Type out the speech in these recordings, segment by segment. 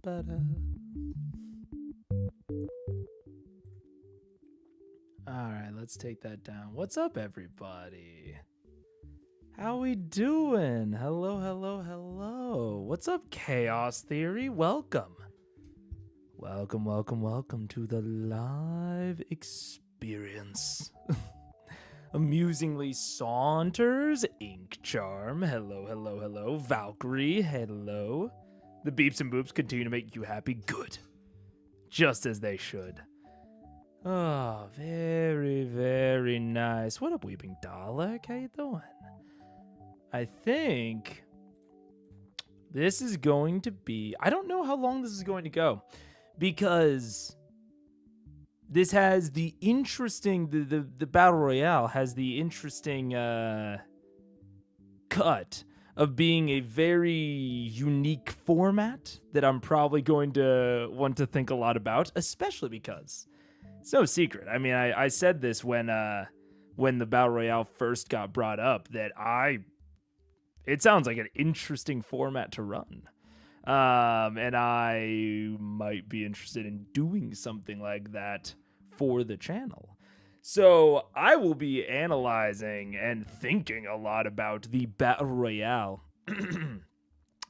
Ba-da. All right, let's take that down. What's up, everybody? How we doing? Hello, hello, hello. What's up, Chaos Theory? Welcome. Welcome, welcome, welcome to the live experience. Amusingly Saunters, Ink Charm, hello, hello, hello. Valkyrie, hello. The beeps and boops continue to make you happy. Good. Just as they should. Oh, very, very nice. What up, Weeping Dalek? How you doing? I think This is going to be, I don't know how long this is going to go, because this has the interesting, the Battle Royale has the interesting cut of being a very unique format that I'm probably going to want to think a lot about, especially because it's no secret. I mean, I said this when the Battle Royale first got brought up, that it sounds like an interesting format to run. And I might be interested in doing something like that for the channel. So I will be analyzing and thinking a lot about the Battle Royale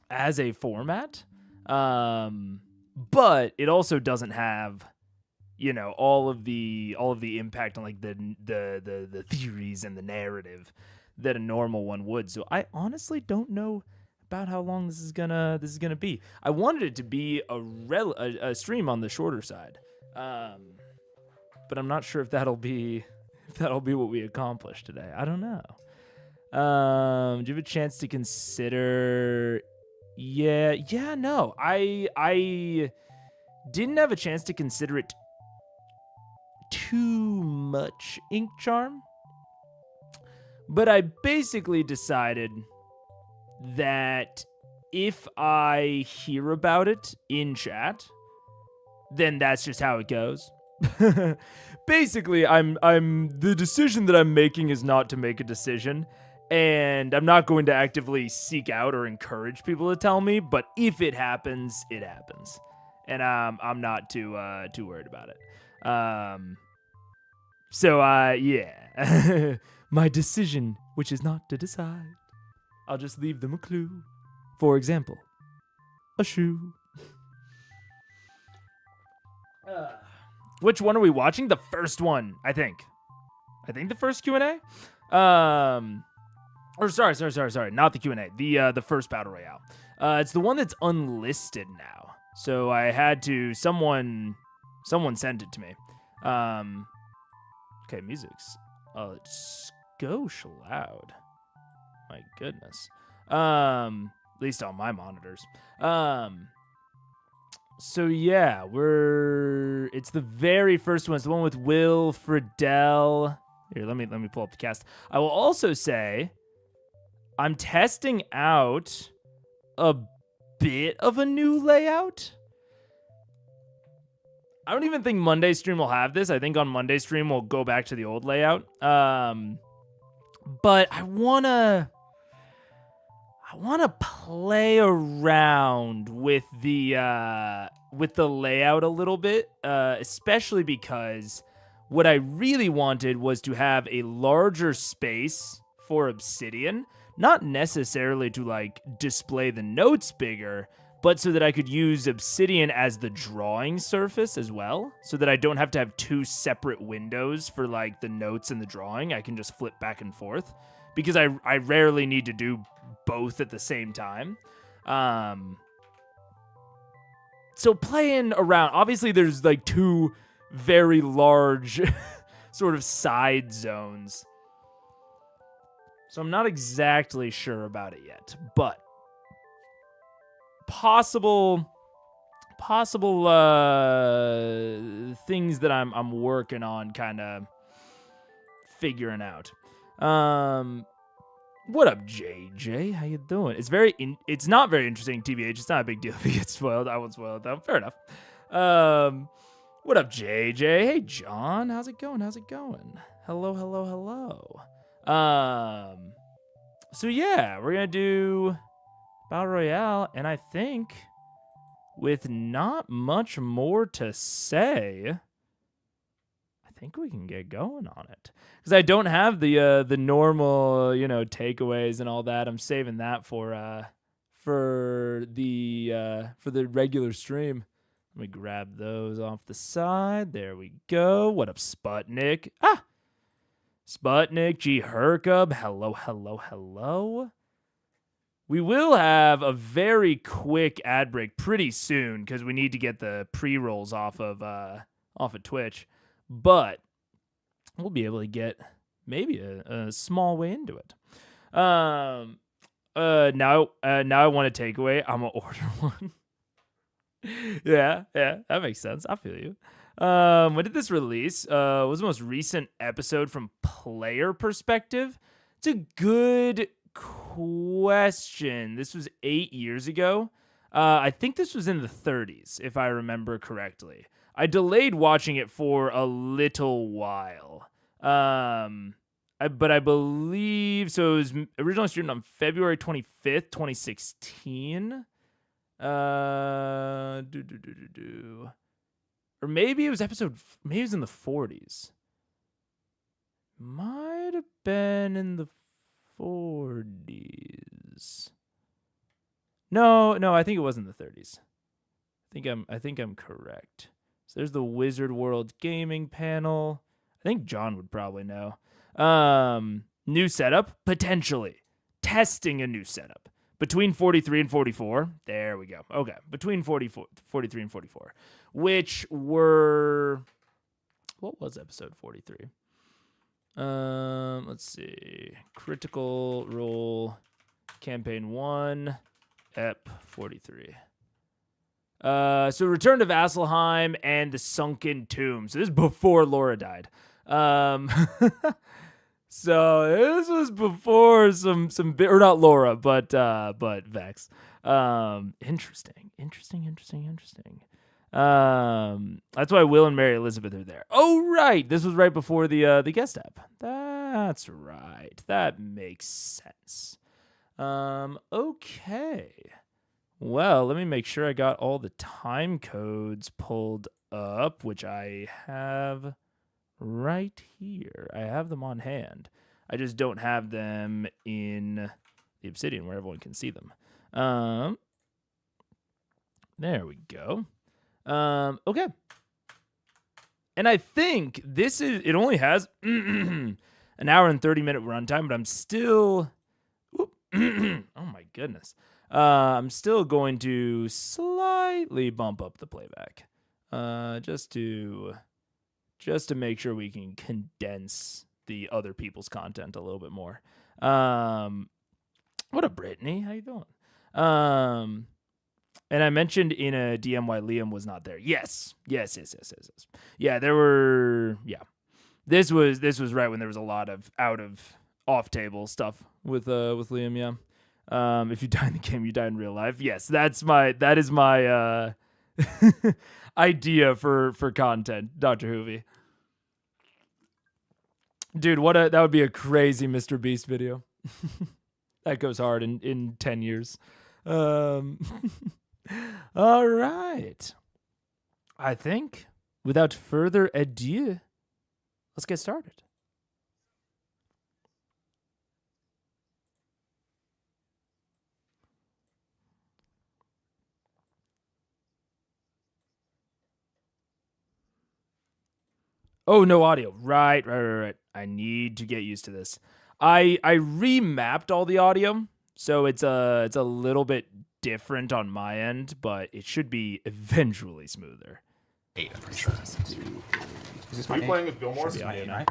as a format. But it also doesn't have, all of the impact on like the theories and the narrative that a normal one would. So I honestly don't know about how long this is gonna be. I wanted it to be a stream on the shorter side, but I'm not sure if that'll be what we accomplish today. I don't know. Do you have a chance to consider? Yeah, no. I didn't have a chance to consider it too much, Ink Charm. But I basically decided that if I hear about it in chat, then that's just how it goes. Basically, I'm the decision that I'm making is not to make a decision, and I'm not going to actively seek out or encourage people to tell me, but if it happens, it happens. And I'm not too worried about it. Yeah. My decision, which is not to decide. I'll just leave them a clue. For example, a shoe. Which one are we watching? The first one, I think. The first Q&A? Or sorry. Not the Q&A. The first Battle Royale. It's the one that's unlisted now. So I had to, someone sent it to me. Okay, music's skosh loud. My goodness. At least on my monitors. So yeah, it's the very first one. It's the one with Will Friedle. Here, let me pull up the cast. I will also say I'm testing out a bit of a new layout. I don't even think Monday stream will have this. I think on Monday stream we'll go back to the old layout. But I wanna play around with the layout a little bit, especially because what I really wanted was to have a larger space for Obsidian, not necessarily to like display the notes bigger, but so that I could use Obsidian as the drawing surface as well, so that I don't have to have two separate windows for like the notes and the drawing. I can just flip back and forth, because I rarely need to do both at the same time. So playing around, obviously there's like two very large sort of side zones. So I'm not exactly sure about it yet, but possible things that I'm working on, kind of figuring out. What up, JJ? How you doing? It's not very interesting, TBH. It's not a big deal if you get spoiled. I won't spoil it though. Fair enough. What up, JJ? Hey, John. How's it going? Hello. So yeah, we're gonna do Battle Royale, and I think with not much more to say, I think we can get going on it, because I don't have the normal takeaways and all that. I'm saving that for the regular stream. Let me grab those off the side. There we go. What up, Sputnik? Sputnik, G Hercub. Hello. We will have a very quick ad break pretty soon, because we need to get the pre-rolls off of Twitch. But we'll be able to get maybe a small way into it. now I want a takeaway. I'm gonna order one. yeah, that makes sense. I feel you. When did this release? What was the most recent episode from player perspective? It's a good question. This was 8 years ago. I think this was in the 30s, if I remember correctly. I delayed watching it for a little while. But I believe so. It was originally streamed on February 25th, 2016. Or maybe it was maybe it was in the 40s. Might have been in the 40s. No, I think it was in the 30s. I think I'm correct. So there's the Wizard World gaming panel. I think John would probably know. New setup, potentially. Testing a new setup. Between 43 and 44. There we go. Okay. Between 43 and 44. Which were... What was episode 43? Let's see. Critical Role Campaign 1, Ep 43. So Return to Vasselheim and the Sunken Tomb. So this is before Laura died. So this was before some or not Laura, but Vex. Interesting. That's why Will and Mary Elizabeth are there. Oh right, this was right before the guest app. That's right. That makes sense. Okay. Well, let me make sure I got all the time codes pulled up, which I have right here. I have them on hand. I just don't have them in the Obsidian where everyone can see them. There we go. Okay. And I think it only has an hour and 30-minute runtime, but I'm still... oh my goodness. I'm still going to slightly bump up the playback. Just to make sure we can condense the other people's content a little bit more. What up, Brittany? How you doing? And I mentioned in a DM why Liam was not there. Yes. Yeah, there were. Yeah, this was right when there was a lot of off table stuff with Liam. Yeah. If you die in the game, you die in real life. Yes, that is my idea for content, Dr. Hoovy. Dude, that would be a crazy Mr. Beast video. That goes hard in 10 years. All right. I think without further ado, let's get started. Oh, no audio. Right. I need to get used to this. I remapped all the audio, so it's a little bit different on my end, but it should be eventually smoother. 8, I'm pretty sure. Is this my playing with Gilmore? Should be audio 9.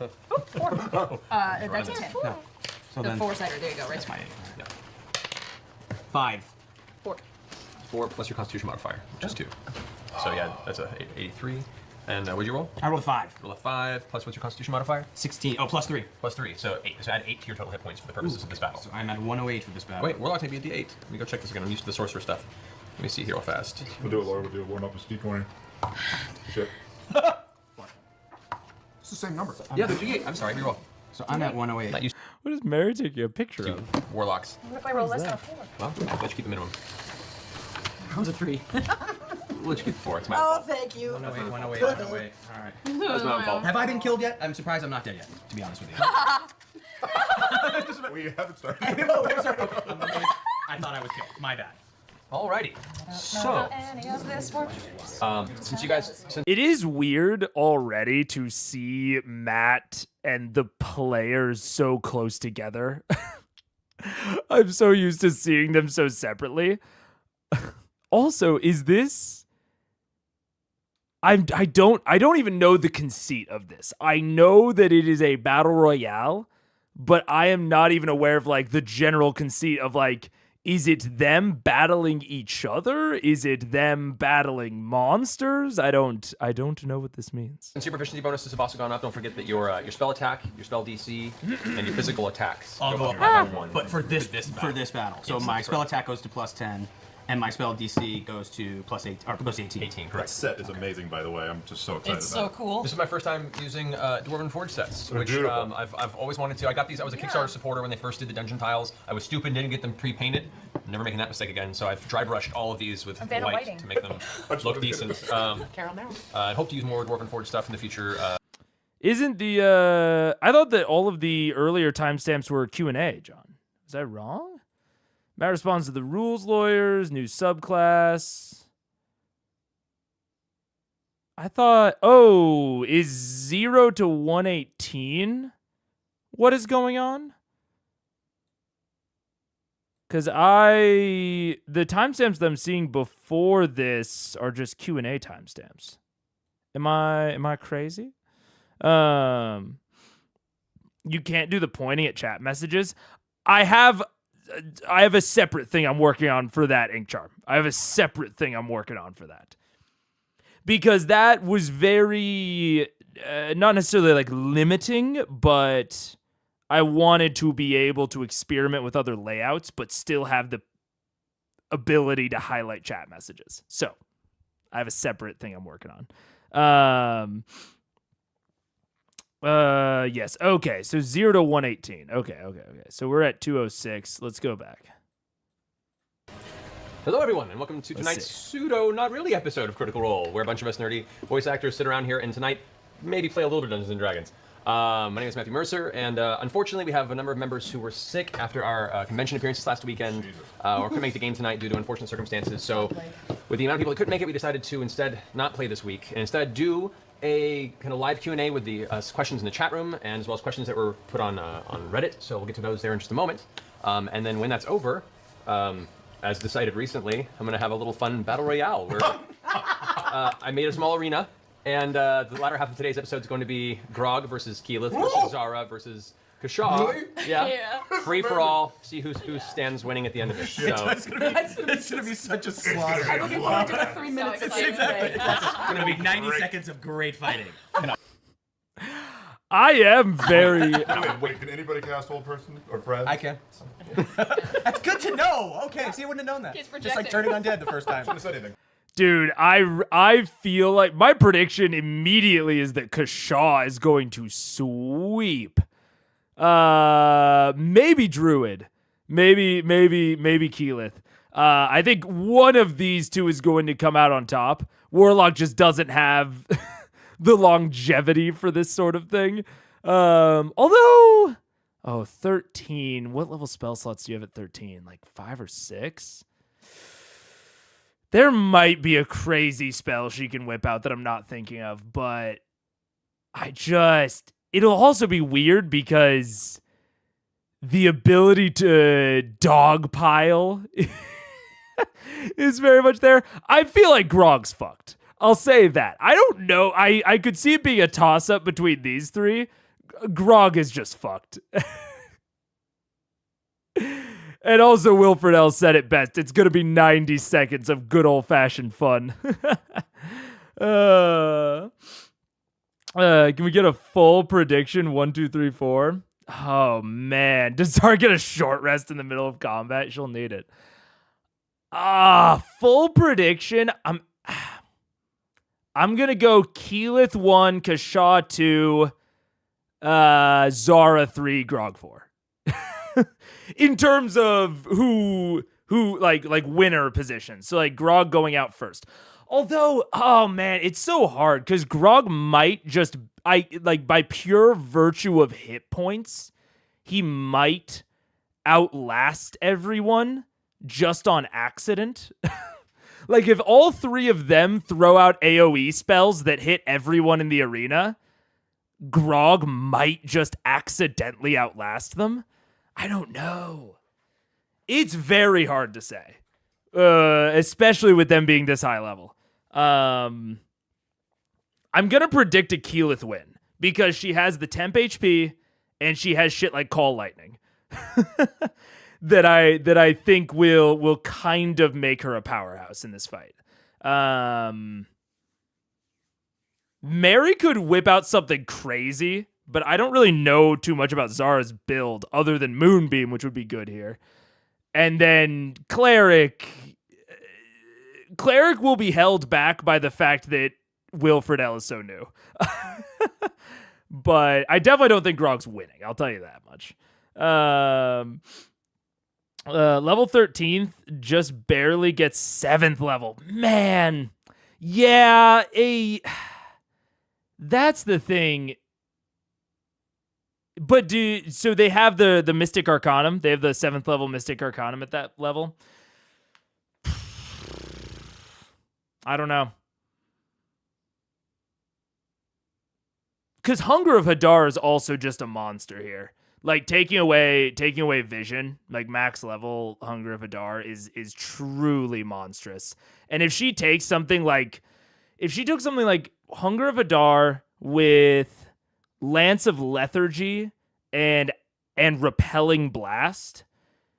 Oh, 4. That's a 10. No. So The then 4-sider. There you go. Right. that's my 8. Yeah. 5. 4. 4 plus your Constitution modifier, which is 2. So yeah, that's a 83. And what'd you roll? I rolled 5. Roll a 5 plus what's your Constitution modifier? 16. Oh, plus 3. Plus 3. So 8. So add 8 to your total hit points for the purposes of this battle. So I'm at 108 for this battle. Wait, Warlock may be a D8. Let me go check this again. I'm used to the sorcerer stuff. Let me see here real fast. We'll do it, Laura. We'll do it. Warm up with D20. Shit. It's the same number. Yeah, the D8. I'm sorry, reroll. So I'm at 108. Not used What does Mary take you a picture to of? Warlocks. What if I roll less than a 4? Well, I'll let you keep the minimum. That was a 3. We'll let you keep the 4. It's my Oh, fault. thank you. 108, 108, 108. All right. That's my own fault. Have I been killed yet? I'm surprised I'm not dead yet, to be honest with you. We haven't started. I thought I was killed. My bad. Alrighty. So, Any of this works. since you guys, It is weird already to see Matt and the players so close together. I'm so used to seeing them so separately. Also, is this... I don't even know the conceit of this. I know that it is a battle royale, but I am not even aware of like the general conceit of like, is it them battling each other? Is it them battling monsters? I don't know what this means. Since your proficiency bonuses have also gone up, don't forget that your spell attack, your spell DC, and your physical attacks I'll go up by by one. But for this battle. So my spell attack goes to +10, and my spell DC goes to goes to 18. 18, That correct. set is amazing, by the way. I'm just so excited It's about so cool. This is my first time using Dwarven Forge sets, which beautiful. I've always wanted to. I got these. I was a Kickstarter supporter when they first did the dungeon tiles. I was stupid, didn't get them pre-painted. Never making that mistake again. So I've dry brushed all of these with Vanna white Whiting. to make them look decent. Caramel. I hope to use more Dwarven Forge stuff in the future. Isn't the I thought that all of the earlier timestamps were Q&A, John. Is that wrong? Matt responds to the rules lawyers, new subclass. I thought, is 0 to 118 what is going on? Because the timestamps that I'm seeing before this are just Q&A timestamps. Am I crazy? You can't do the pointing at chat messages. I have a separate thing I'm working on for that, Ink Charm. I have a separate thing I'm working on for that. Because that was very, not necessarily like limiting, but I wanted to be able to experiment with other layouts, but still have the ability to highlight chat messages. So I have a separate thing I'm working on. Yes. Okay. So 0 to 118. Okay. So we're at 206. Let's go back. Hello, everyone, and welcome to tonight's not really episode of Critical Role, where a bunch of us nerdy voice actors sit around here and tonight maybe play a little bit of Dungeons and Dragons. My name is Matthew Mercer, and unfortunately, we have a number of members who were sick after our convention appearances last weekend, or couldn't make the game tonight due to unfortunate circumstances. So, with the amount of people that couldn't make it, we decided to instead not play this week, and instead do a kind of live Q&A with the questions in the chat room, and as well as questions that were put on Reddit. So we'll get to those there in just a moment. And then when that's over, as decided recently, I'm going to have a little fun battle royale where I made a small arena, and the latter half of today's episode is going to be Grog versus Keyleth versus Zara versus Kashaw. Really? Yeah. Free for all. See who stands winning at the end of it. So It's gonna be such a slaughter. I'm looking forward to the 3 minutes of Exactly. gameplay. It's gonna be 90 seconds of great fighting. I am very. Wait, can anybody cast Old Person or Fred? I can. That's good to know. Okay, see, I wouldn't have known that. He's Just like projecting. turning undead the first time. I haven't said anything. Dude, I feel like my prediction immediately is that Kashaw is going to sweep. Maybe Druid. Maybe Keyleth. I think one of these two is going to come out on top. Warlock just doesn't have the longevity for this sort of thing. Although 13. What level spell slots do you have at 13? Like 5 or 6? There might be a crazy spell she can whip out that I'm not thinking of, but it'll also be weird because the ability to dogpile is very much there. I feel like Grog's fucked. I'll say that. I don't know. I could see it being a toss-up between these three. Grog is just fucked. And also, Wilfred L. said it best. It's going to be 90 seconds of good old-fashioned fun. Can we get a full prediction? 1, 2, 3, 4. Oh, man. Does Zara get a short rest in the middle of combat? She'll need it. Full prediction. I'm going to go Keyleth 1, Kashaw 2, Zara 3, Grog 4. In terms of who like winner position. So like Grog going out first. Although, oh man, it's so hard because Grog might just by pure virtue of hit points, he might outlast everyone just on accident. Like if all three of them throw out AoE spells that hit everyone in the arena, Grog might just accidentally outlast them. I don't know. It's very hard to say, especially with them being this high level. I'm going to predict a Keyleth win because she has the temp HP and she has shit like Call Lightning that I think will kind of make her a powerhouse in this fight. Mary could whip out something crazy, but I don't really know too much about Zara's build other than Moonbeam, which would be good here. And then Cleric will be held back by the fact that Wilfredel is so new. But I definitely don't think Grog's winning. I'll tell you that much. Level 13th just barely gets 7th level. Man. Yeah, that's the thing. But so they have the Mystic Arcanum. They have the 7th level Mystic Arcanum at that level. I don't know. Because Hunger of Hadar is also just a monster here. Like taking away vision, like max level Hunger of Hadar is truly monstrous. And if she took something like Hunger of Hadar with Lance of Lethargy and Repelling Blast,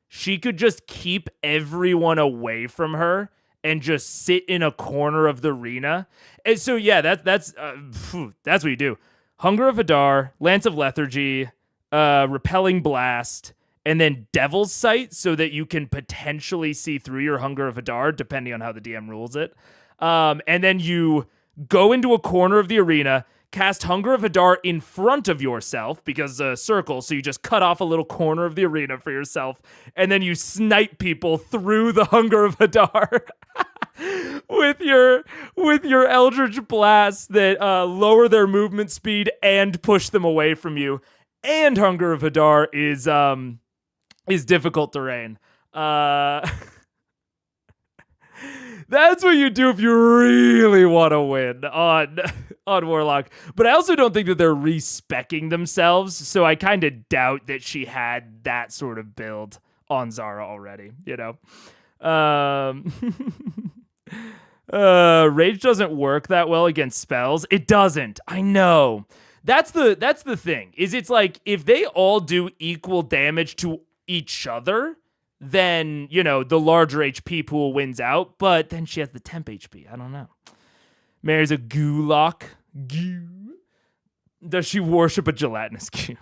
she could just keep everyone away from her and just sit in a corner of the arena. And so yeah, that's what you do. Hunger of Hadar, Lance of Lethargy, Repelling Blast, and then Devil's Sight so that you can potentially see through your Hunger of Hadar, depending on how the DM rules it. And then you go into a corner of the arena, cast Hunger of Hadar in front of yourself, because a circle, so you just cut off a little corner of the arena for yourself, and then you snipe people through the Hunger of Hadar. with your Eldritch Blasts that lower their movement speed and push them away from you. And Hunger of Hadar is difficult terrain. That's what you do if you really want to win on Warlock. But I also don't think that they're respecking themselves, so I kind of doubt that she had that sort of build on Zara already, you know? Rage doesn't work that well against spells. It doesn't. I know. That's the thing. Is it's like if they all do equal damage to each other, then, you know, the larger HP pool wins out, but then she has the temp HP. I don't know. Mary's a Gulok. Goo. Does she worship a gelatinous cube?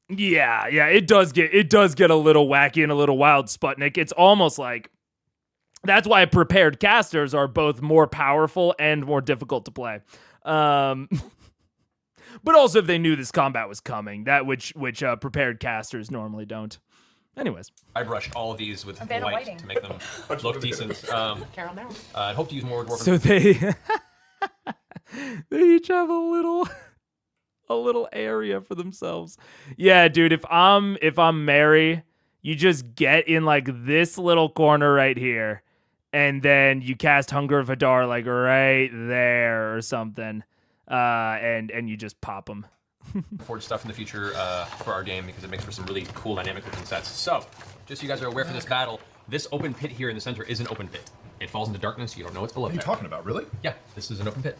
Yeah, it does get a little wacky and a little wild, Sputnik. It's almost like that's why prepared casters are both more powerful and more difficult to play. But also if they knew this combat was coming, that which prepared casters normally don't. Anyways, I brushed all of these with Vanna white Whiting. to make them look decent. Caramel. I hope to use more dwarven. so they each have a little area for themselves. Yeah, dude, if I'm Mary, you just get in like this little corner right here, and then you cast Hunger of Hadar like right there or something, and you just pop them. Forge stuff in the future for our game because it makes for some really cool dynamic looking sets. So, just so you guys are aware for this battle, this open pit here in the center is an open pit. It falls into darkness. You don't know what's below. What are you talking about, really? Yeah, this is an open pit.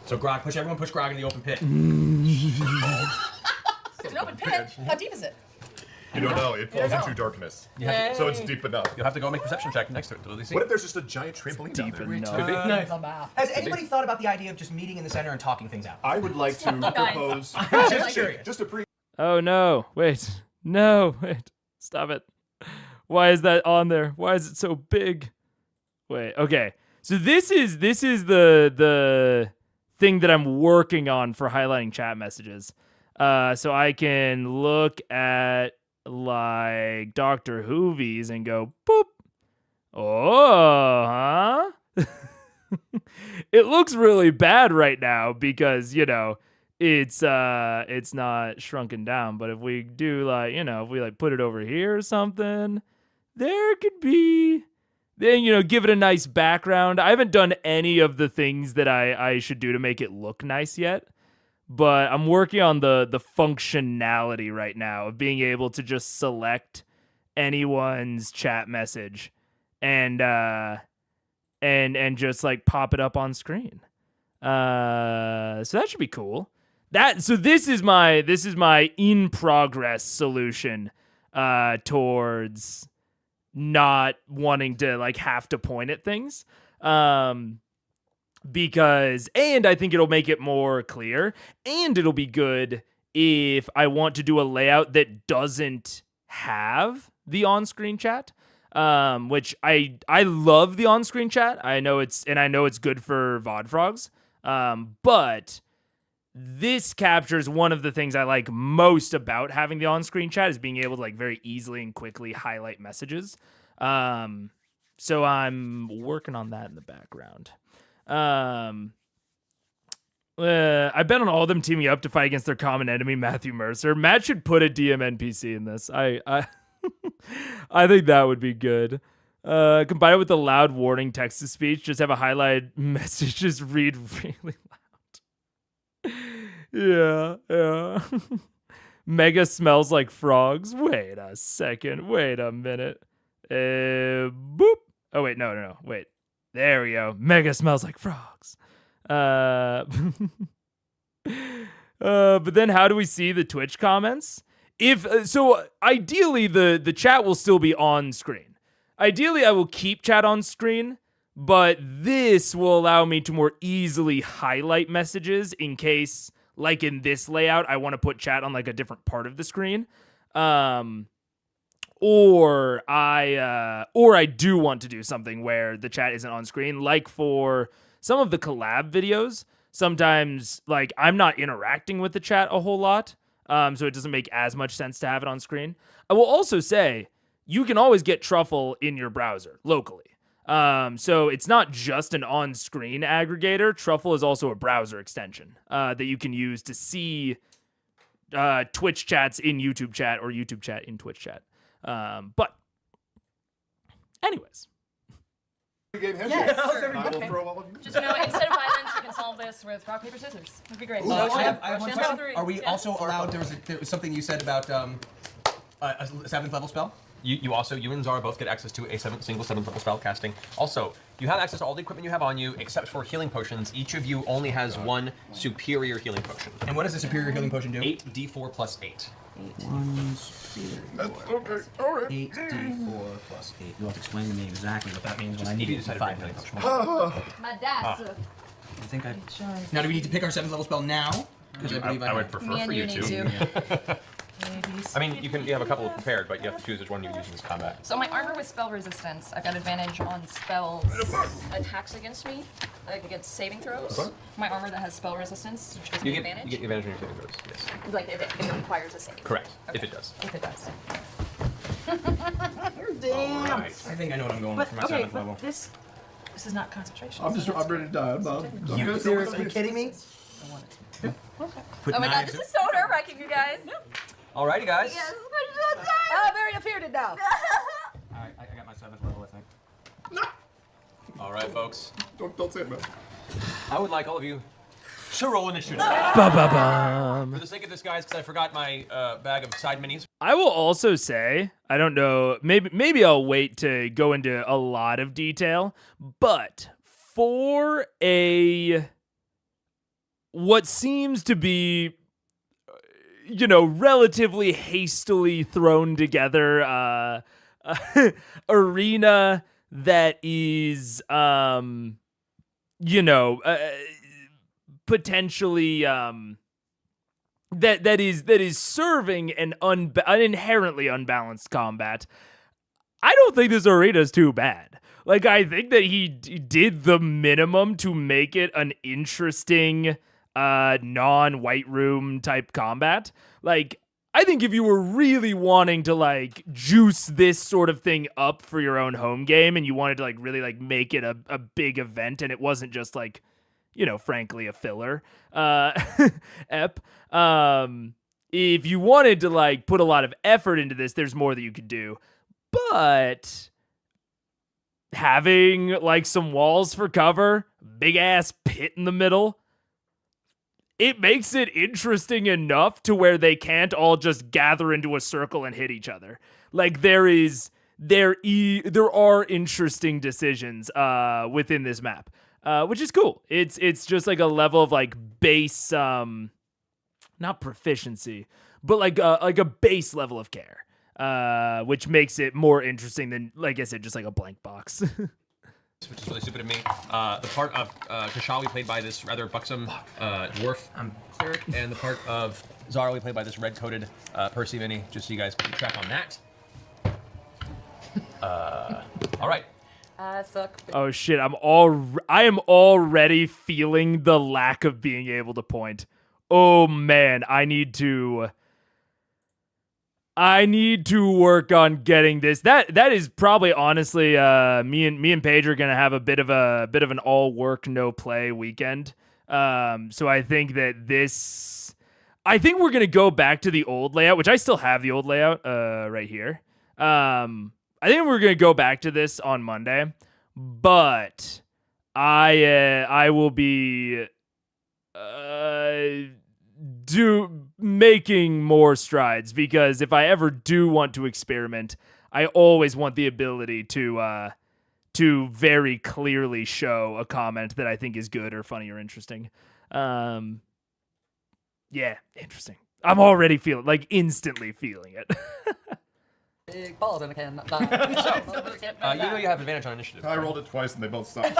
So Grog, everyone push Grog in the open pit. It's an open pit. How deep is it? You don't know. It falls into darkness. Yeah. So it's deep enough. You'll have to go make a perception check next to it to really see. What if there's just a giant trampoline down Deep there? enough. Could be. Has anybody thought about the idea of just meeting in the center and talking things out? I would like to propose Just curious. just a pre. Oh no! Wait, no! Wait! Stop it! Why is that on there? Why is it so big? Wait. Okay. So this is the thing that I'm working on for highlighting chat messages. So I can look at like Dr. Hoovies and go boop. Oh, huh? It looks really bad right now because, you know, it's not shrunken down, but if we do like, you know, if we like put it over here or something, there could be, then, you know, give it a nice background. I haven't done any of the things that I should do to make it look nice yet, but I'm working on the functionality right now of being able to just select anyone's chat message and just like pop it up on screen. So that should be cool. This is my in progress solution towards not wanting to like have to point at things. Because I think it'll make it more clear, and it'll be good if I want to do a layout that doesn't have the on-screen chat. Which I love the on-screen chat. I know it's good for VOD frogs. But this captures one of the things I like most about having the on-screen chat is being able to like very easily and quickly highlight messages. So I'm working on that in the background. I bet on all of them teaming up to fight against their common enemy, Matthew Mercer. Matt should put a DM NPC in this. I think that would be good. Combine it with the loud warning text-to-speech. Just have a highlight message. Just read really loud. Yeah. Mega smells like frogs. Wait a second. Wait a minute. Boop. Oh, wait. No. Wait. There we go. Mega smells like frogs. But then how do we see the Twitch comments? So ideally the chat will still be on screen. Ideally I will keep chat on screen, but this will allow me to more easily highlight messages in case, like in this layout, I want to put chat on like a different part of the screen. Or I do want to do something where the chat isn't on screen, like for some of the collab videos. Sometimes like I'm not interacting with the chat a whole lot. So it doesn't make as much sense to have it on screen. I will also say you can always get Truffle in your browser locally. So it's not just an on-screen aggregator. Truffle is also a browser extension that you can use to see Twitch chats in YouTube chat or YouTube chat in Twitch chat. But anyways. Yes. I will throw all of you. Just instead of violence, we can solve this with rock, paper, scissors. It'd be great. I have one Stand question. by 3. Are we also allowed? There was something you said about a 7th level spell. You and Zara both get access to a single 7th level spell casting. Also, you have access to all the equipment you have on you, except for healing potions. Each of you only has one superior healing potion. And what does the superior healing potion do? 8d4 plus 8. 1 superior. That's okay. All right. 8d4 plus 8. You'll have to explain to me exactly what that means when I need You it in decided 5 to minutes. My das. I think I. Now, do we need to pick our 7th level spell now? Because I believe I would prefer Me for and you you need to. Ladies. I mean, you have a couple prepared, but you have to choose which one you use in this combat. So my armor with spell resistance, I've got advantage on spells attacks against me, like against saving throws. Okay. My armor that has spell resistance, which gives me You advantage. get advantage on your saving throws. Yes. Like if it requires a save. Correct. Okay. If it does. If it does. All right. I think I know what I'm going with for my 7th level. This is not concentration. I'm so that's ready to die. I'm You good. seriously? Are you kidding me? I want it to. Put Oh my god, knives this in- is so nerve-wracking, you guys. Alrighty, guys. I'm very offended now. Alright, I got my 7th level, I think. All right, folks. Don't say it, man. I would like all of you to roll initiative. Ba-ba-bum. For the sake of this, guys, because I forgot my bag of side minis. I will also say, I don't know, maybe I'll wait to go into a lot of detail, but for what seems to be, relatively hastily thrown together arena that is, potentially that is serving an inherently unbalanced combat. I don't think this arena is too bad. Like, I think that he did the minimum to make it an interesting non-White Room type combat. Like, I think if you were really wanting to like juice this sort of thing up for your own home game and you wanted to like really like make it a big event and it wasn't just like, frankly a filler ep, if you wanted to like put a lot of effort into this, there's more that you could do. But having like some walls for cover, big ass pit in the middle, it makes it interesting enough to where they can't all just gather into a circle and hit each other. Like there are interesting decisions within this map. which is cool. It's just like a level of like base, not proficiency, but like a base level of care, which makes it more interesting than, like I said, just like a blank box. Which is really stupid of me. The part of Kashawi played by this rather buxom dwarf cleric, and the part of Zara played by this red-coated Percy Mini, just so you guys keep track on that. All right. I suck. Oh shit! I am already feeling the lack of being able to point. Oh man, I need to work on getting this. That is probably honestly me and Paige are gonna have a bit of an all work no play weekend. So I think we're gonna go back to the old layout, which I still have the old layout right here. I think we're gonna go back to this on Monday, but I will be making more strides, because if I ever do want to experiment, I always want the ability to very clearly show a comment that I think is good or funny or interesting. Yeah, interesting. I'm already instantly feeling it. Big balls in a can. You know you have advantage on initiative. I rolled it twice and they both sucked.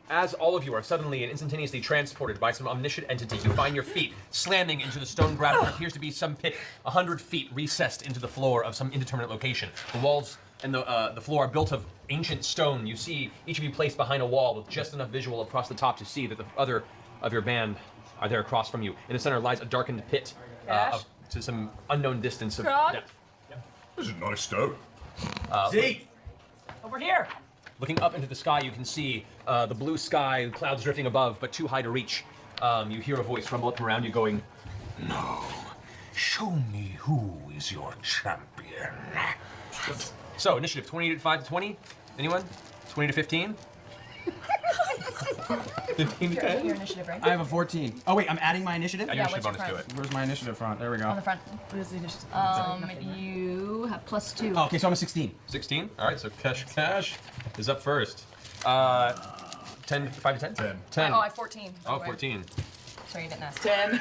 As all of you are suddenly and instantaneously transported by some omniscient entity, you find your feet slamming into the stone ground. What appears to be some pit 100 feet recessed into the floor of some indeterminate location. The walls and the floor are built of ancient stone. You see each of you placed behind a wall with just enough visual across the top to see that the other of your band are there across from you. In the center lies a darkened pit to some unknown distance of depth. This is nice stone. Zeke! Over here. Looking up into the sky, you can see the blue sky, clouds drifting above, but too high to reach. You hear a voice rumble up from around you going, "No, show me who is your champion." So, initiative 25 to 20. Anyone? 20 to 15? 15 to 10? Your initiative, right? I have a 14. Oh wait, I'm adding my initiative? Add your Yeah, initiative what's bonus your to it. Where's my initiative front? There we go. On the front. Where's the initiative? You have +2. Oh, okay, so I'm a 16. 16? All right, so Cash is up first. 10, 5 to 10? 10. 10. Oh, I have 14. Oh, 14. Sorry, you didn't ask. 10.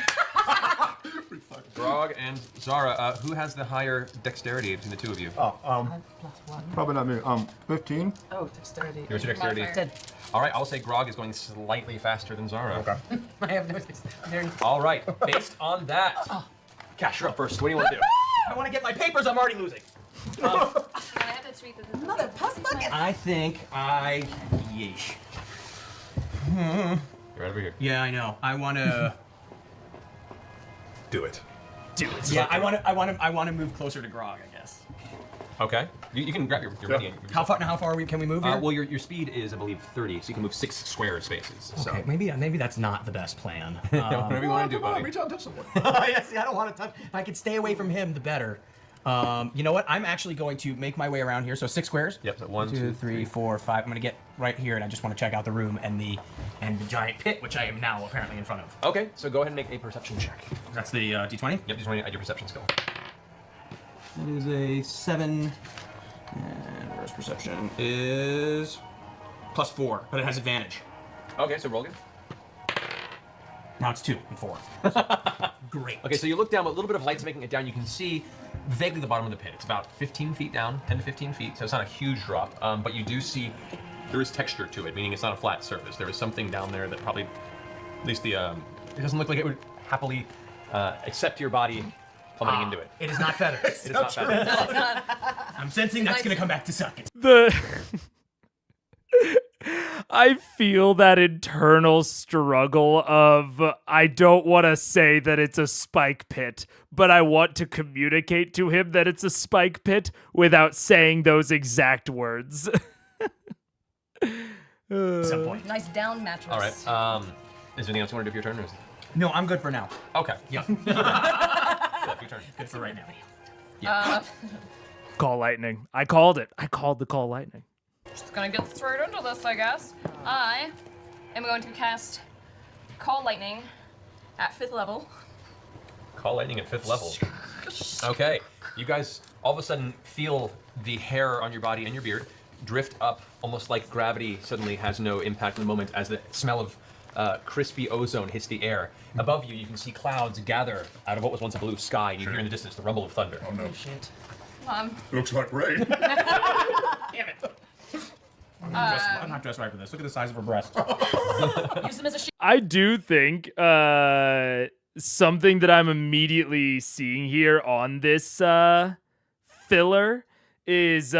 Grog and Zara, who has the higher dexterity between the two of you? Probably not me. 15. Oh, dexterity. Yours your dexterity. Modifier. 10. All right, I'll say Grog is going slightly faster than Zara. Okay. I have no dexterity. All right, based on that, Cash, you're up first. What do you want to do? I want to get my papers, I'm already losing. Can I have that sweet? Another puss bucket. I think yeesh. You're right over here. Yeah, I know. I want to. Do it. Yeah, I want to move closer to Grog, I guess. Okay. You can grab your ready. How far can we move here? Well, your speed is, I believe, 30, so you can move 6 square spaces. So. Okay, maybe that's not the best plan. Whatever you want to do, Come on, buddy. reach out and touch someone. Yeah, see, I don't want to touch. If I could stay away from him, the better. You know what? I'm actually going to make my way around here. So 6 squares. Yep. So 1, 2, 3, 4, 5. I'm gonna get right here, and I just want to check out the room and the giant pit, which I am now apparently in front of. Okay, so go ahead and make a perception check. That's the D20. Yep, just want to add your perception skill. That is a 7. And where's perception? Is +4, but it has advantage. Okay, so roll again. Now it's 2 and 4. Great. Okay, so you look down, but a little bit of light's making it down. You can see vaguely the bottom of the pit. It's about 15 feet down, 10 to 15 feet, so it's not a huge drop. But you do see there is texture to it, meaning it's not a flat surface. There is something down there that probably, at least it doesn't look like it would happily accept your body plummeting into it. It is not feathers. It is not feathers. I'm sensing that's gonna come back to suck. I feel that internal struggle of I don't want to say that it's a spike pit, but I want to communicate to him that it's a spike pit without saying those exact words. At some point. Nice down mattress. All right. Is there anything else you want to do for your turn? Or is it... No, I'm good for now. Okay. Yeah. Yeah, for your turn. Good for right now. Call lightning. I called it. I called the call lightning. Just gonna get straight into this, I guess. I am going to cast Call Lightning at 5th level. Call lightning at 5th level. Okay. You guys all of a sudden feel the hair on your body and your beard drift up, almost like gravity suddenly has no impact in the moment as the smell of crispy ozone hits the air. Above you, you can see clouds gather out of what was once a blue sky, and you hear in the distance the rumble of thunder. Oh no. Shit. Looks like rain. Damn it. I'm not dressed right for this. Look at the size of her breast. Use them as a shield. I do think something that I'm immediately seeing here on this filler is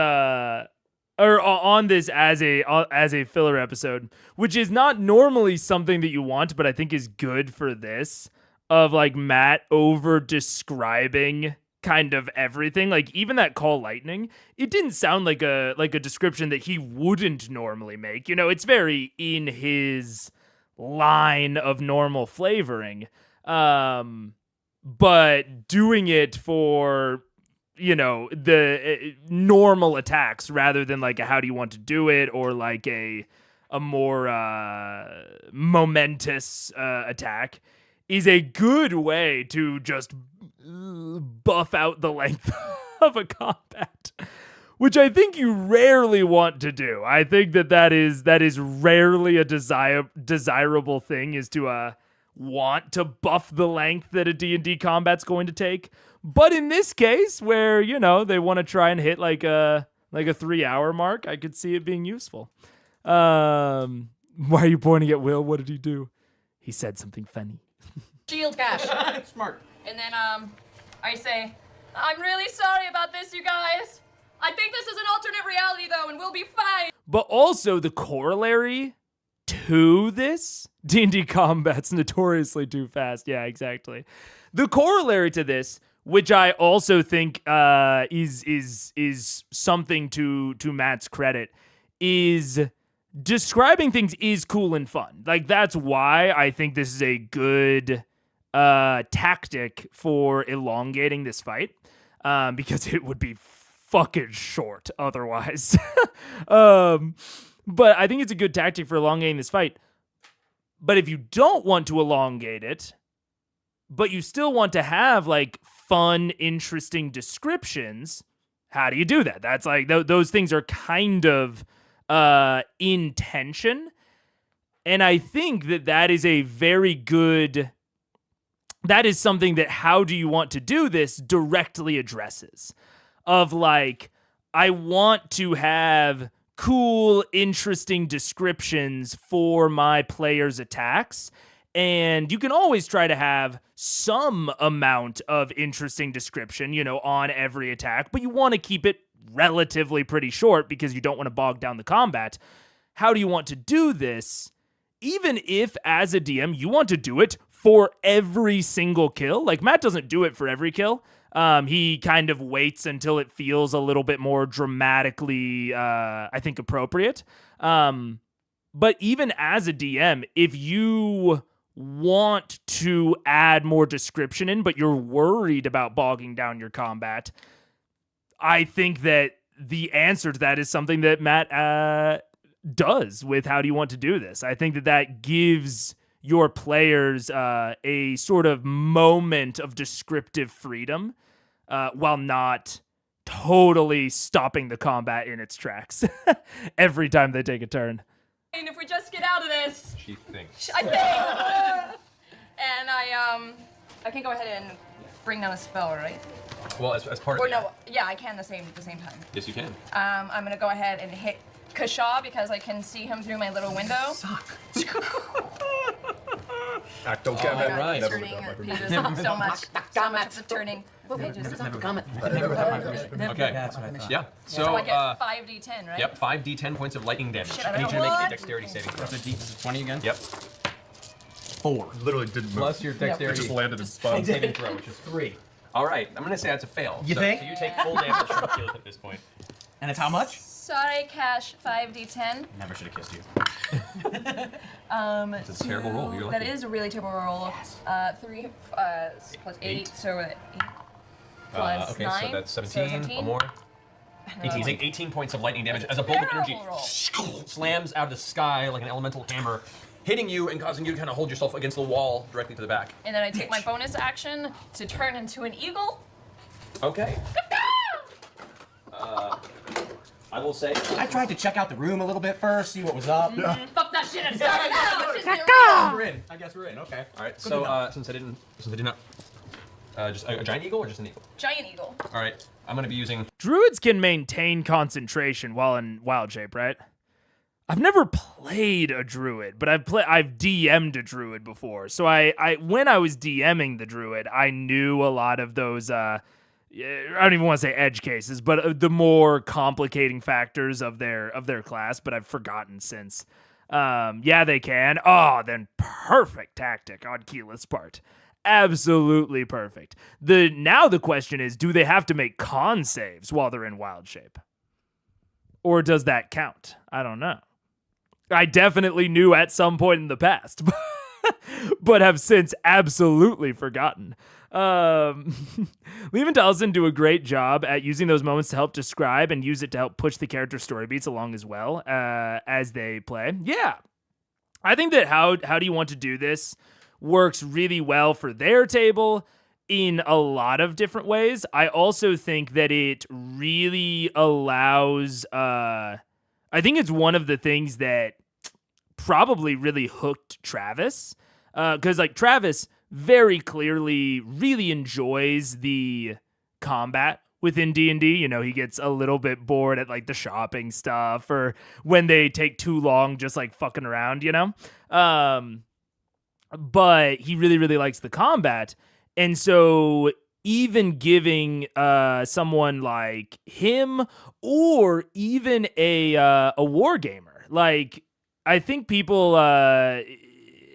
or on this as a filler episode, which is not normally something that you want, but I think is good for this, of like Matt over describing kind of everything. Like even that call lightning, it didn't sound like a description that he wouldn't normally make. You know, it's very in his line of normal flavoring. But doing it for, you know, the normal attacks rather than like a how do you want to do it, or like a more momentous attack is a good way to just buff out the length of a combat, which I think you rarely want to do. I think that is rarely a desirable thing, is to want to buff the length that a D&D combat's going to take. But in this case, where, you know, they want to try and hit like a 3-hour mark, I could see it being useful. Why are you pointing at Will? What did he do? He said something funny. Shield cash. Smart. And then I say, I'm really sorry about this, you guys. I think this is an alternate reality though, and we'll be fine. But also the corollary to this, D&D combat's notoriously too fast. Yeah, exactly. The corollary to this, which I also think is something to Matt's credit, is describing things is cool and fun. Like that's why I think this is a good tactic for elongating this fight, because it would be fucking short otherwise. But I think it's a good tactic for elongating this fight. But if you don't want to elongate it, but you still want to have like fun, interesting descriptions, how do you do that? That's like those things are kind of in tension. And I think that is a very good, that is something that how do you want to do this directly addresses. Of like, I want to have cool, interesting descriptions for my players' attacks. And you can always try to have some amount of interesting description, you know, on every attack, but you want to keep it relatively pretty short because you don't want to bog down the combat. How do you want to do this? Even if, as a DM, you want to do it for every single kill. Like, Matt doesn't do it for every kill. He kind of waits until it feels a little bit more dramatically, I think, appropriate. But even as a DM, if you want to add more description in, but you're worried about bogging down your combat, I think that the answer to that is something that Matt does with how do you want to do this. I think that gives your players a sort of moment of descriptive freedom, while not totally stopping the combat in its tracks every time they take a turn. And if we just get out of this, She thinks. I think. And I can go ahead and bring down a spell, right? Well, as part of Or it. no, yeah, I can at the same time. Yes, you can. I'm gonna go ahead and hit Kashaw because I can see him through my little window. Acto All right. Never Turning without my pages permission. so much for turning pages. Okay. That's what I thought. Yeah. So I So, get 5d10, right? yep, 5d10 points of lightning damage. Shit, I I need don't you to make a know. dexterity saving throw. That's a D, 20 again? Yep. 4. Literally didn't move. Plus your It dexterity just landed in spun. saving throw, which is 3. All right, I'm gonna say that's a fail. You think? So you take full damage from Keyleth at this point. And it's how much? Sorry, Cash, 5d10. Never should have kissed you. It's a terrible roll. You're That lucky. is a really terrible roll. 3 plus 8, so 8 plus okay, 9. so that's so 17 or more. 18. You take 18 points of lightning damage as a bolt of energy Terrible roll. slams out of the sky like an elemental hammer, hitting you and causing you to kind of hold yourself against the wall directly to the back. And then I take my bonus action to turn into an eagle. Okay. I will say. I tried to check out the room a little bit first, see what was up. Fuck that shit and start now. It's just We're in. I guess we're in. Okay. All right. Good So enough. since I did not, just a giant eagle or just an eagle? giant eagle. All right. I'm gonna be using. Druids can maintain concentration while in wild shape, right? I've never played a druid, but I've DM'd a druid before. So I when I was DMing the druid, I knew a lot of those I don't even want to say edge cases, but the more complicating factors of their class, but I've forgotten since. Yeah, they can. Oh, then perfect tactic on Keyleth's part. Absolutely perfect. Now the question is, do they have to make con saves while they're in wild shape? Or does that count? I don't know. I definitely knew at some point in the past, but have since absolutely forgotten. Liam and Allison do a great job at using those moments to help describe and use it to help push the character story beats along as well as they play. Yeah. I think that how do you want to do this works really well for their table in a lot of different ways. I also think that it really allows I think it's one of the things that probably really hooked Travis, because like Travis very clearly really enjoys the combat within D&D. You know, he gets a little bit bored at like the shopping stuff or when they take too long just like fucking around, you know? But he really, really likes the combat. And so even giving someone like him or even a war gamer, like I think people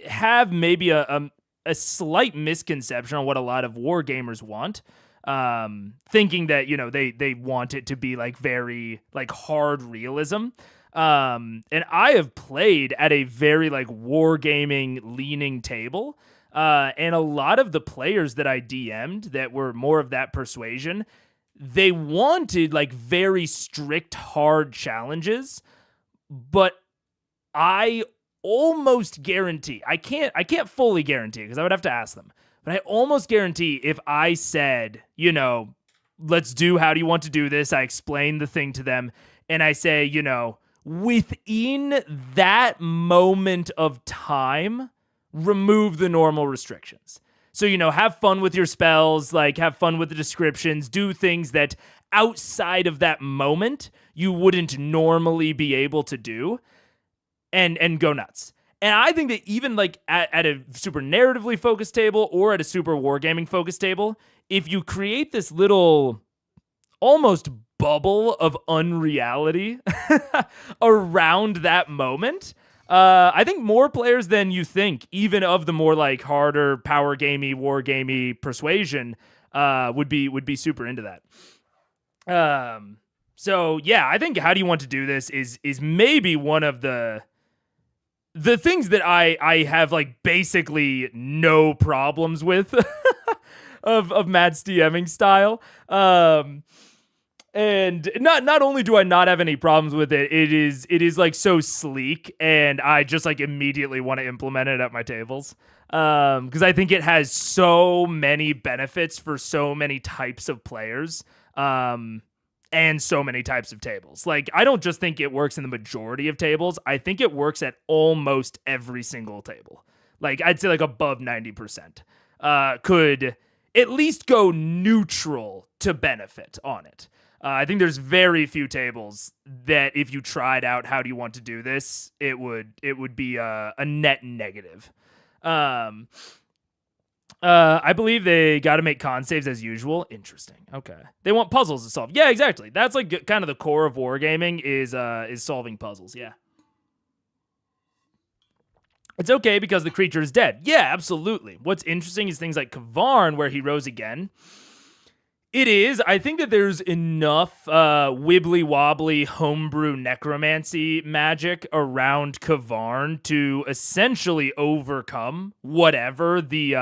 have maybe a slight misconception on what a lot of war gamers want, thinking that, you know, they want it to be like very like hard realism. And I have played at a very like wargaming leaning table. And a lot of the players that I DM'd that were more of that persuasion, they wanted like very strict, hard challenges, but I almost guarantee, I can't fully guarantee because I would have to ask them, but I almost guarantee if I said, you know, let's do, how do you want to do this? I explain the thing to them and I say, you know, within that moment of time, remove the normal restrictions. So, you know, have fun with your spells, like have fun with the descriptions, do things that outside of that moment you wouldn't normally be able to do, and go nuts. And I think that even like at a super narratively focused table or at a super wargaming focused table, if you create this little almost bubble of unreality around that moment, I think more players than you think, even of the more like harder power gamey, war gamey persuasion, would be super into that. So yeah, I think how do you want to do this is maybe one of the things that I have like basically no problems with of Matt's DMing style. And not only do I not have any problems with it, it is like so sleek, and I just like immediately want to implement it at my tables. Because I think it has so many benefits for so many types of players, and so many types of tables. Like, I don't just think it works in the majority of tables. I think it works at almost every single table. Like, I'd say like above 90%. Could at least go neutral to benefit on it. I think there's very few tables that if you tried out how do you want to do this, it would be a net negative. I believe they got to make con saves as usual. Interesting. Okay. They want puzzles to solve. Yeah, exactly. That's like kind of the core of wargaming is solving puzzles. Yeah. It's okay because the creature is dead. Yeah, absolutely. What's interesting is things like Kavarn, where he rose again. It is. I think that there's enough wibbly-wobbly homebrew necromancy magic around Kavarn to essentially overcome whatever the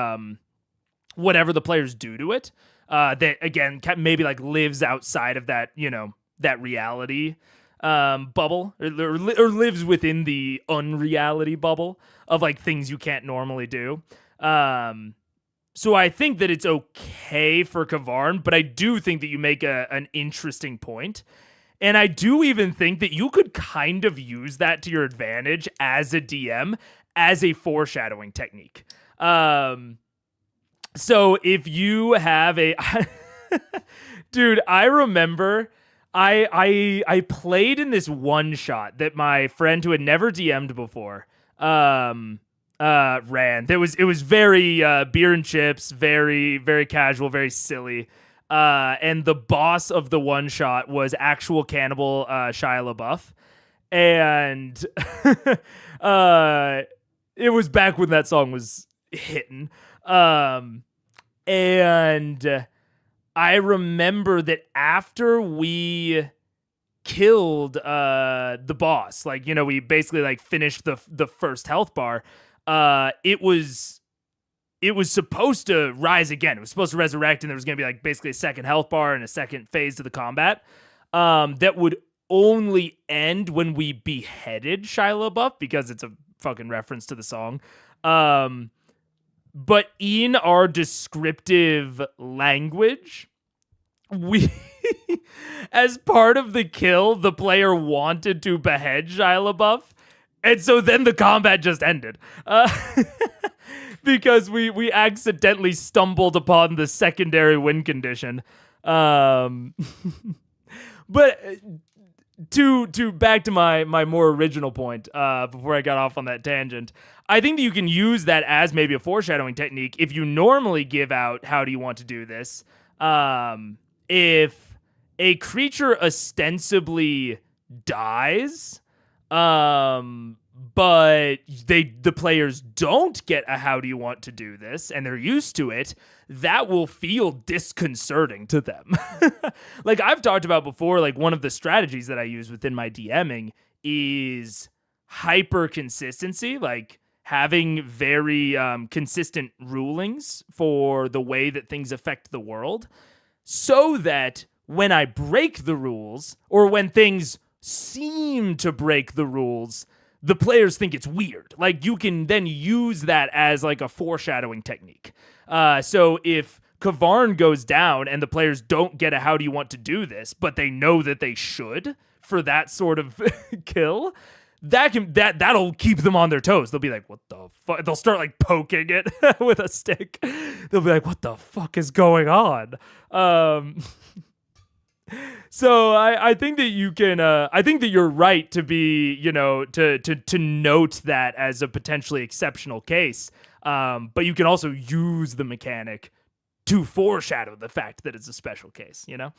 players do to it. That, again, maybe like lives outside of that, you know, that reality bubble, or lives within the unreality bubble of like things you can't normally do. So I think that it's okay for Kavarn, but I do think that you make an interesting point. And I do even think that you could kind of use that to your advantage as a DM, as a foreshadowing technique. So if you have a... Dude, I remember I played in this one shot that my friend who had never DM'd before ran. It was very beer and chips, very, very casual, very silly. And the boss of the one shot was actual cannibal Shia LaBeouf. And it was back when that song was hitting. And I remember that after we killed the boss, like, you know, we basically like finished the first health bar, it was supposed to rise again. It was supposed to resurrect, and there was going to be like basically a second health bar and a second phase to the combat that would only end when we beheaded Shia LaBeouf, because it's a fucking reference to the song. But in our descriptive language, we, as part of the kill, the player wanted to behead Shia LaBeouf. And so then the combat just ended. Because we accidentally stumbled upon the secondary win condition. But to back to my more original point, before I got off on that tangent, I think that you can use that as maybe a foreshadowing technique. If you normally give out, how do you want to do this? If a creature ostensibly dies, but the players don't get a how do you want to do this, and they're used to it, that will feel disconcerting to them. Like I've talked about before, like one of the strategies that I use within my DMing is hyper consistency, like having very consistent rulings for the way that things affect the world, so that when I break the rules, or when things seem to break the rules, the players think it's weird. Like you can then use that as like a foreshadowing technique. So if Kavarn goes down and the players don't get a how do you want to do this, but they know that they should for that sort of kill, that'll keep them on their toes. They'll be like, what the fuck? They'll start like poking it with a stick. They'll be like, what the fuck is going on? So I think that you can, I think that you're right to be, you know, to note that as a potentially exceptional case. But you can also use the mechanic to foreshadow the fact that it's a special case, you know?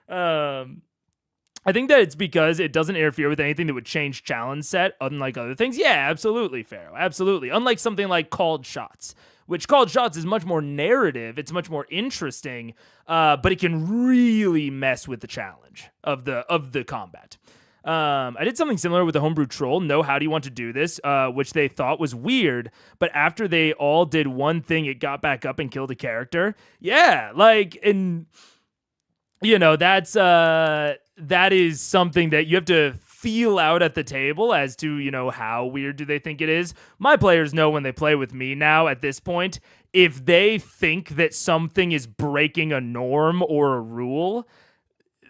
I think that it's because it doesn't interfere with anything that would change challenge set, unlike other things. Yeah, absolutely, Pharaoh. Absolutely. Unlike something like Called Shots, which Called Shots is much more narrative. It's much more interesting, but it can really mess with the challenge of the combat. I did something similar with the Homebrew Troll. No, how do you want to do this? Which they thought was weird, but after they all did one thing, it got back up and killed a character. Yeah, like, and you know, that is something that you have to feel out at the table as to, you know, how weird do they think it is. My players know when they play with me now at this point, if they think that something is breaking a norm or a rule,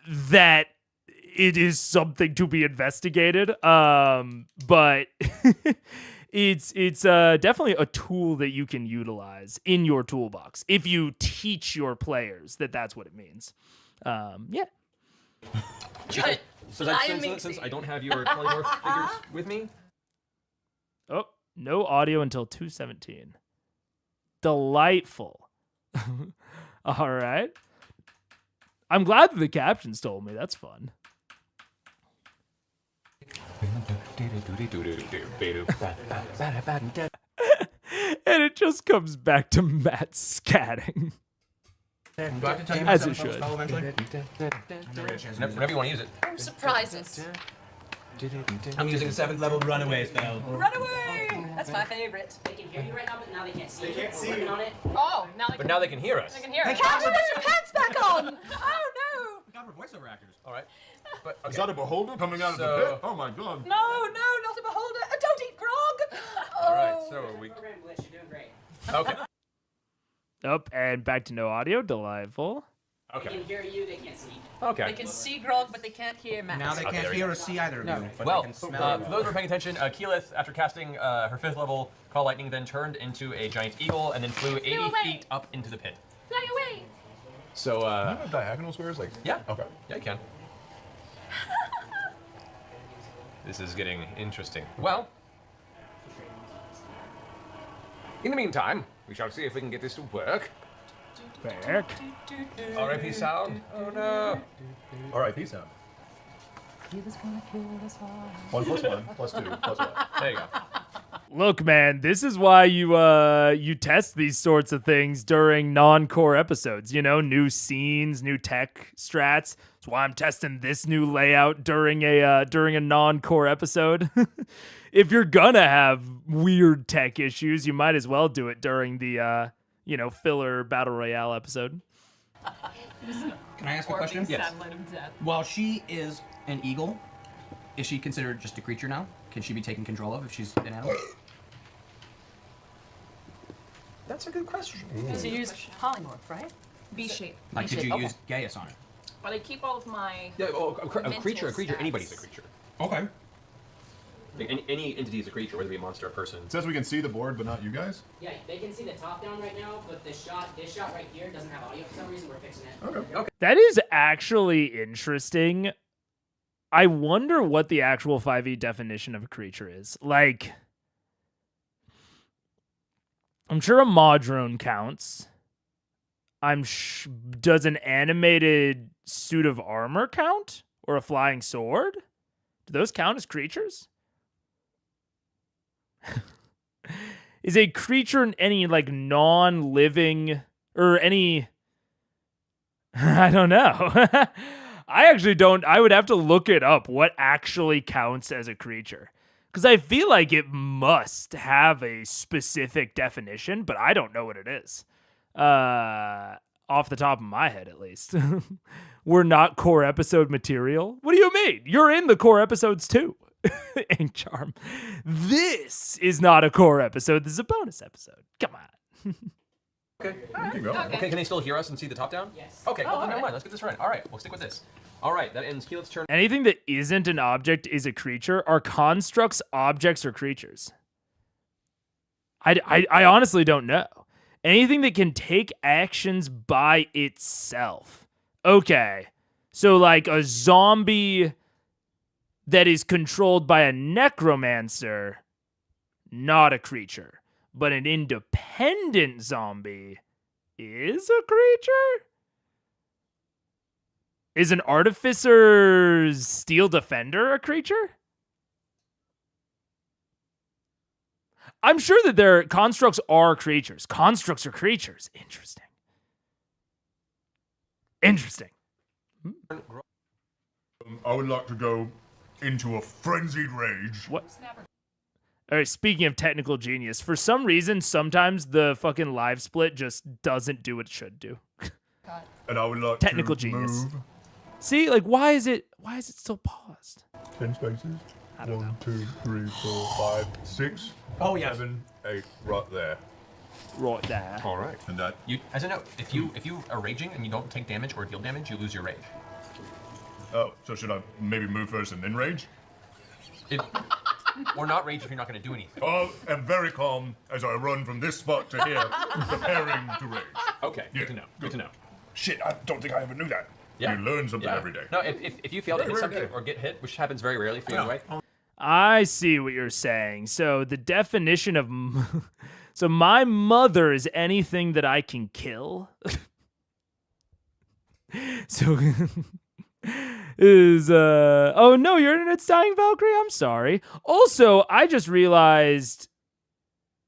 that it is something to be investigated. But it's definitely a tool that you can utilize in your toolbox if you teach your players that that's what it means. Yeah. So since I don't have your polymorph figures with me. Oh, no audio until 2:17. Delightful. All right. I'm glad that the captions told me. That's fun. And it just comes back to Matt scatting. Do I have to tell you As my it should. spell eventually? Whenever you want to use it. I'm surprises. I'm using a 7th level runaway spell. Run away! That's my favorite. They can hear you right now, but now they can't see you. They can't see you. On it. Oh, now they But now they can hear us. They can hear us. Catch put your pants back on! Oh no! God, we're voiceover actors. All right. But Is that a beholder coming out of the So- pit? Oh my god. No, not a beholder! Don't eat grog! all right. So we. Program glitch. You're doing great. Okay. Up and back to no audio. Delightful. They Okay. can hear you, they can't see. Okay. They can see Grog, but they can't hear Matt. Now they Okay, can't there we hear go. or see either of you, but Well, they can smell for those who are paying attention, Keyleth, after casting her 5th level Call Lightning, then turned into a giant eagle and then flew 80 away. feet up into the pit. Fly away. So, You have diagonal squares? Like, yeah. okay. Yeah, you can. This is getting interesting. Well, in the meantime, we shall see if we can get this to work. Back. R.I.P. sound. Oh no. All right, peace out. He was gonna kill us all. 1 plus 1 plus 2 plus 1. There you go. Look, man, this is why you test these sorts of things during non-core episodes. You know, new scenes, new tech strats. That's why I'm testing this new layout during a non-core episode. If you're gonna have weird tech issues, you might as well do it during the filler battle royale episode. Can I ask a question? Yes. Satellite of death. While she is an eagle, is she considered just a creature now? Can she be taken control of if she's an animal? That's a good question. Because you use polymorph, right? B shape. Like, did you Okay. use Gaius on it? But I keep all of my. Yeah, well, a Mental creature, stats. anybody's a creature. Okay. Like, any entity is a creature, whether it be a monster or a person. It says we can see the board, but not you guys? Yeah, they can see the top down right now, but this shot right here doesn't have audio for some reason. We're fixing it. Okay. That is actually interesting. I wonder what the actual 5e definition of a creature is. Like, I'm sure a Modrone counts. Does an animated suit of armor count? Or a flying sword? Do those count as creatures? Is a creature any, like, non-living, or any... I don't know. I actually don't. I would have to look it up, what actually counts as a creature. Because I feel like it must have a specific definition, but I don't know what it is. Off the top of my head, at least. We're not core episode material? What do you mean? You're in the core episodes too. Ink Charm. This is not a core episode. This is a bonus episode. Come on. Okay. You can go. Okay, can they still hear us and see the top down? Yes. Okay, well, then never mind. Let's get this right. All right, we'll stick with this. All right, that ends Keyleth's turn. Anything that isn't an object is a creature. Are constructs objects or creatures? I honestly don't know. Anything that can take actions by itself. Okay. So like a zombie that is controlled by a necromancer, not a creature. But an independent zombie is a creature? Is an artificer's steel defender a creature? I'm sure that their constructs are creatures. Constructs are creatures. Interesting. I would like to go into a frenzied rage. What? All right, speaking of technical genius, for some reason, sometimes the fucking live split just doesn't do what it should do. And I would like Technical to genius. move See, like, why is it still paused? 10 spaces. I don't know. 1, 2, 3, 4, 5, 6. Oh, yes. 7, 8, right there. Right there. All right. And that. You, as a note, if you are raging and you don't take damage or deal damage, you lose your rage. Oh, so should I maybe move first and then rage? Or not rage if you're not going to do anything. I am very calm as I run from this spot to here, preparing to rage. Okay, Yeah, good to know. Good to know. Shit, I don't think I ever knew that. Yeah. You learn something Yeah. every day. No, if you fail to hit Very something rare. or get hit, which happens very rarely for you anyway. I see what you're saying. So the definition of so my mother is anything that I can kill. So is oh no, your internet's dying, Valkyrie. I'm sorry. Also, I just realized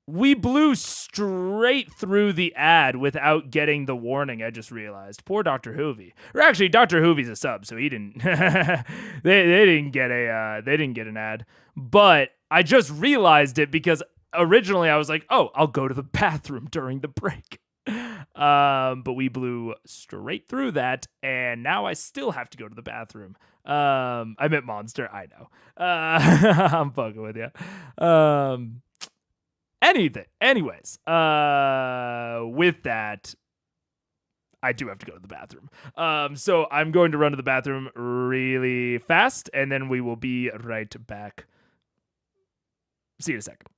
we blew straight through the ad without getting the warning. I just realized. Poor Dr. Hoovy. Or actually, Dr. Hoovy's a sub, so he didn't. they didn't get an ad. But I just realized it because originally I was like, oh, I'll go to the bathroom during the break. But we blew straight through that, and now I still have to go to the bathroom. I meant Monster. I know. I'm fucking with you. Anyways, with that, I do have to go to the bathroom. So I'm going to run to the bathroom really fast, and then we will be right back. See you in a second.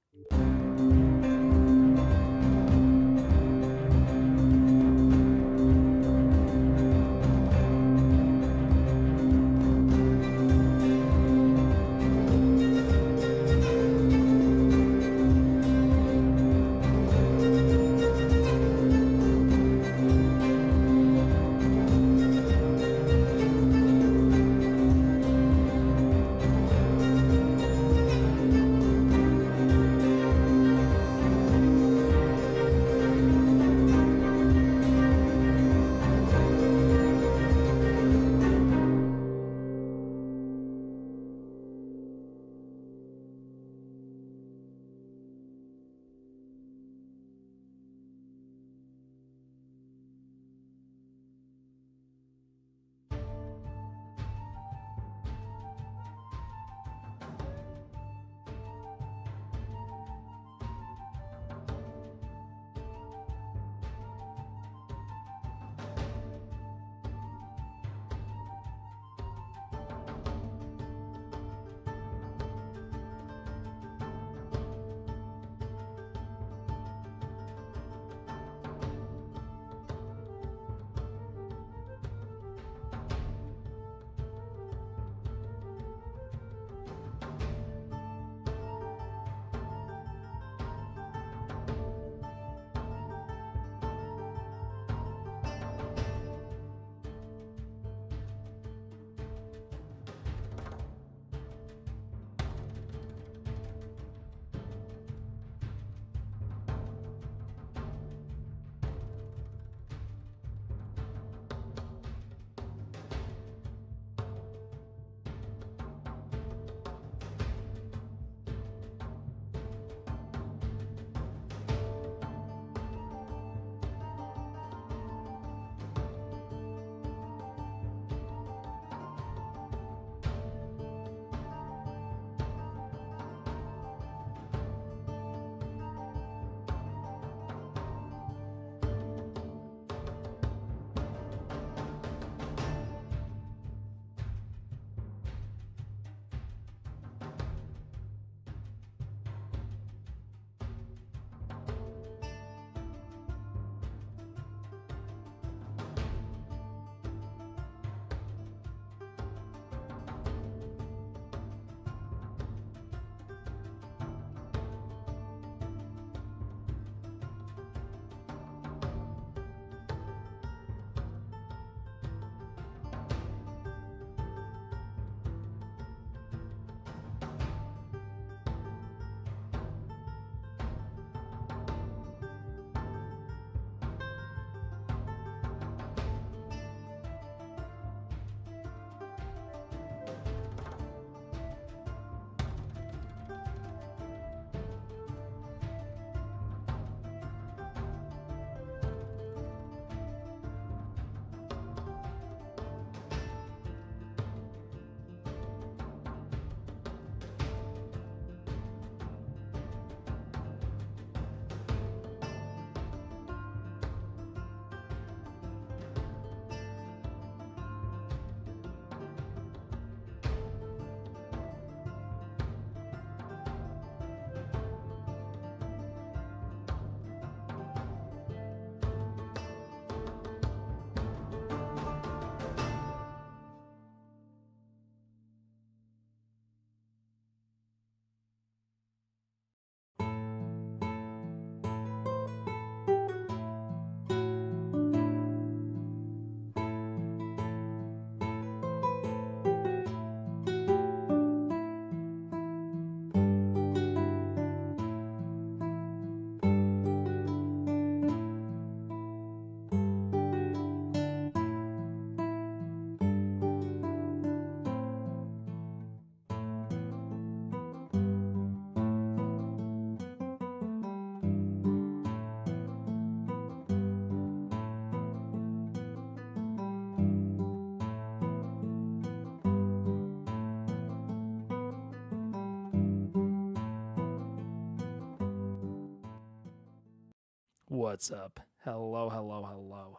What's up? Hello, hello, hello.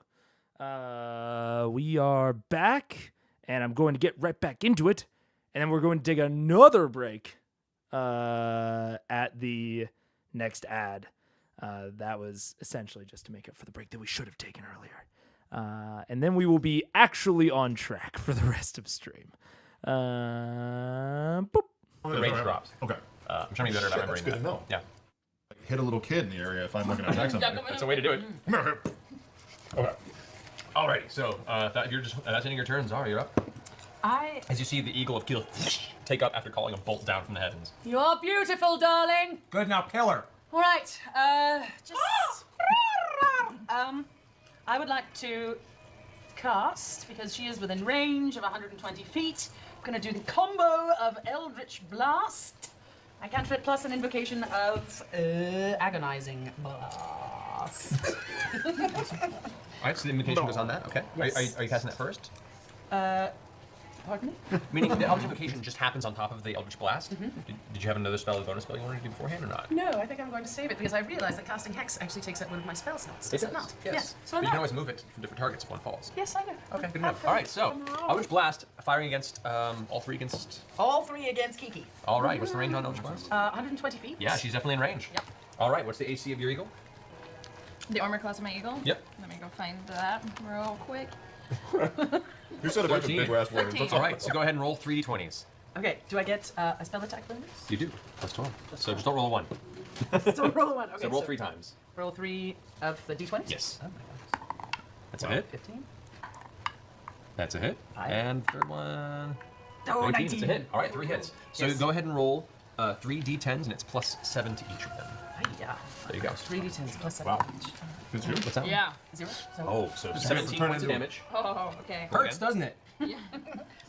We are back, and I'm going to get right back into it, and then we're going to take another break at the next ad. That was essentially just to make up for the break that we should have taken earlier. And then we will be actually on track for the rest of stream. Boop. The range drops. Okay. I'm trying to be better at That's remembering good that. to know. Yeah. Hit a little kid in the area if I'm looking to attack somebody. That's a way to do it. Come here. Okay. Alrighty, so that's ending your turn. Zara, you're up. As you see the eagle of Kiel take up after calling a bolt down from the heavens. You are beautiful, darling. Good, now kill her. All right. I would like to cast, because she is within range of 120 feet. I'm going to do the combo of Eldritch Blast. I can't fit plus an invocation of Agonizing Blast. Alright, so the invocation goes on that. Okay. Yes. Are you casting that first? Pardon me? Meaning the Eldritch Invocation just happens on top of the Eldritch Blast? Did you have another spell, a bonus spell you wanted to do beforehand or not? No, I think I'm going to save it because I realized that casting Hex actually takes out one of my spell slots. Does it not? Yes. Yes. So But you now. can always move it from different targets if one falls. Yes, I know. Okay, good enough. Alright, so Eldritch Blast firing against all three against. All three against Kiki. Alright, what's the range on Eldritch Blast? 120 feet. Yeah, she's definitely in range. Yep. Alright, what's the AC of your eagle? The armor class of my eagle? Yep. Let me go find that real quick. You said a bunch of 14. big ass words. 14. Alright, so go ahead and roll 3d20s. Okay, do I get a spell attack bonus? You do. Plus 12. So just don't roll a 1. So roll one. Okay, So roll 3 times. Roll 3 of the d20s? Yes. That's a hit. 15. That's a hit. 5. And third one. Oh, 19. It's a hit. Alright, 3 hits. So Yes. go ahead and roll 3 d10s and it's plus 7 to each of them. Yeah. There you go. 3 d10s plus 7 Wow. each. Good job. What's that? Yeah. 0. Oh, so 17 turn points of into- damage. Oh, okay. Hurts, doesn't it?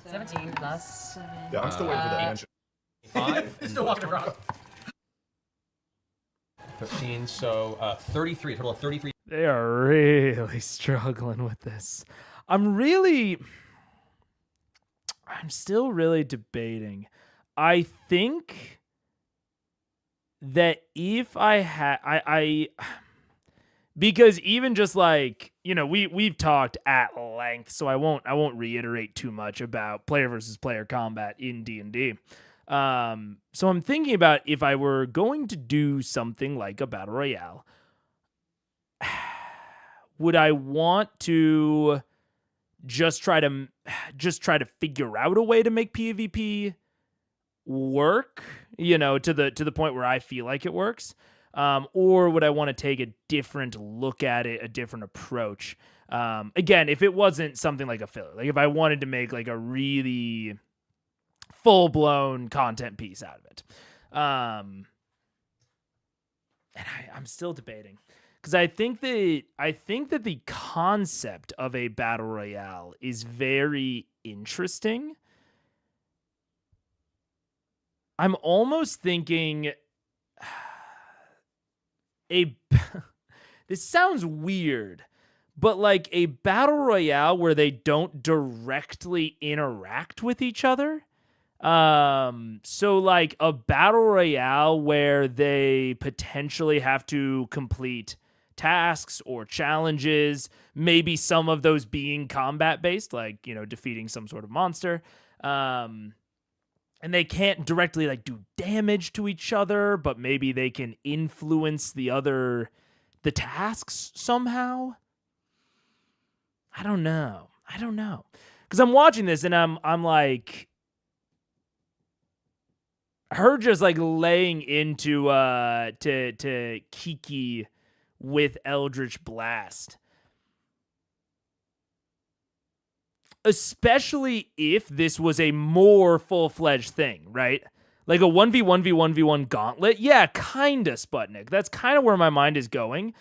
17 plus 7. Yeah, I'm still waiting for that mention. 5. Still walking across. 15, so 33. A total of 33. They are really struggling with this. I'm still really debating. I think that if I had, because even just like, we've talked at length, so I won't reiterate too much about player versus player combat in D&D. So I'm thinking about if I were going to do something like a battle royale, would I want to just try to figure out a way to make PvP work, to the point where I feel like it works? Or would I want to take a different look at it, a different approach? Again, if it wasn't something like a filler, like if I wanted to make like a really full-blown content piece out of it. And I'm still debating. Because I think that the concept of a battle royale is very interesting. I'm almost thinking this sounds weird, but like a battle royale where they don't directly interact with each other. So like a battle royale where they potentially have to complete tasks or challenges, maybe some of those being combat based, like, defeating some sort of monster. And they can't directly like do damage to each other, but maybe they can influence the tasks somehow. I don't know. Cause I'm watching this and I'm like, her just like laying into to Kiki with Eldritch Blast, especially if this was a more full-fledged thing, right? Like a 1v1v1v1 gauntlet. Yeah, kinda, Sputnik. That's kind of where my mind is going,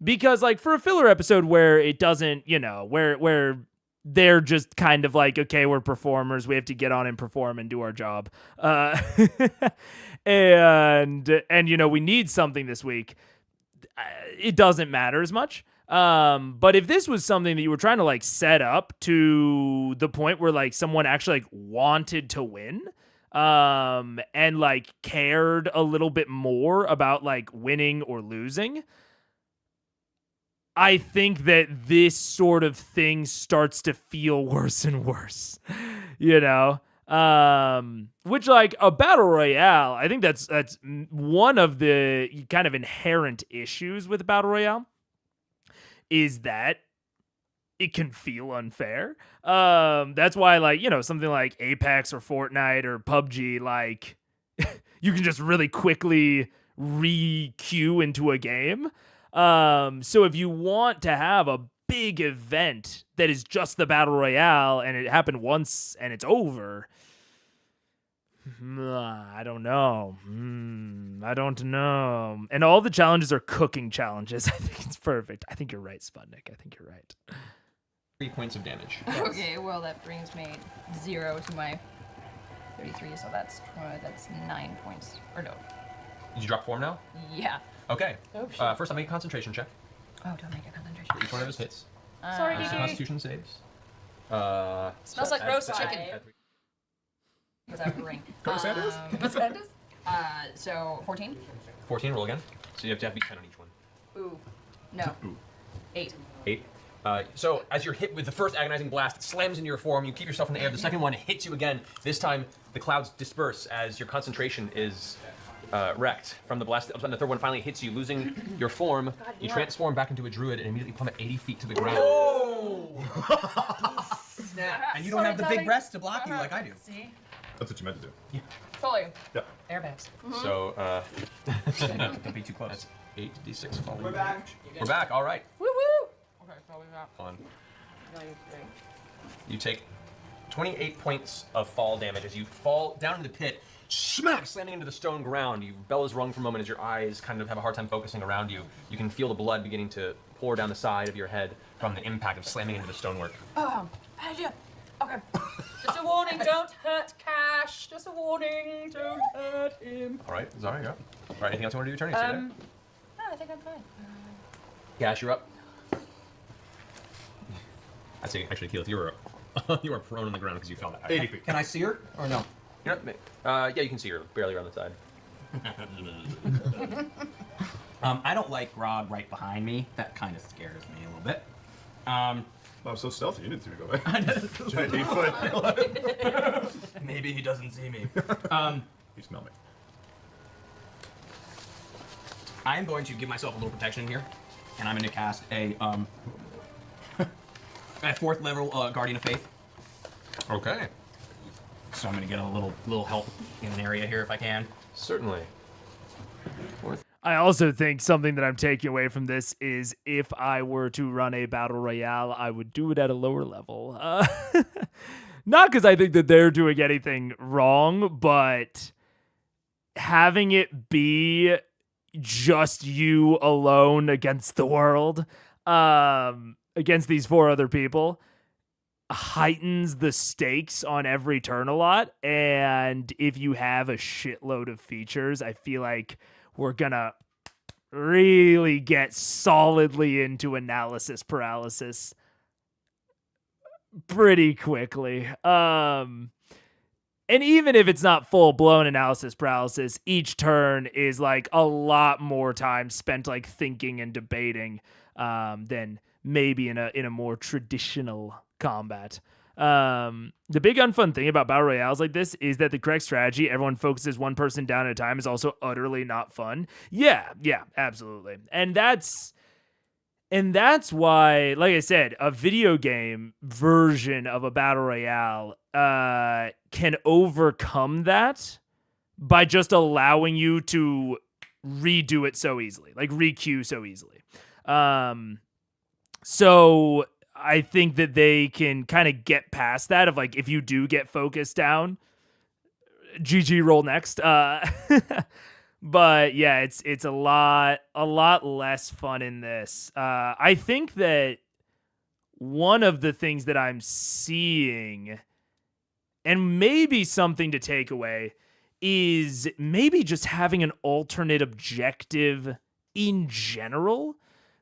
because like for a filler episode where it doesn't, where they're just kind of like, okay, we're performers, we have to get on and perform and do our job. And we need something this week. It doesn't matter as much. But if this was something that you were trying to like set up to the point where like someone actually like wanted to win, and like cared a little bit more about like winning or losing, I think that this sort of thing starts to feel worse and worse, you know? Which, like, a battle royale, I think that's one of the kind of inherent issues with battle royale is that it can feel unfair. That's why, like, you know, something like Apex or Fortnite or PUBG, like, you can just really quickly re-queue into a game. So if you want to have a big event that is just the battle royale and it happened once and it's over, I don't know. I don't know. And all the challenges are cooking challenges. I think it's perfect. I think you're right, Sputnik. I think you're right. 3 points of damage. Okay, well that brings me 0 to my 33, so that's 9 points. Or no. Did you drop form now? Yeah. Okay. Oh, shit. First, I'll make a concentration check. Oh, don't make a concentration. For each one of his hits. Sorry, Some Gigi. Constitution saves. Smells like roast chicken. Without a ring. So 14. 14, roll again. So you have to beat 10 on each one. Ooh. No. 8. 8. So as you're hit with the first agonizing blast, it slams into your form. You keep yourself in the air. The second one hits you again. This time, the clouds disperse as your concentration is wrecked from the blast. And the third one finally hits you, losing your form. You transform back into a druid and immediately plummet 80 feet to the ground. Snap. And you don't have the big breasts to block you like I do. See? That's what you meant to do. Totally. Yeah. Airbags. So, Don't be too close. that's 8d6 falling damage. We're back, all right. Woo woo! Okay, so we got On. You take 28 points of fall damage as you fall down into the pit, smack, slamming into the stone ground. Your bell is rung for a moment as your eyes kind of have a hard time focusing around you. You can feel the blood beginning to pour down the side of your head from the impact of slamming into the stonework. bad idea. Okay. Just a warning, don't hurt Cash. Just a warning, don't hurt him. All right, Zara, you're up. All right, anything else you want to do your turn? You stay there. No, I think I'm fine. Gash, you're up. I say, actually, Keyleth, you were prone on the ground because you fell that high. 80 feet. Can I see her or no? You're not, yeah, you can see her barely around the side. I don't like Grog right behind me. That kind of scares me a little bit. I'm so stealthy. You didn't see me go back. Giant 8 foot. Maybe he doesn't see me. You smell me. I'm going to give myself a little protection here, and I'm going to cast a 4th level Guardian of Faith. Okay. So I'm going to get a little help in an area here if I can. Certainly. I also think something that I'm taking away from this is if I were to run a battle royale, I would do it at a lower level. Not because I think that they're doing anything wrong, but having it be just you alone against the world, against these 4 other people, heightens the stakes on every turn a lot. And if you have a shitload of features, I feel like we're gonna really get solidly into analysis paralysis pretty quickly. And even if it's not full-blown analysis paralysis, each turn is like a lot more time spent like thinking and debating than maybe in a more traditional combat. The big unfun thing about battle royales like this is that the correct strategy, everyone focuses one person down at a time, is also utterly not fun. Yeah, absolutely. And that's why, like I said, a video game version of a battle royale can overcome that by just allowing you to redo it so easily, like re-queue so easily. So I think that they can kind of get past that of like, if you do get focused down, GG, roll next. But yeah, it's a lot less fun in this. I think that one of the things that I'm seeing, and maybe something to take away, is maybe just having an alternate objective in general.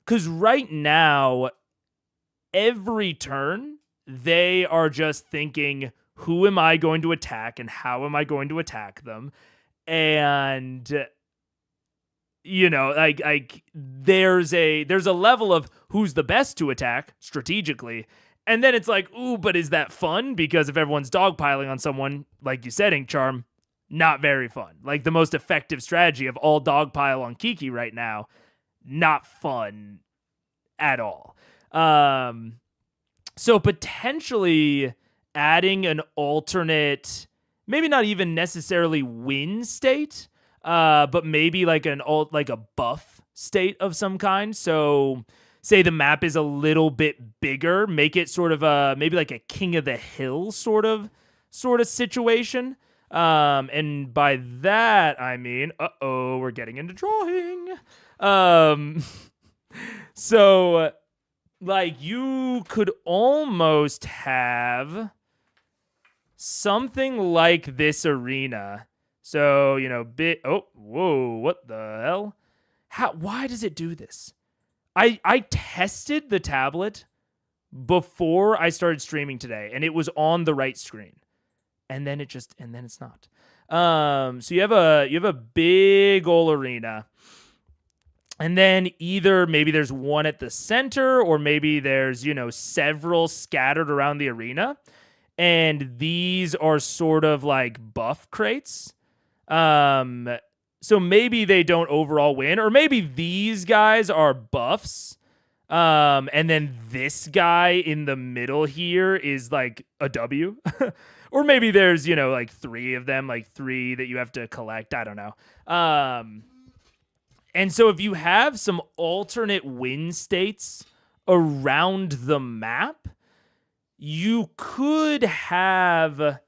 Because right now, every turn, they are just thinking, who am I going to attack and how am I going to attack them? And like there's a level of who's the best to attack strategically. And then it's like, ooh, but is that fun? Because if everyone's dogpiling on someone, like you said, Ink Charm, not very fun. Like the most effective strategy of all dogpile on Kiki right now, not fun at all. So potentially adding an alternate, maybe not even necessarily win state, but maybe like a buff state of some kind. So say the map is a little bit bigger, make it sort of maybe like a King of the Hill sort of situation. And by that I mean, we're getting into drawing. So like you could almost have something like this arena. So, whoa, what the hell? Why does it do this? I tested the tablet before I started streaming today, and it was on the right screen. And then it's not. So you have a big ol' arena. And then either maybe there's one at the center, or maybe there's, several scattered around the arena. And these are sort of like buff crates. So maybe they don't overall win, or maybe these guys are buffs. And then this guy in the middle here is like a W. Or maybe there's, like 3 of them, like 3 that you have to collect. I don't know. And so if you have some alternate win states around the map, you could have,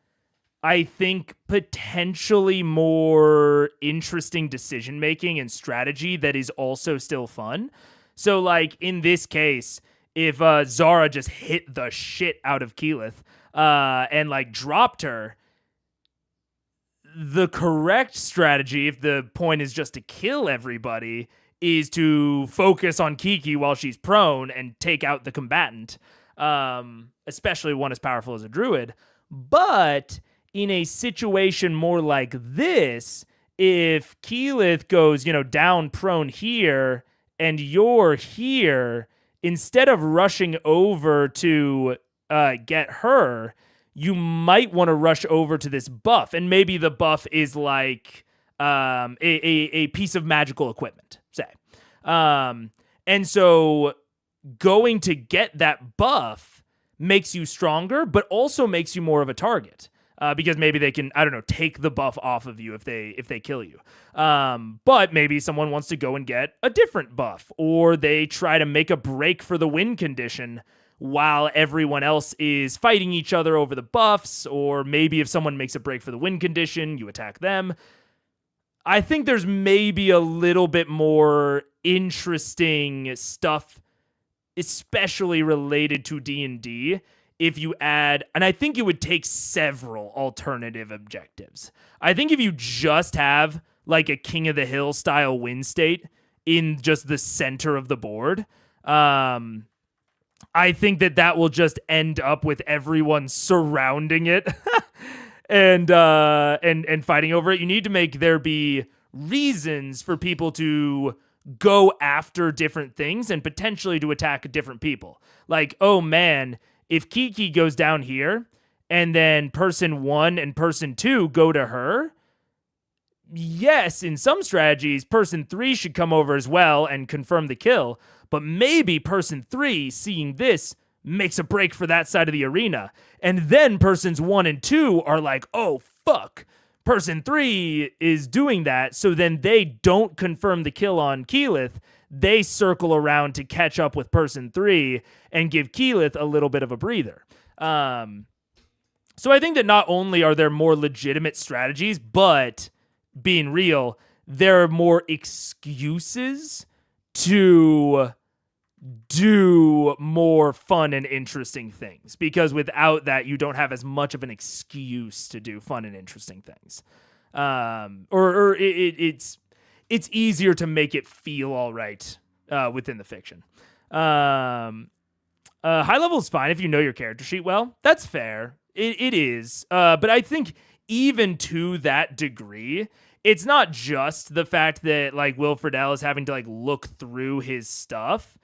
I think, potentially more interesting decision making and strategy that is also still fun. So like in this case, if Zara just hit the shit out of Keyleth and like dropped her, the correct strategy, if the point is just to kill everybody, is to focus on Kiki while she's prone and take out the combatant, especially one as powerful as a druid. But in a situation more like this, if Keyleth goes, down prone here and you're here, instead of rushing over to get her, you might want to rush over to this buff. And maybe the buff is like a piece of magical equipment, say. And so going to get that buff makes you stronger, but also makes you more of a target. Because maybe they can, take the buff off of you if they kill you. But maybe someone wants to go and get a different buff, or they try to make a break for the win condition while everyone else is fighting each other over the buffs, or maybe if someone makes a break for the win condition, you attack them. I think there's maybe a little bit more interesting stuff, especially related to D&D, if you add, and I think it would take several alternative objectives. I think if you just have like a King of the Hill style win state in just the center of the board, I think that will just end up with everyone surrounding it and fighting over it. You need to make there be reasons for people to go after different things and potentially to attack different people. Like, oh man, if Kiki goes down here and then person 1 and person 2 go to her, yes, in some strategies, person 3 should come over as well and confirm the kill. But maybe person 3, seeing this, makes a break for that side of the arena. And then persons 1 and 2 are like, oh, fuck. Person 3 is doing that, so then they don't confirm the kill on Keyleth. They circle around to catch up with person 3 and give Keyleth a little bit of a breather. So I think that not only are there more legitimate strategies, but being real, there are more excuses to do more fun and interesting things, because without that you don't have as much of an excuse to do fun and interesting things. It's easier to make it feel all right within the fiction. High level is fine if you know your character sheet well. That's fair. It is. But I think even to that degree, it's not just the fact that like Will Friedle is having to like look through his stuff.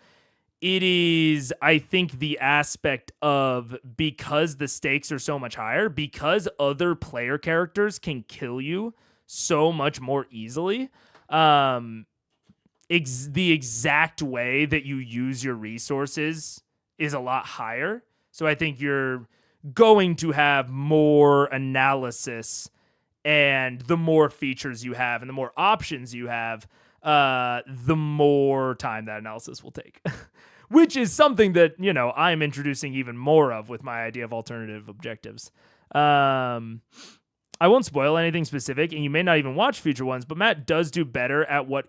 It is, I think, the aspect of because the stakes are so much higher, because other player characters can kill you so much more easily. The exact way that you use your resources is a lot higher. So I think you're going to have more analysis, and the more features you have and the more options you have, the more time that analysis will take. Which is something that, you know, I'm introducing even more of with my idea of alternative objectives. I won't spoil anything specific, and you may not even watch future ones, but Matt does do better at what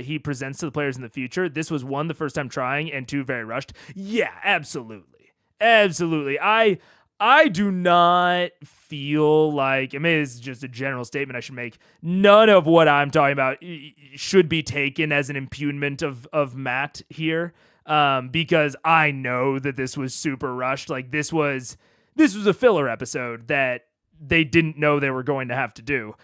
he presents to the players in the future. This was 1, the first time trying, and 2, very rushed. Yeah, absolutely. Absolutely. I do not feel like, I mean, it's just a general statement I should make. None of what I'm talking about should be taken as an impugnment of Matt here. Because I know that this was super rushed. Like this was a filler episode that they didn't know they were going to have to do.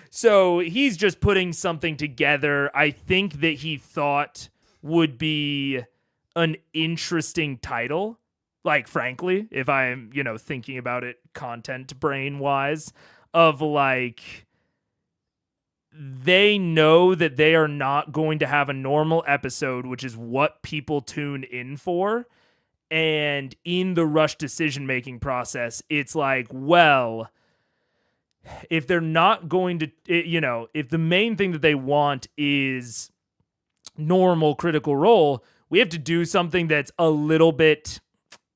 So he's just putting something together I think that he thought would be an interesting title. Like, frankly, if I'm, you know, thinking about it content brain wise, of like, they know that they are not going to have a normal episode, which is what people tune in for. And in the rush decision-making process, it's like, well, if they're not going to, you know, if the main thing that they want is normal Critical Role, we have to do something that's a little bit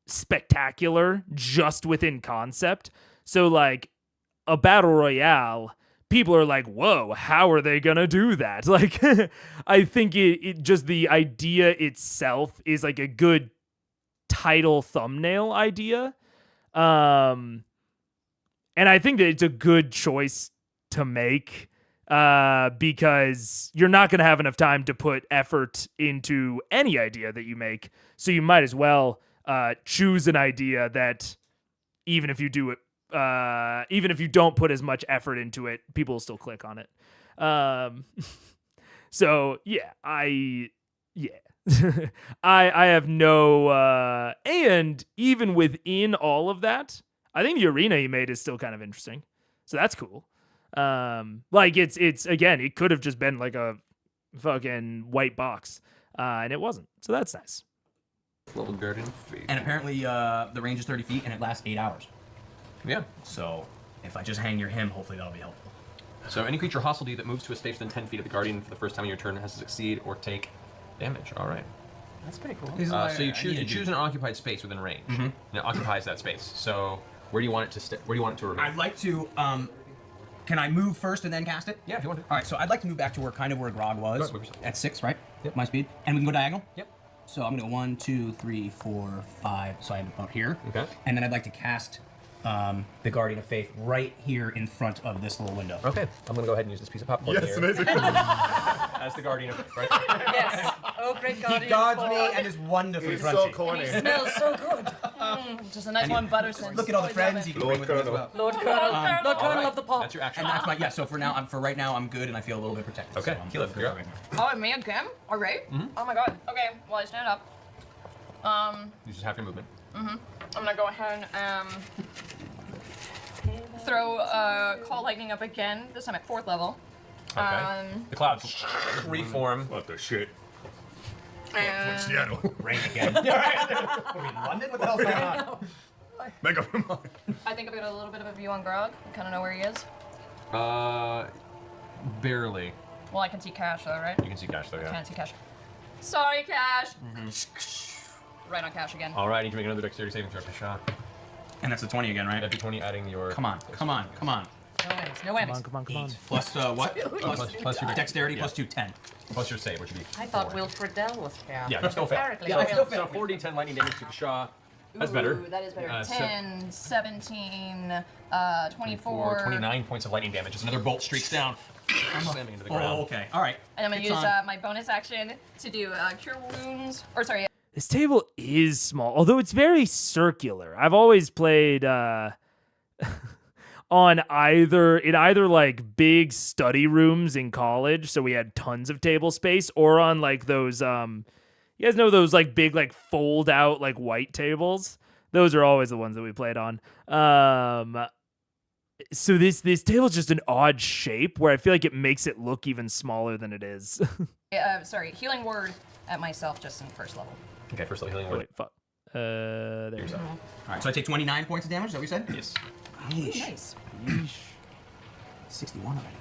spectacular just within concept. So like a battle royale, people are like, whoa, how are they gonna do that? Like, I think it just the idea itself is like a good title thumbnail idea. And I think that it's a good choice to make because you're not gonna have enough time to put effort into any idea that you make. So you might as well choose an idea that even if you do it, even if you don't put as much effort into it, people will still click on it. So yeah, I have no, and even within all of that, I think the arena you made is still kind of interesting. So that's cool. Like it's again, it could have just been like a fucking white box, and it wasn't. So that's nice. Little garden feet. And apparently the range is 30 feet and it lasts 8 hours. Yeah. So if I just hang near him, hopefully that'll be helpful. So any creature hostile to you that moves to a space within 10 feet of the guardian for the first time in your turn has to succeed or take damage. All right. That's pretty cool. So you choose an occupied space within range, and it occupies that space. So where do you want it to where do you want it to remain? I'd like to. Can I move first and then cast it? Yeah, if you want to. All right. So I'd like to move back to where Grog was at 6, right? Yep. My speed, and we can go diagonal. Yep. So I'm gonna go 1, 2, 3, 4, 5. So I'm about here. Okay. And then I'd like to cast the Guardian of Faith right here in front of this little window. Okay. I'm gonna go ahead and use this piece of popcorn Yes, here amazing. as the guardian of Faith. Right? Yes. Oh, great guardian. He guards me and is wonderfully He's crunchy. so corny. He smells so good. Just a nice one butter sense. Look at all the friends he can bring with him as Colonel. well. Lord Colonel. Lord Colonel Alright. of the pot. That's your action. And that's my So for right now I'm good and I feel a little bit protected. Okay, So I'm Caleb, good you're up. right now. Oh, me again? All right. Oh my god. Okay, well, I stand up. You just have your movement. I'm gonna go ahead and throw Call Lightning up again, this time at 4th level. Okay. The clouds reform. What the shit? And Seattle. Rain again. Are we in London? What the hell's going on? Make up your mind. I think I've got a little bit of a view on Grog. I kind of know where he is. Barely. Well, I can see Cash though, right? You can see Cash though, yeah. Can't see Cash. Sorry, Cash. Right on Cash again. All right, I need to make another dexterity saving throw for shot. And that's a 20 again, right? That'd be 20, adding your. Come on. No whammies. No whammies. Come on. Plus what? Plus your Dexterity yeah. plus 2, 10. Plus your save, which would be. I thought 4. Will Friedle was fair. Yeah, you still fail. Apparently. So, I still so 4d10 lightning damage to Kashaw. That's better. Ooh, that is better. Uh, 10, 17, 24. 29 points of lightning damage as another bolt streaks down, slamming into the ground. Oh, okay. All right. And I'm gonna It's use on. my bonus action to do Cure Wounds. Or sorry, This table is small, although it's very circular. I've always played in either like big study rooms in college, so we had tons of table space, or on like those you guys know those like big like fold out like white tables. Those are always the ones that we played on. So this table's just an odd shape where I feel like it makes it look even smaller than it is. Sorry, healing word at myself just in first level. Okay, first level healing word. Wait, fuck. There you go. All right, so I take 29 points of damage. Is that what you said? Yes. Nice. 61 already.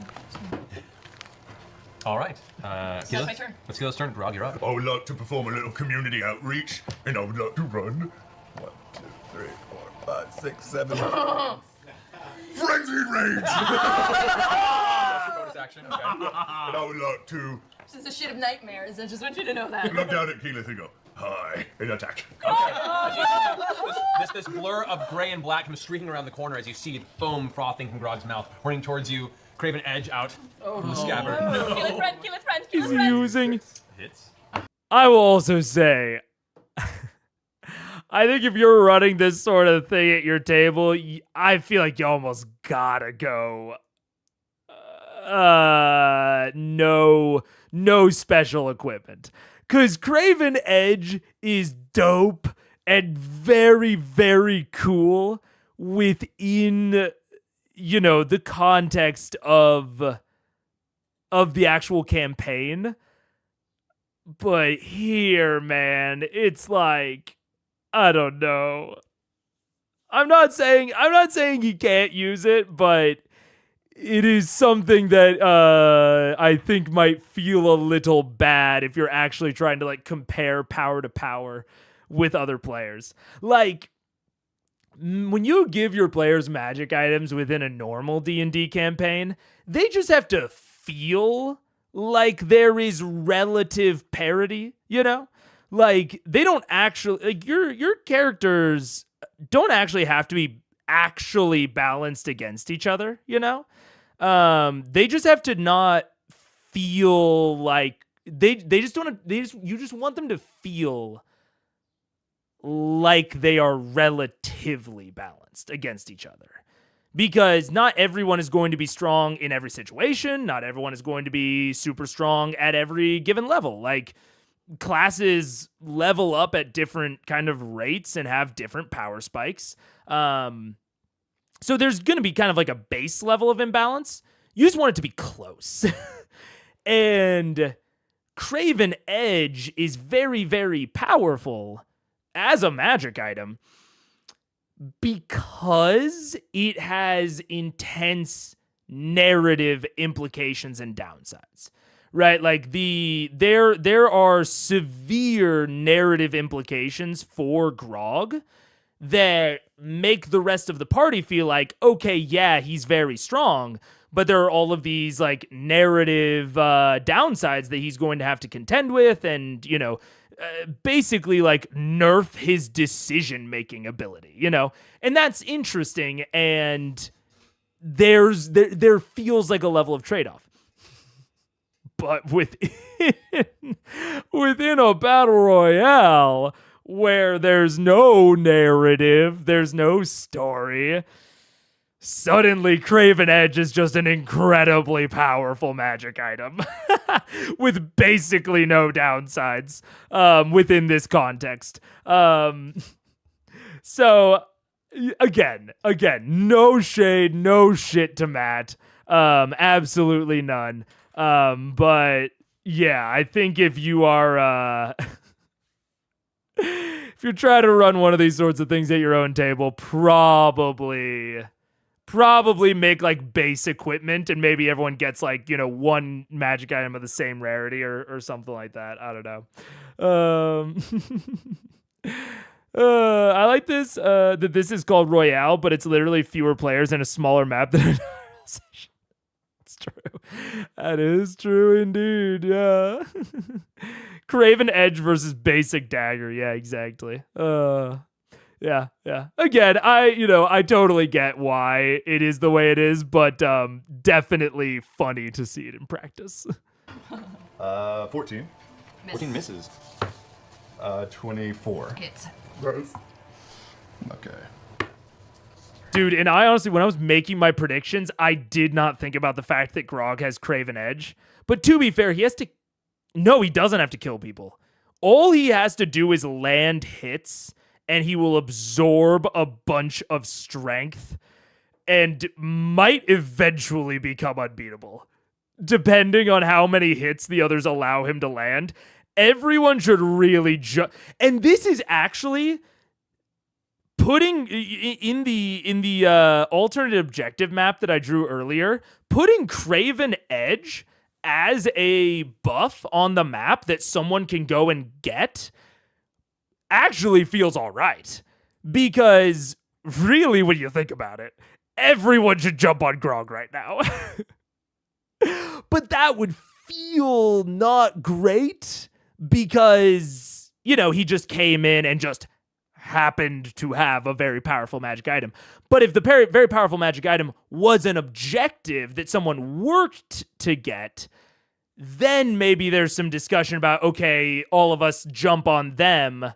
All right. That's Keyleth, my turn. Let's Keyleth's turn. Grog, you're up. I would like to perform a little community outreach, and I would like to run 1, 2, 3, 4, 5, 6, 7. Frenzied rage! Bonus action. Okay. And I would like to This is a shit of nightmares. I just want you to know that. look down at Keyleth and go, hi, and attack. This blur of gray and black comes streaking around the corner as you see foam frothing from Grog's mouth, running towards you. Craven Edge out from the scabbard. Kill a friend, kill a friend, kill a He's friend. using. Hits. I will also say, I think if you're running this sort of thing at your table, I feel like you almost gotta go. No special equipment. Because Craven Edge is dope and very, very cool within, the context of the actual campaign. But here, man, it's like, I don't know. I'm not saying you can't use it, but it is something that I think might feel a little bad if you're actually trying to like compare power to power with other players. Like when you give your players magic items within a normal D&D campaign, they just have to feel like there is relative parity, Like they don't actually like your characters don't actually have to be actually balanced against each other, They just have to not feel like you just want them to feel like they are relatively balanced against each other. Because not everyone is going to be strong in every situation. Not everyone is going to be super strong at every given level. Like, classes level up at different kind of rates and have different power spikes. So there's going to be kind of like a base level of imbalance. You just want it to be close. And Craven Edge is very, very powerful as a magic item because it has intense narrative implications and downsides, right? Like there are severe narrative implications for Grog that make the rest of the party feel like, okay, yeah, he's very strong, but there are all of these like narrative downsides that he's going to have to contend with and, basically like nerf his decision-making ability, and that's interesting. And there feels like a level of trade-off, but within a battle royale where there's no narrative, there's no story, suddenly Craven Edge is just an incredibly powerful magic item with basically no downsides within this context. So again, no shade, no shit to Matt. Absolutely none. But yeah, I think if you are if you're trying to run one of these sorts of things at your own table, probably make like base equipment and maybe everyone gets like, one magic item of the same rarity or something like that. I don't know. I like this, that this is called Royale, but it's literally fewer players and a smaller map than an session. It's true. That is true indeed. Yeah. Craven Edge versus basic dagger. Yeah, exactly. Yeah. Again, I totally get why it is the way it is, but definitely funny to see it in practice. 14. 14 misses. 24. Hits. Okay. Dude, and I honestly, when I was making my predictions, I did not think about the fact that Grog has Craven Edge. But to be fair, he has to... No, he doesn't have to kill people. All he has to do is land hits, and he will absorb a bunch of strength and might eventually become unbeatable, depending on how many hits the others allow him to land. Everyone should really and this is actually putting in the alternate objective map that I drew earlier, putting Craven Edge as a buff on the map that someone can go and get actually feels all right. Because really, when you think about it, everyone should jump on Grog right now. But that would feel not great because, you know, he just came in and just happened to have a very powerful magic item. But if the very powerful magic item was an objective that someone worked to get, then maybe there's some discussion about, okay, all of us jump on them.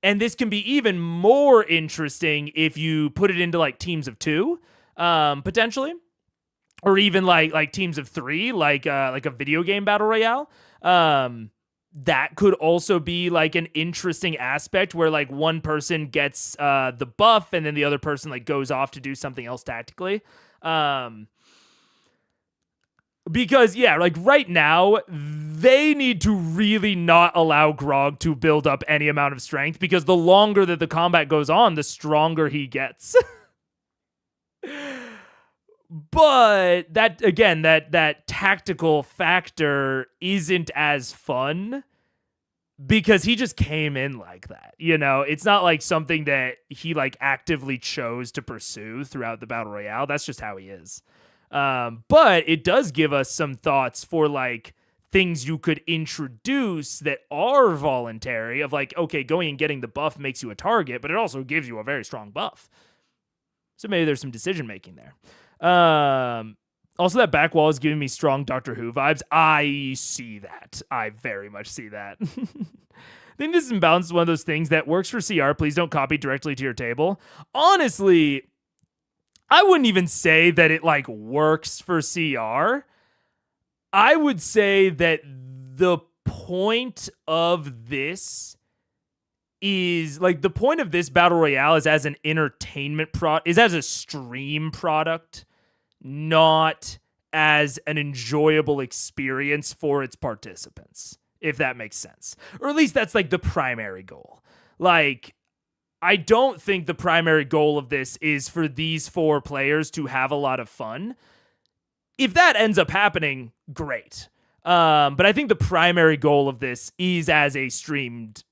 And this can be even more interesting if you put it into like teams of 2, potentially, or even like teams of 3, like a video game battle royale. That could also be like an interesting aspect where like one person gets the buff and then the other person like goes off to do something else tactically. Because yeah, like right now they need to really not allow Grog to build up any amount of strength, because the longer that the combat goes on, the stronger he gets. But that, again, that tactical factor isn't as fun because he just came in like that. You know, it's not like something that he like actively chose to pursue throughout the Battle Royale. That's just how he is. But it does give us some thoughts for like things you could introduce that are voluntary, of like, okay, going and getting the buff makes you a target, but it also gives you a very strong buff. So maybe there's some decision making there. Also, that back wall is giving me strong Doctor Who vibes. I see that. I very much see that. I think this imbalance is one of those things that works for CR. Please don't copy directly to your table. Honestly, I wouldn't even say that it like works for CR. I would say that the point of this is like the point of this battle royale is as an entertainment is as a stream product, not as an enjoyable experience for its participants, if that makes sense. Or at least that's like the primary goal. Like, I don't think the primary goal of this is for these 4 players to have a lot of fun. If that ends up happening, great. But I think the primary goal of this is as a streamed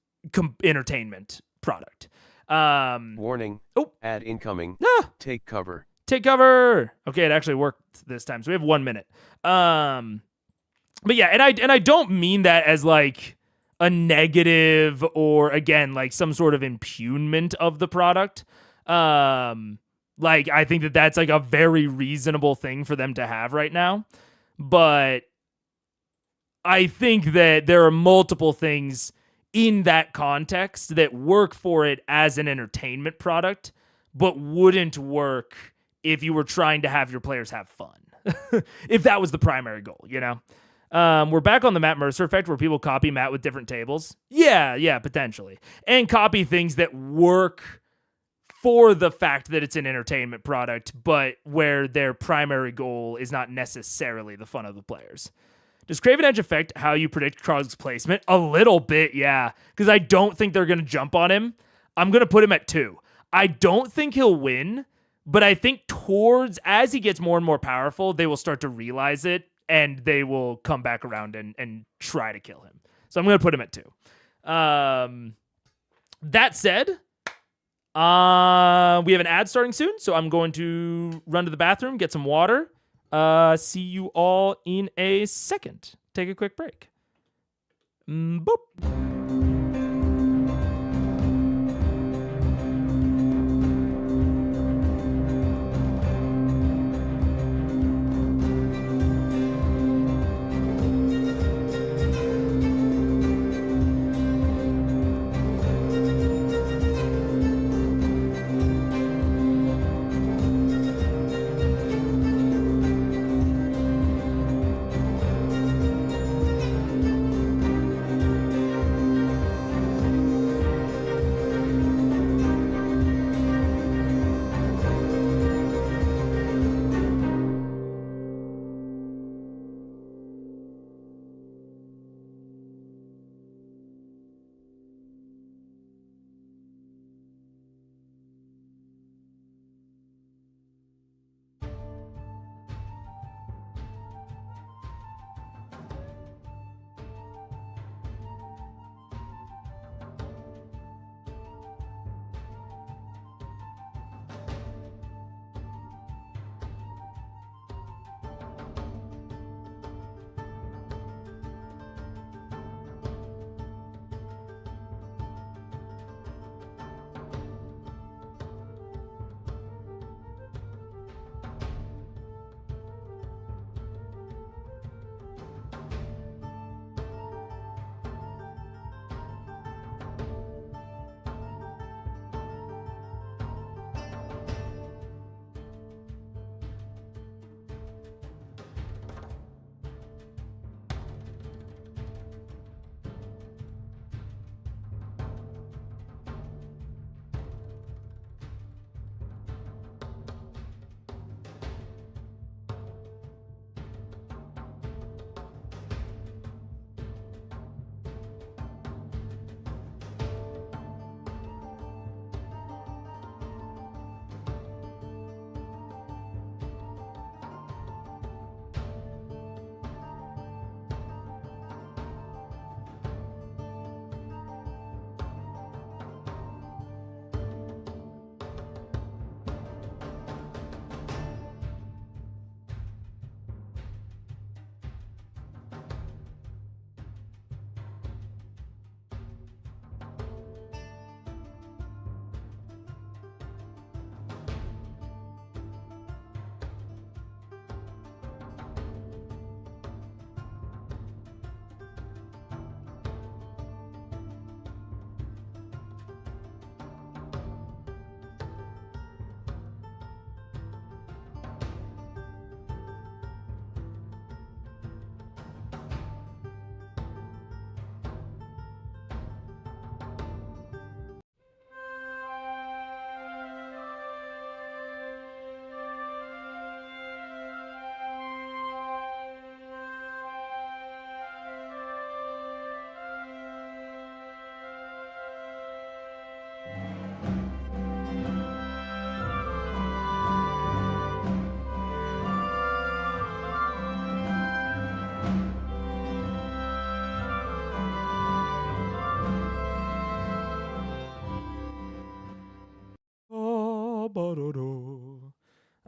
entertainment product. Warning. Oh. Ad incoming. Ah. Take cover. Take cover. Okay, it actually worked this time. So we have 1 minute. But yeah, and I don't mean that as like a negative or again like some sort of impugnment of the product. Like I think that that's like a very reasonable thing for them to have right now. But I think that there are multiple things in that context that work for it as an entertainment product, but wouldn't work if you were trying to have your players have fun. If that was the primary goal, you know? We're back on the Matt Mercer effect where people copy Matt with different tables. Yeah, potentially. And copy things that work for the fact that it's an entertainment product, but where their primary goal is not necessarily the fun of the players. Does Craven Edge affect how you predict Krog's placement? A little bit, yeah. Because I don't think they're going to jump on him. I'm going to put him at 2. I don't think he'll win, but I think as he gets more and more powerful, they will start to realize it, and they will come back around and try to kill him. So I'm going to put him at 2. That said, we have an ad starting soon, so I'm going to run to the bathroom, get some water. See you all in a second. Take a quick break. Boop.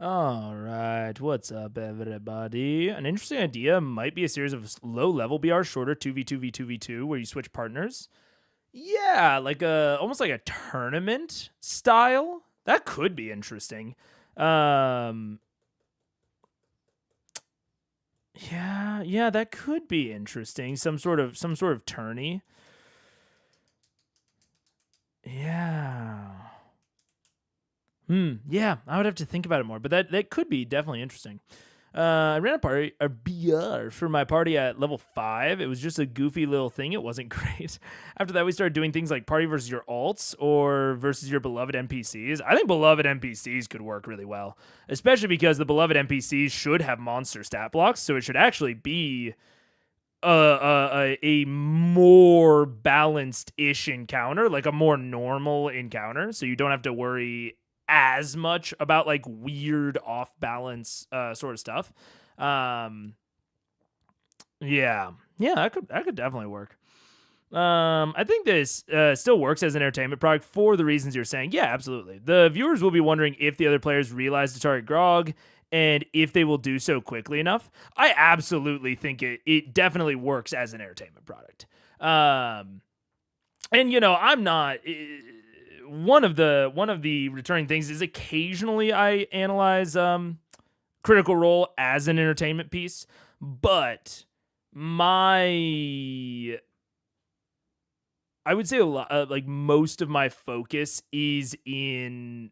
All right, what's up, everybody? An interesting idea might be a series of low-level BR, shorter 2v2v2v2, where you switch partners. Yeah, like almost like a tournament style. That could be interesting. Yeah, that could be interesting. Some sort of tourney. Yeah. Yeah, I would have to think about it more, but that could be definitely interesting. I ran a BR for my party at level 5. It was just a goofy little thing. It wasn't great. After that, we started doing things like party versus your alts or versus your beloved NPCs. I think beloved NPCs could work really well, especially because the beloved NPCs should have monster stat blocks, so it should actually be a more balanced-ish encounter, like a more normal encounter, so you don't have to worry as much about like weird off balance sort of stuff. Yeah, that could definitely work. I think this still works as an entertainment product for the reasons you're saying. Yeah, absolutely. The viewers will be wondering if the other players realize to target Grog and if they will do so quickly enough. I absolutely think it definitely works as an entertainment product. And you know, I'm not one of the returning things is occasionally I analyze Critical Role as an entertainment piece, but I would say a lot, like most of my focus is in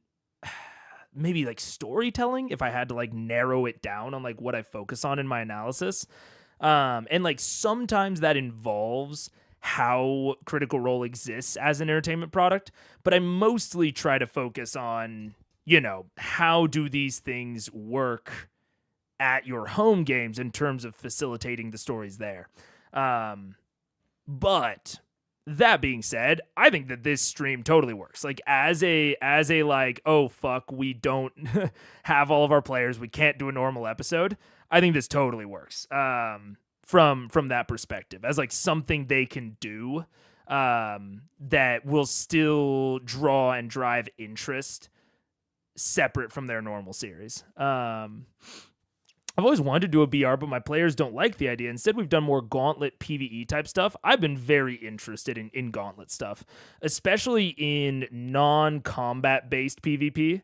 maybe like storytelling, if I had to like narrow it down on like what I focus on in my analysis. And like sometimes that involves how Critical Role exists as an entertainment product, but I mostly try to focus on, you know, how do these things work at your home games in terms of facilitating the stories there. But that being said, I think that this stream totally works. Like as a like, oh fuck, we don't have all of our players, we can't do a normal episode. I think this totally works. From that perspective, as like something they can do that will still draw and drive interest separate from their normal series. I've always wanted to do a BR, but my players don't like the idea. Instead, we've done more Gauntlet PvE type stuff. I've been very interested in Gauntlet stuff, especially in non-combat based PvP.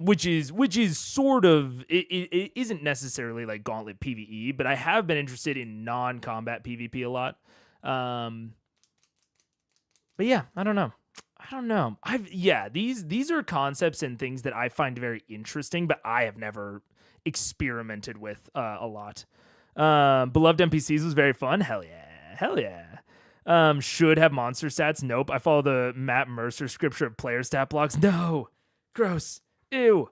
Which is sort of, it isn't necessarily like Gauntlet PvE, but I have been interested in non-combat PvP a lot. But yeah, I don't know. These are concepts and things that I find very interesting, but I have never experimented with a lot. Beloved NPCs was very fun. Hell yeah. Should have monster stats. Nope. I follow the Matt Mercer scripture of player stat blocks. No. Gross. Ew.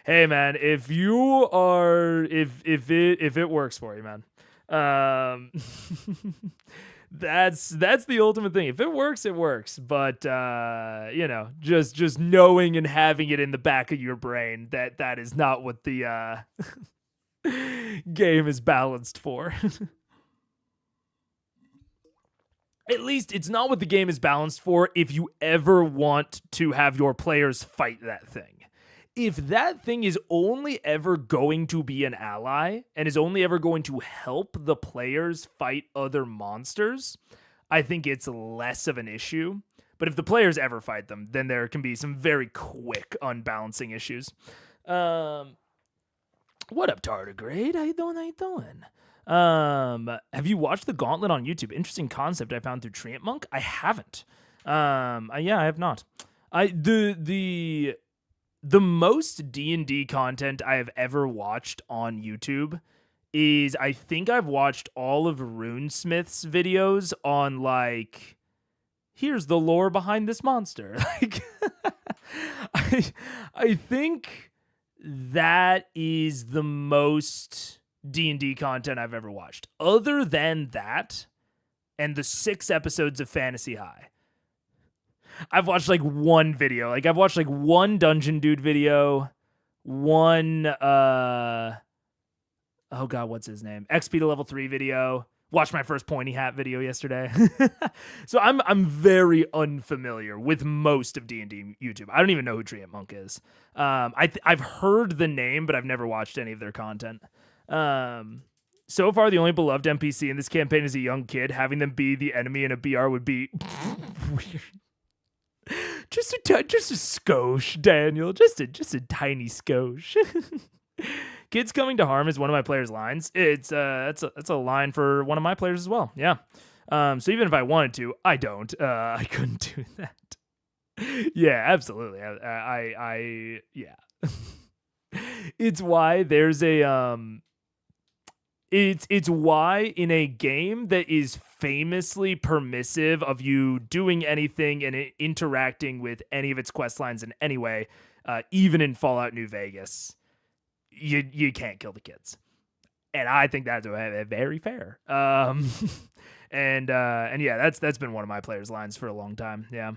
Hey man, if it works for you, man. That's the ultimate thing. If it works, it works. But you know, just knowing and having it in the back of your brain that is not what the game is balanced for. At least it's not what the game is balanced for if you ever want to have your players fight that thing. If that thing is only ever going to be an ally and is only ever going to help the players fight other monsters, I think it's less of an issue. But if the players ever fight them, then there can be some very quick unbalancing issues. What up, Tardigrade? How you doing? Have you watched the Gauntlet on YouTube? Interesting concept I found through Treant Monk. I haven't. I have not. The most D&D content I have ever watched on YouTube is, I think I've watched all of Runesmith's videos on like, here's the lore behind this monster. Like, I think that is the most D&D content I've ever watched. Other than that, and the 6 episodes of Fantasy High, I've watched like one video. Like I've watched like one Dungeon Dude video, one oh god, what's his name? XP to level 3 video, watched my first pointy hat video yesterday. So I'm very unfamiliar with most of D&D YouTube. I don't even know who Treant Monk is. I've heard the name, but I've never watched any of their content. So far, the only beloved NPC in this campaign is a young kid. Having them be the enemy in a BR would be weird. Just a skosh, Daniel. Just a tiny skosh. Kids coming to harm is one of my players' lines. It's that's a line for one of my players as well. Yeah. So even if I wanted to, I don't. I couldn't do that. Yeah, absolutely. I yeah. It's why there's a It's why in a game that is famously permissive of you doing anything and interacting with any of its quest lines in any way, even in Fallout New Vegas, you can't kill the kids, and I think that's very fair. And yeah, that's been one of my players' lines for a long time. Yeah.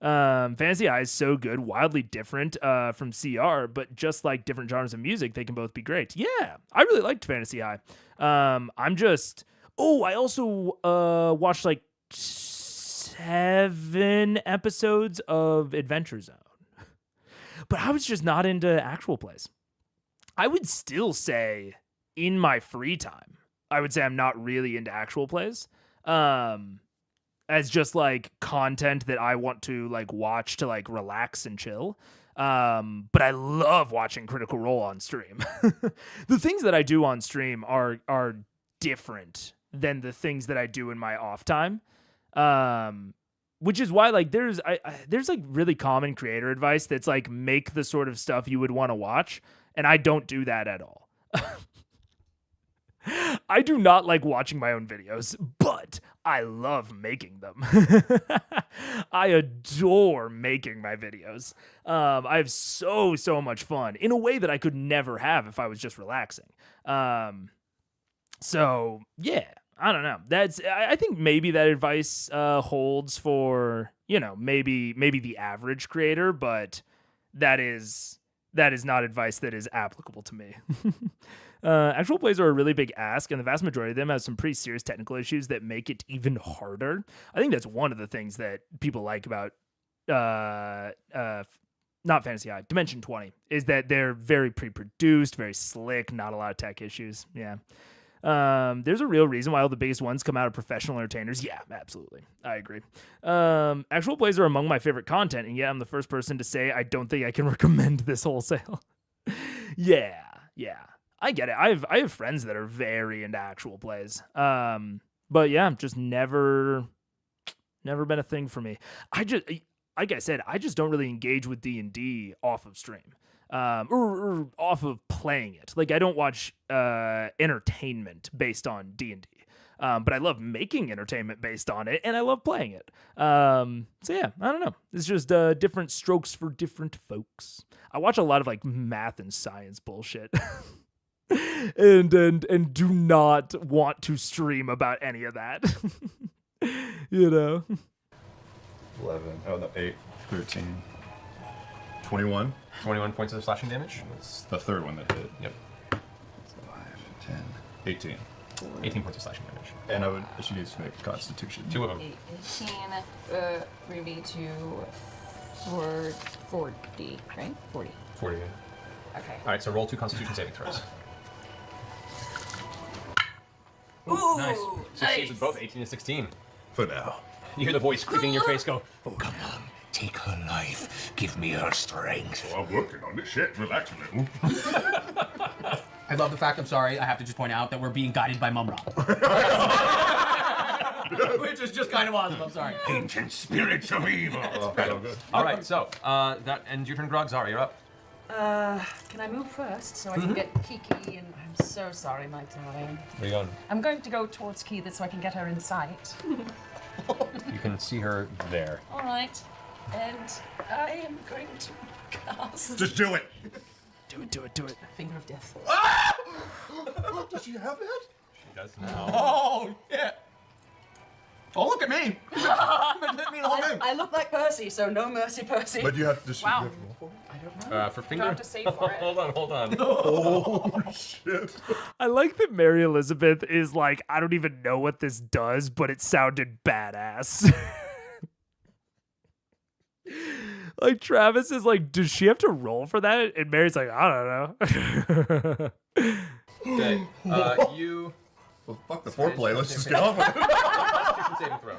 Fantasy High is so good, wildly different from CR, but just like different genres of music, they can both be great. Yeah, I really liked Fantasy High. I also watched like 7 episodes of Adventure Zone, but I was just not into actual plays. I would still say in my free time, I would say I'm not really into actual plays. As just like content that I want to like watch to like relax and chill. But I love watching Critical Role on stream. The things that I do on stream are different than the things that I do in my off time. Which is why like there's like really common creator advice that's like make the sort of stuff you would want to watch, and I don't do that at all. I do not like watching my own videos, but I love making them. I adore making my videos. I have so much fun in a way that I could never have if I was just relaxing. So yeah, I don't know. I think maybe that advice holds for, maybe the average creator, but that is not advice that is applicable to me. Actual plays are a really big ask, and the vast majority of them have some pretty serious technical issues that make it even harder. I think that's one of the things that people like about not Fantasy High, Dimension 20, is that they're very pre-produced, very slick, not a lot of tech issues. Yeah. There's a real reason why all the biggest ones come out of professional entertainers. Yeah, absolutely. I agree. Actual plays are among my favorite content, and yet I'm the first person to say I don't think I can recommend this wholesale. Yeah. I get it. I have friends that are very into actual plays. But yeah, just never been a thing for me. Like I said, I just don't really engage with D&D off of stream. Or off of playing it. Like I don't watch entertainment based on D&D. But I love making entertainment based on it, and I love playing it. So yeah, I don't know. It's just different strokes for different folks. I watch a lot of like math and science bullshit. and do not want to stream about any of that. 11. Oh, no, 8. 13. 21. 21 points of slashing damage. That's the third one that hit. Yep. 5, 10, 18. 18 points of slashing damage. And she needs to make a Constitution. 2 of them. 18, Ruby to 40, right? 40. 40. Okay. All right, so roll 2 Constitution saving throws. Ooh, Nice. Succeeds nice. with both 18 and 16. For now. You hear the voice creeping in your face go, Oh, come on. Take her life. Give me her strength. Well, I'm working on this shit. Relax a little. I love the fact, I'm sorry, I have to just point out that we're being guided by Mumra. Which is just kind of awesome, I'm sorry. Ancient spirits of evil. all right, so that ends your turn, Grog. Zara, you're up. Can I move first so I can get Kiki? And I'm so sorry, my darling. Where are you going? I'm going to go towards Kiki so I can get her in sight. You can see her there. All right. And I am going to cast. Just do it. Do it. Finger of Death. Does she have that? She does now. Oh, yeah. Oh, look at hit me. It hit me the whole game. I look like Percy, so no mercy, Percy. But you have to. Wow. You have to roll for it? I don't know. For You finger. have to save for it. Hold on. Oh shit! I like that Mary Elizabeth is like, I don't even know what this does, but it sounded badass. Like Travis is like, does she have to roll for that? And Mary's like, I don't know. Okay. You. Well, fuck the foreplay. Let's just get on with it. Constitution saving throw.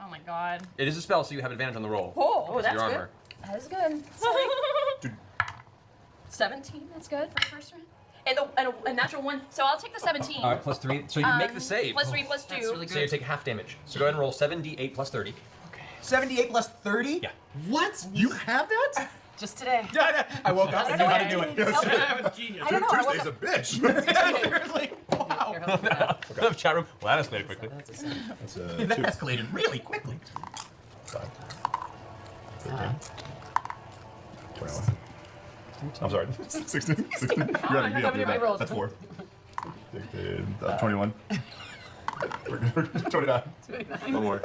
Oh my god. It is a spell, so you have advantage on the roll. Oh, Because of that's your good. armor. That is good. Dude. 17, that's good for the first round. And a natural one, so I'll take the 17. All right, plus 3. So you make the save. Plus 3, plus 2. That's really So you take half damage. So go ahead and roll 7d8 plus 30. 78 plus 30? Yeah. What? You have that? Just today. I woke up and knew how to do it. I don't know. I woke Tuesday's up. a bitch. Seriously? Wow. Here, help me with that. Okay. Chat room. Well, that escalated quickly. That's a 7. That's That escalated really quickly. 5, 13, 21. I'm sorry. 16. 16. You're having me up here. Everybody rolls. That's 4. 21. 29. One more.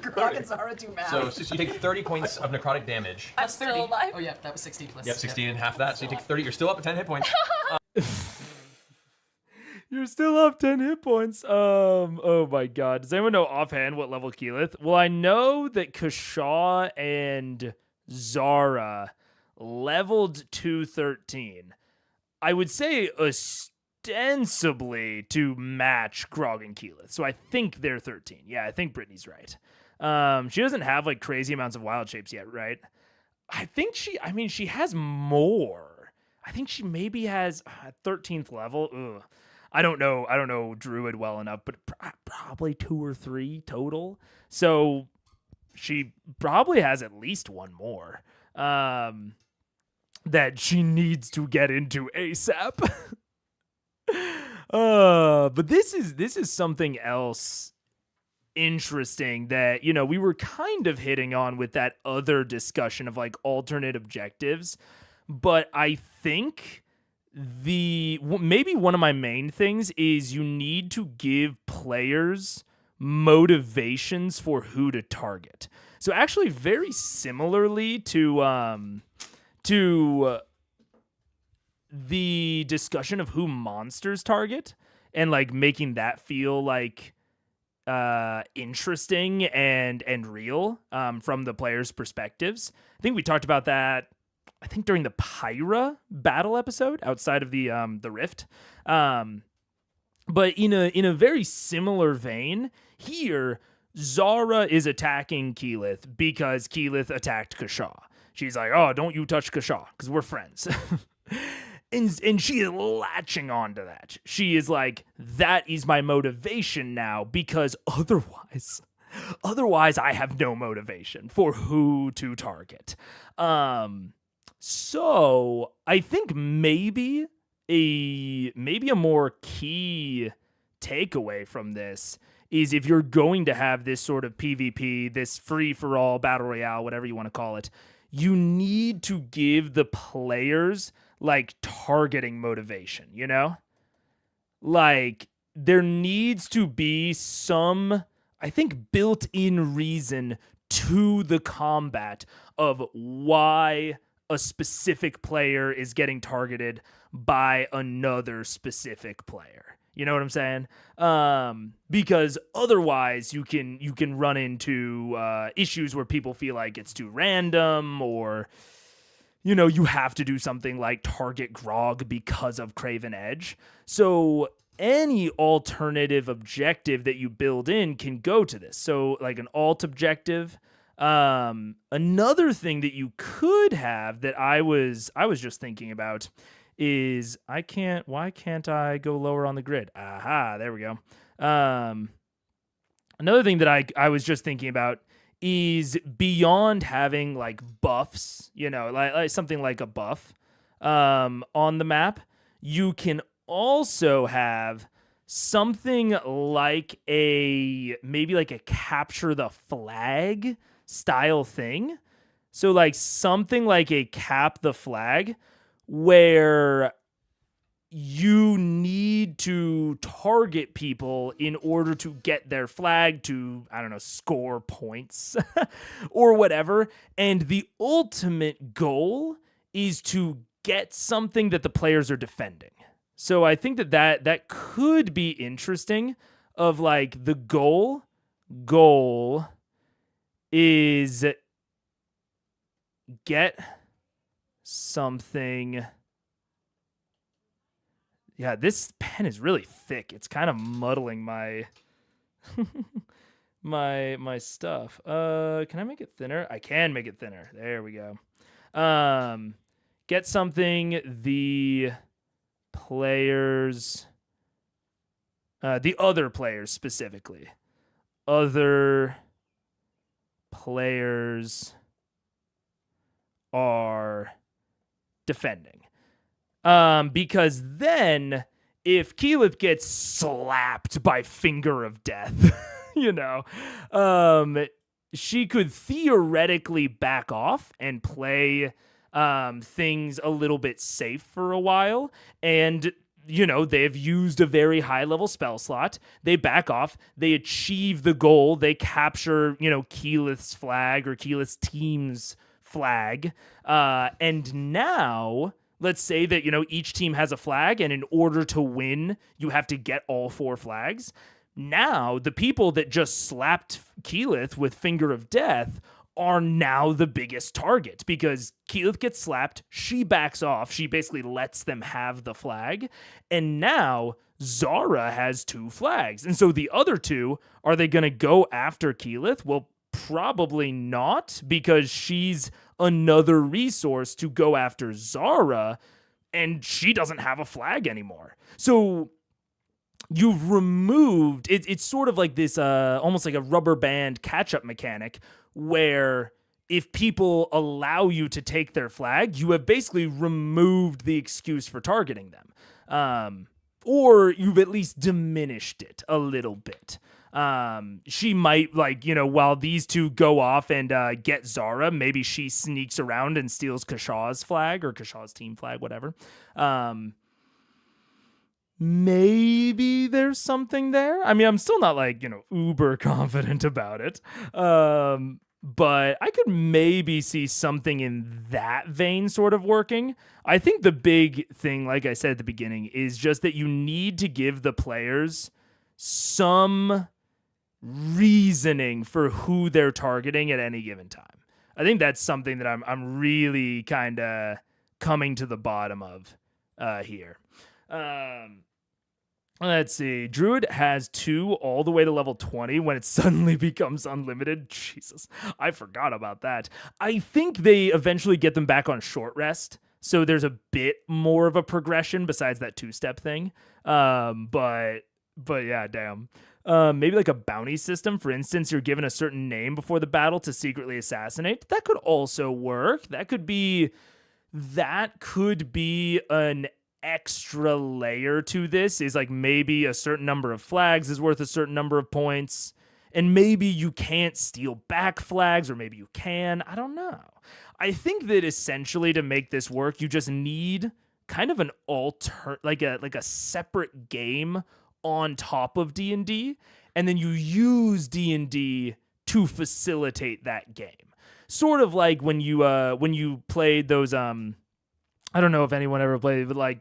Grog and Zara do math. So you take 30 points of necrotic damage. I'm Plus still 30. alive. Oh yeah, that was 60 plus. Yep, 16 and half that. So you take 30. You're still up at 10 hit points. You're still up 10 hit points. Oh my god. Does anyone know offhand what level Keyleth? Well, I know that Kashaw and Zara leveled to 13. I would say ostensibly to match Grog and Keyleth. So I think they're 13. Yeah, I think Brittany's right. She doesn't have like crazy amounts of wild shapes yet, right? I think she has more. I think she maybe has 13th level. Ugh. I don't know Druid well enough, but probably 2 or 3 total. So she probably has at least one more that she needs to get into ASAP. But this is something else interesting that, you know, we were kind of hitting on with that other discussion of like alternate objectives. But I think maybe one of my main things is you need to give players motivations for who to target. So actually very similarly to the discussion of who monsters target and like making that feel like interesting and real from the players' perspectives. I think we talked about that during the Pyra battle episode outside of the Rift. But in a very similar vein, here Zara is attacking Keyleth because Keyleth attacked Kashaw. She's like, "Oh, don't you touch Kashaw because we're friends." And she is latching onto that. She is like, that is my motivation now because otherwise I have no motivation for who to target. So I think maybe a more key takeaway from this is if you're going to have this sort of PvP, this free-for-all battle royale, whatever you want to call it, you need to give the players like targeting motivation, you know? Like there needs to be some, I think, built-in reason to the combat of why a specific player is getting targeted by another specific player. You know what I'm saying? Because otherwise you can run into issues where people feel like it's too random, or you know, you have to do something like target Grog because of Craven Edge. So any alternative objective that you build in can go to this. So like an alt objective. Another thing that you could have that I was just thinking about is why can't I go lower on the grid? Aha, there we go. Another thing that I was just thinking about is beyond having like buffs, you know, like something like a buff on the map, you can also have something like maybe like a capture the flag style thing. So like something like a cap the flag where you need to target people in order to get their flag to, I don't know, score points or whatever. And the ultimate goal is to get something that the players are defending. So I think that could be interesting, of like the goal is get something. Yeah, this pen is really thick. It's kind of muddling my my stuff. Can I make it thinner? I can make it thinner. There we go. Get something the players, the other players specifically. Other players are defending. Because then if Keyleth gets slapped by Finger of Death, she could theoretically back off and play things a little bit safe for a while. And, they've used a very high level spell slot. They back off. They achieve the goal. They capture, Keyleth's flag or Keyleth's team's flag. And now, let's say that, each team has a flag, and in order to win, you have to get all 4 flags. Now, the people that just slapped Keyleth with Finger of Death are now the biggest target, because Keyleth gets slapped, she backs off, she basically lets them have the flag, and now Zara has 2 flags. And so the other 2, are they going to go after Keyleth? Well, probably not, because she's another resource to go after Zara, and she doesn't have a flag anymore. So you've removed it's sort of like this almost like a rubber band catch-up mechanic, where if people allow you to take their flag, you have basically removed the excuse for targeting them, or you've at least diminished it a little bit. She might, while these 2 go off and get Zara, maybe she sneaks around and steals Kashaw's flag or Kashaw's team flag, whatever. Maybe there's something there. I mean, I'm still not uber confident about it. But I could maybe see something in that vein sort of working. I think the big thing, like I said at the beginning, is just that you need to give the players some reasoning for who they're targeting at any given time. I think that's something that I'm really kind of coming to the bottom of here. Let's see. Druid has 2 all the way to level 20 when it suddenly becomes unlimited. Jesus, I forgot about that. I think they eventually get them back on short rest, so there's a bit more of a progression besides that 2-step thing. But yeah, damn. Maybe like a bounty system. For instance, you're given a certain name before the battle to secretly assassinate. That could also work. That could be an extra layer to this, is like maybe a certain number of flags is worth a certain number of points, and maybe you can't steal back flags, or maybe you can. I don't know. I think that essentially to make this work, you just need kind of an like a separate game on top of D&D, and then you use D&D to facilitate that game. Sort of like when you played those I don't know if anyone ever played, but like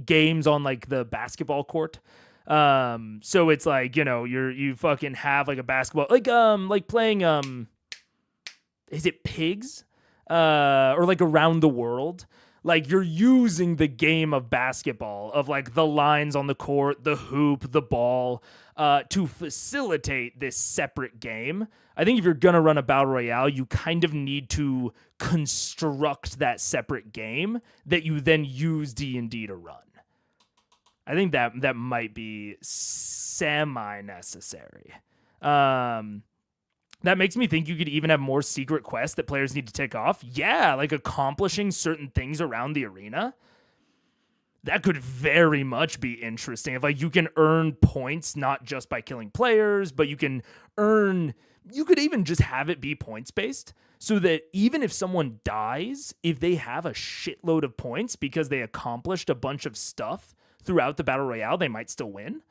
games on like the basketball court. So it's like, you fucking have like a basketball, like playing, is it Pigs? Or like Around the World. Like you're using the game of basketball, of like the lines on the court, the hoop, the ball, to facilitate this separate game. I think if you're going to run a battle royale, you kind of need to construct that separate game that you then use D&D to run. I think that might be semi-necessary. That makes me think you could even have more secret quests that players need to take off. Yeah, like accomplishing certain things around the arena. That could very much be interesting. If like you can earn points not just by killing players, but you could even just have it be points based. so that even if someone dies, if they have a shitload of points because they accomplished a bunch of stuff throughout the Battle Royale, they might still win.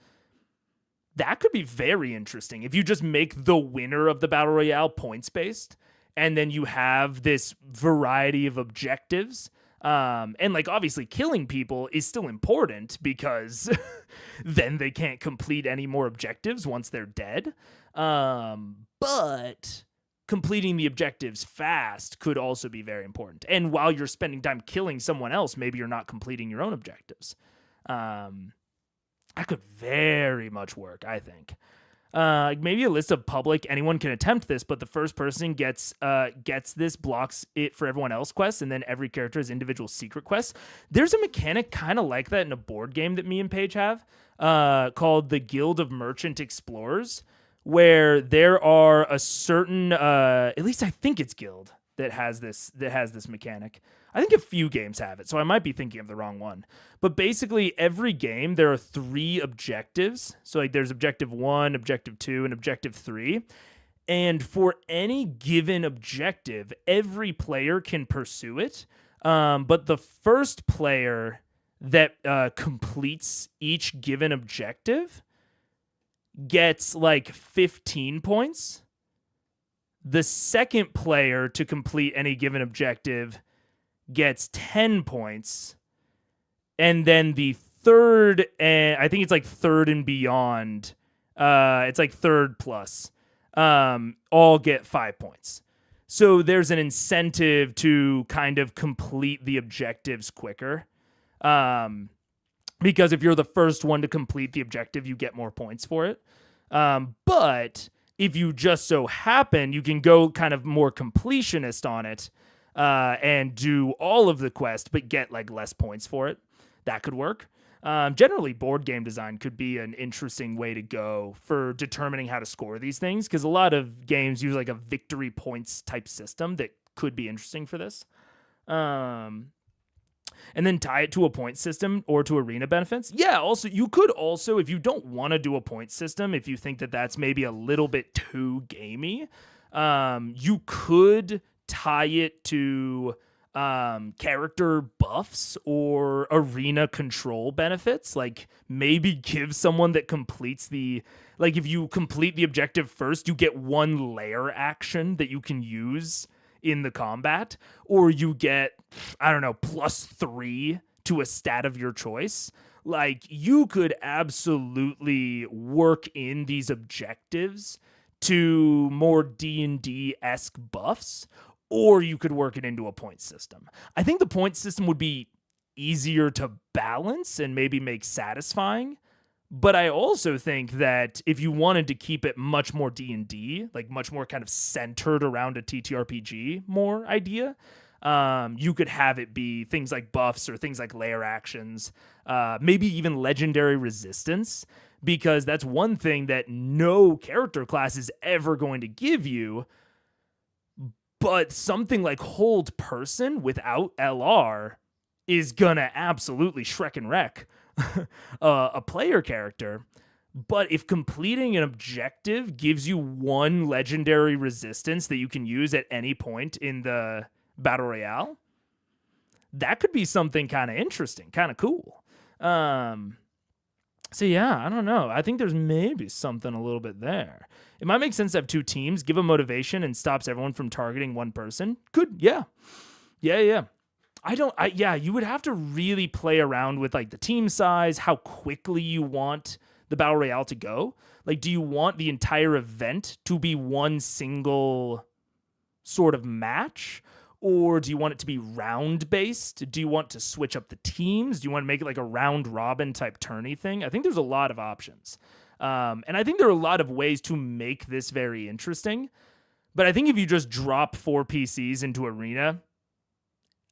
That could be very interesting. If you just make the winner of the Battle Royale points-based, and then you have this variety of objectives, and like obviously killing people is still important because then they can't complete any more objectives once they're dead. But completing the objectives fast could also be very important. And while you're spending time killing someone else, maybe you're not completing your own objectives. That could very much work, I think. Maybe a list of public, anyone can attempt this, but the first person gets this, blocks it for everyone else quests, and then every character has individual secret quests. There's a mechanic kind of like that in a board game that me and Paige have, called the Guild of Merchant Explorers, where there are a certain, at least I think it's Guild that has this mechanic. I think a few games have it, so I might be thinking of the wrong one. But basically, every game, there are 3 objectives. So like there's Objective 1, Objective 2, and Objective 3. And for any given objective, every player can pursue it. But the first player that completes each given objective gets like 15 points. The second player to complete any given objective gets 10 points. And then the third, and I think it's like third and beyond, it's like third plus, all get 5 points. So there's an incentive to kind of complete the objectives quicker. Because if you're the first one to complete the objective, you get more points for it. But if you just so happen, you can go kind of more completionist on it, and do all of the quest, but get like less points for it. That could work. Generally, board game design could be an interesting way to go for determining how to score these things, because a lot of games use like a victory points type system that could be interesting for this. And then tie it to a point system or to arena benefits. Yeah, also, you could also, if you don't want to do a point system, if you think that that's maybe a little bit too gamey, you could tie it to character buffs or arena control benefits. Like maybe give someone that completes the, like if you complete the objective first, you get 1 layer action that you can use in the combat, or you get, I don't know, +3 to a stat of your choice. Like you could absolutely work in these objectives to more D&D-esque buffs, or you could work it into a point system. I think the point system would be easier to balance and maybe make satisfying. But I also think that if you wanted to keep it much more D&D, like much more kind of centered around a TTRPG more idea, you could have it be things like buffs or things like layer actions, maybe even legendary resistance, because that's one thing that no character class is ever going to give you. But something like Hold Person without LR is gonna absolutely Shrek and wreck a player character. But if completing an objective gives you 1 legendary resistance that you can use at any point in the Battle Royale, that could be something kind of interesting, kind of cool. So yeah, I don't know. I think there's maybe something a little bit there. It might make sense to have 2 teams, give a motivation, and stops everyone from targeting one person. Could, yeah. Yeah. You would have to really play around with like the team size, how quickly you want the Battle Royale to go. Like, do you want the entire event to be one single sort of match? Or do you want it to be round based? Do you want to switch up the teams? Do you want to make it like a round robin type tourney thing? I think there's a lot of options. And I think there are a lot of ways to make this very interesting. But I think if you just drop 4 PCs into Arena,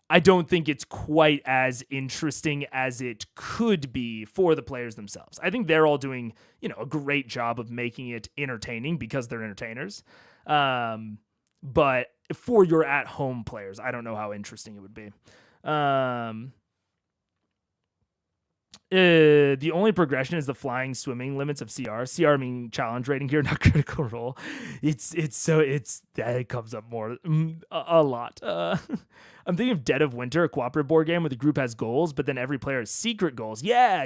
I don't think it's quite as interesting as it could be for the players themselves. I think they're all doing, a great job of making it entertaining because they're entertainers. But for your at-home players, I don't know how interesting it would be. The only progression is the flying swimming limits of CR. CR meaning challenge rating here, not critical role. It comes up more a lot. I'm thinking of Dead of Winter, a cooperative board game where the group has goals, but then every player has secret goals. Yeah,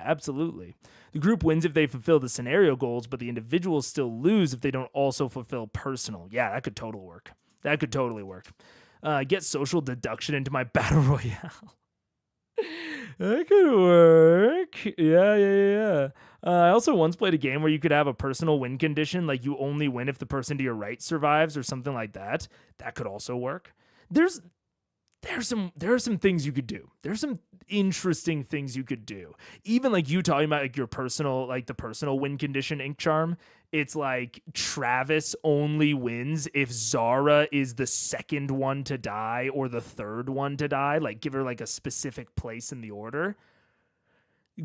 absolutely. The group wins if they fulfill the scenario goals, but the individuals still lose if they don't also fulfill personal. Yeah, that could totally work. Get social deduction into my battle royale. That could work. Yeah. I also once played a game where you could have a personal win condition, like you only win if the person to your right survives or something like that. That could also work. There are some things you could do. There's some interesting things you could do. Even like you talking about like your personal, like the personal win condition ink charm. It's like Travis only wins if Zara is the second one to die or the third one to die. Like give her like a specific place in the order.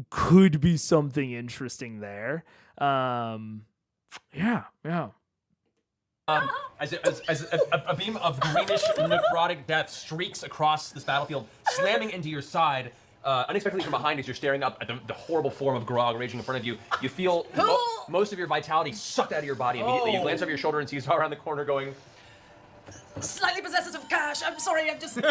Could be something interesting there. Yeah. As a beam of greenish necrotic death streaks across this battlefield, slamming into your side, unexpectedly from behind as you're staring up at the horrible form of Grog raging in front of you. You feel most of your vitality sucked out of your body immediately. You glance over your shoulder and see Zara around the corner going, Slightly possessive of cash. I'm sorry. I'm so sorry.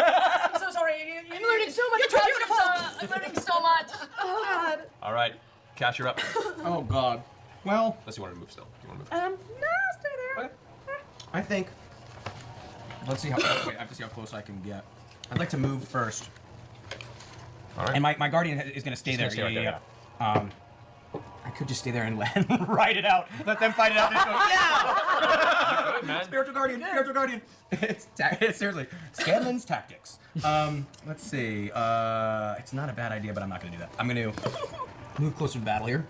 I'm learning so much. You're too beautiful. I'm learning so much. Oh God. all right, Cash, you're up. Oh God. Well, Unless you want to move still. Do you want to move? No, stay there. Okay. I think. Let's see how. Wait, I have to see how close I can get. I'd like to move first. All right. And my guardian is going to stay there. Stay right there, I could just stay there and ride it out. Let them fight it out. And go, yeah! Good, man. Spiritual guardian. It's seriously Scanlan's tactics. Let's see. It's not a bad idea, but I'm not going to do that. I'm going to move closer to battle here.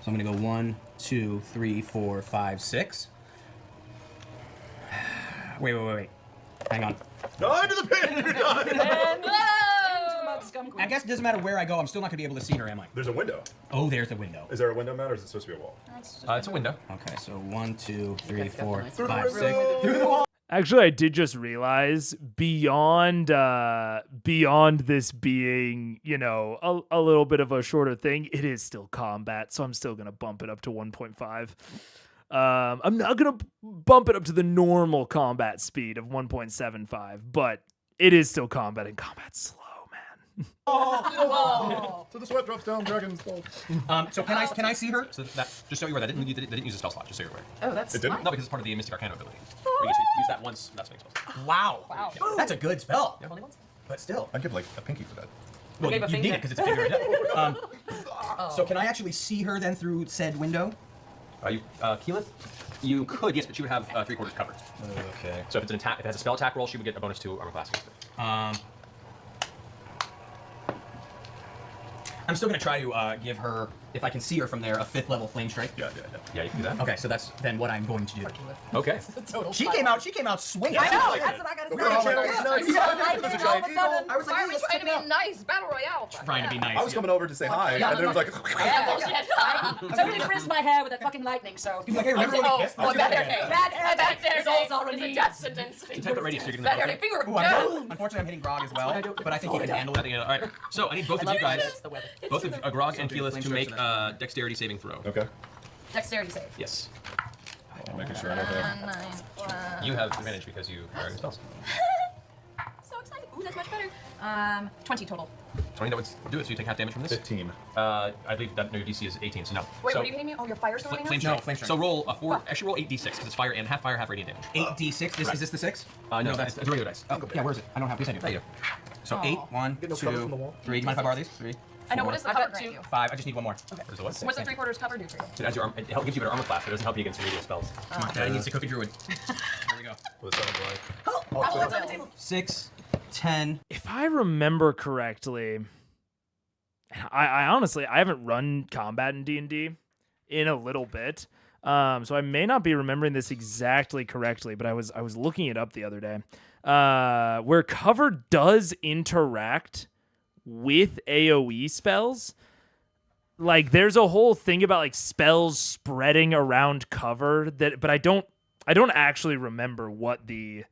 So I'm going to go 1, 2, 3, 4, 5, 6. Wait. Hang on. Die to the pin! You're done! I guess it doesn't matter where I go. I'm still not going to be able to see her, am I? There's a window. Oh, there's the window. Is there a window, Matt, or is it supposed to be a wall? It's a window. Okay, so 1, 2, 3, 4, Through 5, the 6. window! Through the wall. Actually, I did just realize beyond this being, a little bit of a shorter thing, it is still combat, so I'm still going to bump it up to 1.5. I'm not going to bump it up to the normal combat speed of 1.75, but it is still combat, and combat's slow, man. So the sweat drops down, dragons fall. So can I see her? So that, just so you're aware, that didn't use a spell slot, just so you're aware. Oh, that's It didn't? No, because it's part of the Mystic Arcana ability. We get to use that once, that's makes spell. Wow. That's a good spell. Yeah, only once. But still. I'd give like a pinky for that. Well, gave a you need finger. it because it's a figure of death. So can I actually see her then through said window? Keyleth? You could, yes, but she would have 3/4 cover. Okay. So if it's an attack, if it has a spell attack roll, she would get a bonus to armor class against it. I'm still gonna try to give her, if I can see her from there, a 5th level flame strike. Yeah. Yeah, you can do that. Okay, so that's then what I'm going to do. Okay. She came out swinging. I know. That's what I gotta say. I was like, Why hey, are we let's trying check to it out. be nice? Battle Royale. Trying to be nice. I was coming over to say hi, and then it was like, Totally frizzed my hair with that fucking lightning. So. Like, hey, remember when we kissed? Oh, bad hair day. Bad hair day. Bad hair Results are day. It's a released. death sentence. It's a 10-foot radius, so you're Bad hair going day. Finger Ooh, down. unfortunately, I'm hitting Grog as well, but I think he can handle it. All right. So I need both of you guys, That's the weather. both of Grog and Keyleth, to Flame make strikes dexterity saving throw. okay. Dexterity save. Yes. I'm making sure I don't have. 9. You have advantage because you are wearing spells. So excited. Ooh, that's much better. 20 total. 20, that would do it, so you take half damage from this. 15. I believe that your DC is 18, so no. Wait, so, what are you hitting me? Oh, your fire's throwing Flame us? strike. No, flame strike. So roll a 4, actually roll 8d6, because it's fire, half radiant damage. 8d6. Is this the 6? No, that's it's a regular dice. Oh, yeah, where is it? I don't have. Please I do. There you So Aw. 8, 1, Get no cover 2, from the wall. 3. Do you mind if I borrow these? 3. I know, what does the cover grant you? 5. I just need one more. go. There's a what? What's the 3/4 cover do for you? It, gives you better armor class, but it doesn't help you against immediate spells. Come on, Daddy needs to cook a druid. There we go. With a 7 blind. Oh, it's on the table. 6, 10. If I remember correctly, I honestly I haven't run combat in D&D in a little bit, so I may not be remembering this exactly correctly. But I was looking it up the other day, where cover does interact with AoE spells. Like there's a whole thing about like spells spreading around cover but I don't actually remember what the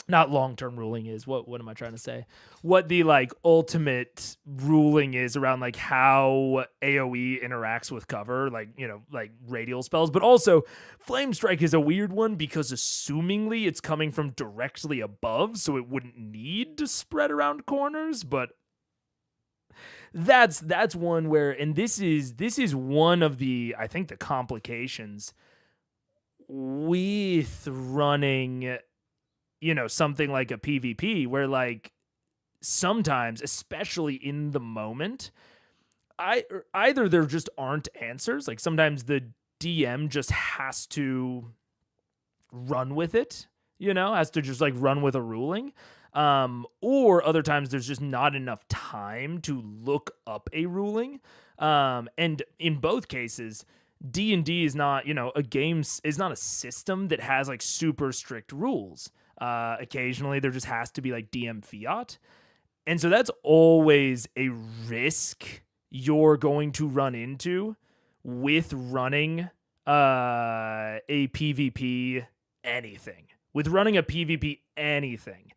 not long-term ruling is. What am I trying to say? What the like ultimate ruling is around like how AoE interacts with cover, like, you know, like radial spells. But also Flame Strike is a weird one because assumingly it's coming from directly above, so it wouldn't need to spread around corners, but that's one where, and this is one of the, I think, the complications with running, you know, something like a PvP, where like sometimes, especially in the moment, either there just aren't answers. Like sometimes the DM just has to run with it, you know, has to just like run with a ruling. Or other times there's just not enough time to look up a ruling. And in both cases, D&D is not, you know, is not a system that has like super strict rules. Occasionally there just has to be like DM fiat. And so that's always a risk you're going to run into with running a PvP anything. With running a PvP anything,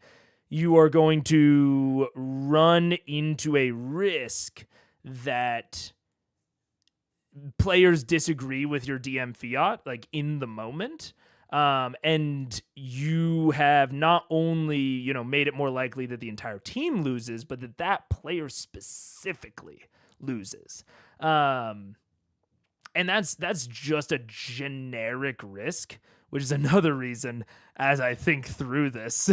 you are going to run into a risk that players disagree with your DM fiat, like in the moment. And you have not only, you know, made it more likely that the entire team loses, but that player specifically loses. And that's just a generic risk, which is another reason, as I think through this,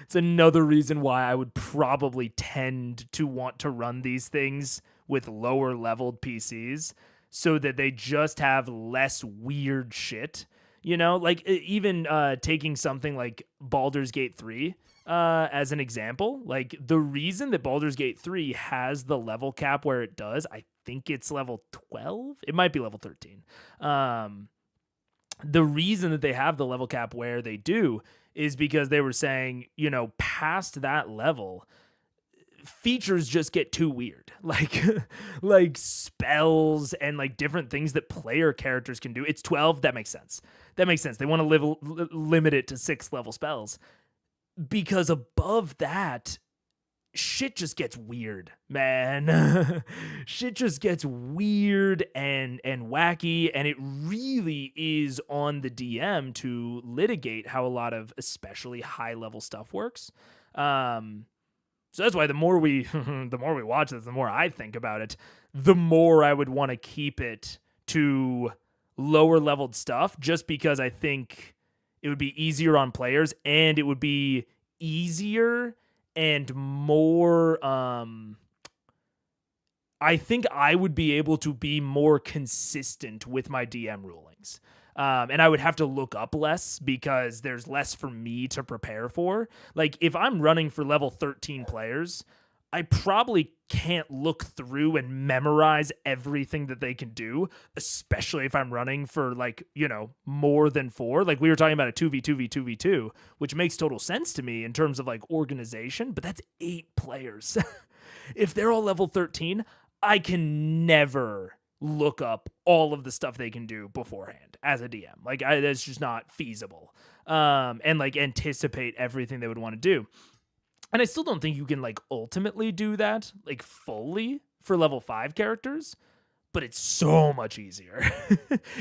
it's another reason why I would probably tend to want to run these things with lower leveled PCs so that they just have less weird shit. You know, like even taking something like Baldur's Gate 3 as an example, like the reason that Baldur's Gate 3 has the level cap where it does, I think it's level 12. It might be level 13. The reason that they have the level cap where they do is because they were saying, you know, past that level, features just get too weird. Like spells and like different things that player characters can do. It's 12. That makes sense. They want to limit it to 6 level spells, because above that, shit just gets weird, man. Shit just gets weird and wacky, and it really is on the DM to litigate how a lot of especially high level stuff works. So that's why the more we watch this, the more I think about it, the more I would want to keep it to lower leveled stuff, just because I think it would be easier on players, and it would be easier and more, I think I would be able to be more consistent with my DM rulings. And I would have to look up less because there's less for me to prepare for. Like if I'm running for level 13 players, I probably can't look through and memorize everything that they can do, especially if I'm running for like, you know, more than 4. Like we were talking about a 2v2v2v2, which makes total sense to me in terms of like organization, but that's 8 players. If they're all level 13, I can never look up all of the stuff they can do beforehand as a DM. Like that's just not feasible. And like anticipate everything they would want to do. And I still don't think you can like ultimately do that like fully for level 5 characters, but it's so much easier.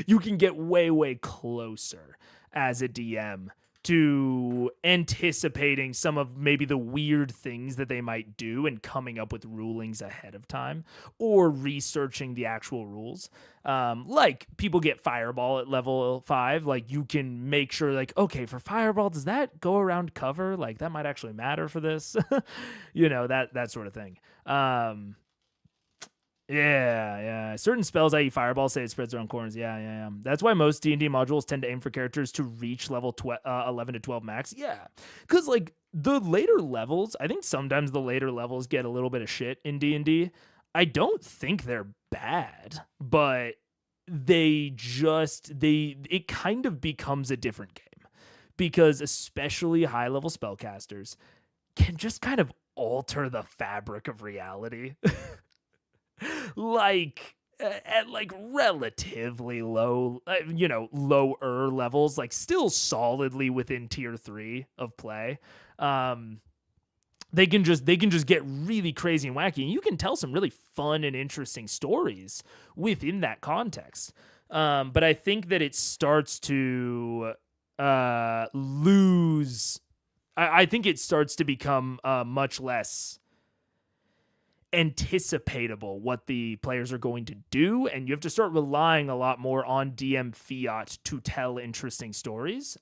You can get way closer as a DM to anticipating some of maybe the weird things that they might do and coming up with rulings ahead of time, or researching the actual rules. Like people get Fireball at level 5. Like you can make sure like, okay, for Fireball, does that go around cover? Like that might actually matter for this, you know, that sort of thing. Yeah. Certain spells, i.e. Fireball, say it spreads around corners. Yeah. That's why most D&D modules tend to aim for characters to reach level 11 to 12 max. Yeah, because like the later levels, I think sometimes the later levels get a little bit of shit in D&D. I don't think they're bad, but it kind of becomes a different game, because especially high level spellcasters can just kind of alter the fabric of reality. Like at like relatively low, lower levels, like still solidly within tier 3 of play. They can just get really crazy and wacky, and you can tell some really fun and interesting stories within that context. But I think that it starts to lose. I think it starts to become much less anticipatable what the players are going to do, and you have to start relying a lot more on DM fiat to tell interesting stories.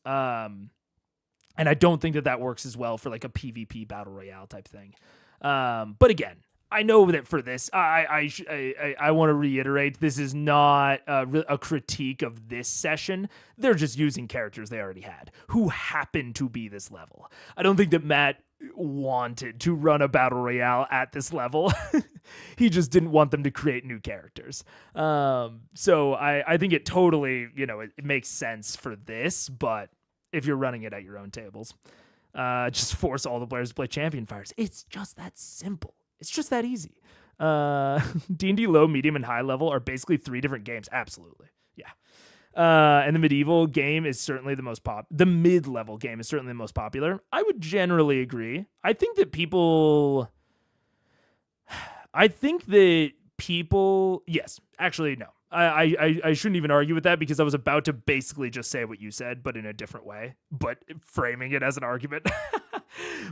And I don't think that works as well for like a PvP battle royale type thing. But again, I know that for this, I want to reiterate, this is not a critique of this session. They're just using characters they already had who happen to be this level. I don't think that Matt wanted to run a battle royale at this level. He just didn't want them to create new characters. So I think it totally, it makes sense for this, but if you're running it at your own tables, just force all the players to play champion fires. It's just that simple. It's just that easy. D&D low, medium, and high level are basically 3 different games. Absolutely. Yeah. And the medieval game is certainly the most the mid-level game is certainly the most popular. I would generally agree. I think that people, yes, actually, no. I shouldn't even argue with that, because I was about to basically just say what you said, but in a different way, but framing it as an argument.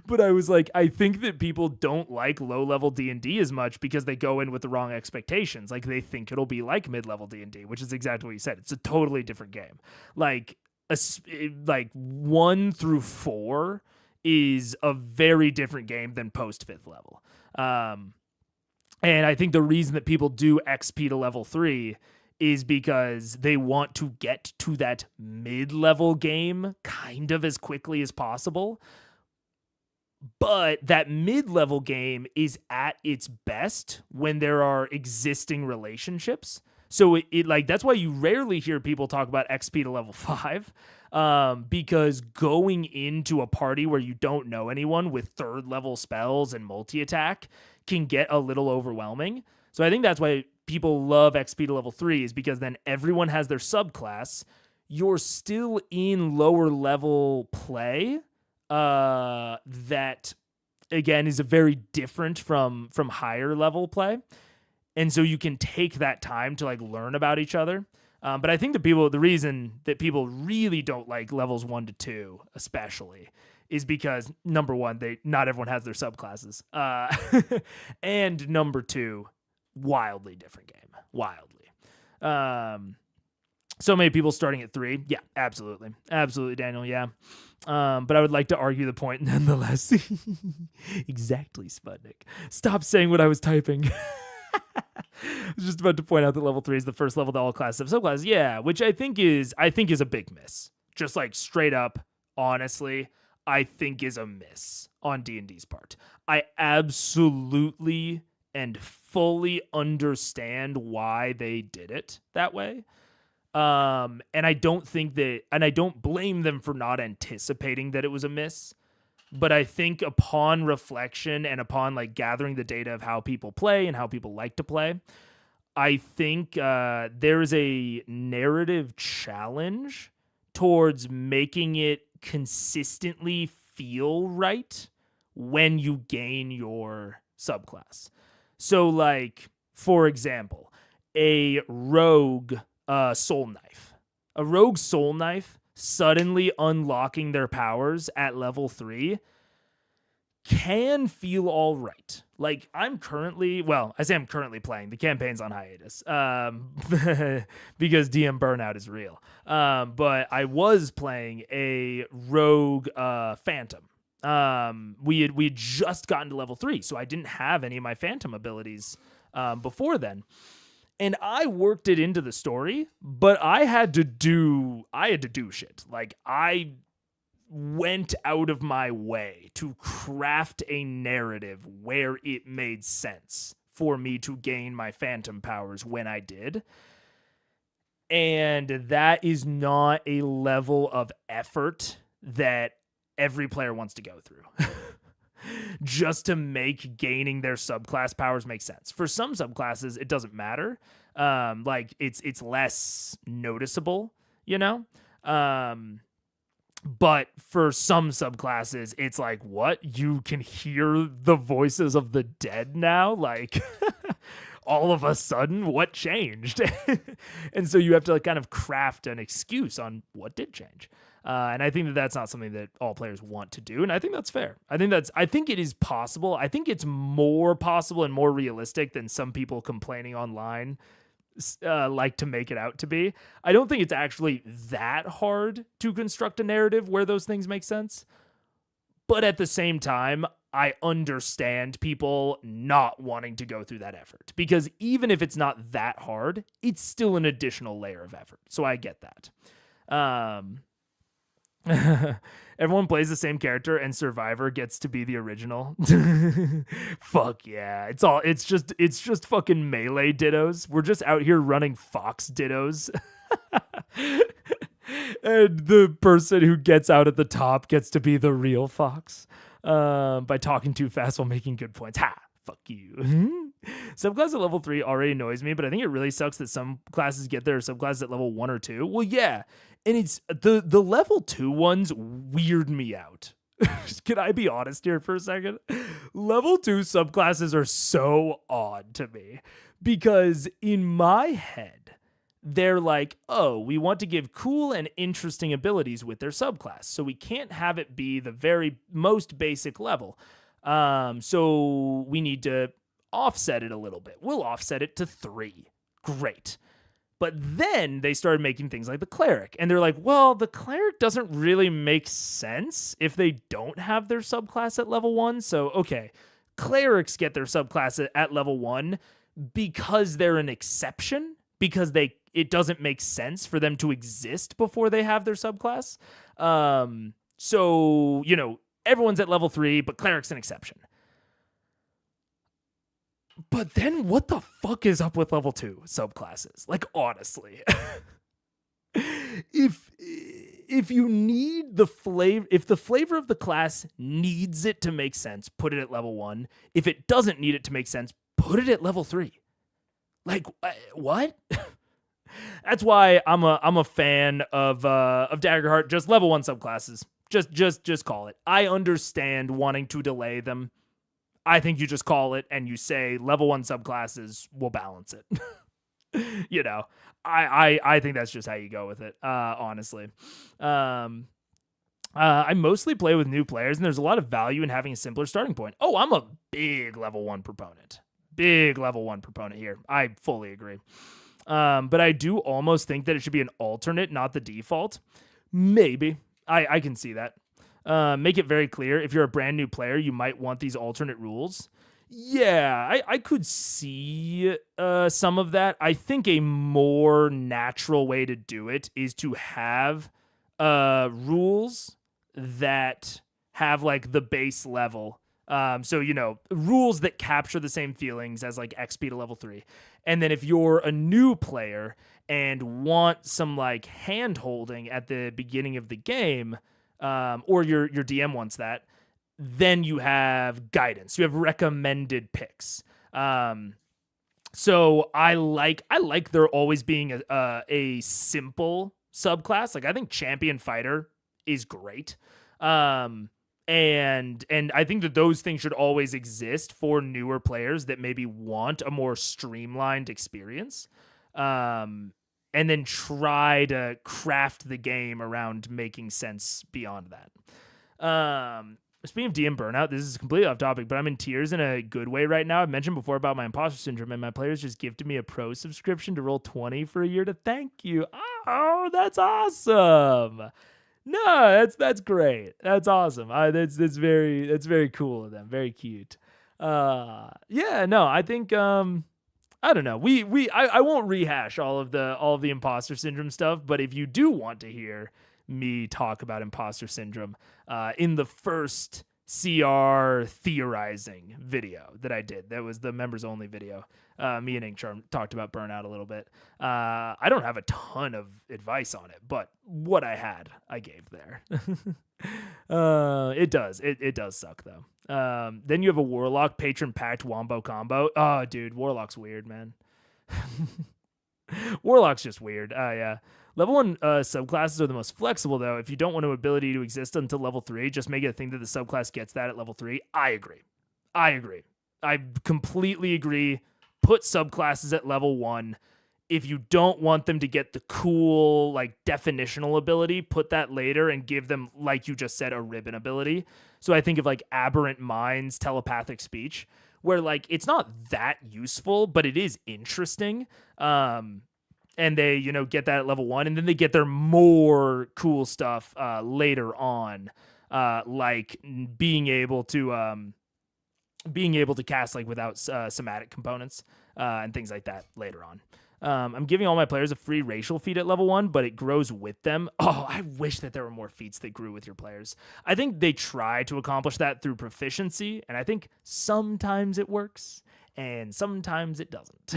But I was like, I think that people don't like low-level D&D as much because they go in with the wrong expectations. Like, they think it'll be like mid-level D&D, which is exactly what you said. It's a totally different game. Like 1 through 4 is a very different game than post 5th level. And I think the reason that people do XP to level 3 is because they want to get to that mid-level game kind of as quickly as possible. But that mid-level game is at its best when there are existing relationships. So it like, that's why you rarely hear people talk about XP to level 5. Because going into a party where you don't know anyone with 3rd level spells and multi-attack can get a little overwhelming. So I think that's why people love XP to level 3, is because then everyone has their subclass. You're still in lower level play. That again is a very different from higher level play. And so you can take that time to like learn about each other. But I think the reason that people really don't like levels 1 to 2, especially, is because number 1, not everyone has their subclasses. And number 2, wildly different game. Wildly. So many people starting at 3. Yeah, absolutely. Absolutely, Daniel. Yeah. But I would like to argue the point nonetheless. Exactly, Sputnik. Stop saying what I was typing. I was just about to point out that level 3 is the first level that all classes have subclasses. Yeah, which I think is a big miss. Just like straight up, honestly, I think is a miss on D&D's part. I absolutely and fully understand why they did it that way. And I don't blame them for not anticipating that it was a miss. But I think upon reflection and upon like gathering the data of how people play and how people like to play, I think there's a narrative challenge towards making it consistently feel right when you gain your subclass. So like, for example, a rogue soul knife. A rogue soul knife suddenly unlocking their powers at level 3 can feel all right. Like, I'm currently playing. The campaign's on hiatus because DM burnout is real. But I was playing a rogue phantom. We had just gotten to level 3, so I didn't have any of my phantom abilities before then. And I worked it into the story, but I had to do shit. Like, I went out of my way to craft a narrative where it made sense for me to gain my phantom powers when I did. And that is not a level of effort that every player wants to go through. just to make gaining their subclass powers make sense. For some subclasses, it doesn't matter. Like it's less noticeable, you know? But for some subclasses, it's like, what? You can hear the voices of the dead now? Like, all of a sudden, what changed? And so you have to like kind of craft an excuse on what did change. And I think that that's not something that all players want to do. And I think that's fair. I think it is possible. I think it's more possible and more realistic than some people complaining online like to make it out to be. I don't think it's actually that hard to construct a narrative where those things make sense. But at the same time, I understand people not wanting to go through that effort, because even if it's not that hard, it's still an additional layer of effort. So I get that. Everyone plays the same character and Survivor gets to be the original. Fuck yeah. It's just fucking melee dittos. We're just out here running Fox dittos. And the person who gets out at the top gets to be the real Fox by talking too fast while making good points. Ha! Fuck you. Subclass at level 3 already annoys me, but I think it really sucks that some classes get their subclasses at level 1 or 2. Well, yeah. And it's the level 2 ones weird me out. Can I be honest here for a second? Level 2 subclasses are so odd to me because in my head, they're like, oh, we want to give cool and interesting abilities with their subclass. So we can't have it be the very most basic level. So we need to offset it a little bit. We'll offset it to 3. Great. But then they started making things like the cleric. And they're like, well, the cleric doesn't really make sense if they don't have their subclass at level 1. So, okay, clerics get their subclass at level 1 because they're an exception, because it doesn't make sense for them to exist before they have their subclass. So, you know, everyone's at level 3, but cleric's an exception. But then what the fuck is up with level 2 subclasses? Like, honestly. If you need the flavor, if the flavor of the class needs it to make sense, put it at level 1. If it doesn't need it to make sense, put it at level 3. Like, what? That's why I'm a fan of Daggerheart. Just level 1 subclasses. Just call it. I understand wanting to delay them. I think you just call it and you say level 1 subclasses will balance it. You know, I think that's just how you go with it. Honestly. I mostly play with new players and there's a lot of value in having a simpler starting point. Oh, I'm a big level 1 proponent. Big level 1 proponent here. I fully agree. But I do almost think that it should be an alternate, not the default. Maybe. I can see that. Make it very clear. If you're a brand new player, you might want these alternate rules. Yeah, I could see some of that. I think a more natural way to do it is to have rules that have like the base level. So, you know, rules that capture the same feelings as like XP to level 3. And then if you're a new player and want some like hand holding at the beginning of the game, or your DM wants that, then you have guidance. You have recommended picks. So I like there always being a simple subclass. Like I think champion fighter is great. And I think that those things should always exist for newer players that maybe want a more streamlined experience. And then try to craft the game around making sense beyond that. Speaking of DM burnout, this is completely off topic, but I'm in tears in a good way right now. I've mentioned before about my imposter syndrome, and my players just gifted me a pro subscription to roll 20 for a year to thank you. Oh, that's awesome. No, that's great. That's awesome. That's very cool of them. Very cute. Yeah, no, I think I don't know. I won't rehash all of the imposter syndrome stuff, but if you do want to hear me talk about imposter syndrome, in the first CR theorizing video that I did. That was the members only video. Me and Inkcharm talked about burnout a little bit. I don't have a ton of advice on it, but what I had, I gave there. It does suck though. Then you have a Warlock Patron Pact Wombo combo. Oh, dude, Warlock's weird, man. Warlock's just weird. Yeah. Level 1 subclasses are the most flexible, though. If you don't want an ability to exist until level 3, just make it a thing that the subclass gets that at level 3. I agree. I completely agree. Put subclasses at level 1. If you don't want them to get the cool, like, definitional ability, put that later and give them, like you just said, a ribbon ability. So I think of, like, Aberrant Minds, Telepathic Speech, where, like, it's not that useful, but it is interesting. And they, get that at level 1, and then they get their more cool stuff later on, like being able to cast like without somatic components and things like that later on. I'm giving all my players a free racial feat at level 1, but it grows with them. Oh, I wish that there were more feats that grew with your players. I think they try to accomplish that through proficiency, and I think sometimes it works and sometimes it doesn't.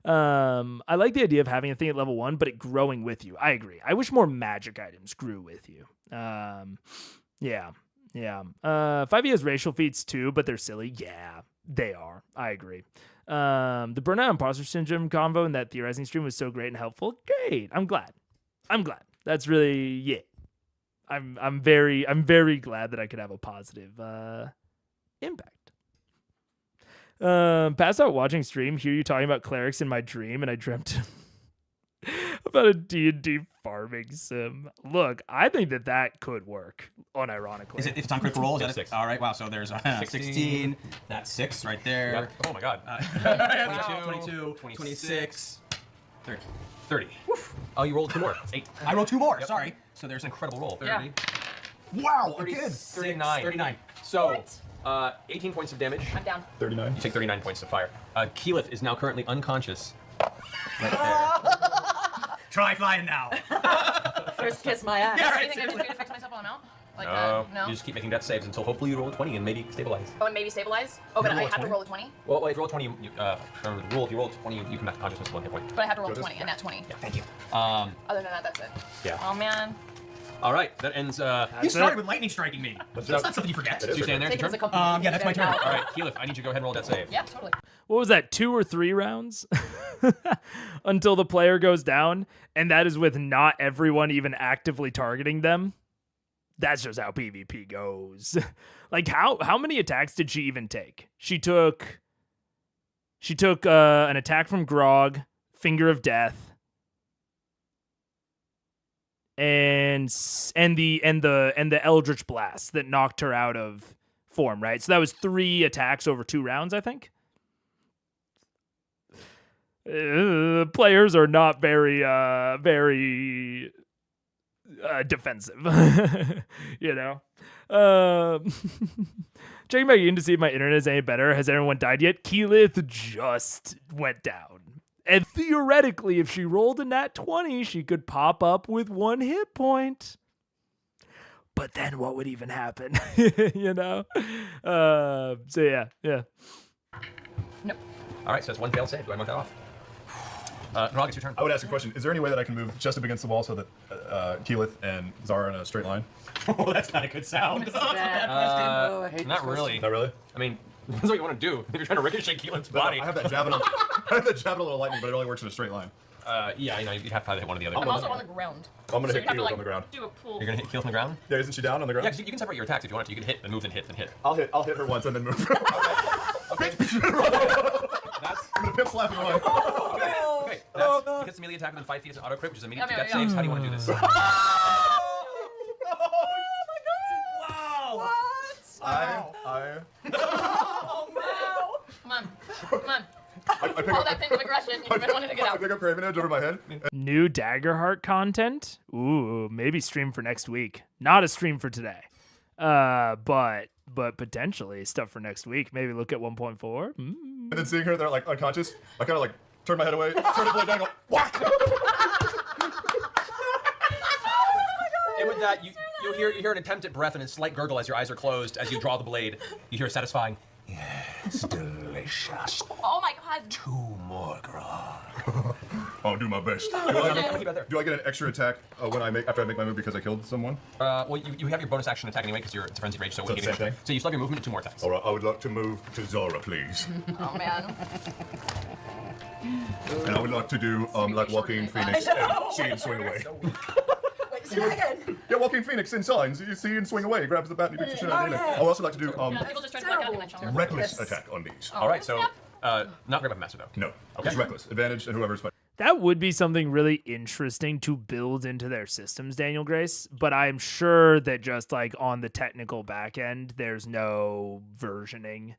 I like the idea of having a thing at level 1, but it growing with you. I agree. I wish more magic items grew with you. Yeah. 5e has racial feats too, but they're silly. Yeah, they are. I agree. The Burnout Imposter Syndrome convo in that theorizing stream was so great and helpful. Great. I'm glad. That's really, yeah. I'm very glad that I could have a positive impact. Passed out watching stream, hear you talking about clerics in my dream, and I dreamt about a D&D farming sim. Look, I think that could work, unironically. Is it, if it's on critical roll? Is that 6. All right, wow, so there's 16. That's 6 right there. Yep. Oh my god. 22, 26, 30. Woof. Oh, you rolled 2 more. 8. I rolled 2 more, Yep. sorry. So there's An incredible roll. 30. Yeah. Wow, 39. 39. So, 18 points of damage. I'm down. 39. You take 39 points of fire. Keyleth is now currently unconscious. Right there. Try flying now. First kiss my ass. Yeah, Do right, you think I need to fix myself on out? Like No. no? You just keep making death saves until hopefully you roll a 20 and maybe stabilize. Oh, and maybe stabilize? Oh, but I have to roll a 20? Well, if you roll 20, remember the rule, if you roll 20, you come back to consciousness with 1 hit point. But I have to roll a 20, and not 20. Yeah, thank you. Other than that, that's it. Yeah. Oh, man. All right, that ends. You started with lightning striking me. That's That's not something you forget. So you stand there, Take it it's as your a turn? compliment. Yeah, that's my turn. All right, Keyleth, I need you to go ahead and roll that save. Yeah, totally. What was that, 2 or 3 rounds until the player goes down? And that is with not everyone even actively targeting them. That's just how PvP goes. Like, how many attacks did she even take? She took an attack from Grog, Finger of Death, and the Eldritch Blast that knocked her out of form, right? So that was 3 attacks over 2 rounds, I think. Players are not very defensive, Checking back in to see if my internet is any better. Has anyone died yet? Keyleth just went down. And theoretically, if she rolled a nat 20, she could pop up with 1 hit point. But then what would even happen? So yeah. Nope. All right, so it's 1 failed save. Do I mark that off? Grog, it's your turn. I would ask a question. Is there any way that I can move just up against the wall so that Keyleth and Zara are in a straight line? Oh, that's not a good sound. Not really. Not really? I mean, that's what you want to do. If you're trying to ricochet Keyleth's body. I have that javelin. I have that javelin of lightning, but it only works in a straight line. Yeah, you'd have to hit one of the other. I'm also on the ground. I'm gonna So hit you have to, Keyleth on the ground. do a pull. You're gonna hit Keyleth on the ground? Yeah, isn't she down on the ground? Yeah, 'cause you can separate your attacks if you want to. You can hit, then move, then hit, then hit. I'll hit her once and then move. Okay. That's I'm gonna pimp slap her line. okay. That's hits the melee attack within 5 feet. It's an auto crit, which is immediate to Yeah, death yeah. saves. How do you want to do this? Wow. Come on. I pick All up, that thing of aggression you've been wanting to get I out. pick up Craven Edge over my head. New Daggerheart content? Ooh, maybe stream for next week. Not a stream for today. But potentially stuff for next week. Maybe look at 1.4. And then seeing her there like unconscious, I kind of like turn my head away, turn the blade down, and go whack. And with that, you hear an attempt at breath and a slight gurgle as your eyes are closed as you draw the blade. You hear a satisfying. Yes, delicious. Oh my god. 2 more grog. I'll do my best. Keep that there. Do I get an extra attack after I make my move because I killed someone? Well, you have your bonus action attack anyway because it's a frenzied rage, so So you the same thing? So you still have your movement to 2 more attacks. All right, I would like to move to Zara, please. Oh man. And I would like to do like Joaquin Phoenix and see and swing away. Wait, say that again. Yeah, Joaquin Phoenix in Signs. You see and swing away, grabs the bat and he beats the shit out of the enemy. I would also like to do People just try to black out conventional. reckless attack on these. All right, so not Great Weapon Master though. No, just reckless. Advantage and whoever's fighting. That would be something really interesting to build into their systems, Daniel Grace. But I'm sure that just like on the technical back end, there's no versioning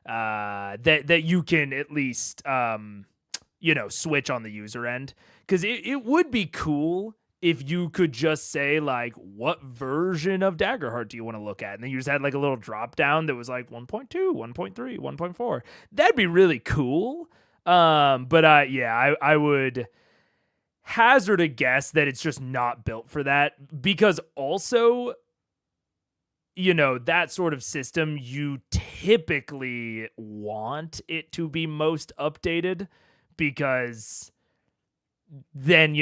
that you can at least switch on the user end. Because it would be cool if you could just say like, what version of Daggerheart do you want to look at? And then you just had like a little drop down that was like 1.2, 1.3, 1.4. That'd be really cool. But I would hazard a guess that it's just not built for that, because also, that sort of system, you typically want it to be most updated, because then,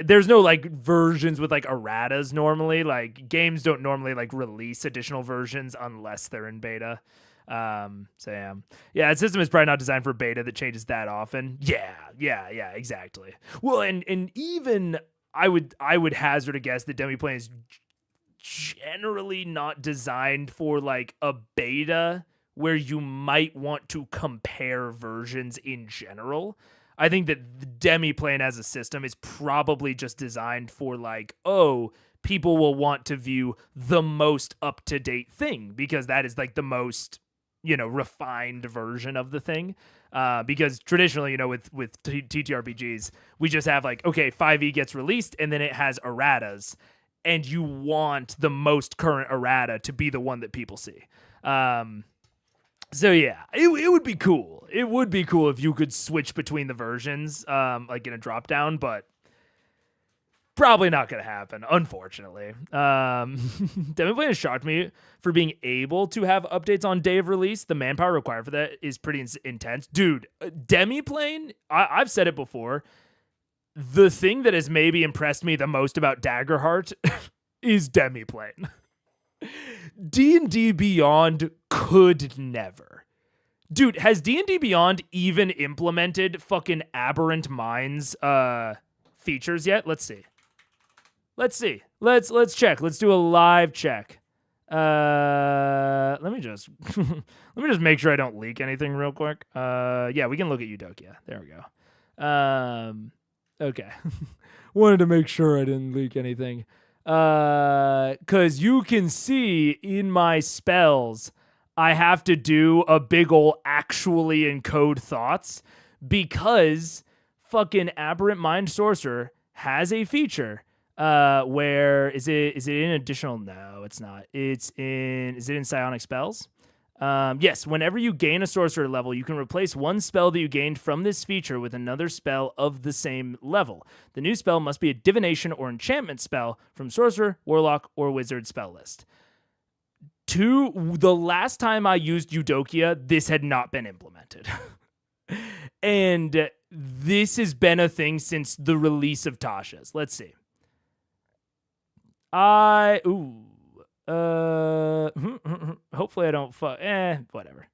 there's no like versions with like erratas normally. Like games don't normally like release additional versions unless they're in beta. That system is probably not designed for beta that changes that often. Yeah, exactly. Well, and even I would hazard a guess that Demiplane is generally not designed for like a beta where you might want to compare versions in general. I think that the Demiplane as a system is probably just designed for like, people will want to view the most up-to-date thing because that is like the most refined version of the thing. Because traditionally, with TTRPGs, we just have like, okay, 5e gets released and then it has erratas, and you want the most current errata to be the one that people see. So yeah, it would be cool. It would be cool if you could switch between the versions, like in a drop down, but probably not going to happen, unfortunately. Demiplane has shocked me for being able to have updates on day of release. The manpower required for that is pretty intense. Dude, Demiplane, I've said it before, the thing that has maybe impressed me the most about Daggerheart is Demiplane. D&D Beyond could never. Dude, has D&D Beyond even implemented fucking Aberrant Minds features yet? Let's see. Let's check. Let's do a live check. Let me just make sure I don't leak anything real quick. Yeah, we can look at Eudokia. There we go. Okay. Wanted to make sure I didn't leak anything. Cause you can see in my spells, I have to do a big ol' actually encode thoughts, because fucking Aberrant Mind Sorcerer has a feature where is it in additional? No, it's not. Is it in Psionic Spells? Yes, whenever you gain a sorcerer level, you can replace one spell that you gained from this feature with another spell of the same level. The new spell must be a divination or enchantment spell from sorcerer, warlock, or wizard spell list. The last time I used Eudokia, this had not been implemented. And this has been a thing since the release of Tasha's. Let's see. Hopefully I don't whatever.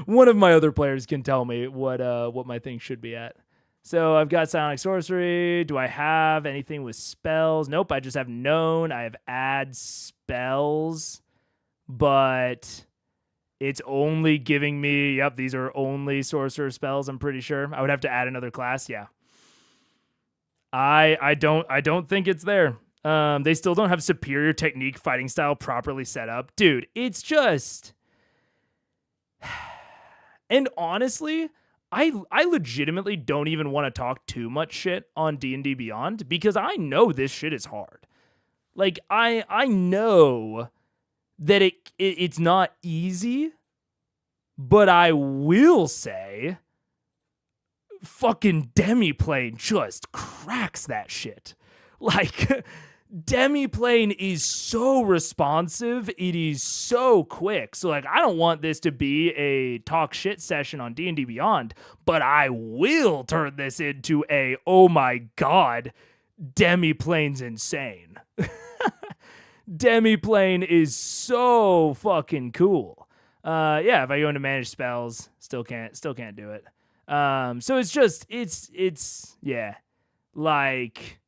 One of my other players can tell me what my thing should be at. So I've got Psionic Sorcery. Do I have anything with spells? Nope, I just have known. I have add spells, but it's only giving me, these are only sorcerer spells, I'm pretty sure. I would have to add another class, yeah. I don't think it's there. They still don't have superior technique fighting style properly set up. Dude, it's just... And honestly, I legitimately don't even want to talk too much shit on D&D Beyond, because I know this shit is hard. Like, I know that it's not easy, but I will say fucking Demiplane just cracks that shit. Like... Demiplane is so responsive. It is so quick. So like, I don't want this to be a talk shit session on D&D Beyond, but I will turn this into a, oh my God, Demiplane's insane. Demiplane is so fucking cool. Yeah, if I go into manage spells, still can't do it. So it's just, it's yeah, like,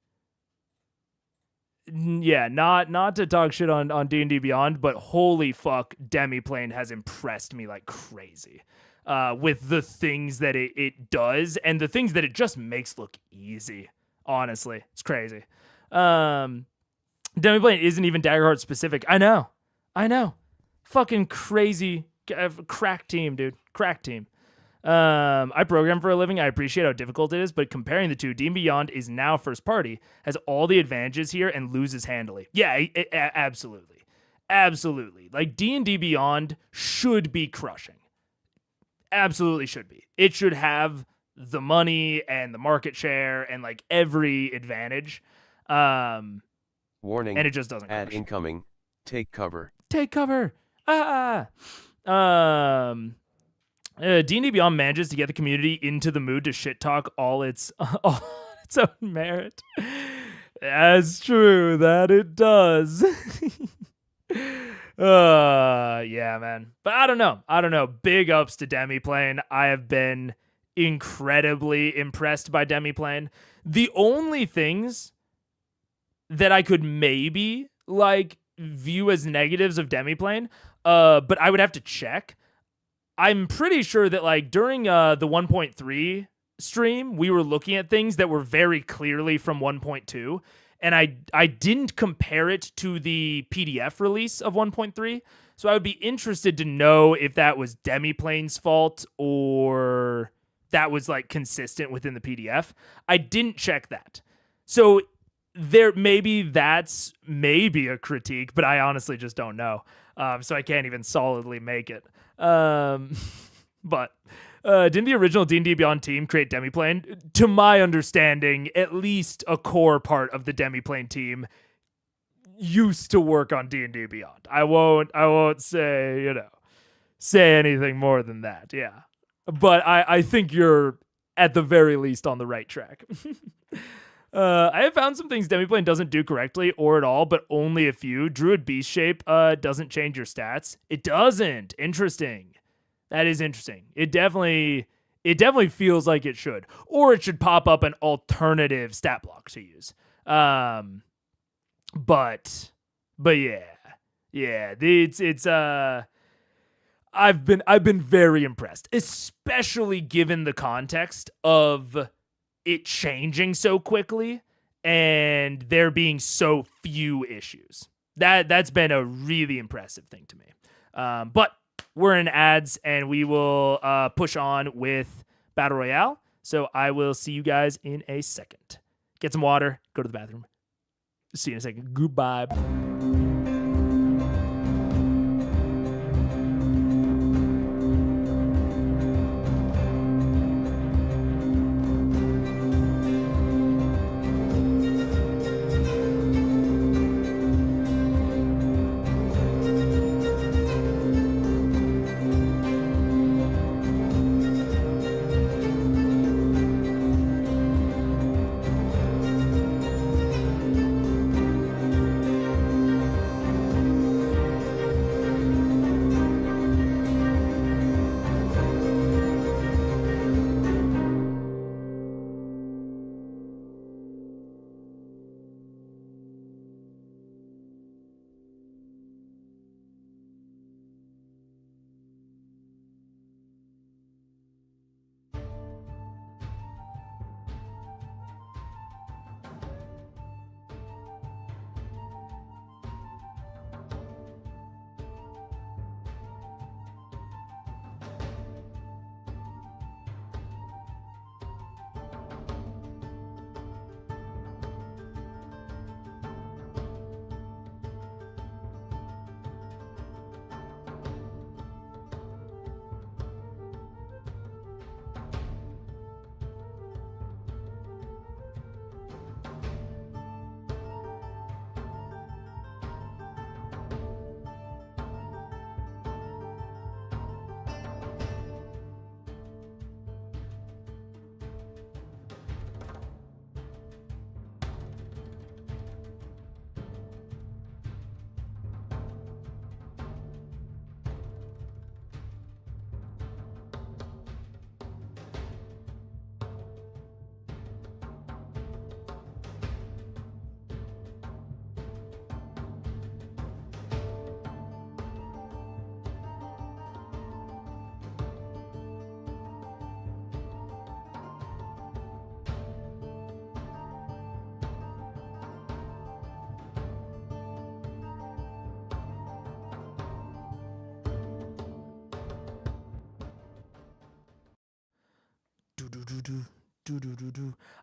yeah, not to talk shit on D&D Beyond, but holy fuck, Demiplane has impressed me like crazy. With the things that it does and the things that it just makes look easy. Honestly, it's crazy. Demiplane isn't even Daggerheart specific. I know. Fucking crazy. Crack team, dude. Crack team. I program for a living. I appreciate how difficult it is, but comparing the two, D&D Beyond is now first party, has all the advantages here, and loses handily. Yeah, absolutely. Absolutely. Like, D&D Beyond should be crushing. Absolutely should be. It should have the money and the market share and, like, every advantage. Warning. And it just doesn't Ad crush. incoming. Take cover. Take cover. D&D Beyond manages to get the community into the mood to shit talk all its own merit. That's true that it does. Yeah, man. But I don't know. Big ups to Demiplane. I have been incredibly impressed by Demiplane. The only things that I could maybe like view as negatives of Demiplane, but I would have to check. I'm pretty sure that like during the 1.3 stream, we were looking at things that were very clearly from 1.2, and I didn't compare it to the PDF release of 1.3, so I would be interested to know if that was Demiplane's fault or that was like consistent within the PDF. I didn't check that. So that's maybe a critique, but I honestly just don't know. So I can't even solidly make it. But didn't the original D&D Beyond team create Demiplane? To my understanding, at least a core part of the Demiplane team used to work on D&D Beyond. I won't say anything more than that. Yeah. But I think you're at the very least on the right track. I have found some things Demiplane doesn't do correctly or at all, but only a few. Druid Beast Shape doesn't change your stats. It doesn't. Interesting. That is interesting. It definitely feels like it should. Or it should pop up an alternative stat block to use. But yeah. Yeah. It's I've been very impressed, especially given the context of it changing so quickly and there being so few issues. That's been a really impressive thing to me. But we're in ads and we will push on with Battle Royale. So I will see you guys in a second. Get some water, go to the bathroom. See you in a second. Goodbye.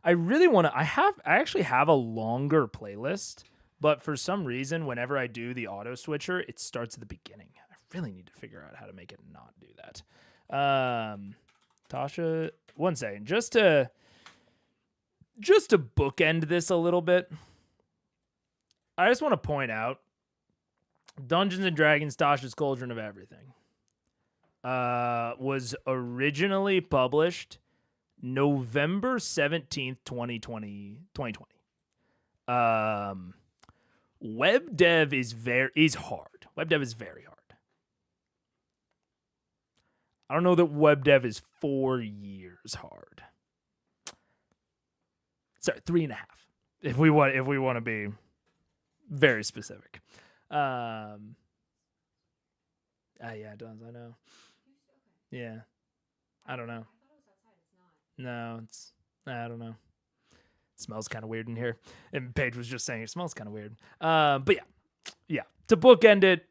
I really want to. I actually have a longer playlist, but for some reason, whenever I do the auto switcher, it starts at the beginning. I really need to figure out how to make it not do that. Tasha, one second, just to bookend this a little bit. I just want to point out, Dungeons and Dragons: Tasha's Cauldron of Everything was originally published November 17th, 2020. Web dev is hard. Web dev is very hard. I don't know that web dev is 4 years hard. Sorry, 3.5. If we want to be very specific. Yeah, it does. I know. Yeah, I don't know. No, I don't know. It smells kind of weird in here. And Paige was just saying it smells kind of weird. But yeah. To bookend it,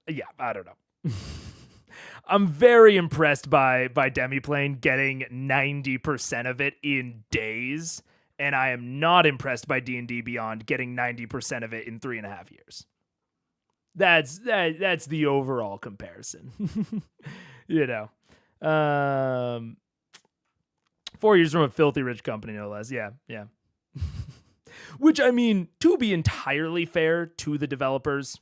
yeah, I don't know. I'm very impressed by Demiplane getting 90% of it in days, and I am not impressed by D&D Beyond getting 90% of it in 3.5 years. That's the overall comparison. 4 years from a filthy rich company, no less. Yeah. Which, I mean, to be entirely fair to the developers,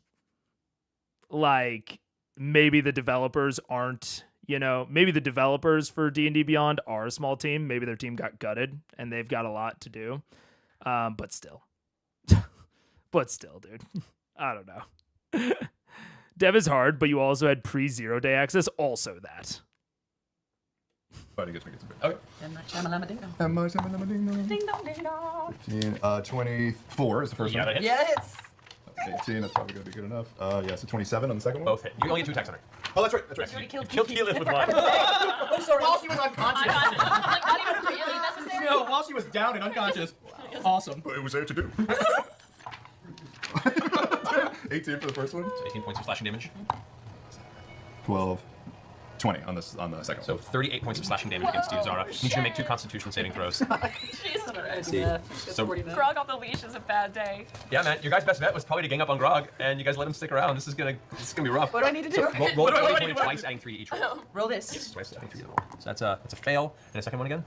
like, maybe the developers aren't, maybe the developers for D&D Beyond are a small team. Maybe their team got gutted and they've got a lot to do. But still. Dude. I don't know. Dev is hard, but you also had pre-0 day access. Also that. But he gets me. Okay. Ding dong, ding dong. 24 is the first one. That hits. Yes. 18, that's probably going to be good enough. Yeah, so 27 on the second one. Both hit. You only get 2 attacks on her. Oh, that's right. You already killed Keyleth with mine. Oh, sorry. While she was unconscious. Like, not even really necessary. No, while she was down and unconscious. Awesome. But it was there to do. 18 for the first one. So 18 points of slashing damage. 12. 20 on the second So one. 38 points of slashing damage against you, Zara. Need you to make 2 Constitution saving throws. Jesus Christ. So, Grog off the leash is a bad day. yeah, man, your guys' best bet was probably to gang up on Grog, and you guys let him stick around. This is gonna be rough. What do I need to do? Roll 20 twice, adding 3 each roll. Roll this. Twice, adding 3 each roll. So that's a fail, and a second one again.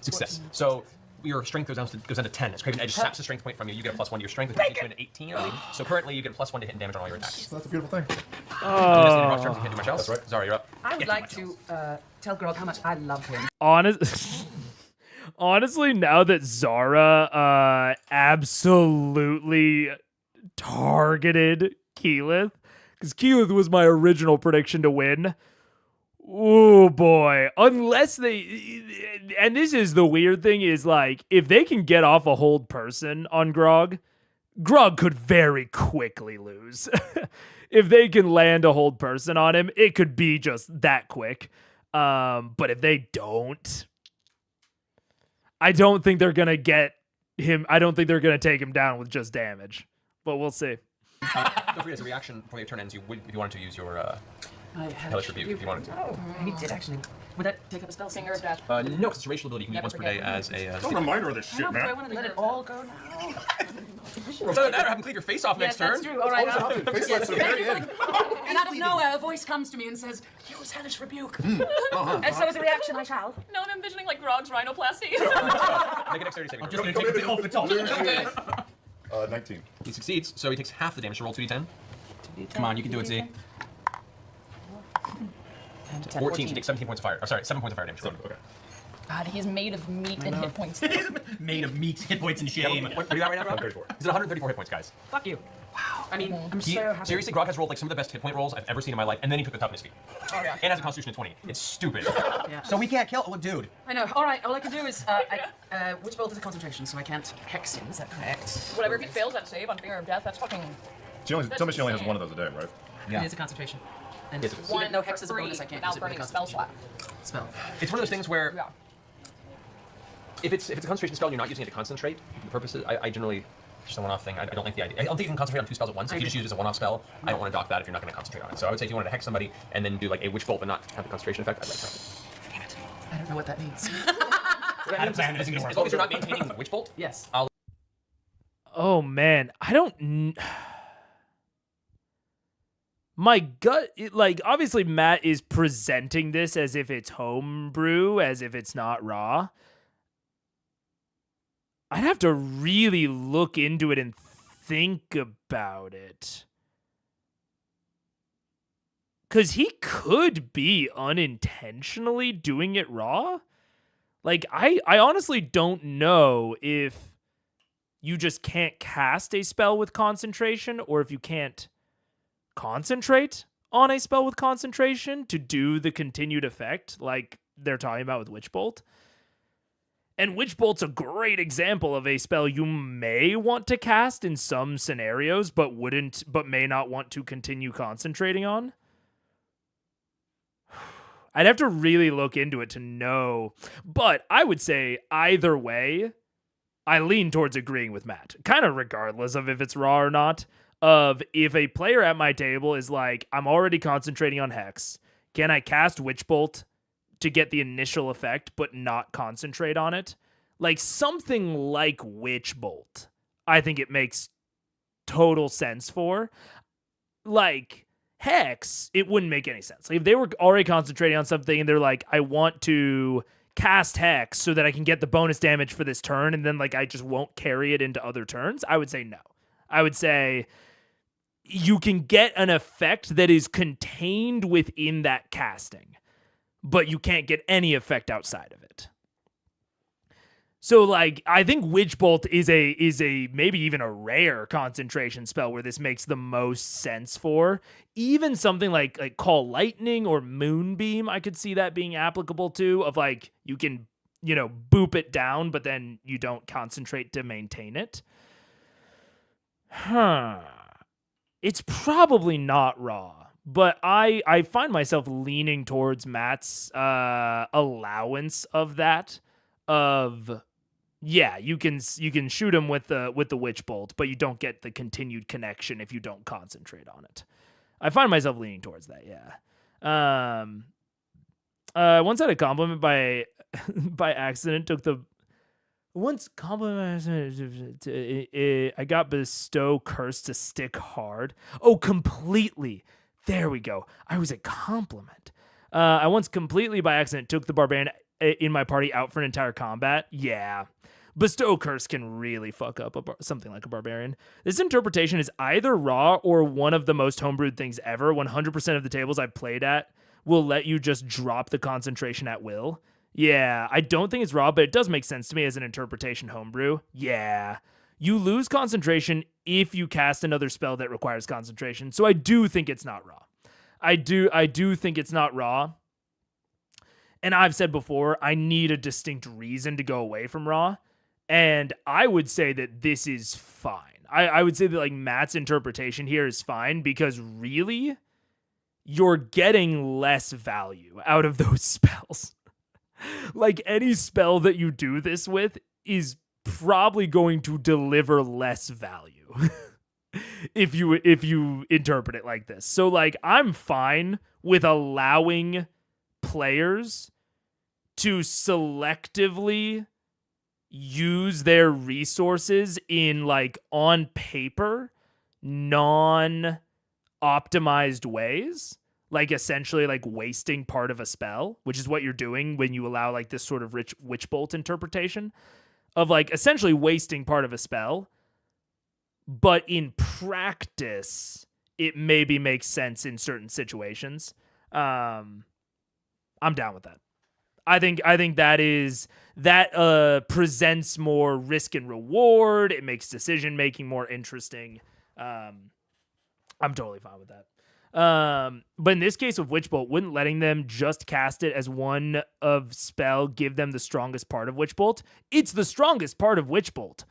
Success. So your strength goes down to 10. As Craven Edge saps a strength point from you, you get a +1 to your strength, which makes you an 18, I believe. So currently, you get a +1 to hit and damage on all your attacks. That's a beautiful thing. You just in raw terms, you can't do much else. That's right. Zara, you're up. I would like to tell Grog how much I love him. Honestly, now that Zara absolutely targeted Keyleth, because Keyleth was my original prediction to win. Oh boy, unless they, and this is the weird thing, is like, if they can get off a hold person on Grog could very quickly lose. If they can land a hold person on him, it could be just that quick. But if they don't, I don't think they're gonna get him. I don't think they're gonna take him down with just damage. But we'll see. Feel free as a reaction before your turn ends. If you wanted to use your hellish rebuke, if you wanted to. Oh, he did actually. Would that take up a spell? Finger of death. No, because it's a racial ability. You can use once per day as a. Don't remind her of this I shit, know, but I man. want to let it all go now. So that or have him cleave your face off Yes, next that's turn. true. All right. Face lights at the very end. And out of nowhere, a voice comes to me and says, "Use hellish rebuke." And so as a reaction, I shall. No, I'm envisioning like Grog's rhinoplasty. Make a dexterity saving I'm throw. just gonna take the off the top. 19. He succeeds, so he takes half the damage. So roll 2d10. Come on, you can do it, Z. 14. He takes 17 points of fire. Oh, sorry, 7 points of fire damage. Okay. God, he's made of meat and hit points. Made of meat, hit points, and shame. What are you at right now, Grog? 134. He's at 134 hit points, guys. Fuck you. Wow. I mean, I'm He, so happy. seriously, Grog has rolled like some of the best hit point rolls I've ever seen in my life, and then he took the toughness feat. Oh, yeah. And has a constitution of 20. It's stupid. Yeah. So we can't kill. Oh, dude. I know. All right. All I can do is, which bolt is a concentration, so I can't hex him. Is that correct? Whatever, if he fails that save on Finger of Death, that's fucking... Tell me she only has one of those a day, right? Yeah. It is a concentration. And Yes, it is. even though hex is a free bonus, I can't without use it with a burning a spell concentration. slot. Spell. It's one of those things where Yeah. if it's a concentration spell and you're not using it to concentrate, the purposes, I generally Just a one-off thing. I don't like the idea. I don't think you can concentrate on 2 spells at once. If you just use it as a one-off spell, I don't want to dock that if you're not going to concentrate on it. So I would say if you wanted to hex somebody and then do like a Witch Bolt but not have the concentration effect, I'd like that. Damn it. I don't know what that means. I had a plan. It isn't going to work. As long as you're not maintaining the Witch Bolt, Yes. Oh man, I don't. My gut, like, obviously Matt is presenting this as if it's homebrew, as if it's not raw. I'd have to really look into it and think about it. Because he could be unintentionally doing it raw. Like, I honestly don't know if you just can't cast a spell with concentration, or if you can't concentrate on a spell with concentration to do the continued effect like they're talking about with Witch Bolt. And Witch Bolt's a great example of a spell you may want to cast in some scenarios, but may not want to continue concentrating on. I'd have to really look into it to know, but I would say either way, I lean towards agreeing with Matt, kind of regardless of if it's raw or not. Of if a player at my table is like, I'm already concentrating on Hex, can I cast Witch Bolt to get the initial effect but not concentrate on it? Like something like Witch Bolt, I think it makes total sense for. Like Hex, it wouldn't make any sense. Like if they were already concentrating on something and they're like, I want to cast Hex so that I can get the bonus damage for this turn, and then like I just won't carry it into other turns, I would say no. I would say you can get an effect that is contained within that casting, but you can't get any effect outside of it. So like I think Witch Bolt is a maybe even a rare concentration spell where this makes the most sense for. Even something like Call Lightning or Moonbeam, I could see that being applicable to, of like you can, boop it down, but then you don't concentrate to maintain it. It's probably not raw, but I find myself leaning towards Matt's allowance of that. Of yeah, you can shoot him with the Witch Bolt, but you don't get the continued connection if you don't concentrate on it. I find myself leaning towards that. Yeah. Once had a compliment by accident. Took the once compliment. I got bestow curse to stick hard. Oh, completely. There we go. I was a compliment. I once completely by accident took the barbarian in my party out for an entire combat. Yeah. Bestow curse can really fuck up something like a barbarian. This interpretation is either raw or one of the most homebrewed things ever. 100% of the tables I've played at will let you just drop the concentration at will. Yeah, I don't think it's raw, but it does make sense to me as an interpretation homebrew. Yeah. You lose concentration if you cast another spell that requires concentration. So I do think it's not raw. I do think it's not raw. And I've said before, I need a distinct reason to go away from raw. And I would say that this is fine. I would say that like Matt's interpretation here is fine because really, you're getting less value out of those spells. Like any spell that you do this with is probably going to deliver less value if you interpret it like this. So like I'm fine with allowing players to selectively use their resources in like on paper non-optimized ways, like essentially like wasting part of a spell, which is what you're doing when you allow like this sort of rich Witch Bolt interpretation of like essentially wasting part of a spell. But in practice, it maybe makes sense in certain situations. I'm down with that. I think that presents more risk and reward. It makes decision making more interesting. I'm totally fine with that. But in this case with Witch Bolt, wouldn't letting them just cast it as one of spell give them the strongest part of Witch Bolt? It's the strongest part of Witch Bolt.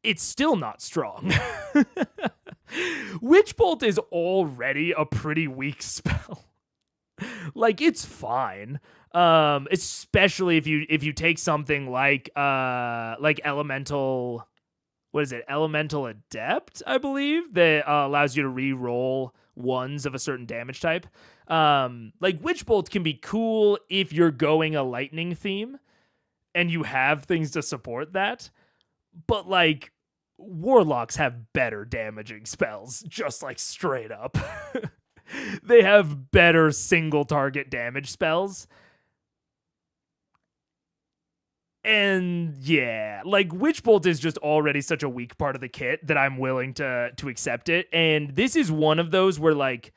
It's still not strong. Witch Bolt is already a pretty weak spell. Like it's fine. Especially if you take something like elemental what is it, Elemental Adept, I believe, that allows you to re-roll ones of a certain damage type. Like Witch Bolt can be cool if you're going a lightning theme and you have things to support that, but like Warlocks have better damaging spells, just like straight up. They have better single target damage spells. And yeah, like Witch Bolt is just already such a weak part of the kit that I'm willing to accept it. And this is one of those where like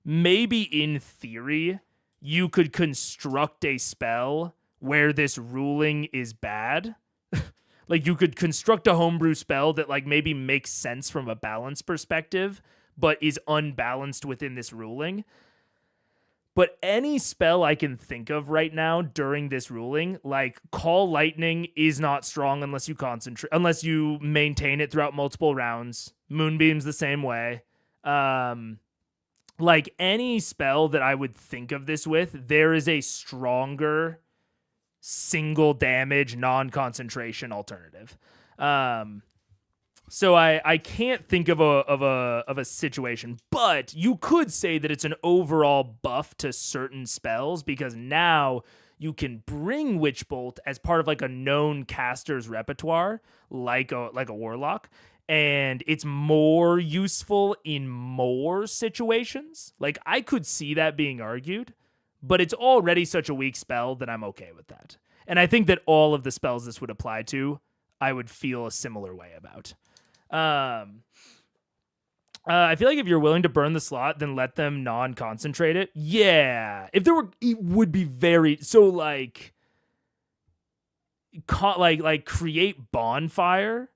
maybe in theory you could construct a spell where this ruling is bad. Like you could construct a homebrew spell that like maybe makes sense from a balance perspective, but is unbalanced within this ruling. But any spell I can think of right now during this ruling, like Call Lightning is not strong unless you concentrate, unless you maintain it throughout multiple rounds. Moonbeam's the same way. Like any spell that I would think of this with, there is a stronger single damage, non-concentration alternative. So I can't think of a situation, but you could say that it's an overall buff to certain spells because now you can bring Witch Bolt as part of like a known caster's repertoire, like a Warlock, and it's more useful in more situations. Like I could see that being argued, but it's already such a weak spell that I'm okay with that. And I think that all of the spells this would apply to, I would feel a similar way about. I feel like if you're willing to burn the slot, then let them non-concentrate it. Yeah. If there were, it would be very, so like create bonfire,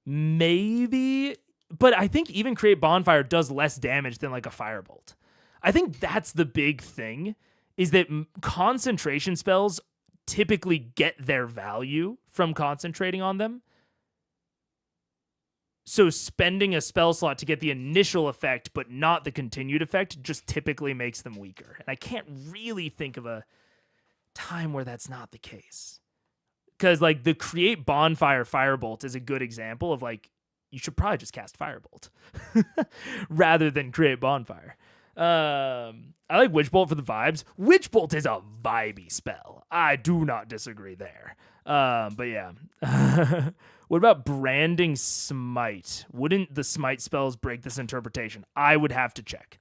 maybe, but I think even create bonfire does less damage than like a firebolt. I think that's the big thing, is that concentration spells typically get their value from concentrating on them. So spending a spell slot to get the initial effect, but not the continued effect, just typically makes them weaker. And I can't really think of a time where that's not the case. Because like the create bonfire firebolt is a good example of like, you should probably just cast firebolt rather than create bonfire. I like Witch Bolt for the vibes. Witch Bolt is a vibey spell. I do not disagree there. But yeah. What about Branding Smite? Wouldn't the Smite spells break this interpretation? I would have to check.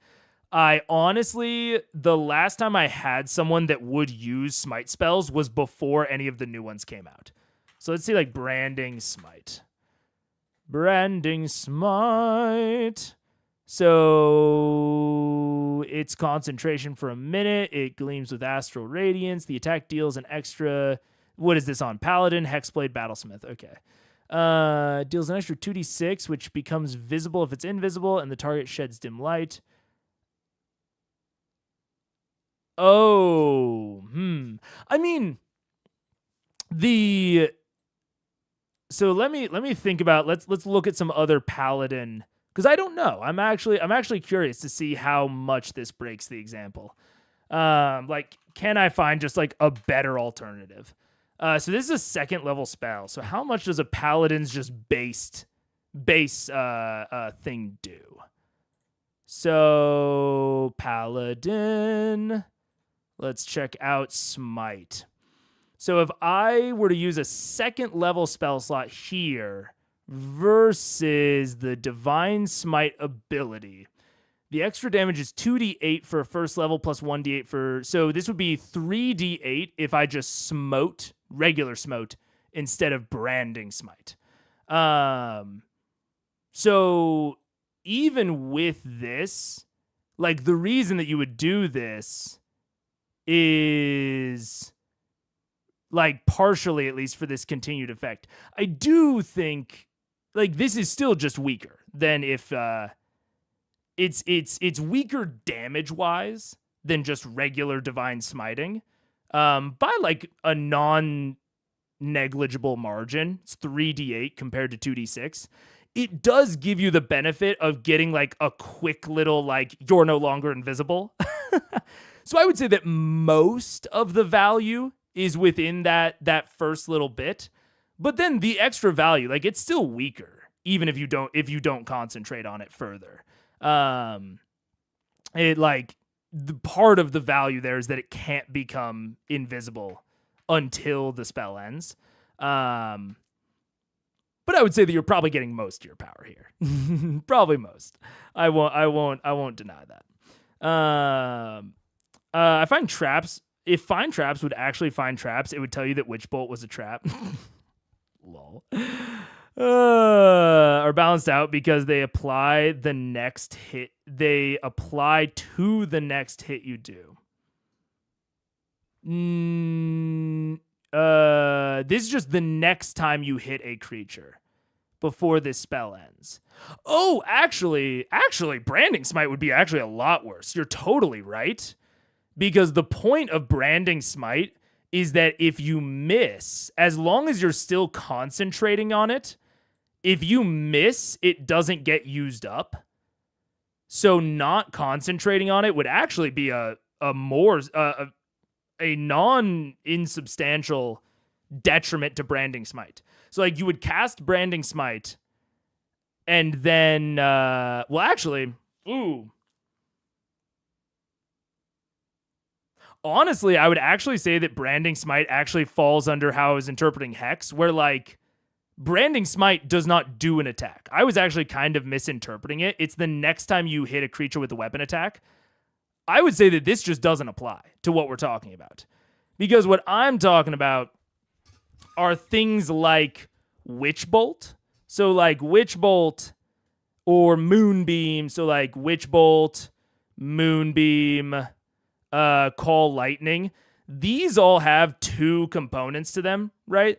I honestly, the last time I had someone that would use Smite spells was before any of the new ones came out. So let's see, like Branding Smite. Branding Smite. So it's concentration for a minute. It gleams with Astral Radiance. The attack deals an extra... What is this on? Paladin, Hexblade, Battlesmith. Okay. Deals an extra 2d6, which becomes visible if it's invisible, and the target sheds dim light. Oh, I mean, so let me think about, let's look at some other Paladin, because I don't know. I'm actually curious to see how much this breaks the example. Like, can I find just like a better alternative? So this is a second level spell. So how much does a Paladin's just base thing do? So Paladin, let's check out Smite. So if I were to use a second level spell slot here versus the Divine Smite ability, the extra damage is 2d8 for first level plus 1d8 for... So this would be 3d8 if I just smote, regular smote, instead of Branding Smite. So even with this, like the reason that you would do this is... like partially at least for this continued effect. I do think like this is still just weaker than if it's weaker damage wise than just regular divine smiting by like a non-negligible margin. It's 3d8 compared to 2d6. It does give you the benefit of getting like a quick little like you're no longer invisible. So I would say that most of the value is within that first little bit, But then the extra value, like it's still weaker, even if you don't concentrate on it further. It like the part of the value there is that it can't become invisible until the spell ends. But I would say that you're probably getting most of your power here. Probably most. I won't deny that. I find traps. If find traps would actually find traps, it would tell you that Witch Bolt was a trap. Lol. Are balanced out because they apply the next hit. They apply to the next hit you do. This is just the next time you hit a creature before this spell ends. Oh, actually, Branding Smite would be actually a lot worse. You're totally right. Because the point of Branding Smite is that if you miss, as long as you're still concentrating on it, if you miss, it doesn't get used up. So not concentrating on it would actually be a non-insubstantial detriment to Branding Smite. So like you would cast Branding Smite and then, honestly, I would actually say that Branding Smite actually falls under how I was interpreting Hex, where like Branding Smite does not do an attack. I was actually kind of misinterpreting it. It's the next time you hit a creature with a weapon attack. I would say that this just doesn't apply to what we're talking about. Because what I'm talking about are things like Witch Bolt. So like Witch Bolt or Moonbeam. So like Witch Bolt, Moonbeam, Call Lightning. These all have two components to them, right?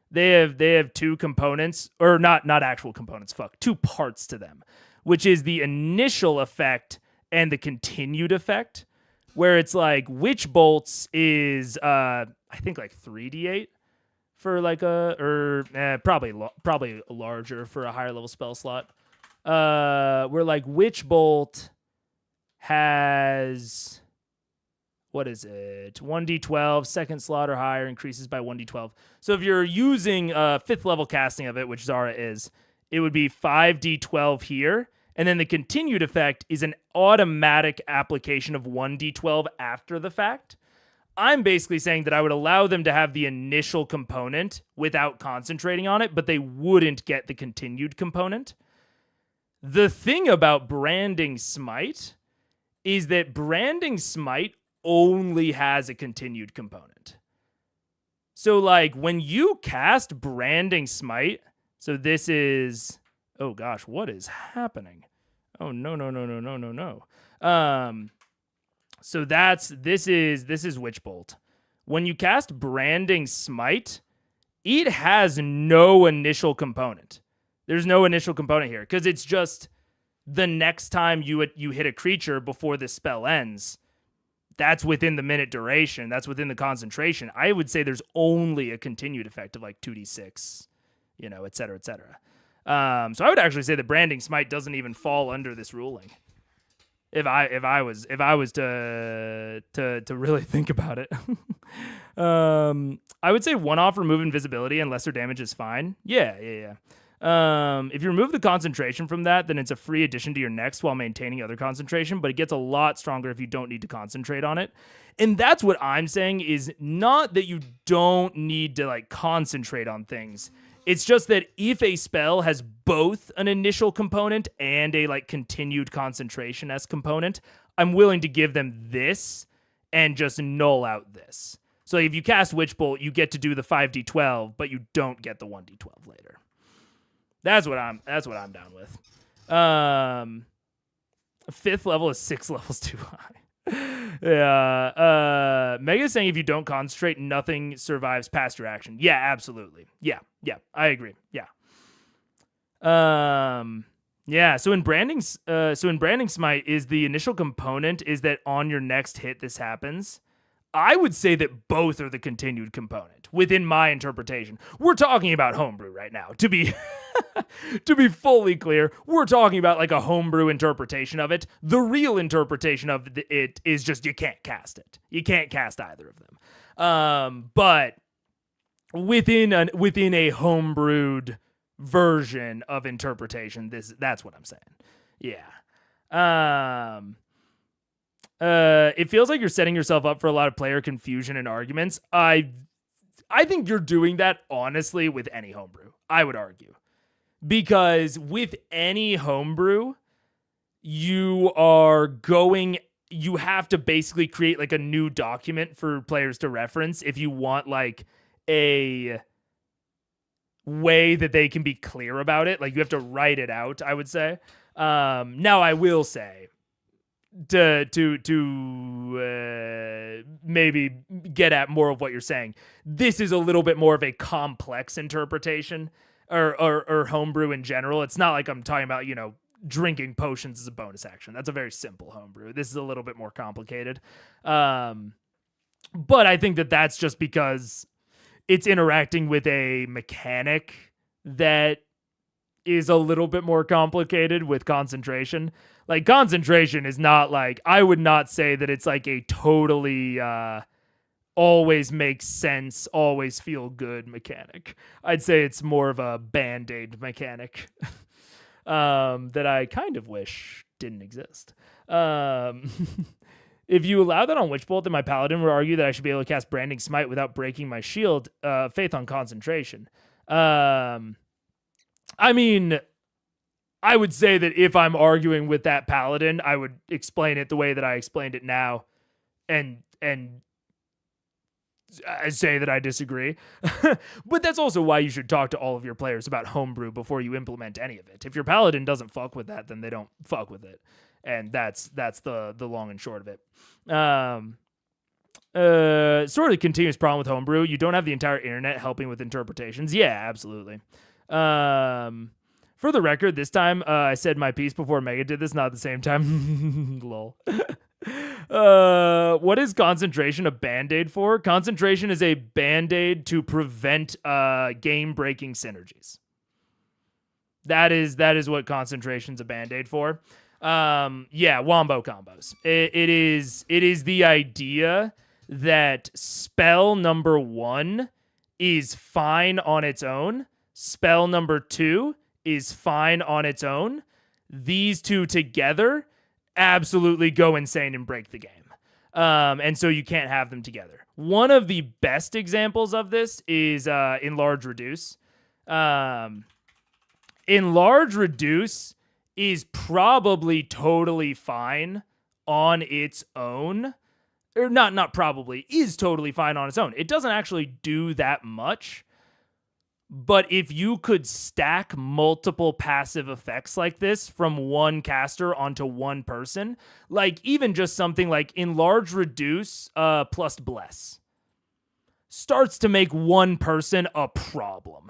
They have two components, or not actual components, two parts to them, which is the initial effect and the continued effect, where it's like Witch Bolts is I think like 3d8 for like probably larger for a higher level spell slot. Where like Witch Bolt has, what is it? 1d12, second slot or higher increases by 1d12. So if you're using 5th level casting of it, which Zara is, it would be 5d12 here. And then the continued effect is an automatic application of 1d12 after the fact. I'm basically saying that I would allow them to have the initial component without concentrating on it, but they wouldn't get the continued component. The thing about Branding Smite is that Branding Smite only has a continued component. So like when you cast Branding Smite, so this is, oh gosh, what is happening? Oh no. So this is Witch Bolt. When you cast Branding Smite, it has no initial component. There's no initial component here because it's just the next time you hit a creature before the spell ends. That's within the minute duration. That's within the concentration. I would say there's only a continued effect of like 2d6, et cetera, et cetera. So I would actually say that Branding Smite doesn't even fall under this ruling. If I was to really think about it. I would say one-off remove invisibility and lesser damage is fine. Yeah. If you remove the concentration from that, then it's a free addition to your next while maintaining other concentration, but it gets a lot stronger if you don't need to concentrate on it. And that's what I'm saying is not that you don't need to like concentrate on things. It's just that if a spell has both an initial component and a like continued concentration as component, I'm willing to give them this and just null out this. So if you cast Witch Bolt, you get to do the 5d12, but you don't get the 1d12 later. That's what I'm down with. 5th level is 6 levels too high. Yeah. Mega's saying if you don't concentrate, nothing survives past your action. Yeah, absolutely. Yeah, I agree. Yeah. Yeah. So in Branding Smite, is the initial component is that on your next hit this happens. I would say that both are the continued component within my interpretation. We're talking about homebrew right now. To be fully clear, we're talking about like a homebrew interpretation of it. The real interpretation of it is just you can't cast it. You can't cast either of them. But within a homebrewed version of interpretation. That's what I'm saying. Yeah. It feels like you're setting yourself up for a lot of player confusion and arguments. I think you're doing that honestly with any homebrew, I would argue. Because with any homebrew, you have to basically create like a new document for players to reference if you want like a way that they can be clear about it. Like you have to write it out, I would say. Now I will say to maybe get at more of what you're saying, this is a little bit more of a complex interpretation or homebrew in general. It's not like I'm talking about, drinking potions as a bonus action. That's a very simple homebrew. This is a little bit more complicated. But I think that's just because it's interacting with a mechanic that is a little bit more complicated with concentration. Like concentration is not like, I would not say that it's like a totally always makes sense, always feel good mechanic. I'd say it's more of a band-aid mechanic that I kind of wish didn't exist. If you allow that on Witchbolt, then my paladin would argue that I should be able to cast Branding Smite without breaking my shield. Faith on concentration. I mean, I would say that if I'm arguing with that paladin, I would explain it the way that I explained it now, and I say that I disagree. But that's also why you should talk to all of your players about homebrew before you implement any of it. If your paladin doesn't fuck with that, then they don't fuck with it. And that's the long and short of it. Sort of continuous problem with homebrew. You don't have the entire internet helping with interpretations. Yeah, absolutely. For the record, this time I said my piece before Mega did this, not at the same time. Lol. What is concentration a band-aid for? Concentration is a band-aid to prevent game-breaking synergies. That is what concentration's a band-aid for. Wombo combos. It is the idea that spell number 1 is fine on its own. Spell number 2 is fine on its own. These two together absolutely go insane and break the game. And so you can't have them together. One of the best examples of this is Enlarge Reduce. Enlarge Reduce is probably totally fine on its own. Or not probably, is totally fine on its own. It doesn't actually do that much. But if you could stack multiple passive effects like this from one caster onto one person, like even just something like Enlarge Reduce plus Bless, starts to make one person a problem.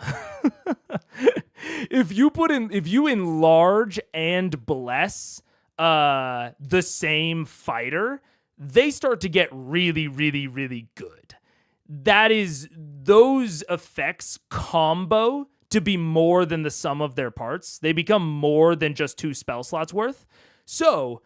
If you enlarge and bless the same fighter, they start to get really, really, really good. Those effects combo to be more than the sum of their parts. They become more than just 2 spell slots worth. So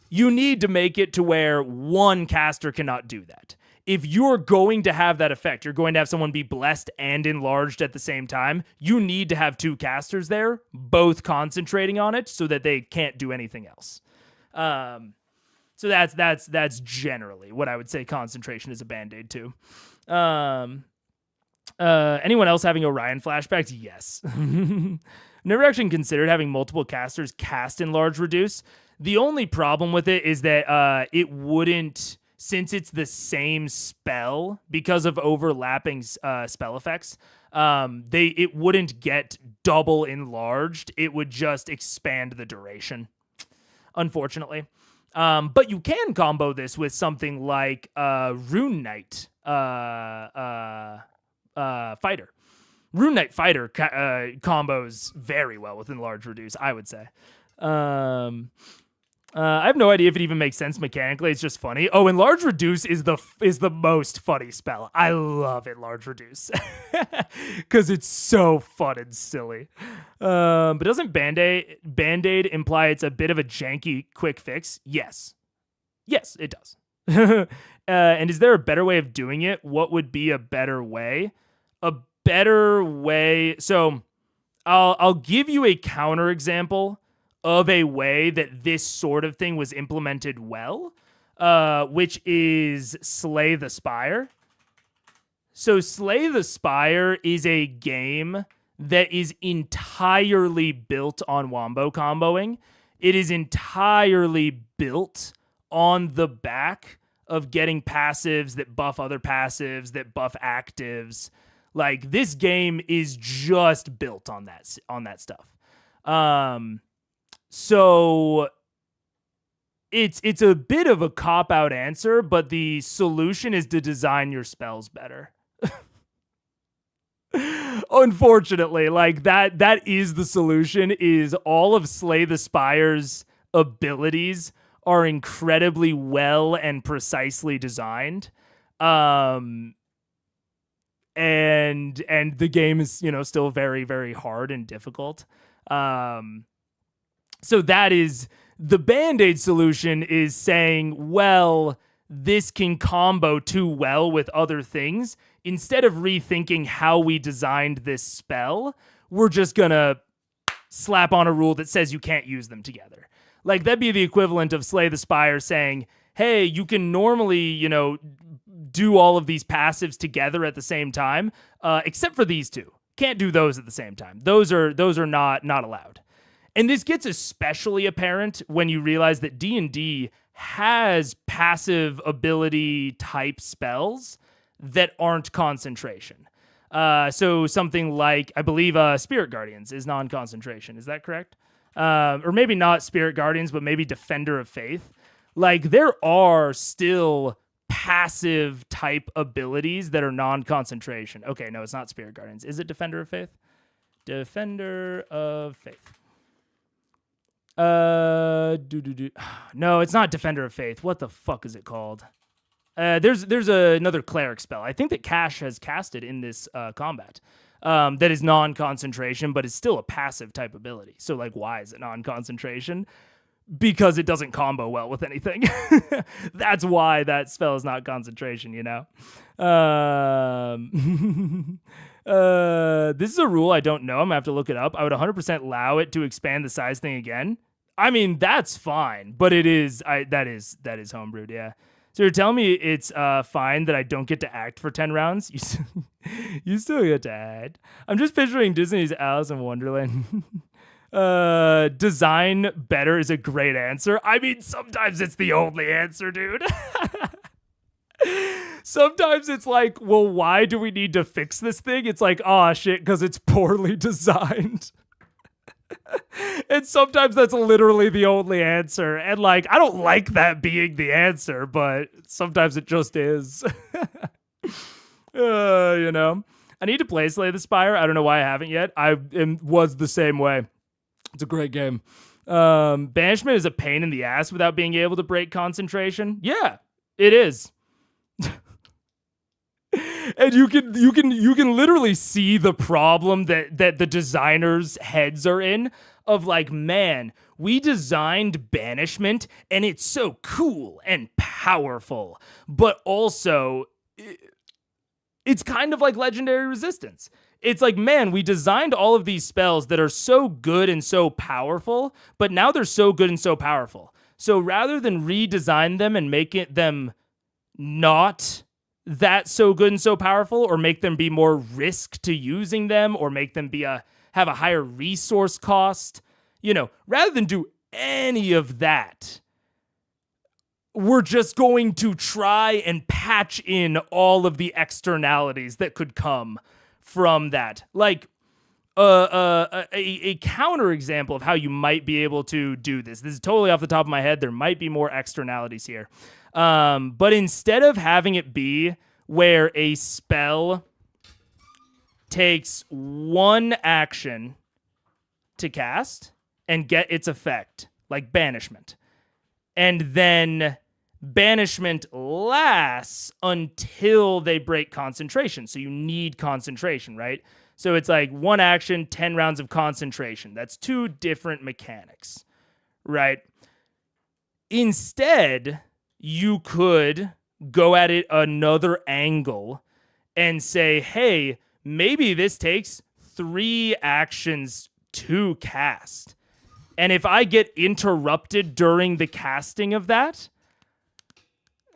you need to make it to where one caster cannot do that. If you're going to have that effect, you're going to have someone be blessed and enlarged at the same time, you need to have 2 casters there, both concentrating on it so that they can't do anything else. So that's generally what I would say concentration is a band-aid to. Anyone else having Orion flashbacks? Yes. Never actually considered having multiple casters cast Enlarge Reduce. The only problem with it is that it wouldn't, since it's the same spell, because of overlapping spell effects, it wouldn't get double enlarged. It would just expand the duration, unfortunately. But you can combo this with something like Rune Knight Fighter. Rune Knight Fighter combos very well with Enlarge Reduce, I would say. I have no idea if it even makes sense mechanically. It's just funny. Oh, Enlarge Reduce is the most funny spell. I love Enlarge Reduce because it's so fun and silly. But doesn't Band-Aid imply it's a bit of a janky quick fix? Yes, it does. And is there a better way of doing it? What would be a better way? a better way. So I'll give you a counterexample of a way that this sort of thing was implemented well, which is Slay the Spire. So Slay the Spire is a game that is entirely built on wombo comboing. It is entirely built on the back of getting passives that buff other passives, that buff actives. Like, this game is just built on that stuff. So it's a bit of a cop-out answer, but the solution is to design your spells better. Unfortunately, like that is the solution. Is all of Slay the Spire's abilities are incredibly well and precisely designed. And the game is, still very, very hard and difficult. So that is the Band-Aid solution, is saying, well, this can combo too well with other things. Instead of rethinking how we designed this spell, we're just gonna slap on a rule that says you can't use them together. Like, that'd be the equivalent of Slay the Spire saying, hey, you can normally, do all of these passives together at the same time, except for these two. Can't do those at the same time. Those are not allowed. And this gets especially apparent when you realize that D&D has passive ability type spells that aren't concentration. So something like, I believe, Spirit Guardians is non-concentration. Is that correct? Or maybe not Spirit Guardians, but maybe Defender of Faith. Like, there are still passive type abilities that are non-concentration. Okay, no, it's not Spirit Guardians. Is it Defender of Faith? Defender of Faith. No, it's not Defender of Faith. What the fuck is it called? There's another cleric spell. I think that Cash has casted in this combat. That is non-concentration, but it's still a passive type ability. So, like, why is it non-concentration? Because it doesn't combo well with anything. That's why that spell is not concentration, This is a rule I don't know. I'm gonna have to look it up. I would 100% allow it to expand the size thing again. I mean, that's fine, but that is homebrewed, yeah. So you're telling me it's fine that I don't get to act for 10 rounds? You still get to act. I'm just picturing Disney's Alice in Wonderland. Design better is a great answer. I mean, sometimes it's the only answer, dude. Sometimes it's like, well, why do we need to fix this thing? It's like, oh shit, because it's poorly designed. And sometimes that's literally the only answer. And like, I don't like that being the answer, but sometimes it just is. I need to play Slay the Spire. I don't know why I haven't yet. Was the same way. It's a great game. Banishment is a pain in the ass without being able to break concentration. Yeah, it is. And you can literally see the problem that the designers' heads are in, of like, man, we designed banishment and it's so cool and powerful, but also it's kind of like legendary resistance. It's like, man, we designed all of these spells that are so good and so powerful, but now they're so good and so powerful. So rather than redesign them and make them not that so good and so powerful, or make them be more risk to using them, or make them have a higher resource cost, rather than do any of that, we're just going to try and patch in all of the externalities that could come from that. Like, a counter example of how you might be able to do this. This is totally off the top of my head. There might be more externalities here. But instead of having it be where a spell takes one action to cast and get its effect, like banishment, and then banishment lasts until they break concentration. So you need concentration, right? So it's like one action, 10 rounds of concentration. That's two different mechanics, right? Instead, you could go at it another angle and say, hey, maybe this takes 3 actions to cast. And if I get interrupted during the casting of that,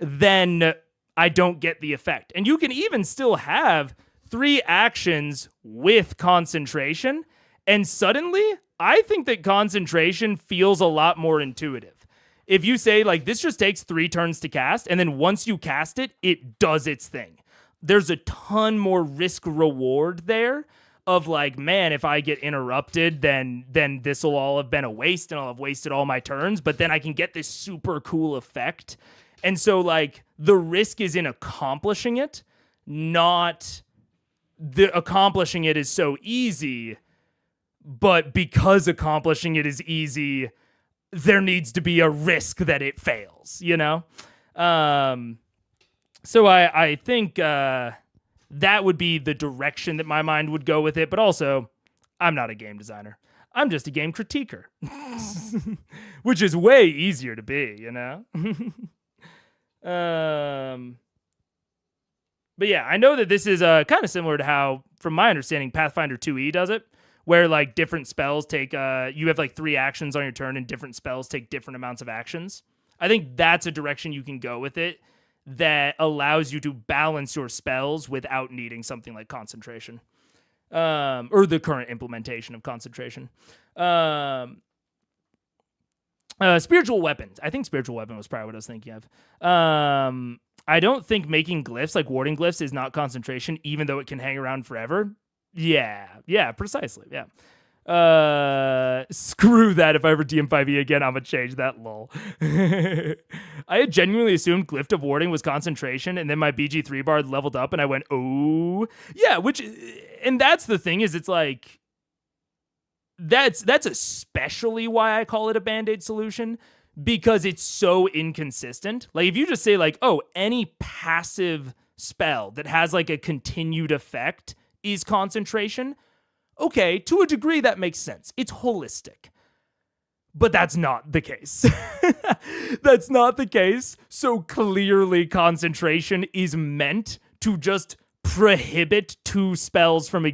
then I don't get the effect. And you can even still have 3 actions with concentration, and suddenly I think that concentration feels a lot more intuitive. If you say, like, this just takes 3 turns to cast, and then once you cast it, it does its thing. There's a ton more risk reward there of like, man, if I get interrupted, then this will all have been a waste and I'll have wasted all my turns, but then I can get this super cool effect. And so like the risk is in accomplishing it, not the accomplishing it is so easy, but because accomplishing it is easy, there needs to be a risk that it fails, you know? So I think that would be the direction that my mind would go with it. But also, I'm not a game designer. I'm just a game critiquer, which is way easier to be, you know? But yeah, I know that this is kind of similar to how, from my understanding, Pathfinder 2e does it, where like different spells take, you have like 3 actions on your turn and different spells take different amounts of actions. I think that's a direction you can go with it that allows you to balance your spells without needing something like concentration, or the current implementation of concentration. Spiritual weapons. I think spiritual weapon was probably what I was thinking of. I don't think making glyphs, like warding glyphs, is not concentration, even though it can hang around forever. Yeah, precisely, yeah. Screw that. If I ever DM5e again, I'm gonna change that, lol. I had genuinely assumed Glyph of Warding was concentration, and then my BG3 bar leveled up, and I went, oh. Yeah, and that's the thing, is it's like, that's especially why I call it a Band-Aid solution, because it's so inconsistent. Like, if you just say, like, oh, any passive spell that has, like, a continued effect is concentration, okay, to a degree that makes sense. It's holistic. But that's not the case. That's not the case. So clearly concentration is meant to just prohibit 2 spells from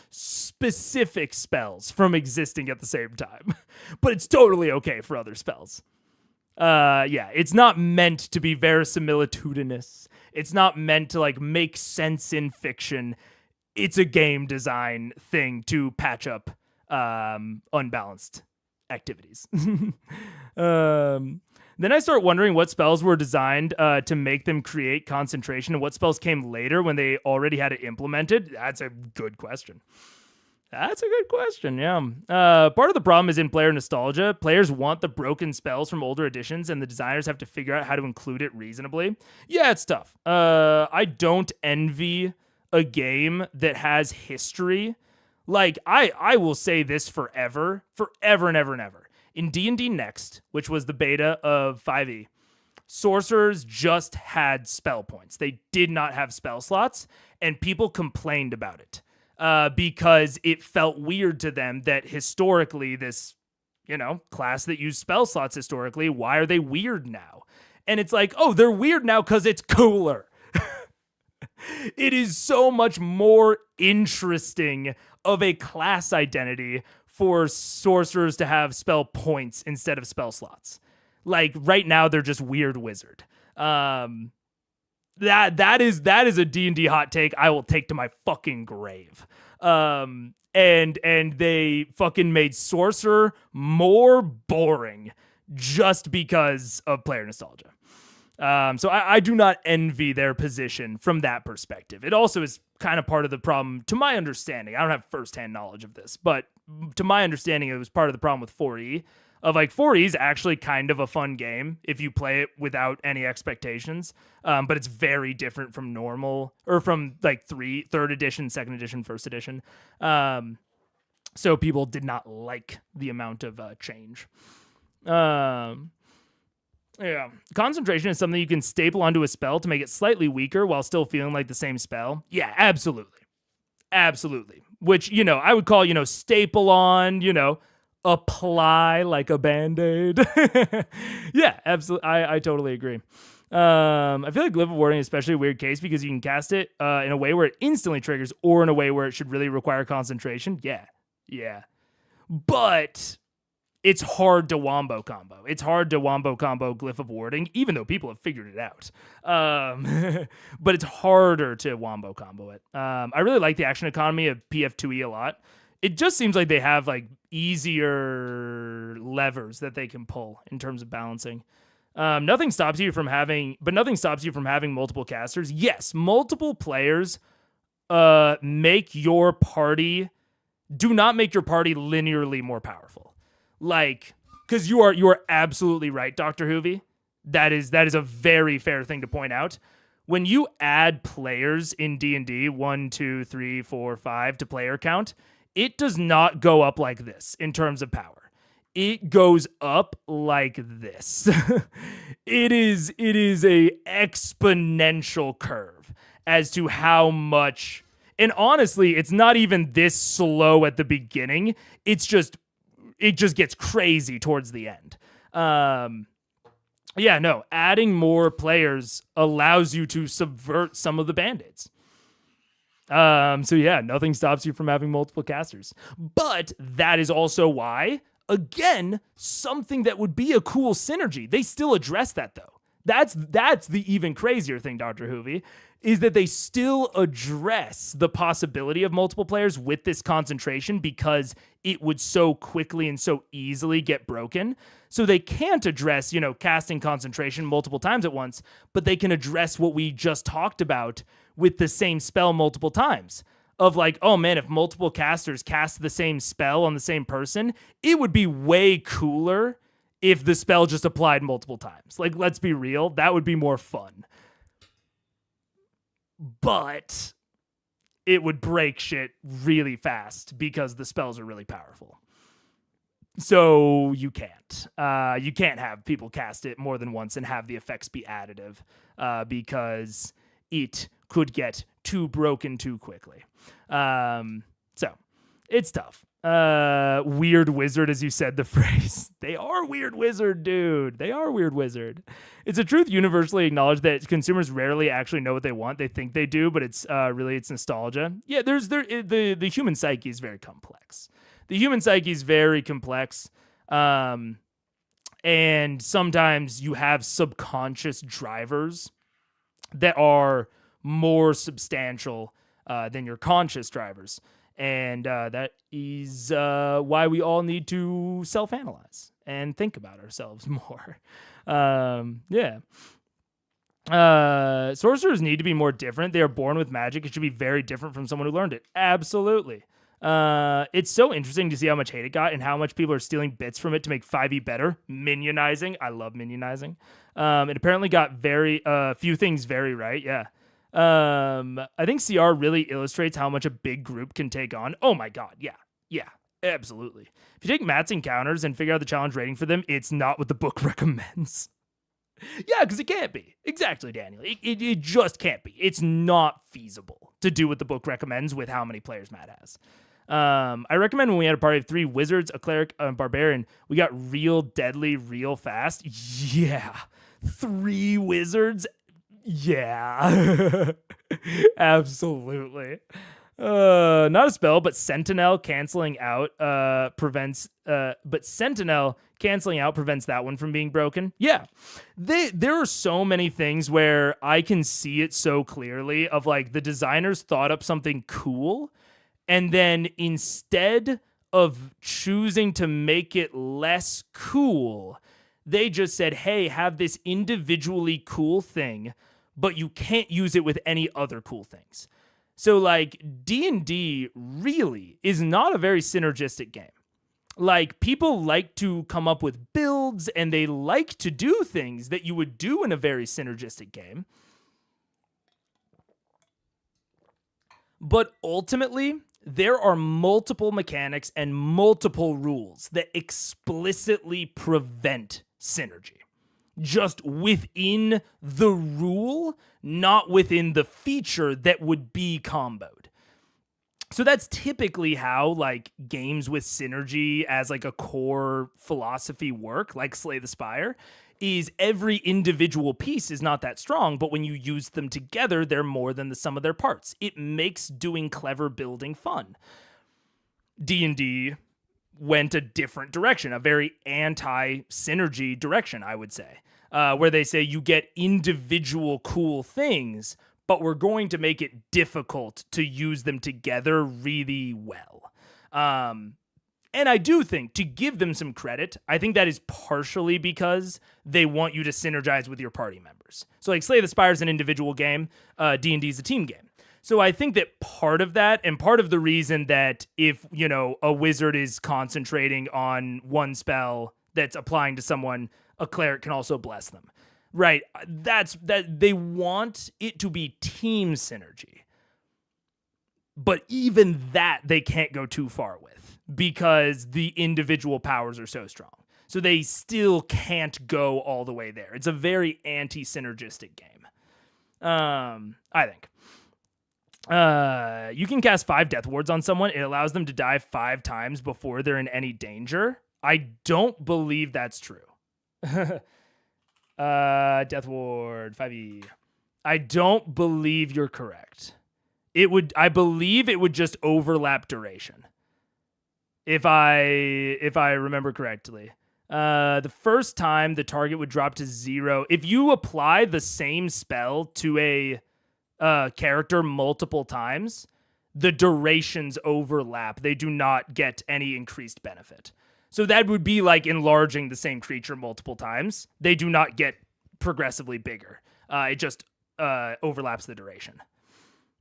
specific spells from existing at the same time. But it's totally okay for other spells. Yeah, it's not meant to be verisimilitudinous. It's not meant to like make sense in fiction. It's a game design thing to patch up unbalanced activities. Then I start wondering what spells were designed to make them create concentration and what spells came later when they already had it implemented. That's a good question. Yeah. Part of the problem is in player nostalgia. Players want the broken spells from older editions, and the designers have to figure out how to include it reasonably. Yeah, it's tough. I don't envy a game that has history. Like, I will say this forever and ever and ever. In D&D Next, which was the beta of 5e, sorcerers just had spell points. They did not have spell slots, and people complained about it because it felt weird to them that historically this, class that used spell slots historically, why are they weird now? And it's like, oh, they're weird now because it's cooler. It is so much more interesting of a class identity for sorcerers to have spell points instead of spell slots. Like right now, they're just weird wizard. That is a D&D hot take I will take to my fucking grave. And they fucking made sorcerer more boring just because of player nostalgia. So I do not envy their position from that perspective. It also is kind of part of the problem, to my understanding. I don't have firsthand knowledge of this, but to my understanding, it was part of the problem with 4E. Of like 4E is actually kind of a fun game if you play it without any expectations, but it's very different from normal or from like 3rd edition, 2nd edition, 1st edition. So people did not like the amount of change. Yeah. Concentration is something you can staple onto a spell to make it slightly weaker while still feeling like the same spell. Yeah, absolutely. Absolutely. Which, I would call, staple on, apply like a Band-Aid. Yeah, absolutely. I totally agree. I feel like Glyph of Warding is especially a weird case because you can cast it in a way where it instantly triggers or in a way where it should really require concentration. Yeah. But it's hard to wombo combo. It's hard to wombo combo Glyph of Warding, even though people have figured it out. But it's harder to wombo combo it. I really like the action economy of PF2E a lot. It just seems like they have like easier levers that they can pull in terms of balancing. Nothing stops you from having multiple casters. Yes, multiple players make your party. Do not make your party linearly more powerful. Like, because you are absolutely right, Dr. Hoovy. That is a very fair thing to point out. When you add players in D&D, 1, 2, 3, 4, 5 to player count, it does not go up like this in terms of power. It goes up like this. It is a exponential curve as to how much. And honestly, it's not even this slow at the beginning. It just gets crazy towards the end. Adding more players allows you to subvert some of the band-aids. Nothing stops you from having multiple casters. But that is also why, again, something that would be a cool synergy. They still address that, though. That's the even crazier thing, Dr. Hoovy, is that they still address the possibility of multiple players with this concentration because it would so quickly and so easily get broken. So they can't address, casting concentration multiple times at once, but they can address what we just talked about with the same spell multiple times. Of like, oh man, if multiple casters cast the same spell on the same person, it would be way cooler if the spell just applied multiple times. Like, let's be real, that would be more fun. But it would break shit really fast because the spells are really powerful. So you can't have people cast it more than once and have the effects be additive because it could get too broken too quickly. So it's tough. Weird wizard, as you said the phrase. They are weird wizard, dude. They are weird wizard. It's a truth universally acknowledged that consumers rarely actually know what they want. They think they do, but it's nostalgia. Yeah, the human psyche is very complex. The human psyche is very complex. And sometimes you have subconscious drivers that are more substantial than your conscious drivers. And that is why we all need to self-analyze and think about ourselves more. Sorcerers need to be more different. They are born with magic. It should be very different from someone who learned it. Absolutely. It's so interesting to see how much hate it got and how much people are stealing bits from it to make 5e better. Minionizing. I love minionizing. It apparently got few things very right. Yeah. I think CR really illustrates how much a big group can take on. Oh my god, yeah, absolutely. If you take Matt's encounters and figure out the challenge rating for them, it's not what the book recommends. Yeah, because it can't be. Exactly, Daniel. It just can't be. It's not feasible to do what the book recommends with how many players Matt has. I recommend when we had a party of 3 wizards, a cleric, a barbarian, we got real deadly real fast. Yeah, 3 wizards. Yeah, absolutely. Not a spell, but Sentinel canceling out prevents that one from being broken. Yeah, there are so many things where I can see it so clearly of like the designers thought up something cool, and then instead of choosing to make it less cool, they just said, "Hey, have this individually cool thing, but you can't use it with any other cool things." So like D&D really is not a very synergistic game. Like people like to come up with builds and they like to do things that you would do in a very synergistic game. But ultimately, there are multiple mechanics and multiple rules that explicitly prevent synergy. Just within the rule, not within the feature that would be comboed. So that's typically how like games with synergy as like a core philosophy work, like Slay the Spire, is every individual piece is not that strong, but when you use them together, they're more than the sum of their parts. It makes doing clever building fun. D&D went a different direction, a very anti-synergy direction, I would say, where they say you get individual cool things, but we're going to make it difficult to use them together really well. And I do think, to give them some credit, I think that is partially because they want you to synergize with your party members. So like Slay the Spire is an individual game, D&D is a team game. So I think that part of that, and part of the reason that if, you know, a wizard is concentrating on one spell that's applying to someone, a cleric can also bless them. Right? That they want it to be team synergy. But even that they can't go too far with because the individual powers are so strong. So they still can't go all the way there. It's a very anti-synergistic game. I think. You can cast 5 Death Wards on someone. It allows them to die 5 times before they're in any danger. I don't believe that's true. Death Ward, 5e. I don't believe you're correct. I believe it would just overlap duration. If I remember correctly. The first time the target would drop to 0. If you apply the same spell to a character multiple times, the durations overlap. They do not get any increased benefit. So that would be like enlarging the same creature multiple times. They do not get progressively bigger. It just overlaps the duration.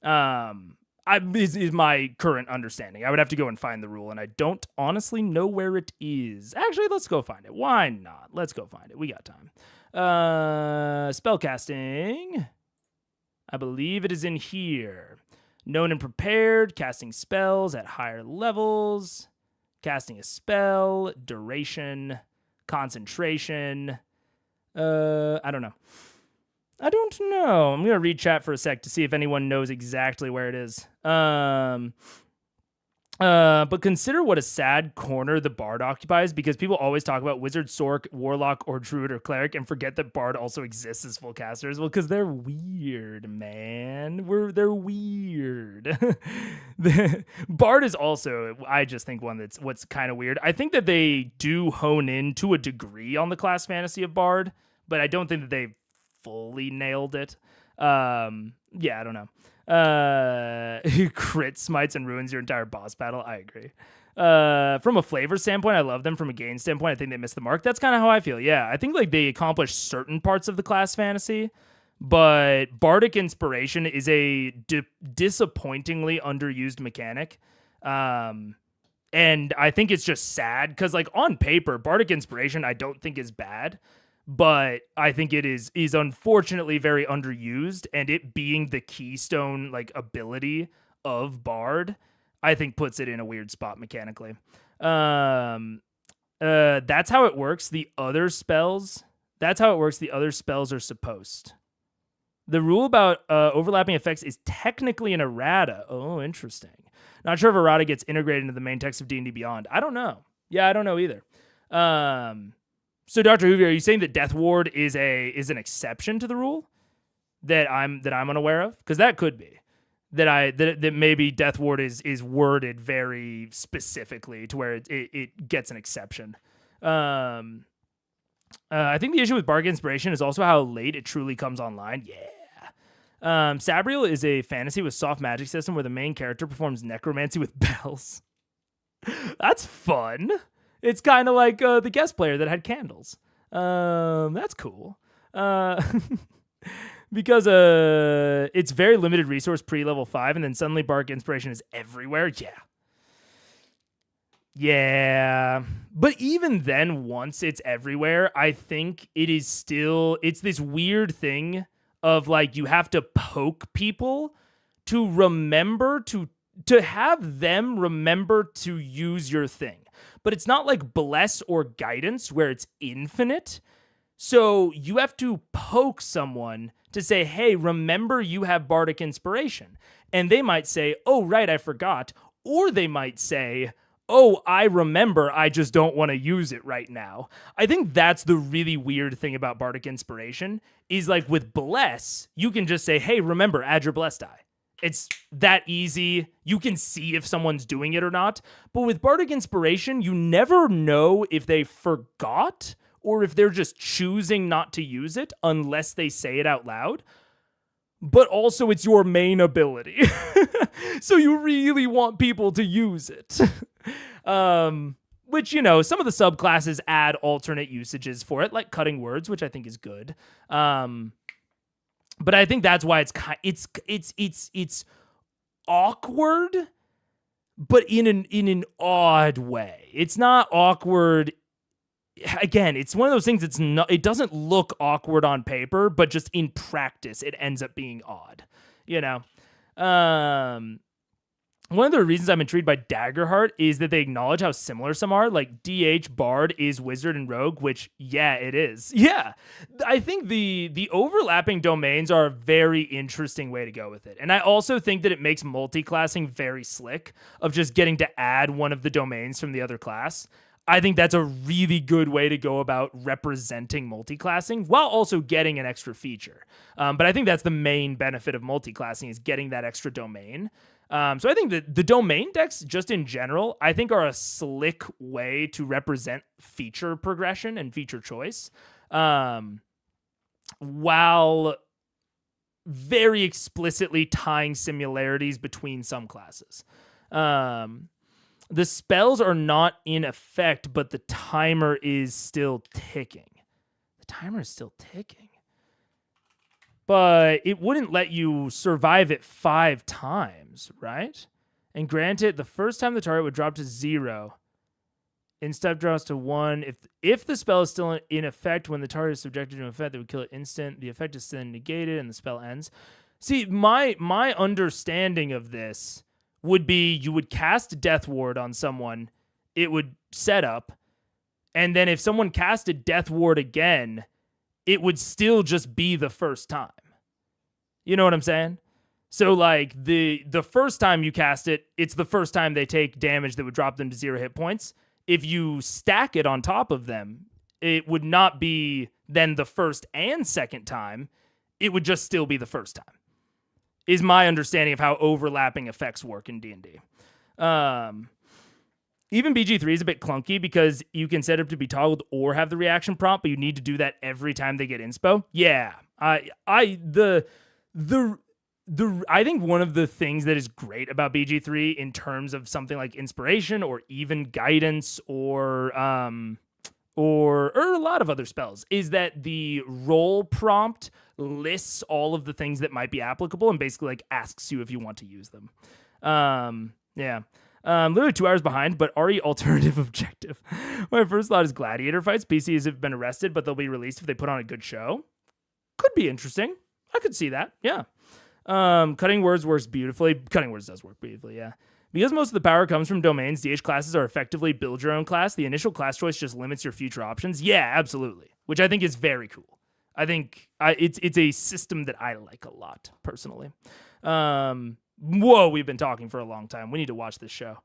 Is my current understanding. I would have to go and find the rule, and I don't honestly know where it is. Actually, let's go find it. Why not? Let's go find it. We got time. Spellcasting. I believe it is in here. Known and prepared, casting spells at higher levels, casting a spell, duration, concentration. I don't know. I'm going to read chat for a sec to see if anyone knows exactly where it is. But consider what a sad corner the Bard occupies, because people always talk about Wizard, Sorc, Warlock, or Druid, or Cleric, and forget that Bard also exists as full casters. Well, because they're weird, man. They're weird. Bard is also, I just think, one that's what's kind of weird. I think that they do hone in to a degree on the class fantasy of Bard, but I don't think that they've fully nailed it. I don't know. Crit smites and ruins your entire boss battle. I agree. From a flavor standpoint, I love them. From a gain standpoint, I think they missed the mark. That's kind of how I feel. Yeah, I think like they accomplish certain parts of the class fantasy, but Bardic Inspiration is a disappointingly underused mechanic. And I think it's just sad because like on paper, Bardic Inspiration I don't think is bad. But I think it is unfortunately very underused, and it being the keystone like ability of Bard, I think puts it in a weird spot mechanically. That's how it works. The other spells are supposed. The rule about overlapping effects is technically an errata. Oh, interesting. Not sure if errata gets integrated into the main text of D&D Beyond. I don't know. Yeah, I don't know either. So, Dr. Hoovy, are you saying that Death Ward is an exception to the rule that I'm unaware of? Because that could be that maybe Death Ward is worded very specifically to where it gets an exception. I think the issue with Bardic Inspiration is also how late it truly comes online. Yeah. Sabriel is a fantasy with soft magic system where the main character performs necromancy with bells. That's fun. It's kind of like the guest player that had candles. That's cool. Because it's very limited resource pre-level 5, and then suddenly Bardic Inspiration is everywhere. Yeah. But even then, once it's everywhere, I think it's this weird thing of like you have to poke people to remember to have them remember to use your thing. But it's not like bless or guidance where it's infinite. So you have to poke someone to say, hey, remember you have bardic inspiration. And they might say, oh, right, I forgot. Or they might say, oh, I remember, I just don't want to use it right now. I think that's the really weird thing about bardic inspiration is like with bless, you can just say, hey, remember, add your bless die. It's that easy. You can see if someone's doing it or not. But with bardic inspiration, you never know if they forgot or if they're just choosing not to use it unless they say it out loud. But also it's your main ability. So you really want people to use it. Which, you know, some of the subclasses add alternate usages for it, like cutting words, which I think is good. But I think that's why it's awkward, but in an odd way. It's not awkward. Again, it's one of those things it doesn't look awkward on paper, but just in practice, it ends up being odd, you know? One of the reasons I'm intrigued by Daggerheart is that they acknowledge how similar some are. Like, DH, Bard is Wizard and Rogue, which, yeah, it is. Yeah. I think the overlapping domains are a very interesting way to go with it. And I also think that it makes multi-classing very slick of just getting to add one of the domains from the other class. I think that's a really good way to go about representing multi-classing while also getting an extra feature. But I think that's the main benefit of multi-classing is getting that extra domain. So I think that the domain decks, just in general, I think are a slick way to represent feature progression and feature choice, while very explicitly tying similarities between some classes. The spells are not in effect, but the timer is still ticking. The timer is still ticking. But it wouldn't let you survive it 5 times, right? And granted, the first time the target would drop to 0. Instep drops to 1. If the spell is still in effect when the target is subjected to an effect that would kill it instant, the effect is then negated and the spell ends. See, my understanding of this would be you would cast Death Ward on someone, it would set up, and then if someone casted Death Ward again, it would still just be the first time. You know what I'm saying? So, like, the first time you cast it, it's the first time they take damage that would drop them to 0 hit points. If you stack it on top of them, it would not be then the first and second time. It would just still be the first time, is my understanding of how overlapping effects work in D&D. Even BG3 is a bit clunky because you can set it to be toggled or have the reaction prompt, but you need to do that every time they get inspo. Yeah, I think one of the things that is great about BG3 in terms of something like inspiration or even guidance or a lot of other spells is that the roll prompt lists all of the things that might be applicable and basically like asks you if you want to use them. Literally 2 hours behind, but RE alternative objective. My first thought is gladiator fights. PCs have been arrested, but they'll be released if they put on a good show. Could be interesting. I could see that. Yeah. Cutting words works beautifully. Cutting words does work beautifully. Yeah. Because most of the power comes from domains, DH classes are effectively build your own class. The initial class choice just limits your future options. Yeah, absolutely. Which I think is very cool. I think it's a system that I like a lot, personally. Whoa, we've been talking for a long time. We need to watch this show.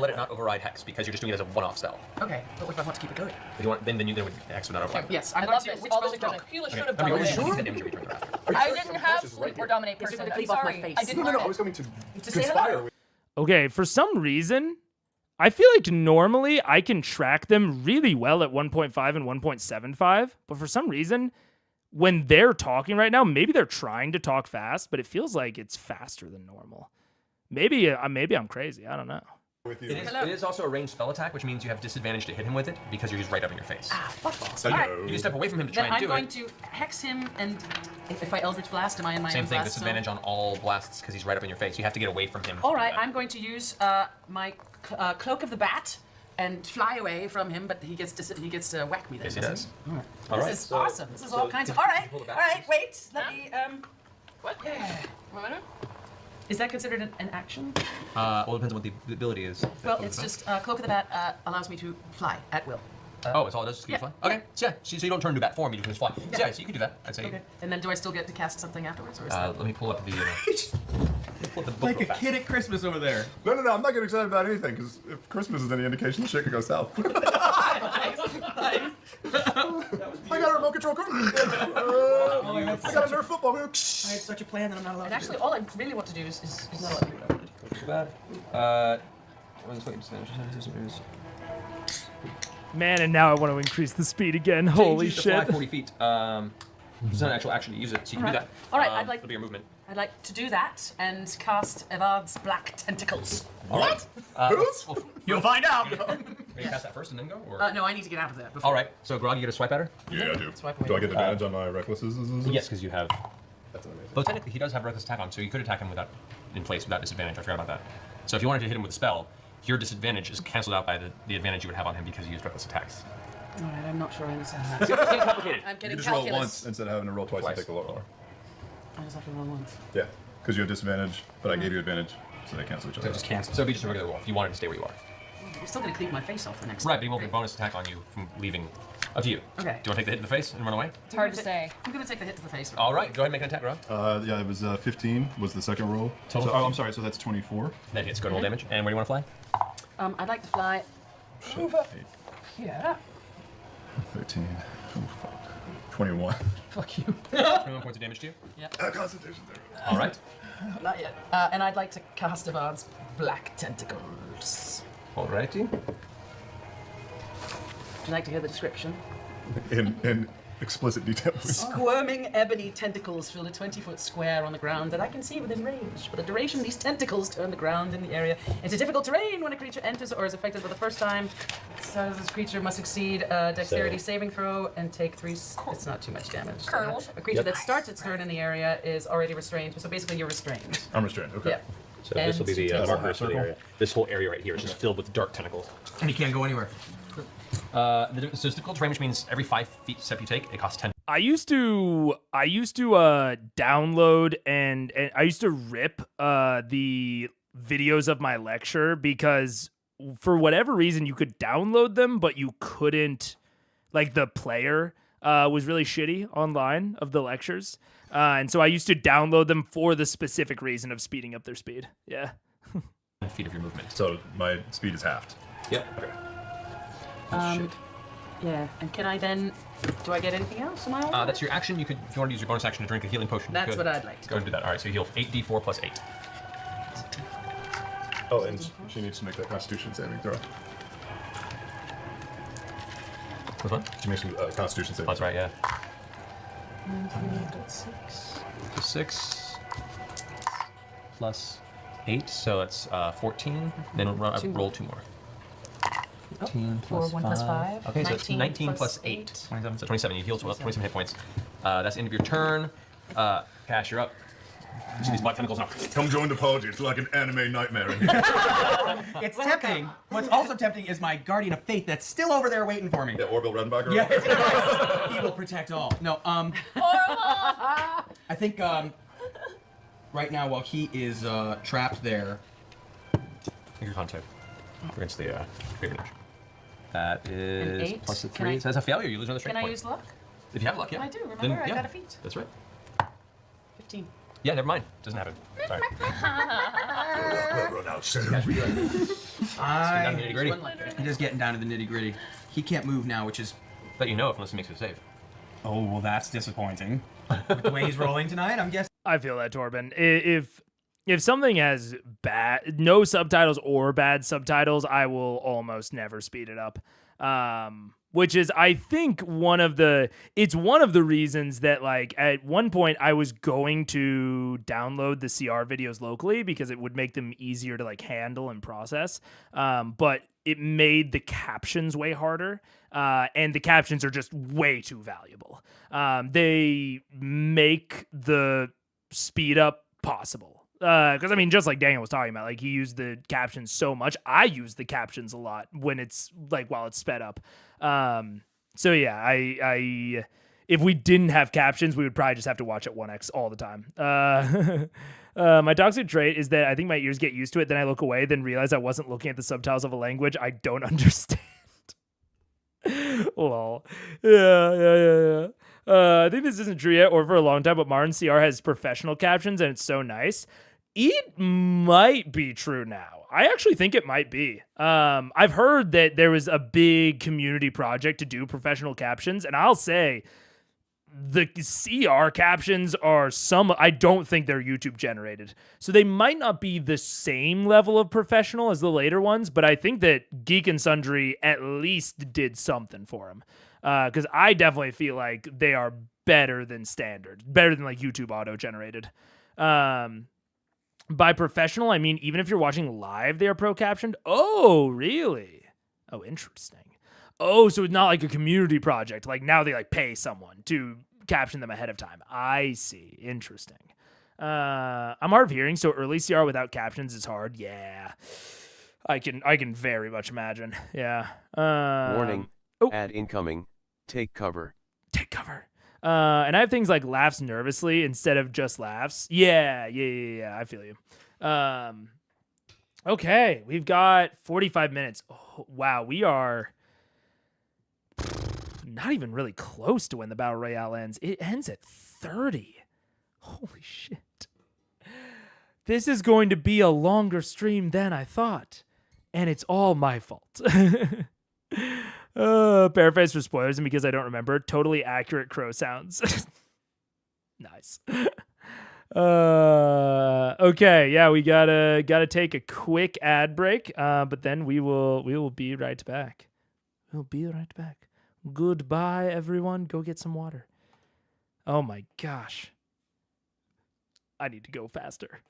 Let it not override Hex because you're just doing it as a one-off spell. Okay, but what if I want to keep it going? If you want, then Hex would not override. Yes, I I'm love going this. to. Which All spells this drop? drunk. You should have I done mean, it. sure? Damage every turn after. I didn't have sleep or dominate Yes, it person. would I'm leave off my sorry. face. I didn't No, learn I was it. going to say conspire hello. with. Okay, for some reason, I feel like normally I can track them really well at 1.5 and 1.75, but for some reason, when they're talking right now, maybe they're trying to talk fast, but it feels like it's faster than normal. Maybe I'm crazy. I don't know. It is also a ranged spell attack, which means you have disadvantage to hit him with it because you're just right up in your face. Fuck off. So, Alright. You can step away from him to try Then and I'm do going it. to hex him, and if I Eldritch Blast, am I in my Same own thing, blast disadvantage zone? on all blasts because he's right up in your face. You have to get away from him. All right, I'm going to use my Cloak of the Bat and fly away from him, but he gets to whack me then. Yes, he doesn't does. All right. This is awesome. This is all kinds of. All right, wait. Let me. What? Yeah. What? Is that considered an action? Well, it depends on what the ability is. Well, it's just Cloak of the Bat allows me to fly at will. Oh, it's all it does is keep flying? Okay, so so you don't turn into bat form, you just fly. Yeah, so you can do that, I'd say. Okay. And then do I still get to cast something afterwards? Or is Let me pull up the... pull up the book Like real a fast. kid at Christmas over there. No, I'm not getting excited about anything, because if Christmas is any indication, the shit could go south. I got a remote control car. I got a Nerf football. I had such a plan that I'm not allowed And to actually, do. all I really want to do is not allowed to do what I wanted. Too bad. Man, and now I want to increase the speed again. So you Holy choose to fly shit. 40 feet. There's not actual action to use it, so you can do that. All right, I'd like- It'll be your movement. I'd like to do that and cast Evard's black tentacles. What? Who's? You'll find out. Are you cast that first and then go? Or? No, I need to get out of there. Before. All right. So Grog, you get a swipe at her? Yeah, I do. Swipe away. Do I get advantage on my recklesses? Yes, because you have. That's amazing. Though technically, he does have reckless attack on, so you could attack him without in place without disadvantage. I forgot about that. So if you wanted to hit him with a spell, your disadvantage is canceled out by the advantage you would have on him because he used reckless attacks. All right, I'm not sure I understand that. It's getting complicated. I'm You getting just roll calculus. once instead of having to roll twice and Twice. take the lower. I just have to roll once. Yeah, because you have disadvantage, but I gave you advantage, so they cancel each So other. just cancel. So it'd be just a regular roll if you wanted to stay where you are. You're still going to cleave my face off the next Right, time. but he won't get a bonus attack on you from leaving. Up to you. Okay. Do you want to take the hit to the face and run away? It's hard to say. I'm going to take the hit to the face. All right, go ahead and make an attack, Grog. Yeah, it was 15 was the second roll. Total So, oh, I'm sorry, so that's 24. That hits. Go to roll damage. And where do you want to fly? I'd like to fly over here. 13. Oh, fuck. 21. Fuck you. 21 points of damage to you. Constitution there. All right. Not yet. And I'd like to cast Evard's black tentacles. Alrighty. Would you like to hear the description? In explicit detail, please. Squirming ebony tentacles fill a 20-foot square on the ground that I can see within range. For the duration, these tentacles turn the ground in the area into difficult terrain when a creature enters or is affected for the first time. So this creature must succeed a dexterity saving throw and take 3... It's not too much damage. Colonel. A creature that starts its turn in the area is already restrained. So basically, you're restrained. I'm restrained, okay. Yeah. So this will be the And- markers for the circle? area. This whole area right here is just filled with dark tentacles. And you can't go anywhere. So it's difficult terrain, which means every 5 feet step you take, it costs 10. I used to download and I used to rip the videos of my lecture because for whatever reason you could download them, but you couldn't, like the player was really shitty online of the lectures. And so I used to download them for the specific reason of speeding up their speed. Yeah. 10 feet of your movement. So my speed is halved. Yep. Okay. Yeah. And can I then... Do I get anything else? Am I all right? That's your action. You could, if you want to use your bonus action to drink a healing potion. That's you could. what I'd like to Go and do that. All right, so you heal 8d4 plus 8. Oh, and she needs to make that Constitution saving throw. Which one? She makes a Constitution saving. That's right, yeah. 6. 6 plus 8, so that's 14. Then roll 2 more. 18 plus 1 plus 5. Okay, so it's 19 plus 8. 27, so 27. You heal 27 hit points. That's the end of your turn. Cash, you're up. You see these black tentacles now. Come join the party. It's like an anime nightmare in here. It's tempting. What's also tempting is my Guardian of Fate that's still over there waiting for me. Yeah, Orville Redenbacher. Yeah, he will protect all. No, I think right now while he is trapped there. Make your con save against the patronage. That is An 8? plus a Can 3. I- So that's a failure. You lose another strength Can I point. use luck? If you have luck, yeah. I do, remember? Then, I yeah, got a feat. That's right. 15. Yeah, never mind. Doesn't happen. Sorry. Run out soon. Down to the nitty-gritty. One like that. He is getting down to the nitty gritty. He can't move now, which is. Let you know if unless he makes a save. Oh well, that's disappointing. With the way he's rolling tonight, I'm guessing. I feel that, Torben. If something has no subtitles or bad subtitles, I will almost never speed it up. Which is, I think, one of the reasons that, like, at one point I was going to download the CR videos locally because it would make them easier to, like, handle and process. But it made the captions way harder. And the captions are just way too valuable. They make the speed up possible. Because, I mean, just like Daniel was talking about, like, he used the captions so much. I use the captions a lot when it's, like, while it's sped up. So, yeah, I if we didn't have captions, we would probably just have to watch at 1x all the time. My toxic trait is that I think my ears get used to it, then I look away, then realize I wasn't looking at the subtitles of a language I don't understand. Lol. Yeah. I think this isn't true yet, or for a long time, but Martin CR has professional captions, and it's so nice. It might be true now. I actually think it might be. I've heard that there was a big community project to do professional captions, and I'll say the CR captions are I don't think they're YouTube generated. So they might not be the same level of professional as the later ones, but I think that Geek and Sundry at least did something for them. Because I definitely feel like they are better than standard, better than like YouTube auto generated. By professional, I mean, even if you're watching live, they are pro captioned. Oh, really? Oh, interesting. Oh, so it's not like a community project. Like now they like pay someone to caption them ahead of time. I see. Interesting. I'm hard of hearing, so early CR without captions is hard. Yeah. I can very much imagine. Yeah. Warning. Oh. Ad incoming. Take cover. Take cover. And I have things like laughs nervously instead of just laughs. Yeah. I feel you. Okay, we've got 45 minutes. Oh, wow, we are not even really close to when the Battle Royale ends. It ends at 30. Holy shit. This is going to be a longer stream than I thought. And it's all my fault. Paraphrase for spoilers, and because I don't remember, totally accurate crow sounds. Nice. Okay, yeah, we gotta take a quick ad break, but then we will be right back. We'll be right back. Goodbye, everyone. Go get some water. Oh my gosh. I need to go faster.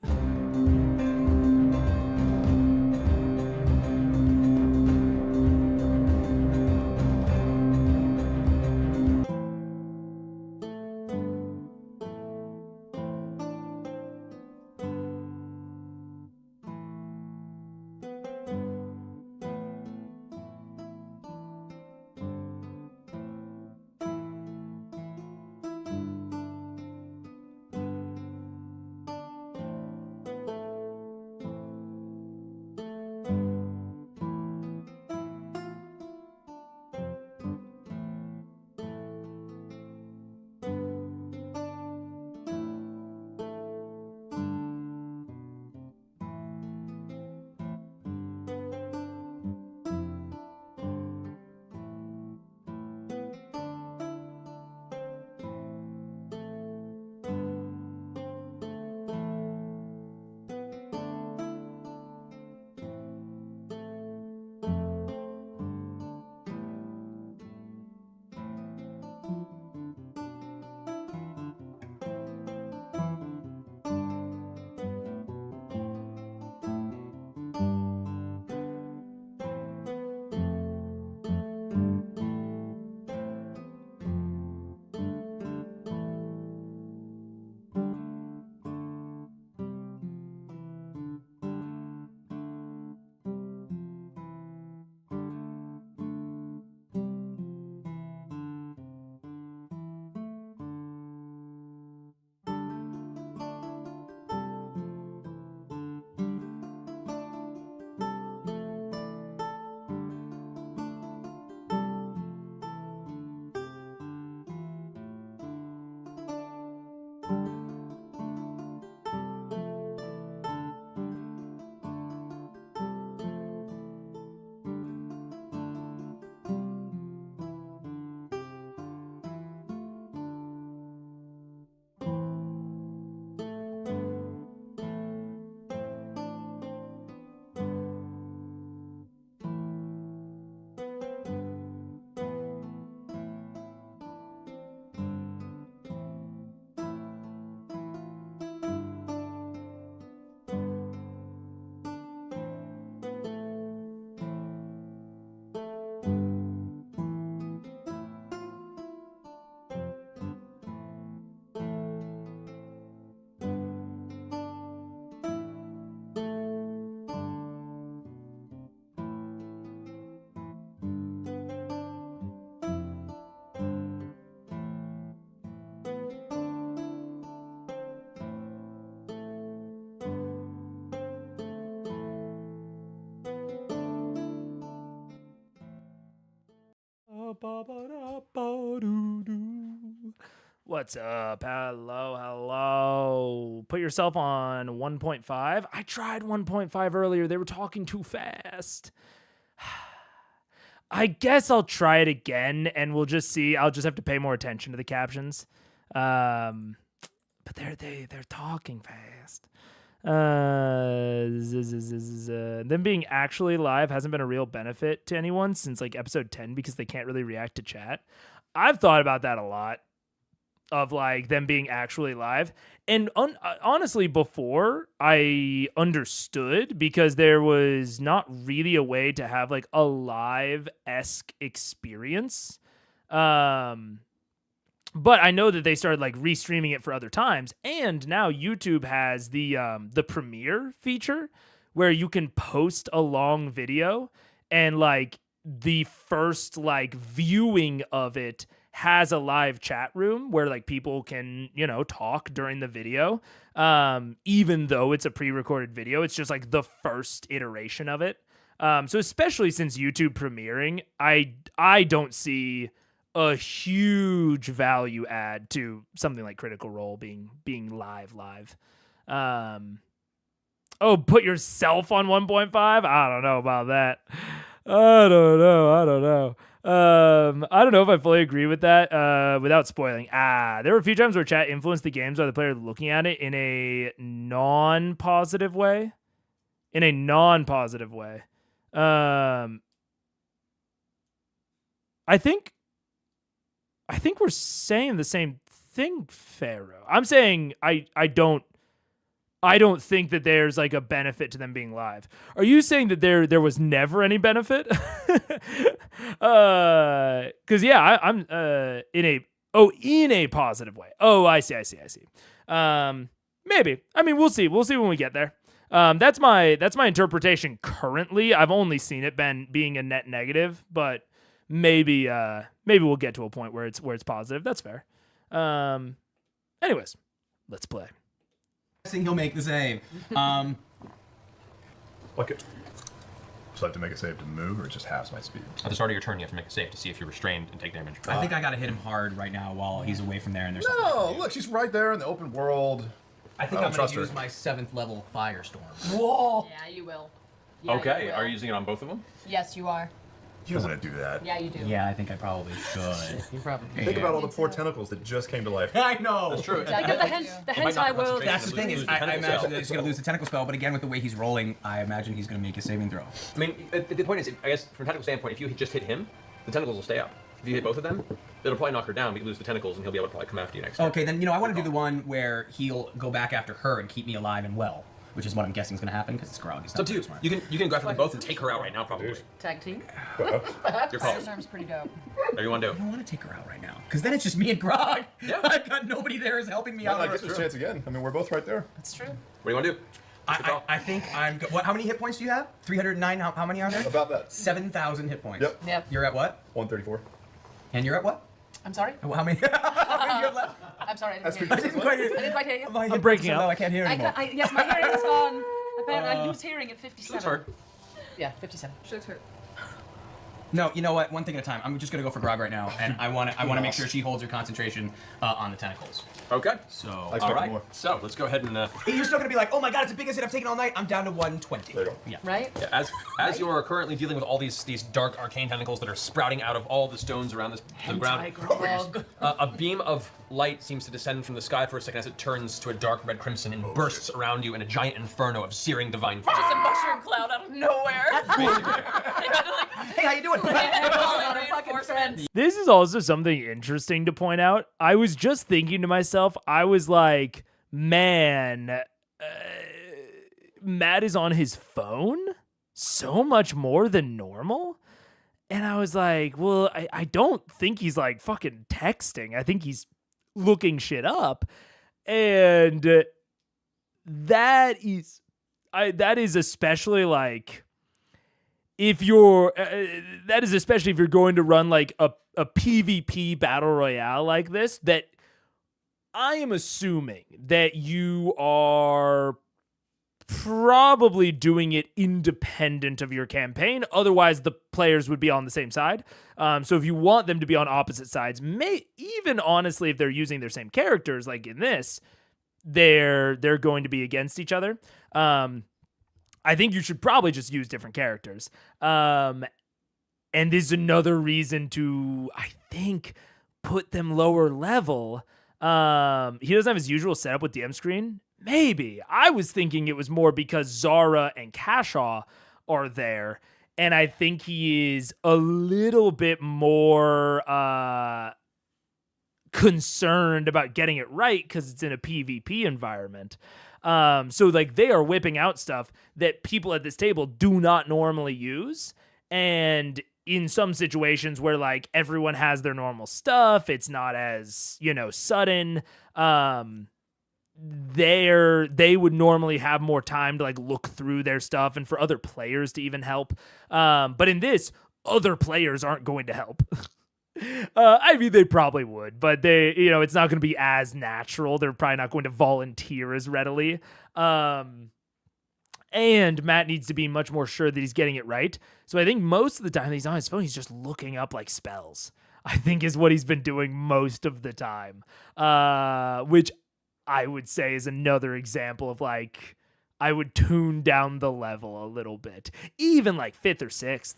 What's up? Hello. Put yourself on 1.5. I tried 1.5 earlier. They were talking too fast. I guess I'll try it again, and we'll just see. I'll just have to pay more attention to the captions. But they're talking fast. Them being actually live hasn't been a real benefit to anyone since like episode 10 because they can't really react to chat. I've thought about that a lot, of like them being actually live. And honestly, before I understood, because there was not really a way to have like a live-esque experience. But I know that they started like restreaming it for other times, and now YouTube has the premiere feature where you can post a long video, and like the first like viewing of it has a live chat room where like people can, you know, talk during the video. Even though it's a pre-recorded video, it's just like the first iteration of it. So especially since YouTube premiering, I don't see a huge value add to something like Critical Role being live. Oh, put yourself on 1.5? I don't know about that. I don't know. I don't know if I fully agree with that without spoiling. There were a few times where chat influenced the games by the player looking at it in a non-positive way. I think we're saying the same thing, Pharaoh. I'm saying I don't think that there's like a benefit to them being live. Are you saying that there was never any benefit? Cause yeah, I'm in a positive way. Oh, I see. Maybe. I mean, we'll see when we get there. That's my interpretation currently. I've only seen it being a net negative, but maybe we'll get to a point where it's positive. That's fair. Anyways, let's play. I think he'll make the save. Like it. So I have to make a save to move, or it just halves my speed? At the start of your turn, you have to make a save to see if you're restrained and take damage. I think I gotta hit him hard right now while he's away from there, and there's No, look, she's right there in the open world. I think I I'm don't gonna trust her. use my 7th level Firestorm. Whoa. Yeah, you will. Yeah, Okay, you are will. you using it on both of them? Yes, you are. You don't want to do that. Yeah, you do. Yeah, I think I probably should. You probably do. Think about all the poor tentacles that just came to life. I know! That's true. Think of the hentai world. That's the thing, is I tentacle imagine spell. that he's gonna lose the tentacle spell, but again, with the way he's rolling, I imagine he's gonna make a saving throw. I mean, the point is, I guess from a tactical standpoint, if you just hit him, the tentacles will stay up. If you hit both of them, it'll probably knock her down, but you lose the tentacles, and he'll be able to probably come after you next turn. Okay, then, I want to do the one where he'll go back after her and keep me alive and well, which is what I'm guessing is gonna happen, because it's Grog. He's It's up to you. smart. You can go after them both and take her out right now, probably. Tag team. Your call. Firestorm's pretty dope. Whatever you want to I do. don't want to take her out right now, because then it's just me and Grog. Yeah. I've got nobody there is helping me Why out. not get this chance again? I mean, we're both right there. That's true. What do you want to do? I think I'm. What? How many hit points do you have? 309. How many are there? About that. 7,000 hit points. Yep. Yep. You're at what? 134. And you're at what? I'm sorry. How many? How many you have left? I'm sorry. I That's didn't hear you. I didn't quite hear. I didn't quite hear you. My hit breaking points are up. low, I can't hear anymore. Yes, my hearing is gone. I lose hearing at 57. Looks hard. Yeah, 57. She looks hurt. No, you know what? One thing at a time. I'm just gonna go for Grog right now, and I want to make sure she holds her concentration on the tentacles. Okay. So. I expect All right. more. So let's go ahead and You're still gonna be like, oh my god, it's the biggest hit I've taken all night. I'm down to 120. There you go. Yeah. Right? yeah, as you are currently dealing with all these dark arcane tentacles that are sprouting out of all the stones around the ground, Grog. a beam of light seems to descend from the sky for a second as it turns to a dark red crimson and bursts around you in a giant inferno of searing divine fire. Just a mushroom cloud out of nowhere. Hey, how you doing? This is also something interesting to point out. I was just thinking to myself, I was like, man, Matt is on his phone so much more than normal. And I was like, well, I don't think he's like fucking texting. I think he's looking shit up. And that is especially like, if you're going to run like a PvP battle royale like this, that I am assuming that you are probably doing it independent of your campaign. Otherwise, the players would be on the same side. So if you want them to be on opposite sides, even honestly, if they're using their same characters, like in this, they're going to be against each other. I think you should probably just use different characters. And this is another reason to, I think, put them lower level. He doesn't have his usual setup with DM screen. Maybe. I was thinking it was more because Zara and Kashaw are there. And I think he is a little bit more concerned about getting it right because it's in a PvP environment. So like they are whipping out stuff that people at this table do not normally use. And in some situations where like everyone has their normal stuff, it's not as, sudden. They would normally have more time to like look through their stuff and for other players to even help. But in this, other players aren't going to help. I mean, they probably would, but it's not going to be as natural. They're probably not going to volunteer as readily. And Matt needs to be much more sure that he's getting it right. So I think most of the time that he's on his phone, he's just looking up like spells, I think is what he's been doing most of the time. Which I would say is another example of like, I would tune down the level a little bit, even like 5th or 6th,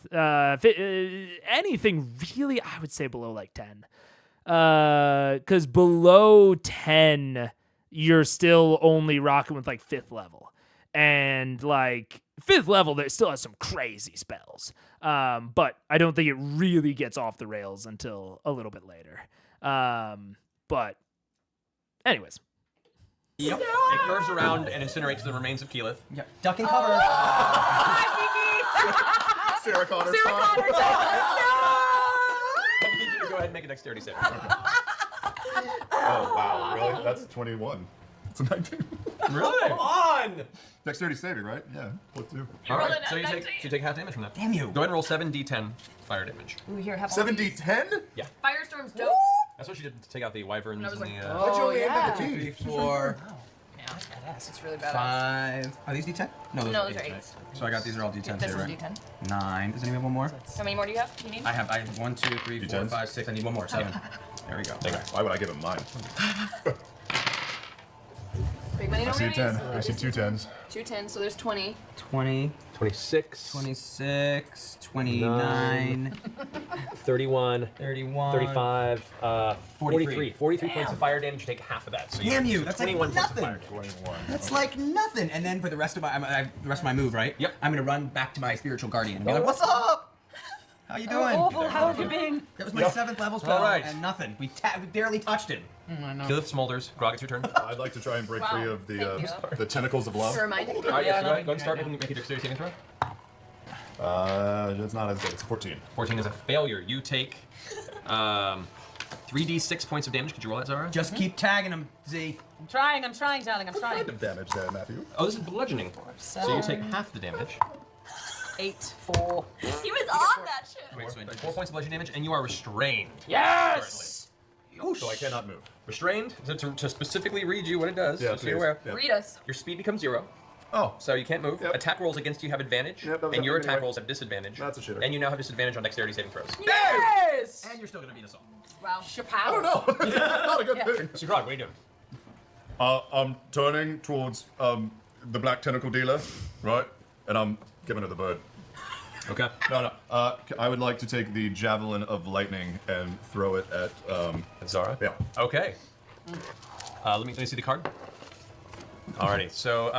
anything really, I would say below like 10, cause below 10, you're still only rocking with like 5th level, and like 5th level, that still has some crazy spells. But I don't think it really gets off the rails until a little bit later. But anyways. Yep. It curves around and incinerates the remains of Keyleth. Yep. Duck and cover. Sarah Connor. I need you to go ahead and make a dexterity save. Oh, wow. Really? That's 21. It's a 19. Really? Come on! Dexterity saving, right? Yeah. What do? All right. So you take half damage from that. Damn you. Go ahead and roll 7d10 fire damage. Ooh, here, have all these. 7d10? Yeah. Firestorm's dope. That's what she did to take out the wyverns and the. Oh, yeah. 2, 3, 4, Yeah, that's badass. It's really badass. 5. Are these D10? No, No, those are 8s, 8s. right? So I got these are all D10s This here, is right? D10. 9. Does anyone have one more? How many more do you have? You need? I have 1, 2, 3, 4, D10s? 5, 6. I need one more. 7. There we go. Okay. Why would I give him mine? Big money, I no see a 10. minis. I see 2 10s. 2 10s, so there's 20. 20, 26. 26, 29, 31. 31, 35, 43. 43 Damn. points of fire damage. You take half of that. So Damn you, so that's like 21 points of nothing. fire damage. 21. That's like nothing. And then for the rest of my move, right? Yep. I'm gonna run back to my spiritual guardian and be like, "What's up? How you doing?" Awful, how have you been? That was my 7th level spell, All right. and nothing. We barely touched him. Keyleth smolders. Grog, it's your turn. I'd like to try and break Wow. free of Thank you. the tentacles of love. For reminding me. All right, yes, Yeah, go ahead and start making a dexterity saving throw. It's not as good. It's 14. 14 is a failure. You take 3d6 points of damage. Could you roll that, Zara? Just keep tagging him, Z. I'm trying, darling, I'm What trying. kind of damage there, Matthew? Oh, this is bludgeoning. So you take half the damage. 8, 4. He was on that shit. Wait, so 4 points of bludgeoning damage, and you are restrained. Yes! So I cannot move. Restrained, to specifically read you what it does, Yeah, just so you're please. aware. Yeah. Read us. Your speed becomes 0, Oh, so you can't move. Yep. Attack rolls against you have advantage, Yep, that was and your happening attack anyway. rolls have disadvantage. That's a shitter. And you now have disadvantage on dexterity saving throws. Yes! And you're still gonna beat us all. Wow. I don't know. That's not a good thing. So Grog, what are you doing? I'm turning towards the black tentacle dealer, right? And I'm giving her the bird. Okay. No. I would like to take the javelin of lightning and throw it at Zara? Yeah. Okay. Let me see the card. Alrighty, so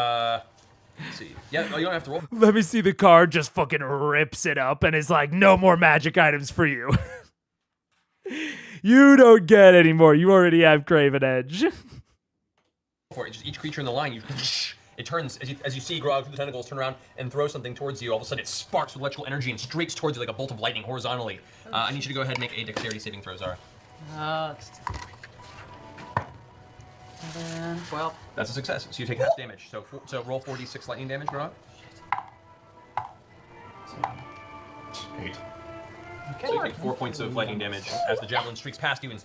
let's see. Yeah, you don't have to roll. Let me see the card, just fucking rips it up and is like, no more magic items for you. You don't get any more. You already have Craven Edge. For it, just each creature in the line, it turns as you see Grog through the tentacles turn around and throw something towards you. All of a sudden, it sparks with electrical energy and streaks towards you like a bolt of lightning horizontally. I need you to go ahead and make a dexterity saving throw, Zara. 12. That's a success. So you take half damage. So roll 4d6 lightning damage, Grog. 8. So you take 4 points of lightning damage as the javelin streaks past you and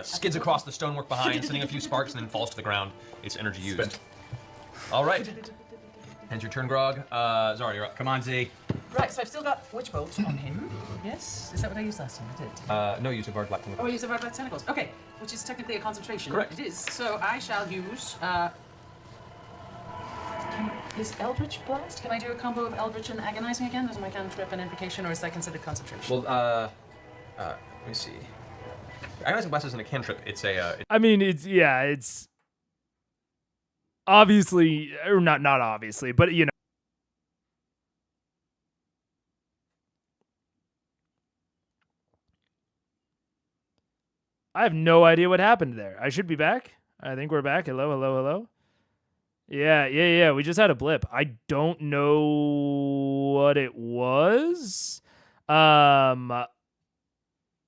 skids across the stonework behind, sending a few sparks and then falls to the ground. Its energy used. Spent. All right. Ends your turn, Grog. Zara, you're up. Come on, Z. Right, so I've still got Witch Bolt on him. Yes? Is that what I used last time? I did. No, you took Hard Black Oh, I used the Red Black Tentacles. Okay, which is technically a concentration. Correct. It is. So I shall use. Is Eldritch Blast? Can I do a combo of Eldritch and Agonizing again? Is my cantrip and invocation, or is that considered concentration? Well, let me see. Agonizing Blast isn't a cantrip. It's a. I mean, it's obviously, or not obviously, but you know. I have no idea what happened there. I should be back. I think we're back. Hello. Yeah. We just had a blip. I don't know what it was. No,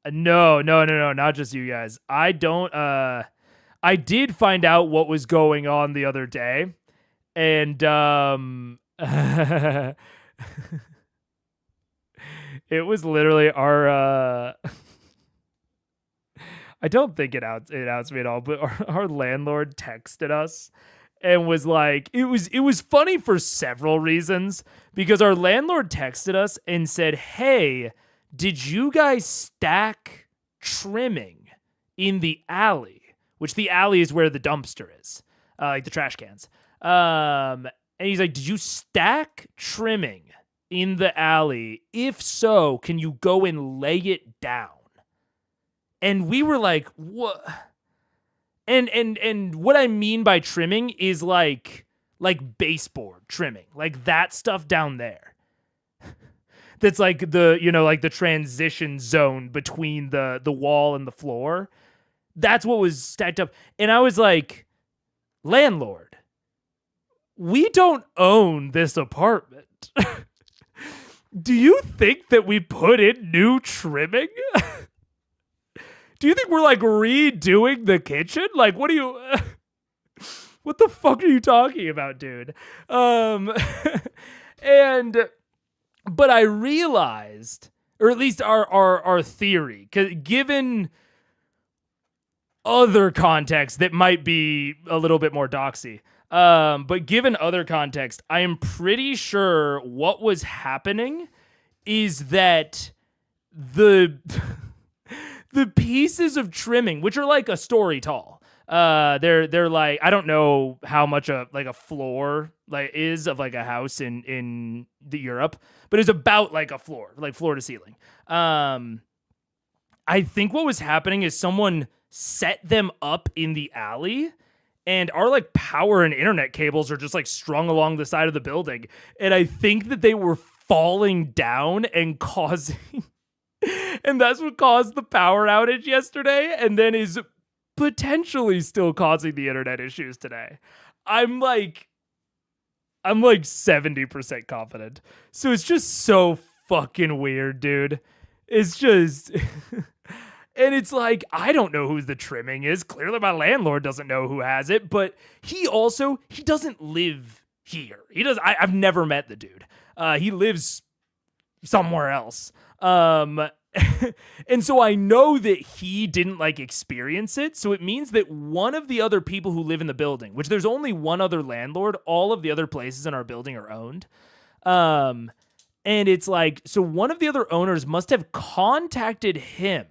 not just you guys. I don't, I did find out what was going on the other day. And, it was literally our, I don't think it outs me at all, but our landlord texted us and was like, it was funny for several reasons, because our landlord texted us and said, "Hey, did you guys stack trimming in the alley?" Which the alley is where the dumpster is, like the trash cans. And he's like, "Did you stack trimming in the alley? If so, can you go and lay it down?" And we were like, "What?" And what I mean by trimming is like baseboard trimming, like that stuff down there. That's like the transition zone between the wall and the floor. That's what was stacked up. And I was like, "Landlord, we don't own this apartment. Do you think that we put in new trimming? Do you think we're like redoing the kitchen? Like, what the fuck are you talking about, dude?" But I realized, or at least our theory, given other context that might be a little bit more doxy, but given other context, I am pretty sure what was happening is that the pieces of trimming, which are like a story tall, they're like, I don't know how much a floor is of like a house in the Europe, but it's about like a floor, like floor to ceiling. I think what was happening is someone set them up in the alley, and our like power and internet cables are just like strung along the side of the building, and I think that they were falling down and causing. And that's what caused the power outage yesterday, and then is potentially still causing the internet issues today. I'm like 70% confident. So it's just so fucking weird, dude. It's just and it's like, I don't know who the trimming is. Clearly my landlord doesn't know who has it, but he doesn't live here. I've never met the dude. He lives somewhere else. And so I know that he didn't like experience it. So it means that one of the other people who live in the building, which there's only one other landlord, all of the other places in our building are owned. And it's like, so one of the other owners must have contacted him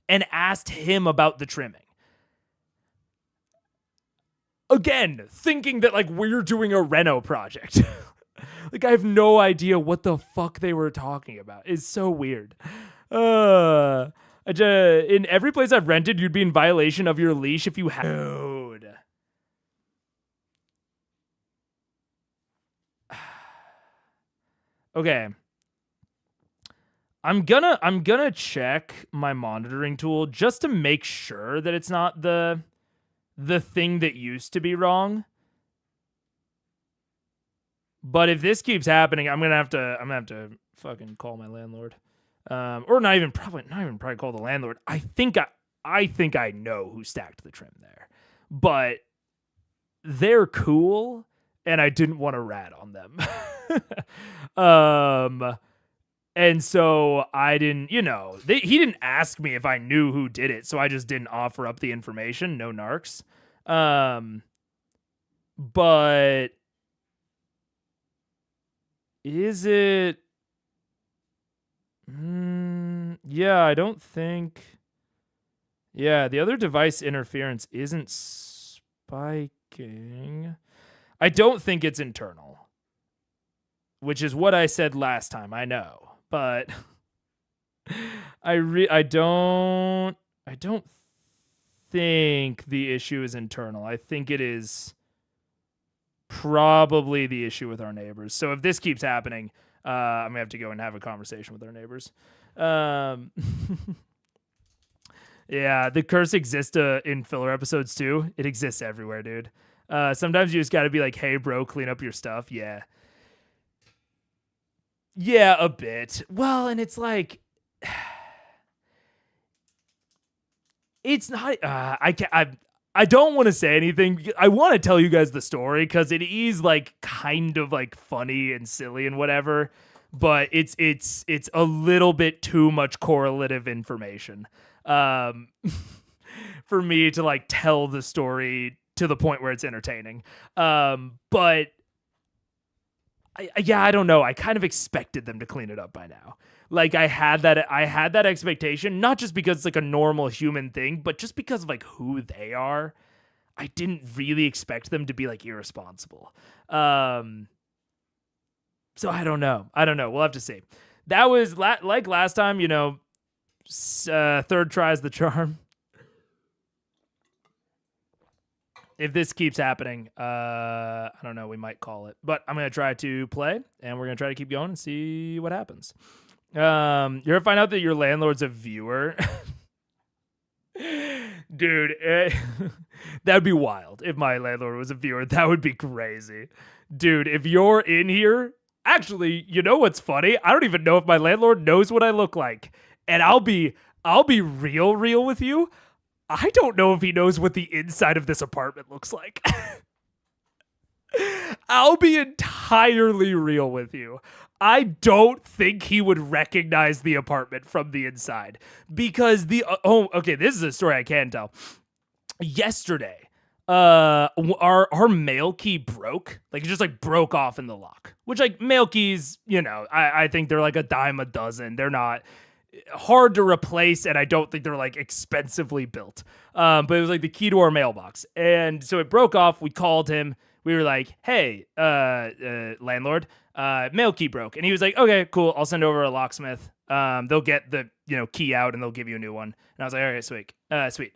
and asked him about the trimming. Again, thinking that like we're doing a reno project. Like, I have no idea what the fuck they were talking about. It's so weird. In every place I've rented, you'd be in violation of your leash if you had. Dude. Okay. I'm gonna check my monitoring tool just to make sure that it's not the thing that used to be wrong. But if this keeps happening, I'm gonna have to fucking call my landlord, or not even probably call the landlord. I think I know who stacked the trim there, but they're cool, and I didn't want to rat on them. And so I didn't, he didn't ask me if I knew who did it, so I just didn't offer up the information. No narcs. But Is it? Yeah, I don't think. Yeah, the other device interference isn't spiking. I don't think it's internal, which is what I said last time. I know, but I don't think the issue is internal. I think it is probably the issue with our neighbors. So if this keeps happening, I'm gonna have to go and have a conversation with our neighbors. Yeah, the curse exists in filler episodes too. It exists everywhere, dude. Sometimes you just got to be like, "Hey, bro, clean up your stuff." Yeah, yeah, a bit. Well, and it's like, it's not. I don't want to say anything. I want to tell you guys the story because it is like kind of like funny and silly and whatever. But it's a little bit too much correlative information for me to like tell the story to the point where it's entertaining. But I don't know. I kind of expected them to clean it up by now. Like I had that expectation, not just because it's like a normal human thing, but just because of like who they are. I didn't really expect them to be like irresponsible. So I don't know. We'll have to see. That was like last time, you know, third try's the charm. If this keeps happening, I don't know, we might call it. But I'm going to try to play, and we're going to try to keep going and see what happens. You ever find out that your landlord's a viewer? Dude, that'd be wild. If my landlord was a viewer, that would be crazy. Dude, if you're in here, actually, you know what's funny? I don't even know if my landlord knows what I look like. And I'll be real with you. I don't know if he knows what the inside of this apartment looks like. I'll be entirely real with you. I don't think he would recognize the apartment from the inside because okay, this is a story I can tell. Yesterday, our mail key broke. Like it just like broke off in the lock, which like mail keys, you know, I think they're like a dime a dozen. They're not hard to replace, and I don't think they're like expensively built. But it was like the key to our mailbox. And so it broke off. We called him. We were like, "Hey, landlord, mail key broke." And he was like, "Okay, cool. I'll send over a locksmith. They'll get the, you know, key out and they'll give you a new one." And I was like, "All right, sweet.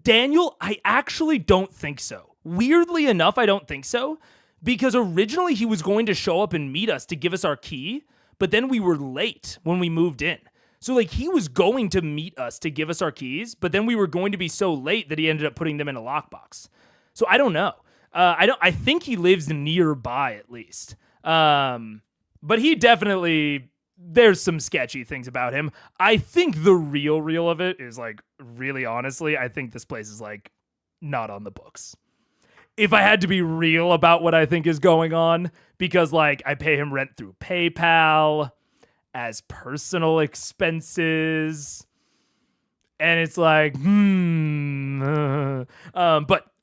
Daniel, I actually don't think so. Weirdly enough, I don't think so, because originally he was going to show up and meet us to give us our key, but then we were late when we moved in. So like he was going to meet us to give us our keys, but then we were going to be so late that he ended up putting them in a lockbox. So I don't know. I think he lives nearby at least. But he definitely, there's some sketchy things about him. I think the real of it is like, really honestly, I think this place is like not on the books. If I had to be real about what I think is going on, because like I pay him rent through PayPal as personal expenses, and it's like, but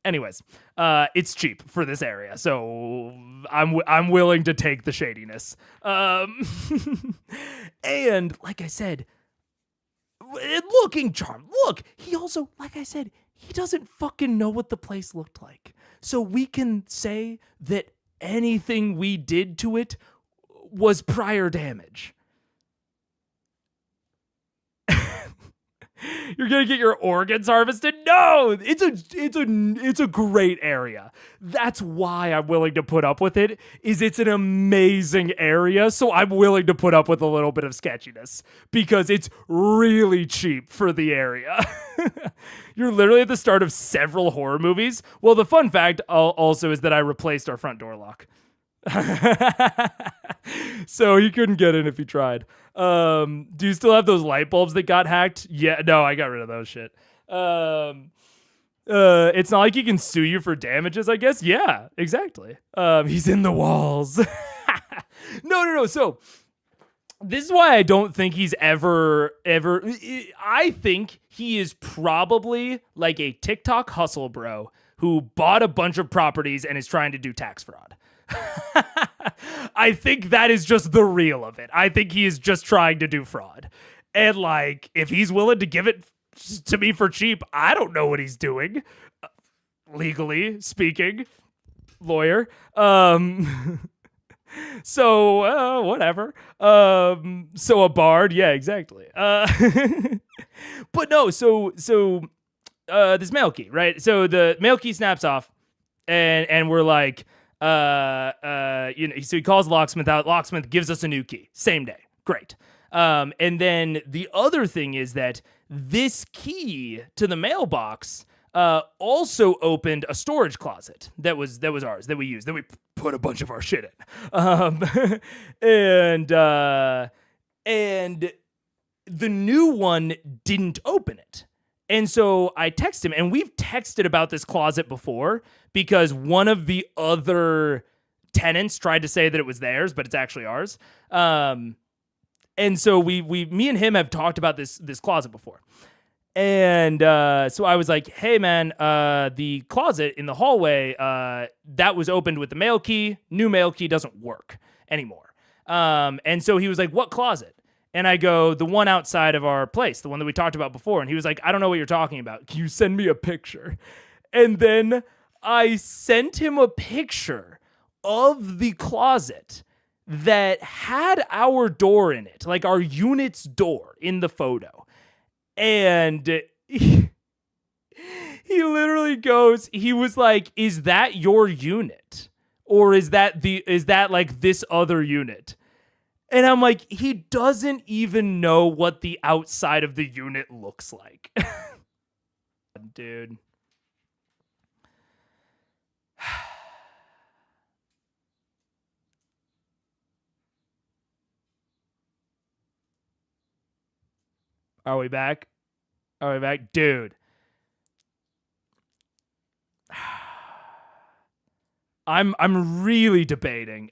anyways, it's cheap for this area, so I'm willing to take the shadiness. And like I said, looking charm. Look, he also, like I said, he doesn't fucking know what the place looked like. So we can say that anything we did to it was prior damage. You're gonna get your organs harvested? No, it's a great area. That's why I'm willing to put up with it. It's an amazing area, so I'm willing to put up with a little bit of sketchiness because it's really cheap for the area. You're literally at the start of several horror movies. Well, the fun fact also is that I replaced our front door lock. So he couldn't get in if he tried. Do you still have those light bulbs that got hacked? Yeah, no, I got rid of those shit. It's not like he can sue you for damages, I guess. Yeah, exactly. He's in the walls. No. So this is why I don't think he's ever. I think he is probably like a TikTok hustle bro who bought a bunch of properties and is trying to do tax fraud. I think that is just the real of it. I think he is just trying to do fraud. And like, if he's willing to give it to me for cheap, I don't know what he's doing. Legally speaking, lawyer. So whatever. So a bard, yeah, exactly. But no, so this mail key, right? So the mail key snaps off, and we're like, so he calls locksmith out. Locksmith gives us a new key, same day. Great. And then the other thing is that this key to the mailbox also opened a storage closet that was ours, that we used, that we put a bunch of our shit in. And the new one didn't open it. And so I text him, and we've texted about this closet before because one of the other tenants tried to say that it was theirs, but it's actually ours. And so me and him have talked about this closet before. And so I was like, hey, man, the closet in the hallway, that was opened with the mail key. New mail key doesn't work anymore. And so he was like, what closet? And I go, the one outside of our place, the one that we talked about before. And he was like, I don't know what you're talking about. Can you send me a picture? And then I sent him a picture of the closet that had our door in it, like our unit's door in the photo. And he literally goes, he was like, is that your unit? Or is that like this other unit? And I'm like, he doesn't even know what the outside of the unit looks like. Dude. Are we back? Are we back? Dude. I'm really debating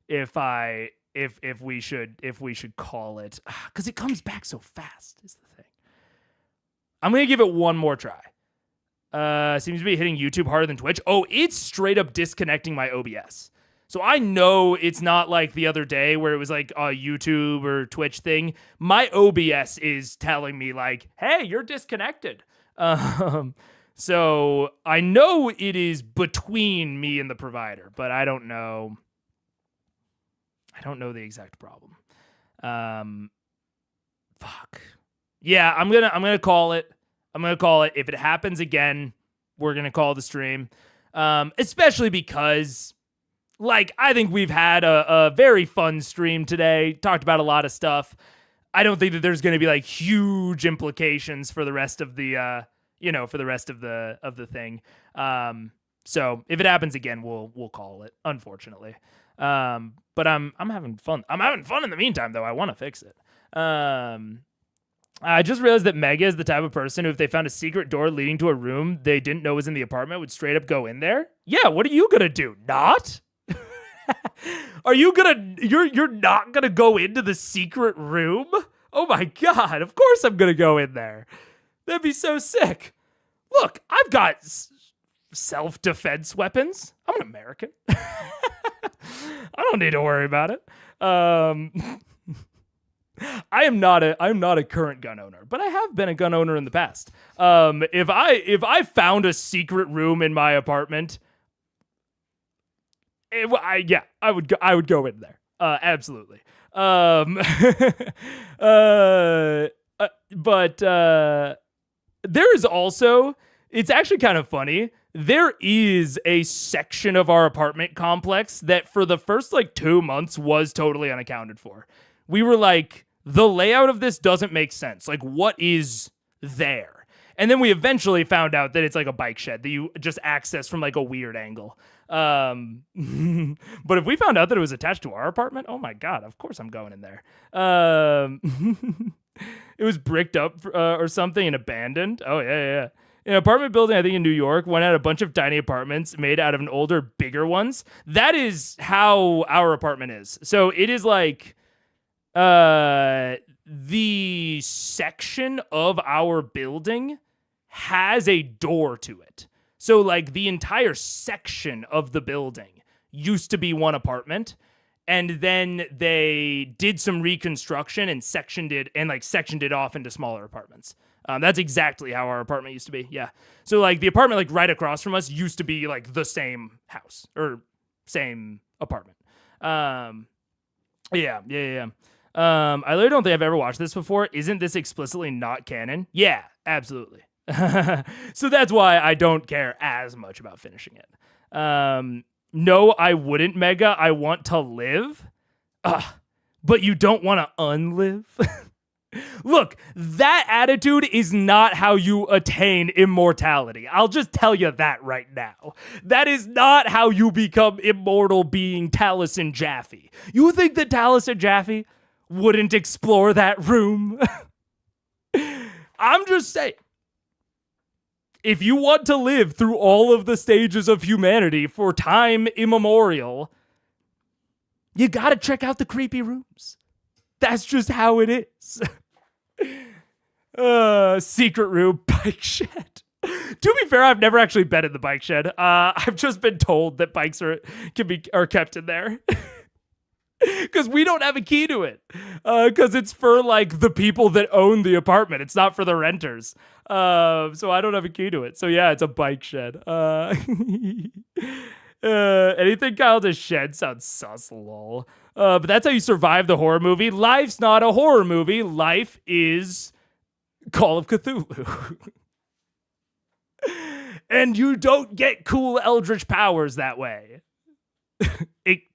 if we should call it, because it comes back so fast is the thing. I'm gonna give it one more try. Seems to be hitting YouTube harder than Twitch. Oh, it's straight up disconnecting my OBS. So I know it's not like the other day where it was like a YouTube or Twitch thing. My OBS is telling me like, hey, you're disconnected. So I know it is between me and the provider, but I don't know. I don't know the exact problem. Fuck. Yeah, I'm gonna call it. I'm gonna call it. If it happens again, we're gonna call the stream. Especially because, like, I think we've had a very fun stream today. Talked about a lot of stuff. I don't think that there's gonna be like huge implications for the rest of the for the rest of the thing. So if it happens again, we'll call it, unfortunately. But I'm having fun. I'm having fun in the meantime, though. I want to fix it. I just realized that Mega is the type of person who, if they found a secret door leading to a room they didn't know was in the apartment, would straight up go in there. Yeah, what are you gonna do? Not? Are you gonna? You're not gonna go into the secret room? Oh my god! Of course I'm gonna go in there. That'd be so sick. Look, I've got self-defense weapons. I'm an American. I don't need to worry about it. I'm not a current gun owner, but I have been a gun owner in the past. If I found a secret room in my apartment, I would go in there. Absolutely. But there is also, it's actually kind of funny. There is a section of our apartment complex that for the first like 2 months was totally unaccounted for. We were like, the layout of this doesn't make sense. Like, what is there? And then we eventually found out that it's like a bike shed that you just access from like a weird angle. But if we found out that it was attached to our apartment, oh my God, of course I'm going in there. It was bricked up or something and abandoned. Oh, yeah. An apartment building, I think in New York, one had a bunch of tiny apartments made out of an older, bigger ones. That is how our apartment is. So it is like the section of our building has a door to it. So like the entire section of the building used to be one apartment. And then they did some reconstruction and sectioned it off into smaller apartments. That's exactly how our apartment used to be. Yeah. So like the apartment like right across from us used to be like the same house or same apartment. Yeah. I literally don't think I've ever watched this before. Isn't this explicitly not canon? Yeah, absolutely. So that's why I don't care as much about finishing it. No, I wouldn't, Mega. I want to live. But you don't want to unlive? Look, that attitude is not how you attain immortality. I'll just tell you that right now. That is not how you become immortal being Taliesin Jaffe. You think that Taliesin Jaffe wouldn't explore that room? I'm just saying. If you want to live through all of the stages of humanity for time immemorial, you gotta check out the creepy rooms. That's just how it is. Secret room, bike shed. To be fair, I've never actually been in the bike shed. I've just been told that bikes are kept in there. Because we don't have a key to it. Because it's for like the people that own the apartment. It's not for the renters. So I don't have a key to it. So yeah, it's a bike shed. Anything called a shed sounds sus, lol. But that's how you survive the horror movie. Life's not a horror movie. Life is Call of Cthulhu. And you don't get cool eldritch powers that way.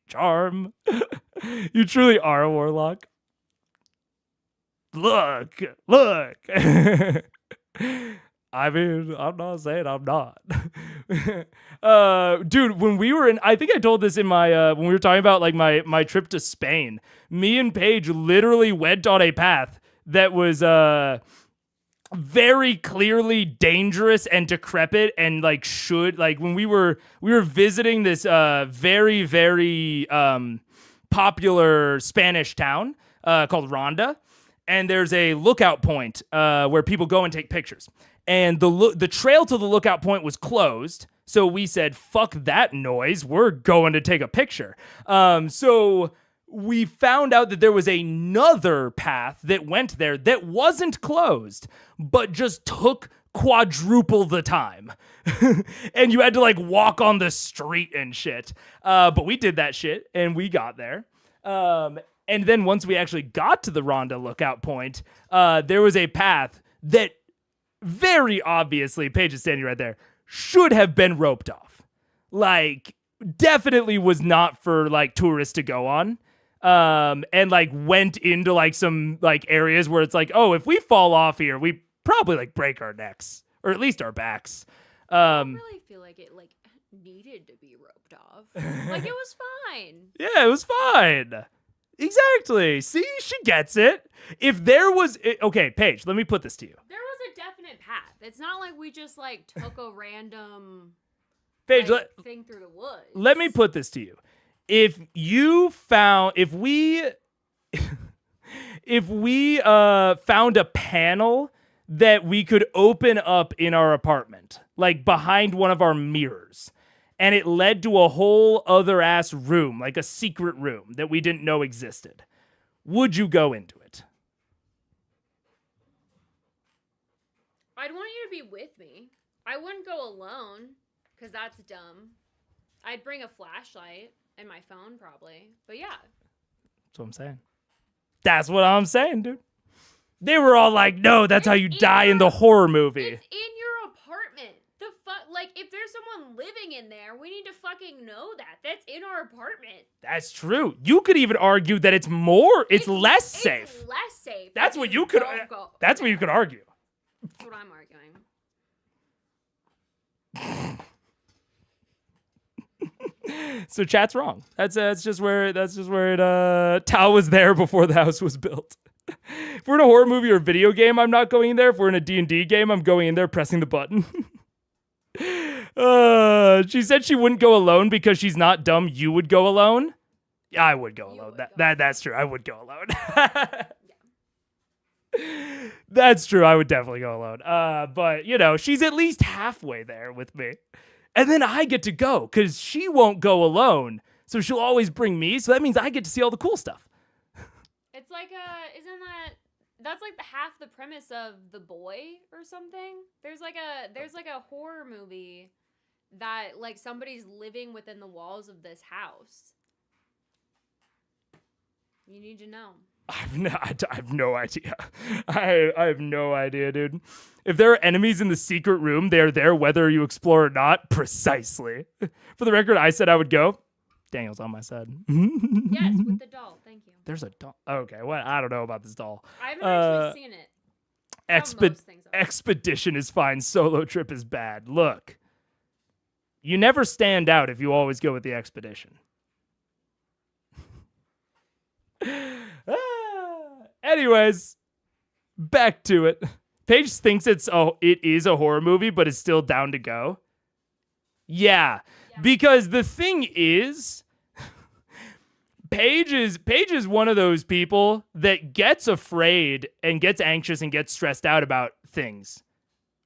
Charm. You truly are a warlock. Look. I mean, I'm not saying I'm not. Dude, when we were in, I think I told this in my, when we were talking about like my trip to Spain, me and Paige literally went on a path that was, very clearly dangerous and decrepit and like when we were visiting this very, very popular Spanish town called Ronda, and there's a lookout point where people go and take pictures, and the trail to the lookout point was closed, so we said fuck that noise, we're going to take a picture. So we found out that there was another path that went there that wasn't closed, but just took quadruple the time. And you had to like walk on the street and shit. But we did that shit and we got there. And then once we actually got to the Ronda lookout point, there was a path that very obviously, Paige is standing right there, should have been roped off. Like, definitely was not for like tourists to go on. And like went into like some like areas where it's like, oh, if we fall off here, we probably like break our necks or at least our backs. I don't really feel like it like needed to be roped off. Like it was fine. Yeah, it was fine. Exactly. See, she gets it. If there was, okay, Paige, let me put this to you. There was a definite path. It's not like we just like took a random Paige, thing through the woods. Let me put this to you. If we found a panel that we could open up in our apartment, like behind one of our mirrors, and it led to a whole other ass room, like a secret room that we didn't know existed, would you go into it? I'd want you to be with me. I wouldn't go alone, because that's dumb. I'd bring a flashlight. And my phone, probably. But yeah. That's what I'm saying. That's what I'm saying, dude. They were all like, no, that's how you die in the horror movie. It's in your apartment. The fuck? Like, if there's someone living in there, we need to fucking know that. That's in our apartment. That's true. You could even argue that it's less safe. It's less safe. That's what you could, that's what you could argue. That's what I'm arguing. So chat's wrong. That's just where it Tao was there before the house was built. If we're in a horror movie or video game, I'm not going in there. If we're in a D&D game, I'm going in there pressing the button. She said she wouldn't go alone because she's not dumb. You would go alone? Yeah, I would go alone. That's true. I would go alone. That's true. I would definitely go alone. But, you know, she's at least halfway there with me. And then I get to go because she won't go alone. So she'll always bring me. So that means I get to see all the cool stuff. It's like that's like half the premise of The Boy or something. There's like a horror movie that like somebody's living within the walls of this house. You need to know. I have no idea. I have no idea, dude. If there are enemies in the secret room, they are there whether you explore or not. Precisely. For the record, I said I would go. Daniel's on my side. Yes, with the doll. Thank you. There's a doll. Okay, well, I don't know about this doll. I haven't actually seen it. Expedition is fine. Solo trip is bad. Look, you never stand out if you always go with the expedition. Anyways, back to it. Paige thinks it is a horror movie, but it's still down to go. Yeah, because the thing is, Paige is one of those people that gets afraid and gets anxious and gets stressed out about things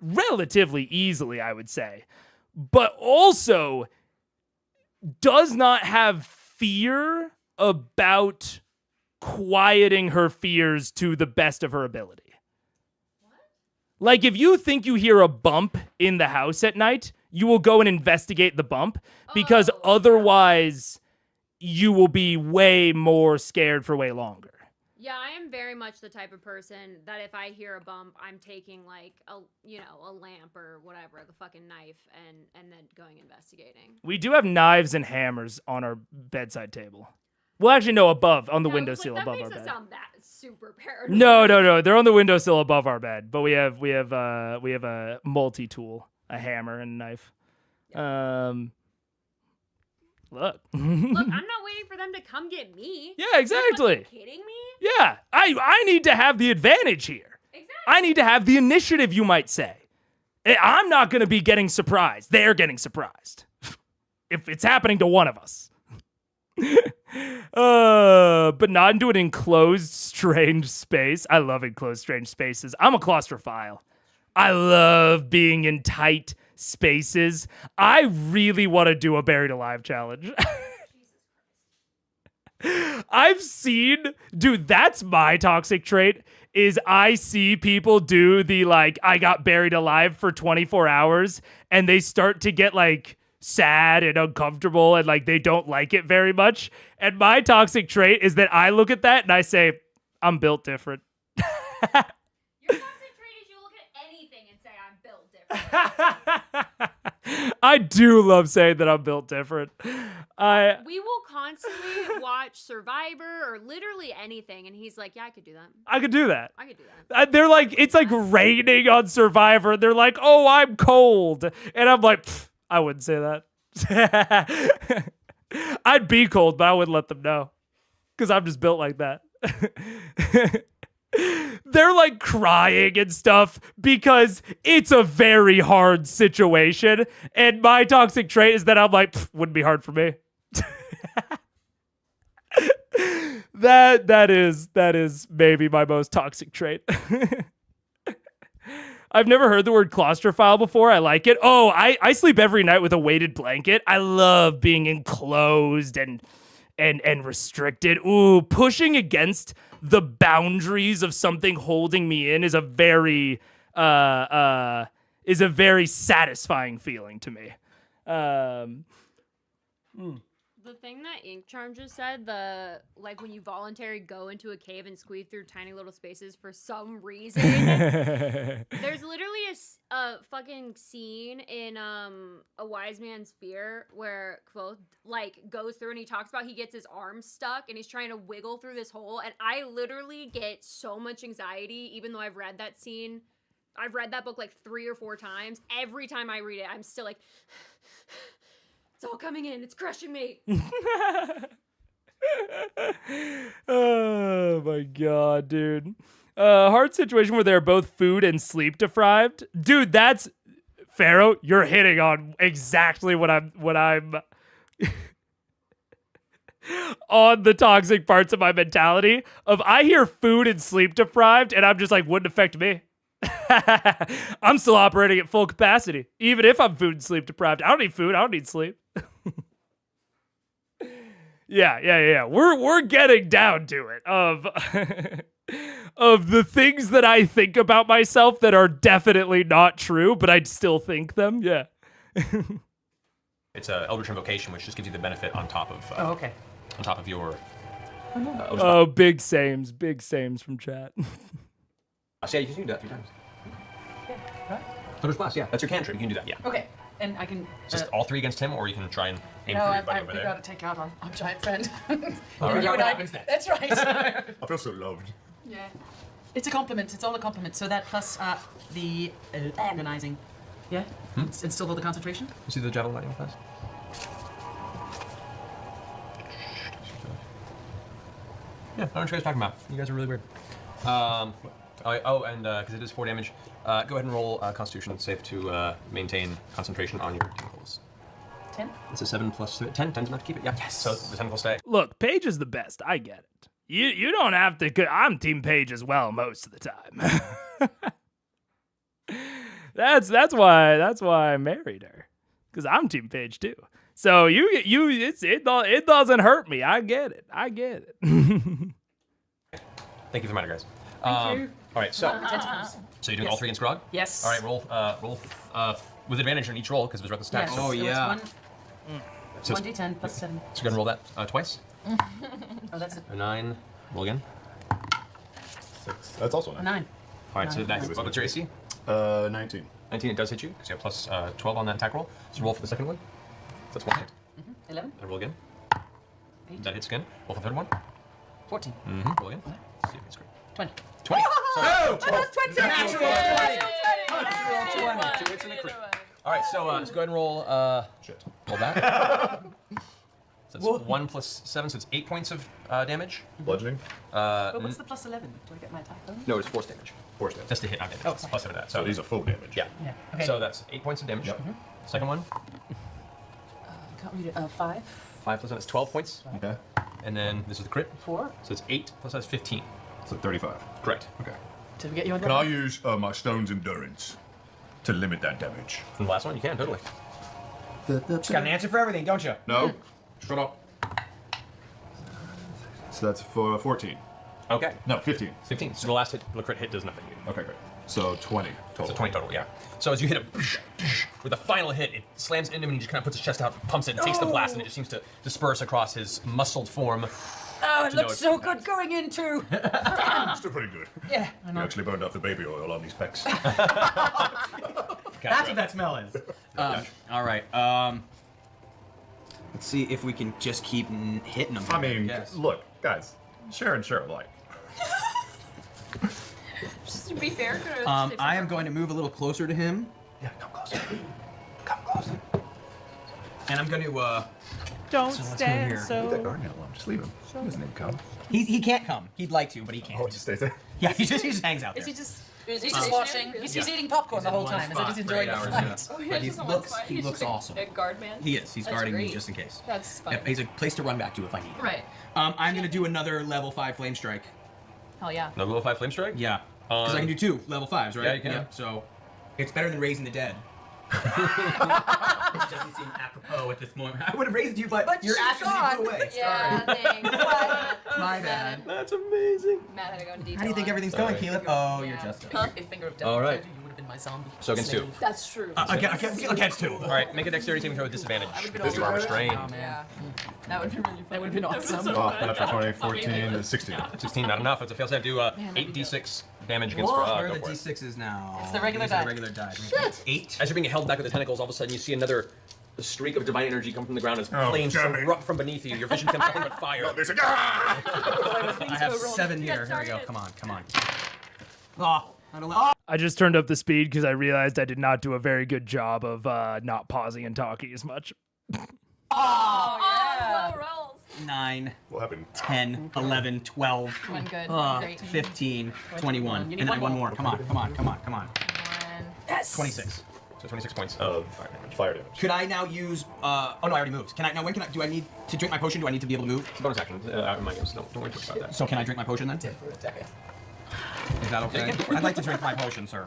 relatively easily, I would say, but also does not have fear about quieting her fears to the best of her ability. Like, if you think you hear a bump in the house at night, you will go and investigate the bump because otherwise you will be way more scared for way longer. Yeah, I am very much the type of person that if I hear a bump, I'm taking like a lamp or whatever, the fucking knife, and then going investigating. We do have knives and hammers on our bedside table. Well, actually, no, above, on the windowsill above our bed. That makes it sound that super paranoid. No, they're on the windowsill above our bed, but we have a multi-tool, a hammer and a knife. Look, I'm not waiting for them to come get me. Yeah, exactly. Are you kidding me? Yeah, I need to have the advantage here. Exactly. I need to have the initiative, you might say. I'm not going to be getting surprised. They're getting surprised. If it's happening to one of us. But not into an enclosed, strange space. I love enclosed, strange spaces. I'm a claustrophile. I love being in tight spaces. I really want to do a buried alive challenge. I've seen, dude, that's my toxic trait, is I see people do the, like, I got buried alive for 24 hours, and they start to get, like, sad and uncomfortable, and, like, they don't like it very much. And my toxic trait is that I look at that, and I say, I'm built different. Your toxic trait is you look at anything and say, I'm built different. I do love saying that I'm built different. We will constantly watch Survivor or literally anything, and he's like, yeah, I could do that. I could do that. I could do that. They're like, it's like raining on Survivor. They're like, oh, I'm cold. And I'm like, I wouldn't say that. I'd be cold, but I wouldn't let them know. Because I'm just built like that. They're like crying and stuff because it's a very hard situation. And my toxic trait is that I'm like, wouldn't be hard for me. That is maybe my most toxic trait. I've never heard the word claustrophile before. I like it. Oh, I sleep every night with a weighted blanket. I love being enclosed and restricted. Ooh, pushing against the boundaries of something holding me in is a very satisfying feeling to me. The thing that Ink Charm just said, when you voluntarily go into a cave and squeeze through tiny little spaces for some reason. There's literally a fucking scene in A Wise Man's Fear where Quoth goes through and he talks about he gets his arm stuck and he's trying to wiggle through this hole, and I literally get so much anxiety even though I've read that scene. I've read that book like 3 or 4 times. Every time I read it, I'm still like it's all coming in. It's crushing me. Oh my god, dude. Hard situation where they're both food and sleep deprived. Dude, that's Pharaoh. You're hitting on exactly what I'm on the toxic parts of my mentality of I hear food and sleep deprived, and I'm just like, wouldn't affect me. I'm still operating at full capacity, even if I'm food and sleep deprived. I don't need food. I don't need sleep. Yeah. We're getting down to it of of the things that I think about myself that are definitely not true, but I'd still think them. Yeah. It's a Eldritch Invocation, which just gives you the benefit on top of. Okay. On top of your. Oh, big sames from chat. So yeah, you can do that 3 times. Yeah. Right. Thunder's Blast. Yeah, that's your cantrip. You can do that. Yeah. Okay. And I can. It's just all 3 against him, or you can try and aim No, for your buddy over we there. gotta take out our giant friend. All right. You and I- happens next. That's right. I feel so loved. Yeah. It's a compliment. It's all a compliment. So that plus the agonizing. Yeah? And still hold the concentration? You see the javelin lightning fast? Yeah, I don't know what you guys are talking about. You guys are really weird. And because it is 4 damage, go ahead and roll Constitution save to maintain concentration on your tentacles. 10? It's a 7 plus 10. 10's enough to keep it. Yeah. Yes. So the tentacles stay. Look, Paige is the best. I get it. You don't have to. I'm Team Paige as well most of the time. That's why I married her, because I'm Team Paige too. So it doesn't hurt me. I get it. Thank you for the reminder, guys. Thank you. All right, so you're doing all 3 against Grog? Yes. All right, roll with advantage on each roll because it was reckless attack. Yes. So, Oh, So yeah. It's so 1d10 plus 7. So go ahead and roll that twice. Oh, that's it. A 9. Roll again. 6. That's also A 9. 9. All right, so that's what's your AC? 19. 19. It does hit you because you have plus 12 on that attack roll. So roll for the second one. So that's 1 hit. 11. And roll again. 8. That hits again. Roll for the third one. 14. Roll again. See if it's great. 20. 20. Oh, plus 20! Natural 20. 2 hits and a crit. All right, so go ahead and roll. Roll that. So that's 1 plus 7, so it's 8 points of damage. Bludgeoning? But what's the plus 11? Do I get my attack bonus? No, it's force damage. Force damage. Just to hit, not damage. Oh, It's plus 7 to that. So So these are full damage. yeah. Yeah. Okay. So that's 8 points of damage. Yep. Second one, I can't read it. 5. 5 plus 7 is 12 points. Okay. And then this is the crit. 4. So it's 8 plus that's 15. So 35. Correct. Okay. Did we get you on Can I use my stone's endurance to limit that damage? From the last one, you can, totally. Just got an answer for everything, don't you? No? Shut up. So that's for 14. Okay. No, 15. 15. So the last hit, the crit hit does nothing. Okay, great. So 20 total. So 20 total, yeah. So as you hit it, with the final hit, it slams into him and he just kind of puts his chest out, pumps it, and takes the blast, and it just seems to disperse across his muscled form. Oh, it You know looks it's- so good going into. Still pretty good. Yeah, I You know. actually burned off the baby oil on these pecs. That's what that smell is. All right. Let's see if we can just keep hitting them. I mean, Yes. look, guys, share and share alike. Just to be fair, I am going to move a little closer to him, Yeah, come closer. Come closer. and I'm going to. Don't So let's go stand here. Leave so. that guardian alone. Just leave him. He doesn't need to come. He can't come. He'd like to, but he can't. Oh, it just stays there. Yeah, he just hangs out there. Is he just? He's just watching. He's eating popcorn the whole one time. Is he spot just for enjoying 8 the hours, flight? yeah. Oh, But he looks awesome. A guard man? He is. He's That's guarding me great. just in case. That's fun. He's a place to run back to if I need it. Right. I'm gonna do another level 5 flame strike. Hell yeah. No level 5 flame strike? Yeah, because I can do 2 level 5s, right? Yeah, you can. Yep, so it's better than raising the dead. Which doesn't seem apropos at this moment. I would have raised you, but your she's ashes gone. blew away. Yeah, thanks. My bad. That's amazing. Matt had to go into detail. How do you think on it. everything's going, Caleb? Oh, you're Yeah. just. A finger of death. All right. You would have been my zombie. So against 2. That's true. Against 2. All right, make a dexterity saving throw with disadvantage. Because you are restrained. Oh, man. Yeah. That would be really fun. That would have been awesome. Oh, natural 20, 14, 16. 16, not enough. It's a fail save. Do 8d6 damage against Where Grog. are Go the for it. D6s now? It's the regular These are die. the regular die. Shit. 8. As you're being held back with the tentacles, all of a sudden you see another streak of divine energy come from the ground as Oh, flames damn it. erupt from beneath you. Your vision becomes nothing but fire. There's a guy! I have 7 here. Here we go. Come on, come on. Oh, I don't know. I just turned up the speed because I realized I did not do a very good job of not pausing and talking as much. Oh, yeah. Low rolls. 9, What happened? 10, 11, 12, One good. uh, Great. 15, 21, You and need then one one more. more. Come on, come on, come on, come on. One. Yes. 26. So 26 points of fire damage. Could I now use? Oh no, I already moved. Can I now? When can I? Do I need to drink my potion? Do I need to be able to move? It's a bonus action. Out of my games. Don't worry about that. So can I drink my potion then? Is that okay? I'd like to drink my potion, sir.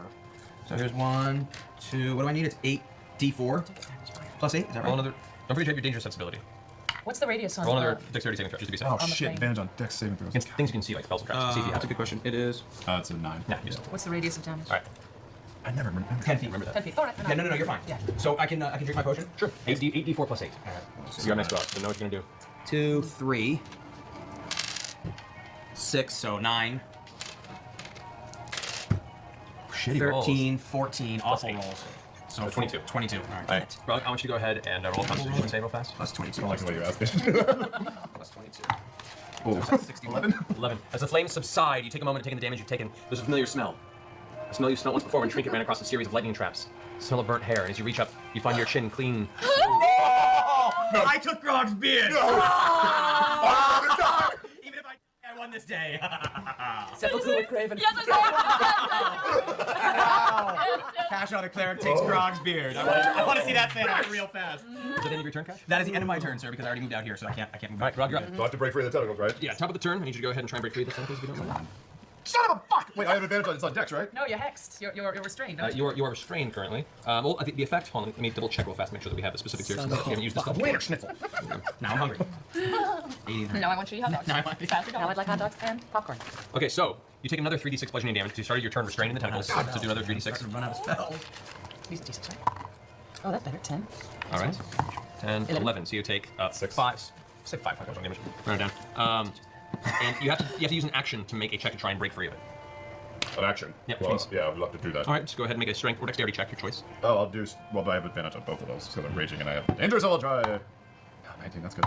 So here's 1, 2. What do I need? It's 8d4 plus 8. Is that right? Roll another. Don't forget to have your danger sensibility. What's the radius on Roll another dexterity saving throw, just to be safe. Oh the shit! plane. Advantage on dex saving throws. Against things you can see, like spells and traps. See if you have That's a good question. It is. It's a 9. Nah, you just. What's the radius of damage? All right. I never remember. 10 feet. Remember that. 10 feet. All right. Yeah, no, you're fine. Yeah. So I can drink my potion. Sure. 8d4 plus 8. So you're next spell. So know what you're gonna do. 2, 3, 6. So 9. Shitty 13, 14. Awful 8. rolls. So 22. 22. All right. All right. Well, I want you to go ahead and roll a Constitution save real fast. Plus 22. I don't like the way you're asking. Plus 22. Oh, That's 61. 11. As the flames subside, you take a moment to take in the damage you've taken. There's a familiar smell. A smell you've smelled once before when Trinket ran across a series of lightning traps. The smell of burnt hair, and as you reach up, you find your chin clean. No, I took Grog's beard. Even if I won this day. Sepulchre with Craven. Yes, Cash out a cleric takes Grog's beard. I want to see that fan out real fast. Is that the end of your turn, Cash? That is the end of my turn, sir, because I already moved out here, so I can't move. All right, Grog, you're up. Do I have to break free of the tentacles, right? Yeah, top of the turn, I need you to go ahead and try and break free of the tentacles if you don't mind. Son of a fuck! Wait, I have advantage on it's on dex, right? No, you're hexed. You're restrained. Don't You are restrained currently. Well, I think the effect, hold on, let me double check real fast, make sure that we have a specific series. We haven't used this spell. Wiener schnitzel. Now I'm hungry. No, I want you to have dogs. Now I want to Pass it Now on. I'd like hot dogs and popcorn. Okay, so you take another 3d6 bludgeoning damage because you started your turn restraining the tentacles, so do another I'm 3d6. gonna run out of spells. These D6, right? Oh, that's better. 10. All right. 10, 11. So you take 5. Say 5 points of damage. Run it down. And you have to use an action to make a check to try and break free of it. An action. Yeah, well, please. yeah, I would love to do that. All right, just go ahead and make a strength or dexterity check, your choice. Oh, I'll do. Well, I have advantage on both of those because I'm raging and I have danger, so I'll try. Oh, 19. That's good.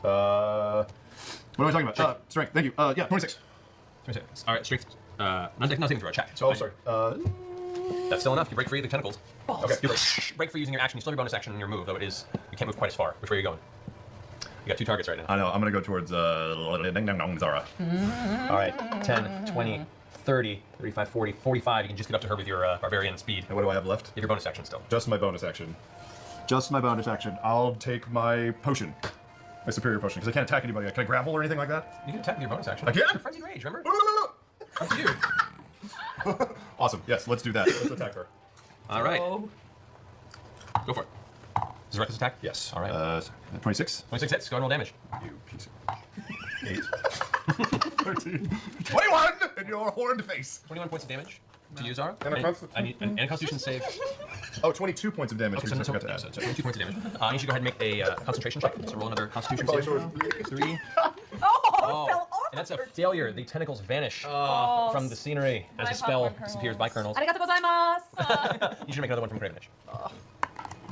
What am I talking about? Strength. Thank you. Yeah, 26. 26. All right, strength. Not saving throw, check. Oh, sorry. That's still enough. You break free of the tentacles. Okay. You break free using your action. You still have your bonus action in your move, though it is you can't move quite as far. Which way are you going? You got 2 targets right now. I know. I'm gonna go towards Zara. All right, 10, 20, 30, 35, 40, 45. You can just get up to her with your barbarian speed. And what do I have left? You have your bonus action still. Just my bonus action. Just my bonus action. I'll take my potion. My superior potion, because I can't attack anybody. Can I grapple or anything like that? You can attack with your bonus action. I can? It's your frenzied rage, remember? Up to you. Awesome. Yes, let's do that. Let's attack her. All right. Go for it. Is it reckless attack? Yes. All right. 26. 26 hits. Go and roll damage. You piece of 8. 13. 21 in your horned face. 21 points of damage to use, Zara. And a I need and a Constitution save. Oh, 22 points of damage. Okay, because so, I forgot to add. so 22 points of damage. I need you to go ahead and make a concentration check. So roll another Constitution save. 3. Oh, and that's a failure. The tentacles vanish from the scenery as the spell disappears by kernels. Arigato gozaimasu. You should make another one from Cravenage.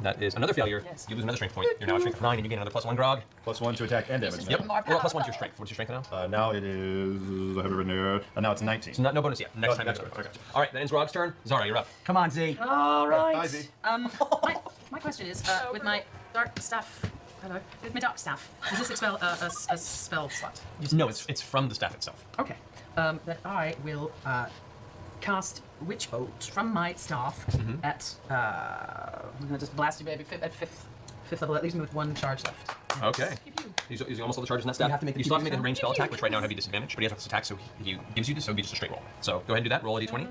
That is another failure. Yes. You lose another strength point. You're now at strength of 9, and you gain another +1 grog. +1 to attack and damage. Yep. Well, +1 to your strength. What's your strength now? Now it is. I have it written here. Now it's 19. So no bonus yet. Next time. next next one. one. All right, that ends Grog's turn. Zara, you're up. Come on, Z. All right. Hi, Z. My question is, with my dark staff. Hello. With my dark staff, does this expel a spell slot? No, it's from the staff itself. Okay. That I will cast Witch Bolt from my staff at. I'm gonna just blast you, baby. At fifth level. That leaves me with 1 charge left. Okay. He's almost all the charges in that staff. You have to make the you still have to make a PvP ranged spell attack, which right now have you disadvantage, but he has reckless attack, so he gives you this, so it'll be just a straight roll. So go ahead and do that. Roll a d20.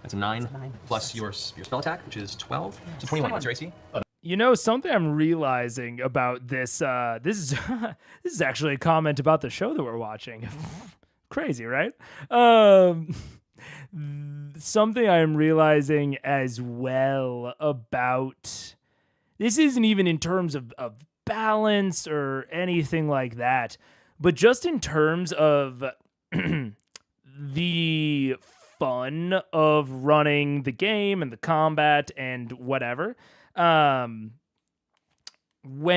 That's a 9 plus your spell attack, which is 12. So 21. What's your AC? You know, something I'm realizing about this, this is this is actually a comment about the show that we're watching. Crazy, right? Something I'm realizing as well about this isn't even in terms of balance or anything like that, but just in terms of the fun of running the game and the combat and whatever. When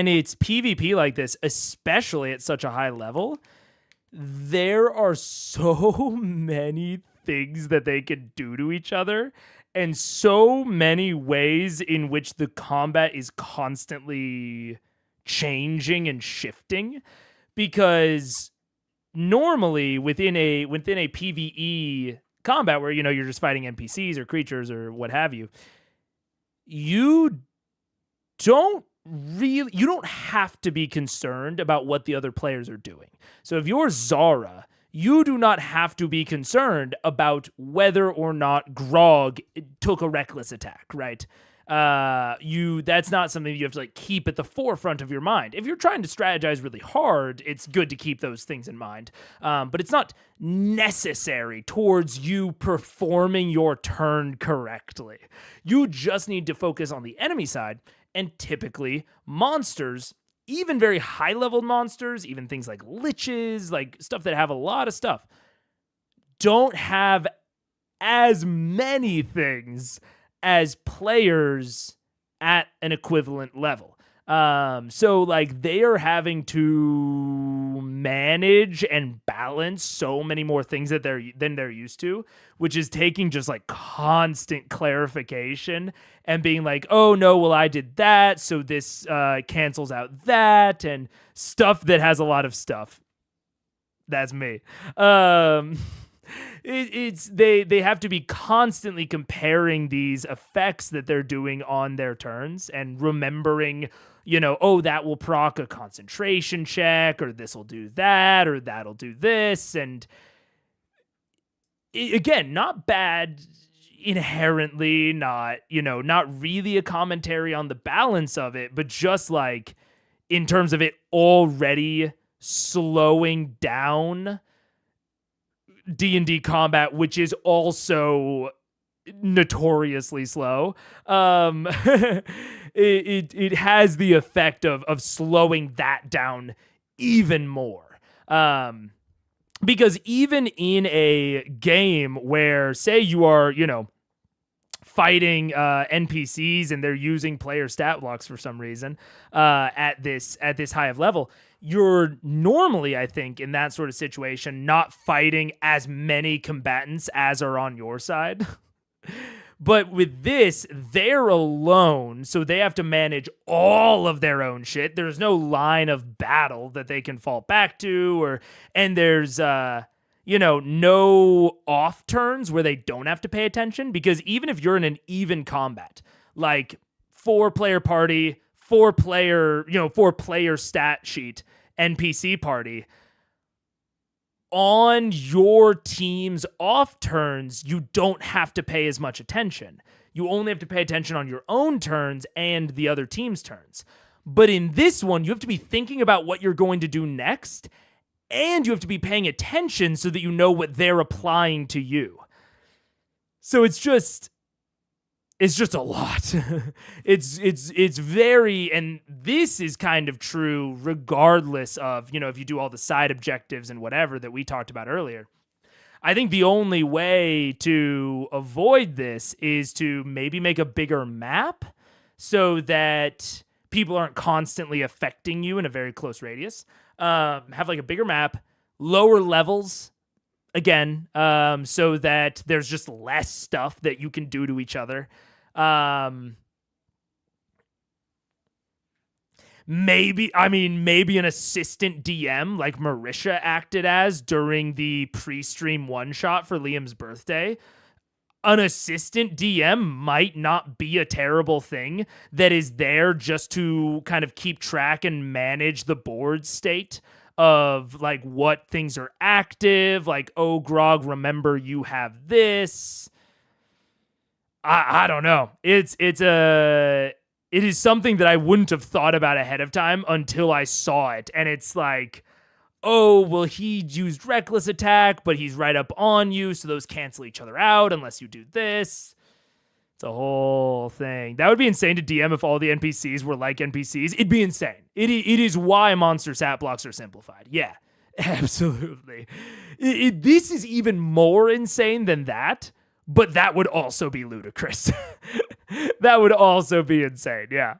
it's PvP like this, especially at such a high level, there are so many things that they can do to each other and so many ways in which the combat is constantly changing and shifting, because normally within a PvE combat where, you're just fighting NPCs or creatures or what have you, you don't have to be concerned about what the other players are doing. So if you're Zara, you do not have to be concerned about whether or not Grog took a reckless attack, right? That's not something you have to keep at the forefront of your mind. If you're trying to strategize really hard, it's good to keep those things in mind. But it's not necessary towards you performing your turn correctly. You just need to focus on the enemy side. And typically, monsters, even very high-level monsters, even things like liches, like stuff that have a lot of stuff, don't have as many things as players at an equivalent level. So they are having to manage and balance so many more things than they're used to, which is taking just constant clarification and being oh no, well I did that, so this cancels out that, and stuff that has a lot of stuff. That's me. They have to be constantly comparing these effects that they're doing on their turns and remembering, that will proc a concentration check, or this will do that, or that'll do this. And again, not bad inherently, not really a commentary on the balance of it, but just in terms of it already slowing down D&D combat, which is also notoriously slow. It has the effect of slowing that down even more. Because even in a game where, say, you are, fighting NPCs and they're using player stat blocks for some reason at this high of level, you're normally, I think, in that sort of situation, not fighting as many combatants as are on your side. But with this, they're alone, so they have to manage all of their own shit. There's no line of battle that they can fall back to, and there's no off turns where they don't have to pay attention, because even if you're in an even combat, 4-player party, 4-player stat sheet NPC party, on your team's off turns, you don't have to pay as much attention. You only have to pay attention on your own turns and the other team's turns. But in this one, you have to be thinking about what you're going to do next, and you have to be paying attention so that you know what they're applying to you. So it's just a lot. It's very, and this is kind of true regardless of, if you do all the side objectives and whatever that we talked about earlier. I think the only way to avoid this is to maybe make a bigger map so that people aren't constantly affecting you in a very close radius. Have a bigger map, lower levels, again, so that there's just less stuff that you can do to each other. Maybe an assistant DM like Marisha acted as during the pre-stream one-shot for Liam's birthday. An assistant DM might not be a terrible thing that is there just to kind of keep track and manage the board state of what things are active, oh, Grog, remember you have this. I don't know. It is something that I wouldn't have thought about ahead of time until I saw it. And it's oh, well, he used reckless attack, but he's right up on you, so those cancel each other out unless you do this. It's a whole thing. That would be insane to DM if all the NPCs were like NPCs. It'd be insane. It is why monster stat blocks are simplified. Yeah, absolutely. This is even more insane than that. But that would also be ludicrous. That would also be insane, yeah.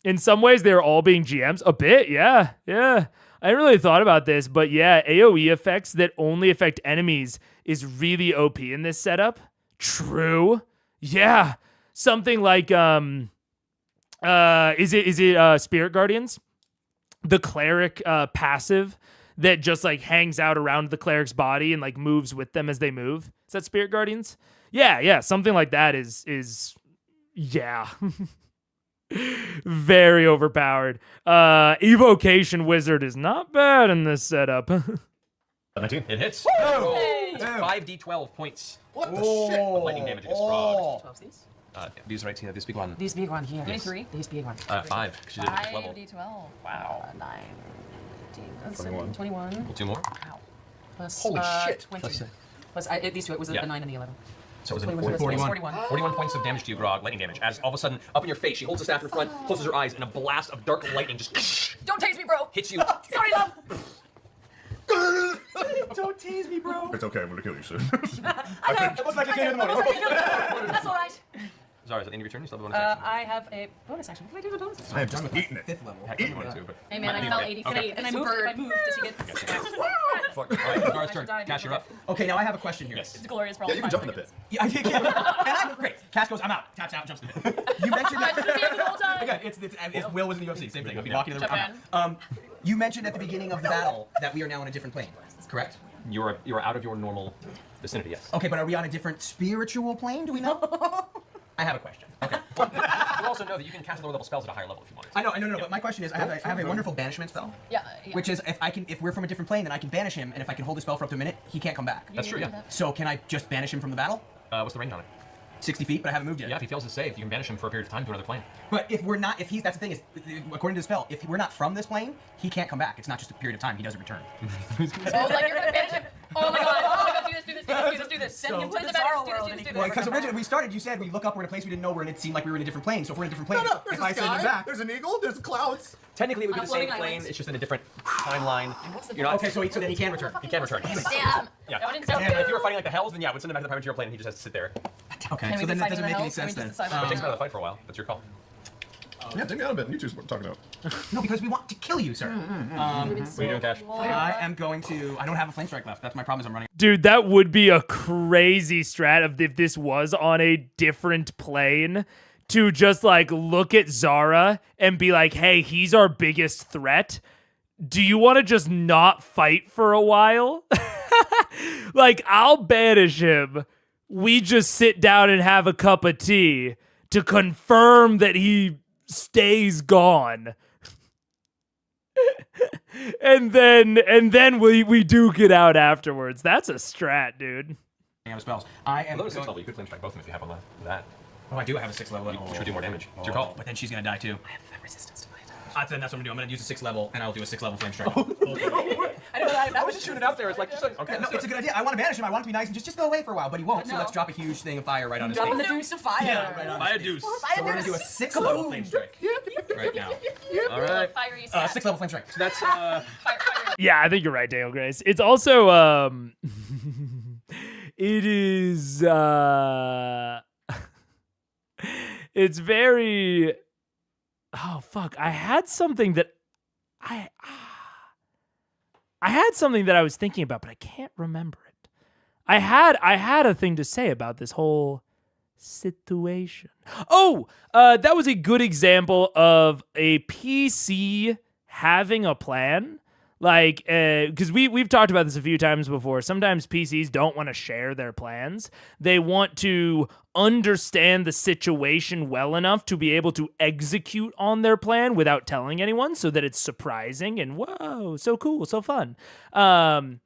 In some ways, they're all being GMs. A bit, yeah. I hadn't really thought about this, but yeah, AoE effects that only affect enemies is really OP in this setup. True. Yeah. Something like, is it Spirit Guardians? The cleric passive that just like hangs out around the cleric's body and like moves with them as they move. Is that Spirit Guardians? Yeah, something like that is yeah. Very overpowered. Evocation Wizard is not bad in this setup. 19. It hits. Oh. It's 5d12 points. What the shit? Oh. Lightning damage against frogs. 12 these? These right here, this big one. These big one here. Yes. 23. These big one. 5, because you did it level. 5d12. Wow. 9, 15, 21. 21. Well, 2 more. Wow. Plus, Holy shit. 20. Plus, these two, it was Yeah. the 9 and the 11. So it was 41. 41 points of damage to you, Grog, lightning damage. As all of a sudden, up in your face, she holds the staff in front, closes her eyes, and a blast of dark lightning just Don't taste me, bro. hits you. Sorry, love. Don't tease me, bro. It's okay, I'm gonna kill you soon. I think it was like a game in the morning. That's all right. Sorry, is that the end of your turn? You still have a bonus action. I have a bonus action. What can I do with a bonus action? I am just eating it. 5th level. Heck, you wanted to, but Hey, man, I might felt be 80 okay. feet. And I It's a moved. bird. If I moved, does he get? Fuck. All right, Zara's turn. Cash, you're up. Okay, now I have a question here. Yes. It's glorious for all Yeah, you can 5 jump in the seconds. pit. Yeah, I can't. And I'm great. Cash goes, I'm out. Taps out, jumps in. You mentioned I should have been the whole that. time. Again, if Will was in the UFC, same thing. I'd be walking to the Japan. You mentioned at the beginning of the battle that we are now in a different plane. Correct? You're out of your normal vicinity, yes. Okay, but are we on a different spiritual plane? Do we know? I have a question. Okay. You also know that you can cast lower level spells at a higher level if you want. I know, but my question is, I have a wonderful banishment spell. Yeah. Which is, if we're from a different plane, then I can banish him, and if I can hold the spell for up to a minute, he can't come back. That's true, yeah. So can I just banish him from the battle? What's the range on it? 60 feet, but I haven't moved yet. Yeah, if he fails his save, you can banish him for a period of time to another plane. But if we're not, that's the thing is, according to the spell, if we're not from this plane, he can't come back. It's not just a period of time. He doesn't return. Oh, like you're gonna banish him. Oh my god, do this. Send him to the Bizarro battle. world. Well, because originally we started, you said we look up, we're in a place we didn't know we're in. It seemed like we were in a different plane. So if we're in a different plane, There's if a I send him sky, back, there's an eagle, there's clouds. Technically, it would be I'm the same floating plane. islands. It's just in a different timeline. You're not. okay, so then he can return. He can return. Damn. Yeah. That didn't sound And good. if you were fighting like the hells, then yeah, I would send him back to the Primateer plane, and he just has to sit there. Okay, Can we so then be that fighting doesn't make the any hells? Can we sense just then. decide It what takes we're him out of the fight for a while. That's your call. Yeah, take me out a bit. You two are talking about. No, because we want to kill you, sir. What are you doing, Cash? I am going to. I don't have a flame strike left. That's my problem. Is I'm running. Dude, that would be a crazy strat of if this was on a different plane to just like look at Zara and be like, hey, he's our biggest threat. Do you want to just not fight for a while? Like, I'll banish him. We just sit down and have a cup of tea to confirm that he stays gone. and then we duke it out afterwards. That's a strat, dude. I have spells. I am. Low to 6th level, you could flame strike both of them if you have on that. Oh, I do have a 6th level. Which would do more damage. It's your call. But then she's gonna die too. I have resistance to it. Then that's what I'm gonna do. I'm gonna use a 6th level, and I'll do a 6th level flame strike. I know that. I was just shooting it out there. It's like, okay, No, it's a good idea. I want to banish him. I want him to be nice and just go away for a while, but he won't. So No. let's drop a huge thing of fire right on his Dropping face. the deuce of fire. Yeah, right on his face. deuce. So we're gonna do a 6th level flame strike right now. All right. Fiery 6th level flame strike. So that's Fire. Yeah, I think you're right, Dale Grace. It's also it is it's very oh fuck. I had something that I was thinking about, but I can't remember it. I had a thing to say about this whole situation. Oh, that was a good example of a PC having a plan. Like, because we've talked about this a few times before. Sometimes PCs don't want to share their plans. They want to understand the situation well enough to be able to execute on their plan without telling anyone, so that it's surprising and whoa, so cool, so fun. And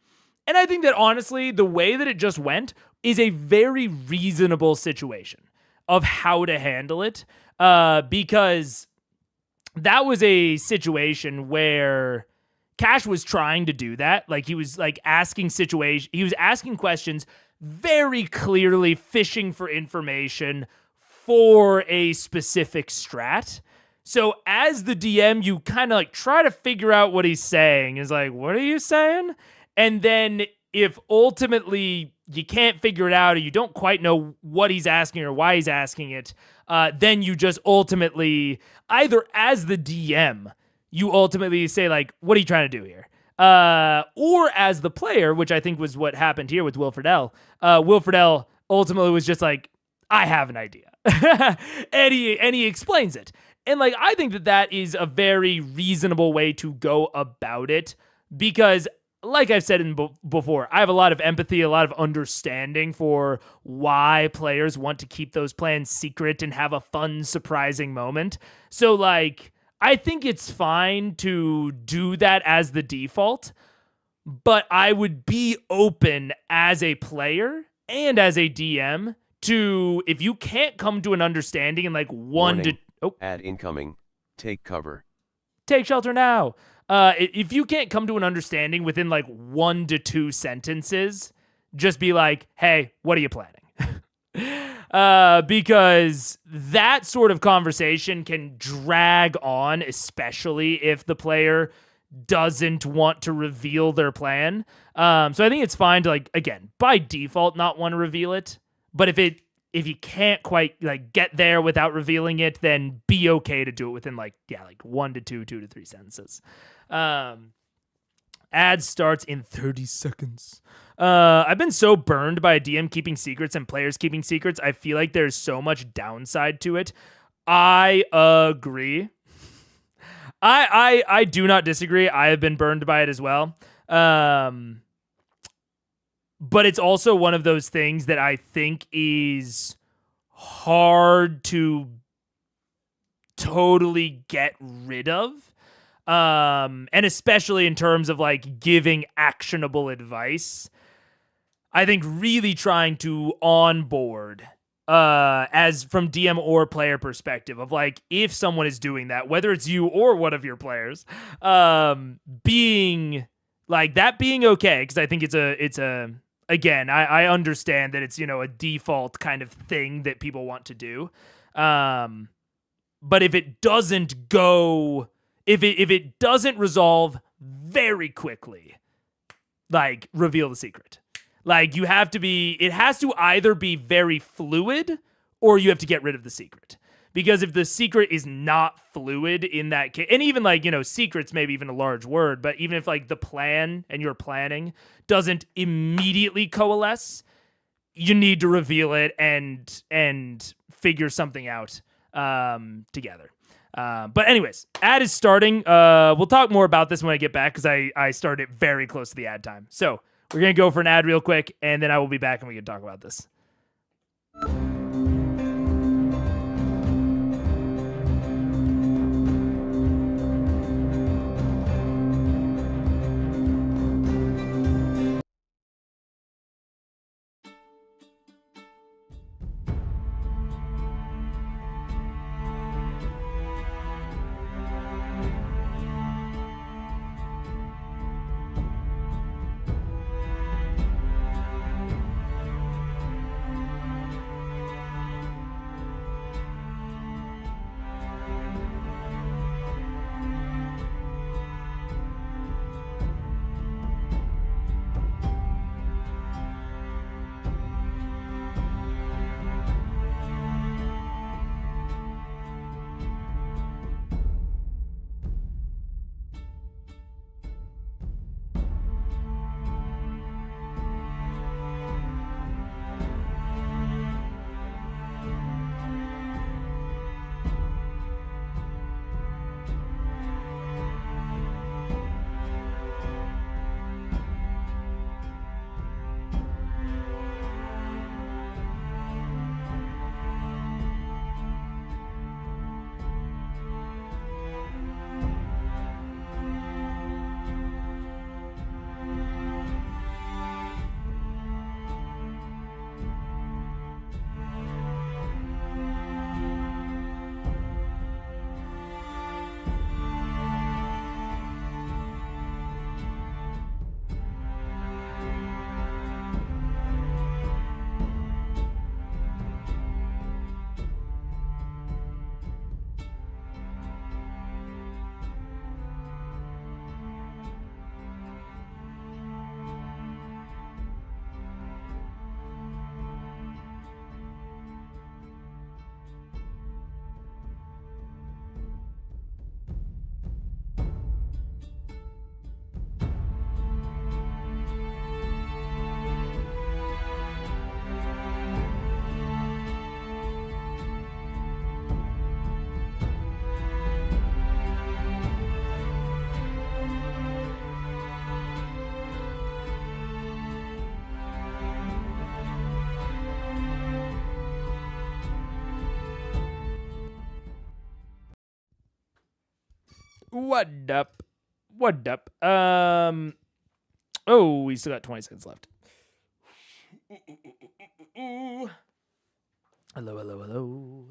I think that honestly, the way that it just went is a very reasonable situation of how to handle it, because that was a situation where Cash was trying to do that. Like, he was like he was asking questions, very clearly fishing for information for a specific strat. So as the DM, you kind of like try to figure out what he's saying. Is like, what are you saying? And then if ultimately you can't figure it out, or you don't quite know what he's asking or why he's asking it, then you just ultimately, either as the DM, you ultimately say, like, what are you trying to do here? Or as the player, which I think was what happened here with Wilfred L. Wilfred L. ultimately was just like, I have an idea. and he explains it. And, like, I think that is a very reasonable way to go about it. because like I've said before, I have a lot of empathy, a lot of understanding for why players want to keep those plans secret and have a fun, surprising moment. So, like, I think it's fine to do that as the default, but I would be open as a player and as a DM to, if you can't come to an understanding in like Warning, ad incoming, take cover. Take shelter now. If you can't come to an understanding within like 1 to 2 sentences, just be like, hey, what are you planning? Because that sort of conversation can drag on, especially if the player doesn't want to reveal their plan. So I think it's fine to, like, again, by default, not want to reveal it. But if you can't quite like get there without revealing it, then be okay to do it within like 1 to 2, 2 to 3 sentences. Ad starts in 30 seconds. I've been so burned by a DM keeping secrets and players keeping secrets. I feel like there's so much downside to it. I agree. I do not disagree. I have been burned by it as well. But it's also one of those things that I think is hard to totally get rid of. And especially in terms of like giving actionable advice. I think really trying to onboard as from DM or player perspective of like, if someone is doing that, whether it's you or one of your players, being like that being okay. Cause I think it's a, again, I understand that it's, a default kind of thing that people want to do. But if it doesn't go, if it doesn't resolve very quickly, like reveal the secret. Like it has to either be very fluid or you have to get rid of the secret. Because if the secret is not fluid in that case, and even like, secret's maybe even a large word, but even if like the plan and your planning doesn't immediately coalesce, you need to reveal it and figure something out together. But anyways, ad is starting. We'll talk more about this when I get back because I started very close to the ad time. So we're going to go for an ad real quick, and then I will be back and we can talk about this. What up? What up? Oh, we still got 20 seconds left. Hello, hello, hello.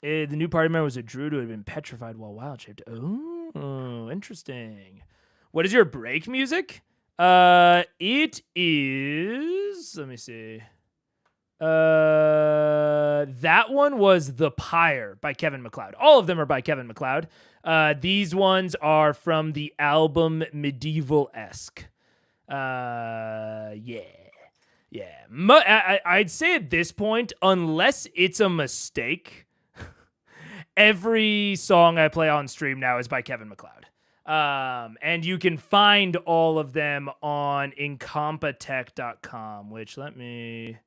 The new party member was a druid who had been petrified while wild shaped. Oh, interesting. What is your break music? It is. Let me see. That one was The Pyre by Kevin MacLeod. All of them are by Kevin MacLeod. These ones are from the album Medieval-esque. Yeah. I'd say at this point, unless it's a mistake, every song I play on stream now is by Kevin MacLeod. And you can find all of them on incompetech.com, which let me...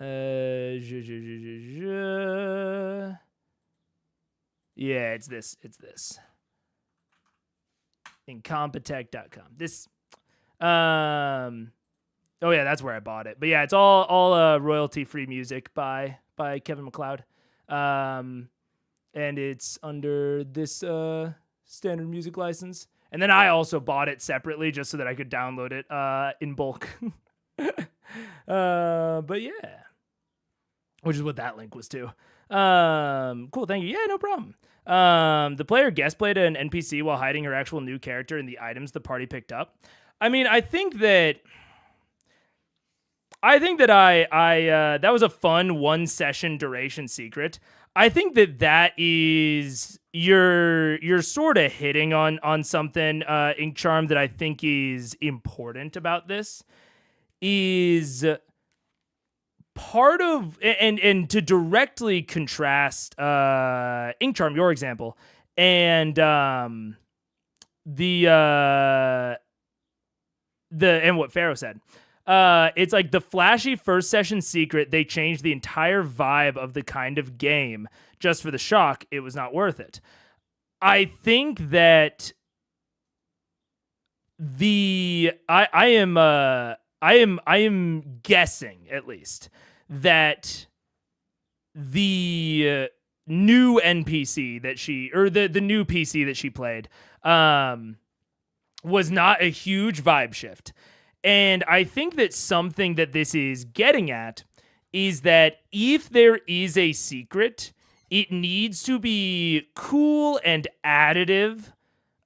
Yeah, it's this. Incompetech.com. This, oh yeah, that's where I bought it. But yeah, it's all royalty-free music by Kevin MacLeod. And it's under this standard music license. And then I also bought it separately just so that I could download it in bulk. But yeah. Which is what that link was to. Cool, thank you. Yeah, no problem. The player guest played an NPC while hiding her actual new character in the items the party picked up. I mean, I think that I that was a fun 1 session duration secret. I think that is you're sort of hitting on something in Charm that I think is important about this is part of and to directly contrast Ink Charm, your example, and and what Pharaoh said. It's like the flashy first session secret, they changed the entire vibe of the kind of game just for the shock. It was not worth it. I think that I am guessing at least that the new NPC that the new PC that she played was not a huge vibe shift. And I think that something that this is getting at is that if there is a secret, it needs to be cool and additive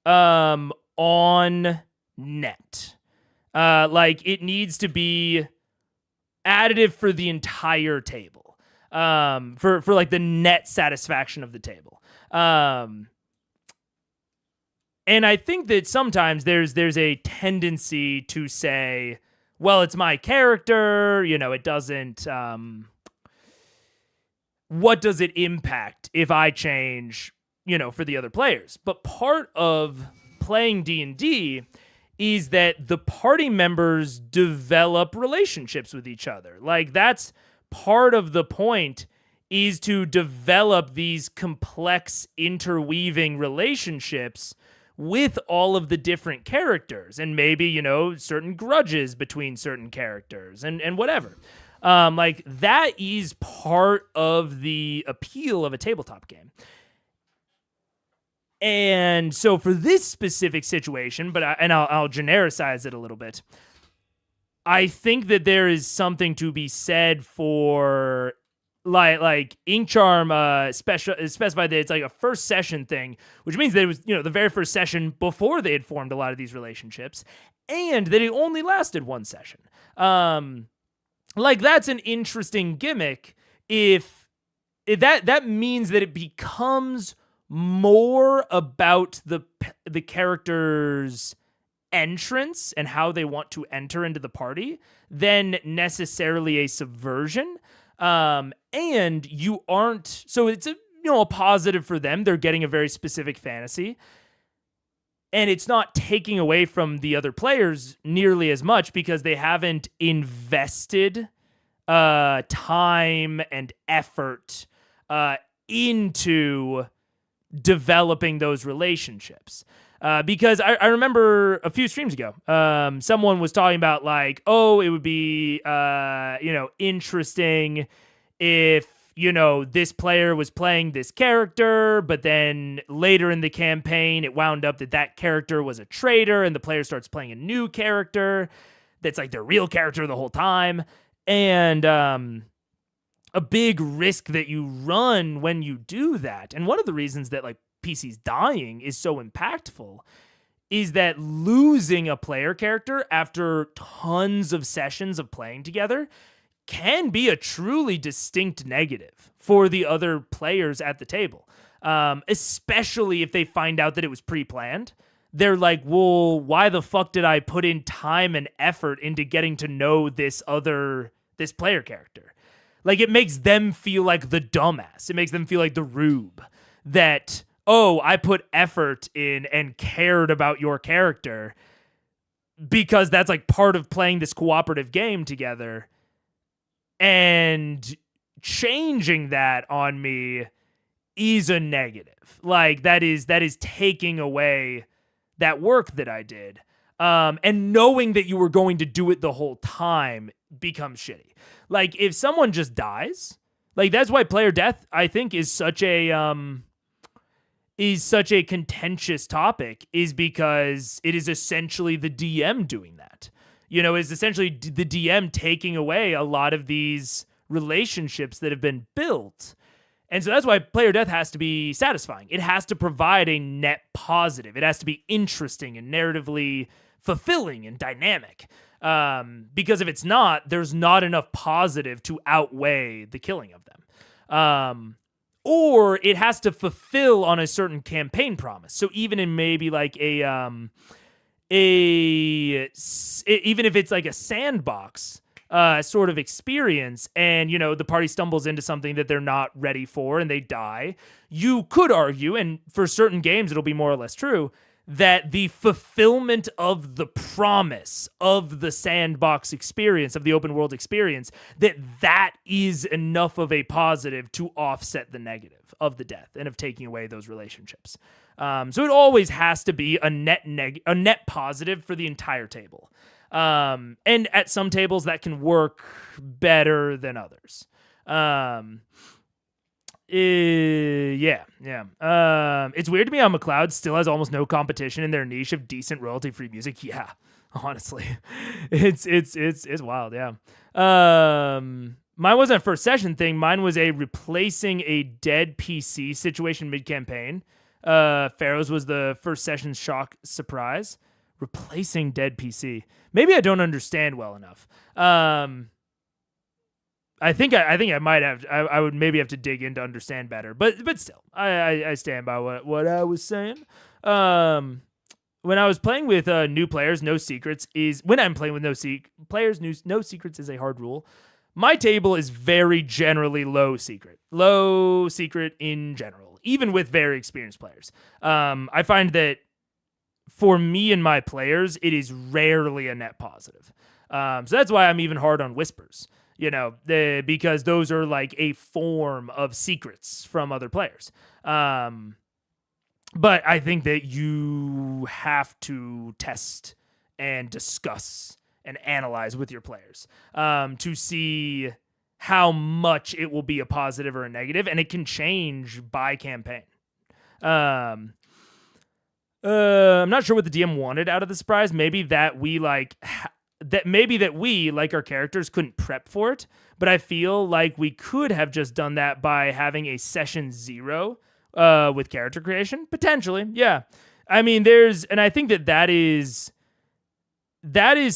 on net. Like it needs to be additive for the entire table, for like the net satisfaction of the table. And I think that sometimes there's a tendency to say, well, it's my character, it doesn't, what does it impact if I change, for the other players? But part of playing D&D is that the party members develop relationships with each other. Like that's part of the point, is to develop these complex interweaving relationships with all of the different characters, and maybe, certain grudges between certain characters and whatever. Like that is part of the appeal of a tabletop game. And so for this specific situation, I'll genericize it a little bit. I think that there is something to be said for like Ink Charm specified that it's like a first session thing, which means that it was, the very first session before they had formed a lot of these relationships, and that it only lasted 1 session. Like that's an interesting gimmick if that means that it becomes more about the character's entrance and how they want to enter into the party than necessarily a subversion. And you aren't, so it's a positive for them. They're getting a very specific fantasy, and it's not taking away from the other players nearly as much because they haven't invested time and effort into developing those relationships. Because I remember a few streams ago, someone was talking about like, oh, it would be, interesting if, this player was playing this character, but then later in the campaign, it wound up that character was a traitor, and the player starts playing a new character that's like their real character the whole time. And a big risk that you run when you do that, and one of the reasons that like PC's dying is so impactful, is that losing a player character after tons of sessions of playing together can be a truly distinct negative for the other players at the table, especially if they find out that it was pre-planned. They're like, well, why the fuck did I put in time and effort into getting to know this player character? Like, it makes them feel like the dumbass. It makes them feel like the rube that, oh, I put effort in and cared about your character because that's like part of playing this cooperative game together. And changing that on me is a negative. Like, that is taking away that work that I did. And knowing that you were going to do it the whole time becomes shitty. Like, if someone just dies, like, that's why player death, I think, is such a contentious topic, is because it is essentially the DM doing that. Is essentially the DM taking away a lot of these relationships that have been built. And so that's why player death has to be satisfying. It has to provide a net positive. It has to be interesting and narratively fulfilling and dynamic. Because if it's not, there's not enough positive to outweigh the killing of them. Or it has to fulfill on a certain campaign promise. So even in maybe like even if it's like a sandbox sort of experience, and the party stumbles into something that they're not ready for and they die, you could argue, and for certain games it'll be more or less true, that the fulfillment of the promise of the sandbox experience, of the open world experience, that is enough of a positive to offset the negative of the death and of taking away those relationships. So it always has to be a net positive for the entire table. And at some tables that can work better than others. Yeah. It's weird to me how MacLeod still has almost no competition in their niche of decent royalty-free music. Yeah, honestly, it's wild. Yeah. Mine wasn't a first session thing. Mine was a replacing a dead PC situation mid-campaign. Pharaoh's was the first session shock surprise. Replacing dead PC. Maybe I don't understand well enough. I think I might have. I would maybe have to dig in to understand better. But still, I stand by what I was saying. When I was playing with new players, no secrets is when I'm playing with no secrets is a hard rule. My table is very generally low secret in general, even with very experienced players. I find that for me and my players, it is rarely a net positive. So that's why I'm even hard on whispers. Because those are like a form of secrets from other players. But I think that you have to test and discuss and analyze with your players to see how much it will be a positive or a negative, and it can change by campaign. I'm not sure what the DM wanted out of the surprise. Maybe that we like our characters couldn't prep for it, but I feel like we could have just done that by having a session 0 with character creation, potentially. Yeah. I mean, and I think that is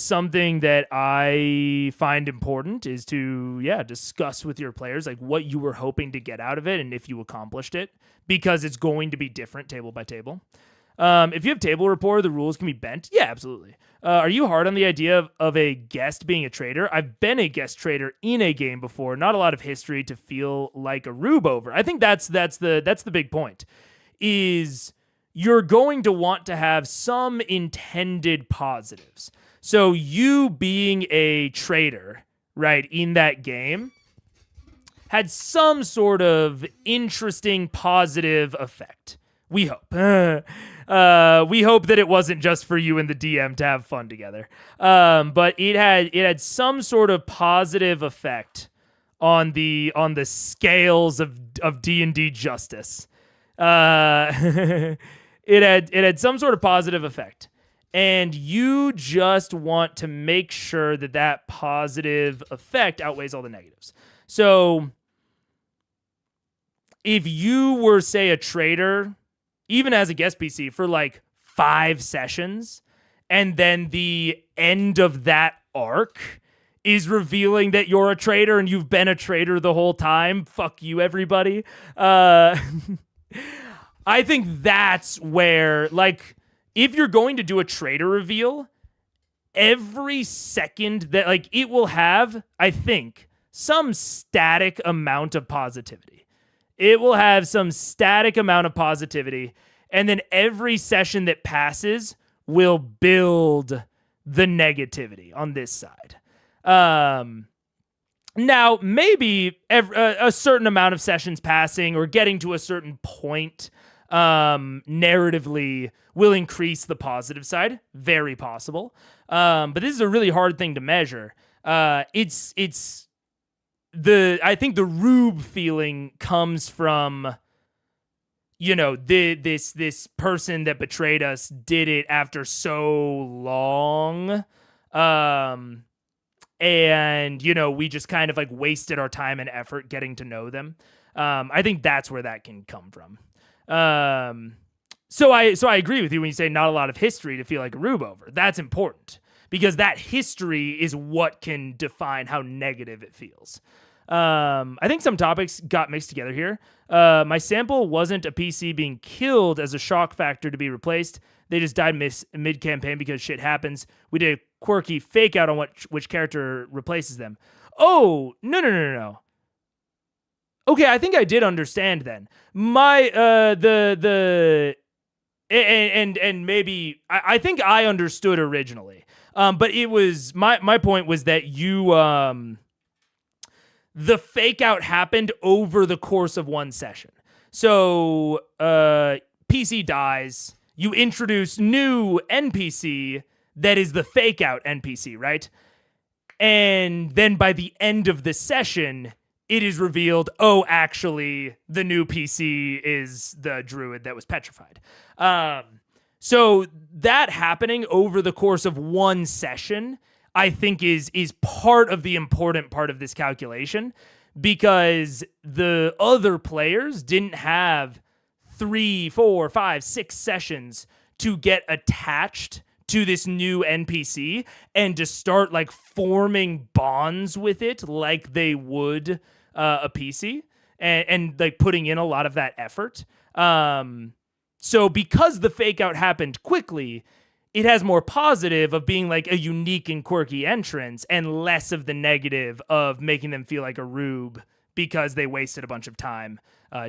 something that I find important, is to, discuss with your players, like what you were hoping to get out of it and if you accomplished it, because it's going to be different table by table. If you have table rapport, the rules can be bent. Yeah, absolutely. Are you hard on the idea of a guest being a traitor? I've been a guest traitor in a game before. Not a lot of history to feel like a rube over. I think that's the big point. Is you're going to want to have some intended positives. So you being a traitor, right, in that game had some sort of interesting positive effect. We hope. We hope that it wasn't just for you and the DM to have fun together. But it had some sort of positive effect on the scales of D&D justice. It had some sort of positive effect, and you just want to make sure that positive effect outweighs all the negatives. So if you were, say, a trader, even as a guest PC for like 5 sessions, and then the end of that arc is revealing that you're a traitor and you've been a traitor the whole time, fuck you, everybody. I think that's where, like, if you're going to do a traitor reveal, every second that, like, it will have, I think, some static amount of positivity. It will have some static amount of positivity, and then every session that passes will build the negativity on this side. Now, maybe a certain amount of sessions passing or getting to a certain point narratively will increase the positive side. Very possible. But this is a really hard thing to measure. I think the rube feeling comes from, you know, this person that betrayed us did it after so long. And, you know, we just kind of like wasted our time and effort getting to know them. I think that's where that can come from. So I agree with you when you say not a lot of history to feel like a rube over. That's important because that history is what can define how negative it feels. I think some topics got mixed together here. My sample wasn't a PC being killed as a shock factor to be replaced. They just died mid-campaign because shit happens. We did a quirky fake out on which character replaces them. Oh, no. Okay, I think I did understand then. My and maybe I think I understood originally. But it was my point was that you the fake out happened over the course of one session. So PC dies, you introduce new NPC that is the fake out NPC, right? And then by the end of the session, it is revealed, oh, actually, the new PC is the druid that was petrified. So that happening over the course of one session, I think is part of the important part of this calculation, because the other players didn't have 3, 4, 5, 6 sessions to get attached to this new NPC and to start like forming bonds with it like they would a PC and like putting in a lot of that effort. So because the fake out happened quickly, it has more positive of being like a unique and quirky entrance and less of the negative of making them feel like a rube because they wasted a bunch of time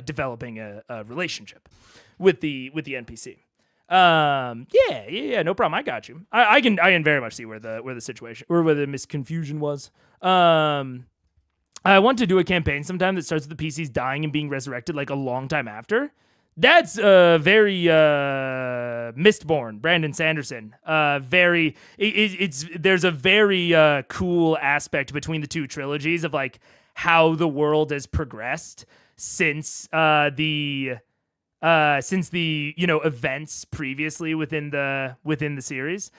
developing a relationship with the NPC. Yeah, no problem. I got you. I can very much see where the situation or where the misconfusion was. I want to do a campaign sometime that starts with the PCs dying and being resurrected like a long time after. That's very Mistborn, Brandon Sanderson. There's a very cool aspect between the two trilogies of like how the world has progressed since the events previously within the series.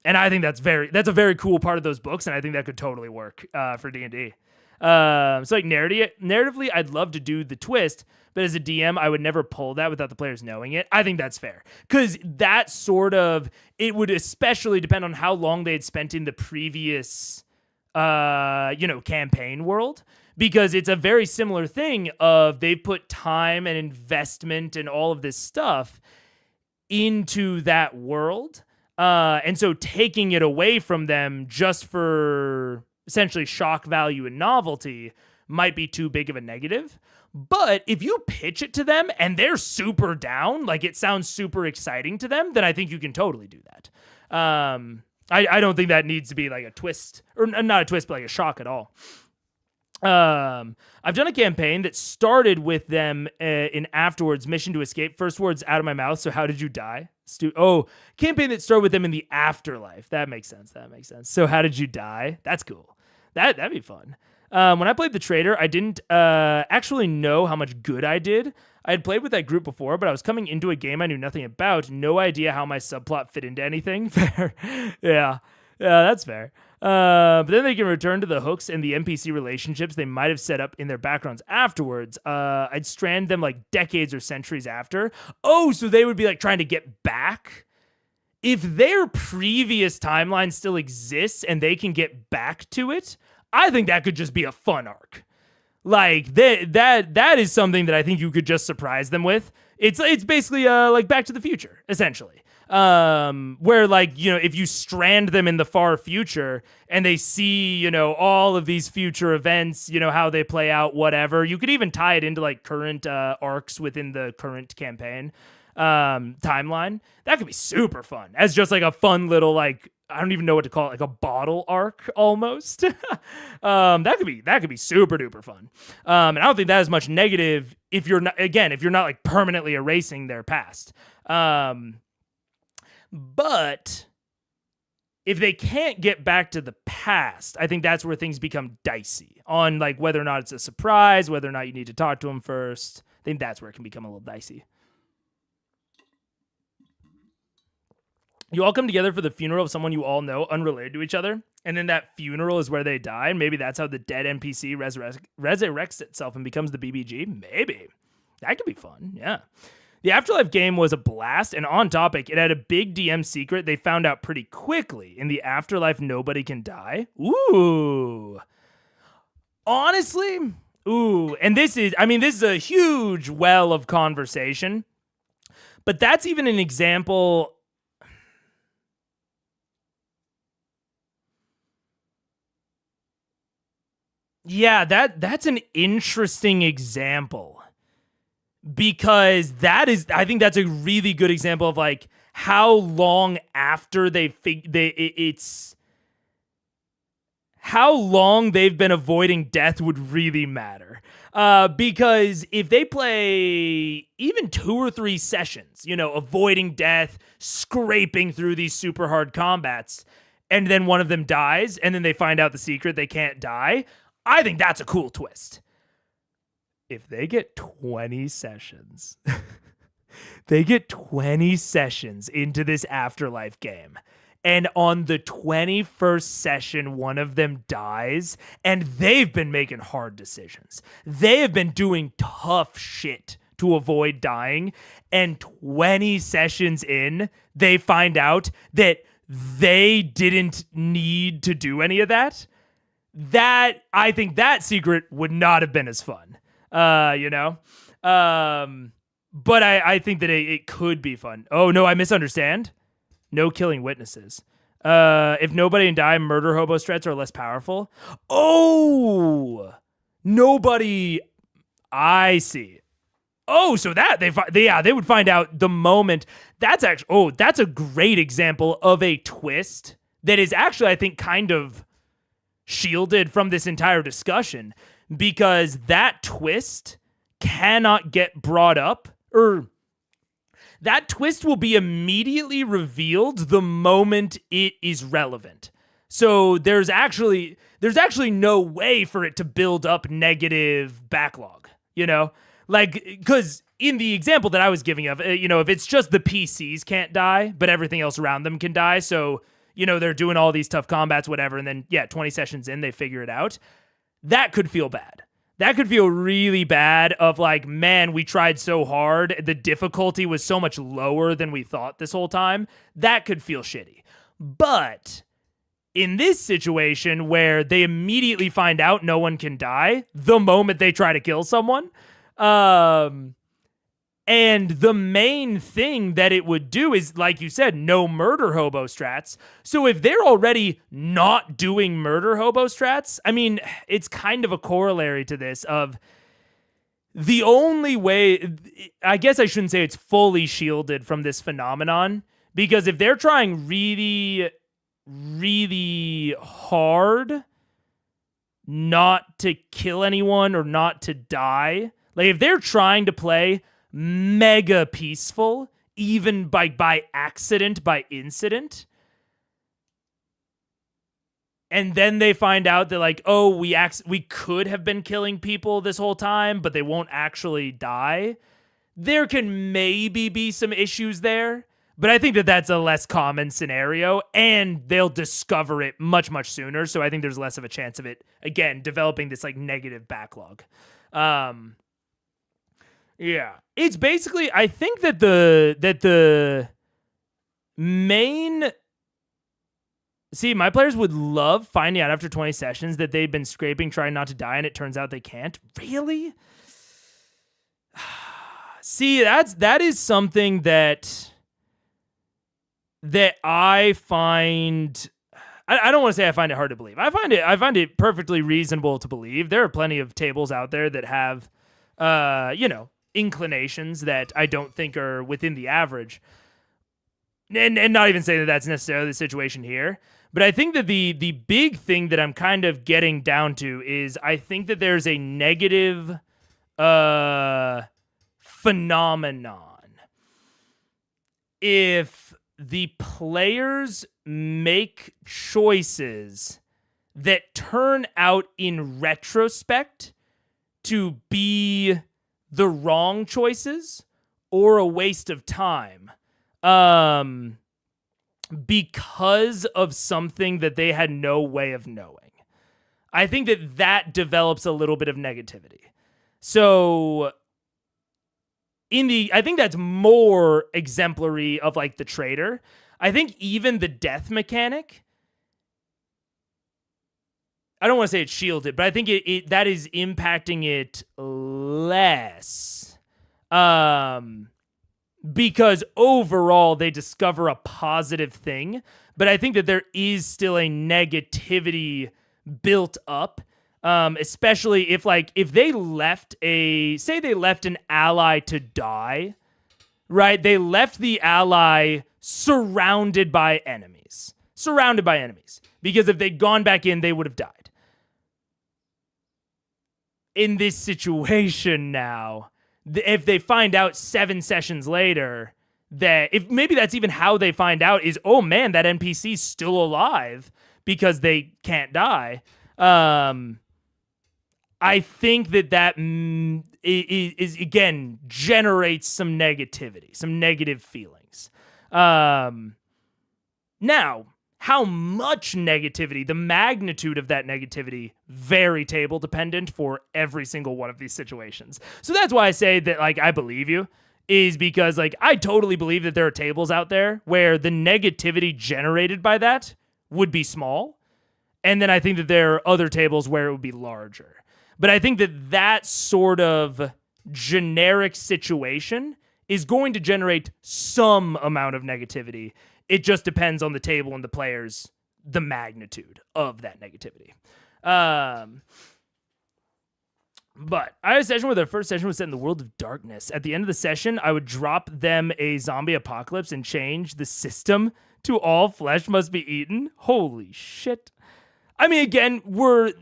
And I think that's a very cool part of those books, and I think that could totally work for D&D. So like narratively, I'd love to do the twist, but as a DM, I would never pull that without the players knowing it. I think that's fair, because that sort of, it would especially depend on how long they had spent in the previous, campaign world, because it's a very similar thing of they've put time and investment and all of this stuff into that world. And so taking it away from them just for essentially shock value and novelty might be too big of a negative. But if you pitch it to them and they're super down, like it sounds super exciting to them, then I think you can totally do that. I don't think that needs to be like a twist, or not a twist, but like a shock at all. I've done a campaign that started with them in afterwards, mission to escape. First words out of my mouth. So how did you die? Campaign that started with them in the afterlife. That makes sense. So how did you die? That's cool. That'd be fun. When I played the trader, I didn't actually know how much good I did. I had played with that group before, but I was coming into a game I knew nothing about. No idea how my subplot fit into anything. Fair. Yeah, that's fair. But then they can return to the hooks and the NPC relationships they might have set up in their backgrounds afterwards. I'd strand them like decades or centuries after. Oh, so they would be like trying to get back? If their previous timeline still exists and they can get back to it, I think that could just be a fun arc. Like that is something that I think you could just surprise them with. It's basically like Back to the Future, essentially. Where like, if you strand them in the far future and they see, all of these future events, how they play out, whatever. You could even tie it into like current arcs within the current campaign timeline. That could be super fun as just like a fun little like, I don't even know what to call it, like a bottle arc almost. That could be super duper fun. And I don't think that is much negative if you're not like permanently erasing their past. But if they can't get back to the past, I think that's where things become dicey on like whether or not it's a surprise, whether or not you need to talk to them first. I think that's where it can become a little dicey. You all come together for the funeral of someone you all know, unrelated to each other, and then that funeral is where they die, and maybe that's how the dead NPC resurrects itself and becomes the BBG? Maybe. That could be fun, yeah. The Afterlife game was a blast, and on topic, it had a big DM secret they found out pretty quickly. In the Afterlife, nobody can die. Ooh. Honestly, ooh. And this is a huge well of conversation, but that's even an example. Yeah, that's an interesting example because I think that's a really good example of like how long after how long they've been avoiding death would really matter. Because if they play even 2 or 3 sessions, avoiding death, scraping through these super hard combats, and then one of them dies, and then they find out the secret they can't die, I think that's a cool twist. If they get 20 sessions, into this Afterlife game, and on the 21st session, one of them dies, and they've been making hard decisions. They have been doing tough shit to avoid dying, and 20 sessions in, they find out that they didn't need to do any of that. I think that secret would not have been as fun, but I think that it could be fun. Oh no, I misunderstand. No killing witnesses. If nobody can die, murder hobo strats are less powerful. Oh, nobody. I see. Oh, so that they would find out the moment. That's a great example of a twist that is actually, I think, kind of shielded from this entire discussion because that twist cannot get brought up, or that twist will be immediately revealed the moment it is relevant. So there's actually no way for it to build up negative backlog, like, because in the example that I was giving of, if it's just the PCs can't die, but everything else around them can die. So they're doing all these tough combats, whatever, and then, 20 sessions in, they figure it out. That could feel bad. That could feel really bad of like, man, we tried so hard. The difficulty was so much lower than we thought this whole time. That could feel shitty. But in this situation where they immediately find out no one can die the moment they try to kill someone, and the main thing that it would do is, like you said, no murder hobo strats. So if they're already not doing murder hobo strats, it's kind of a corollary to this of the only way, I guess I shouldn't say it's fully shielded from this phenomenon, because if they're trying really, really hard not to kill anyone or not to die, like if they're trying to play mega peaceful, even by accident, by incident, and then they find out that like, oh, we could have been killing people this whole time, but they won't actually die. There can maybe be some issues there, but I think that that's a less common scenario, and they'll discover it much, much sooner. So I think there's less of a chance of it, again, developing this like negative backlog. Yeah, it's basically, I think that the main... See, my players would love finding out after 20 sessions that they've been scraping, trying not to die, and it turns out they can't. Really? See, that is something that I find... I don't want to say I find it hard to believe. I find it perfectly reasonable to believe. There are plenty of tables out there that have, inclinations that I don't think are within the average. And not even saying that that's necessarily the situation here. But I think that the big thing that I'm kind of getting down to is I think that there's a negative phenomenon. If the players make choices that turn out in retrospect to be the wrong choices or a waste of time, because of something that they had no way of knowing. I think that develops a little bit of negativity. So I think that's more exemplary of like the trader. I think even the death mechanic, I don't want to say it's shielded, but I think that is impacting it less. Because overall they discover a positive thing, but I think that there is still a negativity built up, especially if they left an ally to die, right? They left the ally surrounded by enemies, because if they'd gone back in, they would have died. In this situation now, if they find out 7 sessions later that if maybe that's even how they find out is, oh man, that NPC's still alive because they can't die. I think that is again generates some negativity, some negative feelings. Now, how much negativity, the magnitude of that negativity, very table dependent for every single one of these situations. So that's why I say that, like, I believe you, is because, like, I totally believe that there are tables out there where the negativity generated by that would be small. And then I think that there are other tables where it would be larger. But I think that sort of generic situation is going to generate some amount of negativity. It just depends on the table and the players, the magnitude of that negativity. But I had a session where the first session was set in the world of darkness. At the end of the session, I would drop them a zombie apocalypse and change the system to all flesh must be eaten. Holy shit. I mean, again,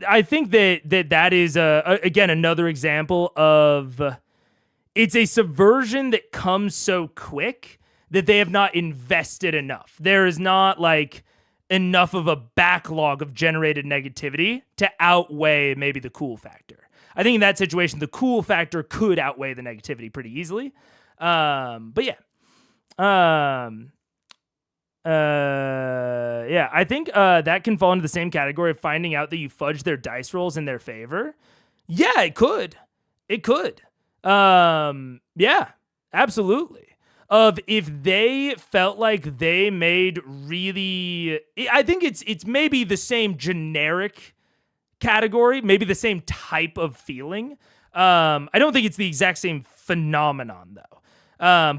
I think that is, again, another example of it's a subversion that comes so quick that they have not invested enough. There is not like enough of a backlog of generated negativity to outweigh maybe the cool factor. I think in that situation, the cool factor could outweigh the negativity pretty easily. But yeah. Yeah, I think that can fall into the same category of finding out that you fudge their dice rolls in their favor. Yeah, it could. It could. Yeah, absolutely. Of if they felt like they made really, I think it's maybe the same generic category, maybe the same type of feeling. I don't think it's the exact same phenomenon though.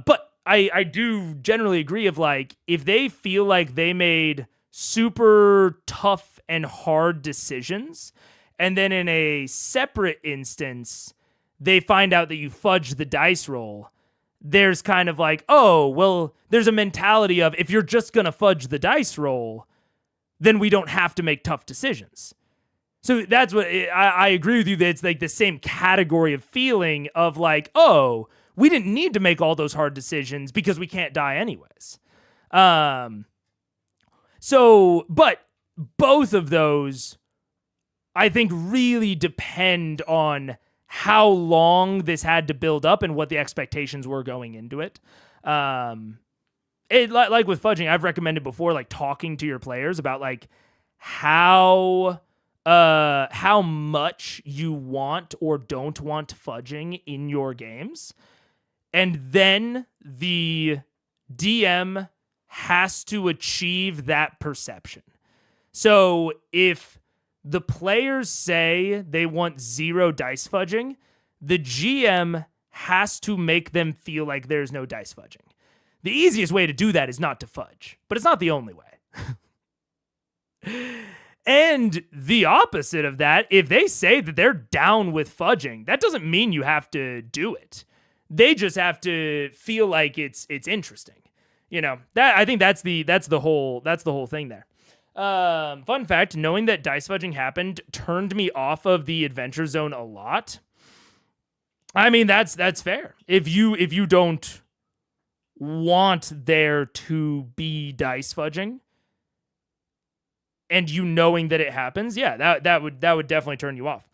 But I do generally agree of like, if they feel like they made super tough and hard decisions, and then in a separate instance, they find out that you fudged the dice roll, there's kind of like, oh, well, there's a mentality of if you're just going to fudge the dice roll, then we don't have to make tough decisions. So that's what I agree with you that it's like the same category of feeling of like, oh, we didn't need to make all those hard decisions because we can't die anyways. So, but both of those, I think, really depend on how long this had to build up and what the expectations were going into it. Like with fudging, I've recommended before, like talking to your players about like how much you want or don't want fudging in your games. And then the DM has to achieve that perception. So if the players say they want 0 dice fudging, the GM has to make them feel like there's no dice fudging. The easiest way to do that is not to fudge, but it's not the only way. And the opposite of that, if they say that they're down with fudging, that doesn't mean you have to do it. They just have to feel like it's interesting. You know, that I think that's the whole thing there. Fun fact, knowing that dice fudging happened turned me off of the Adventure Zone a lot. I mean, that's fair. If you don't want there to be dice fudging, and you knowing that it happens, yeah, that would definitely turn you off.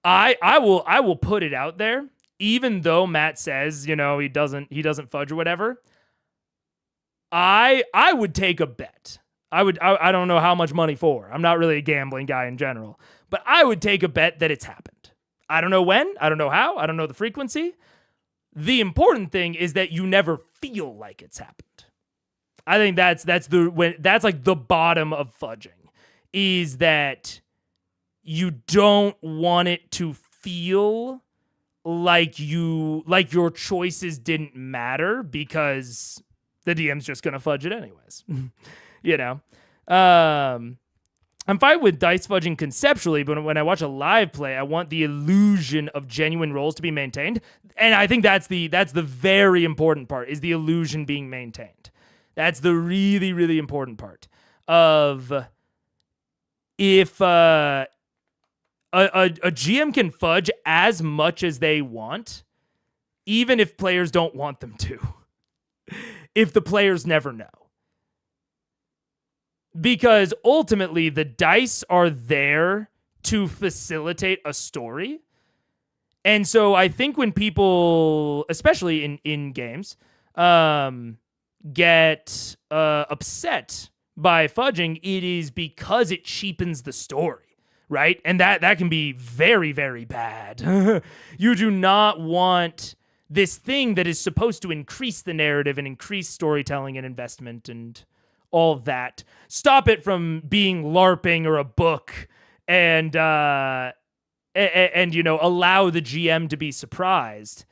I will put it out there, even though Matt says, you know, he doesn't fudge or whatever. I would take a bet. I don't know how much money for. I'm not really a gambling guy in general, but I would take a bet that it's happened. I don't know when, I don't know how, I don't know the frequency. The important thing is that you never feel like it's happened. I think that's like the bottom of fudging, is that you don't want it to feel like your choices didn't matter because the DM's just gonna fudge it anyways. You know, I'm fine with dice fudging conceptually, but when I watch a live play, I want the illusion of genuine rolls to be maintained, and I think that's the very important part, is the illusion being maintained. That's the really, really important part of if a GM can fudge as much as they want, even if players don't want them to, if the players never know. Because ultimately, the dice are there to facilitate a story. And so I think when people, especially in games, get upset by fudging, it is because it cheapens the story, right? And that can be very, very bad. You do not want this thing that is supposed to increase the narrative and increase storytelling and investment and all that. Stop it from being LARPing or a book and you know, allow the GM to be surprised.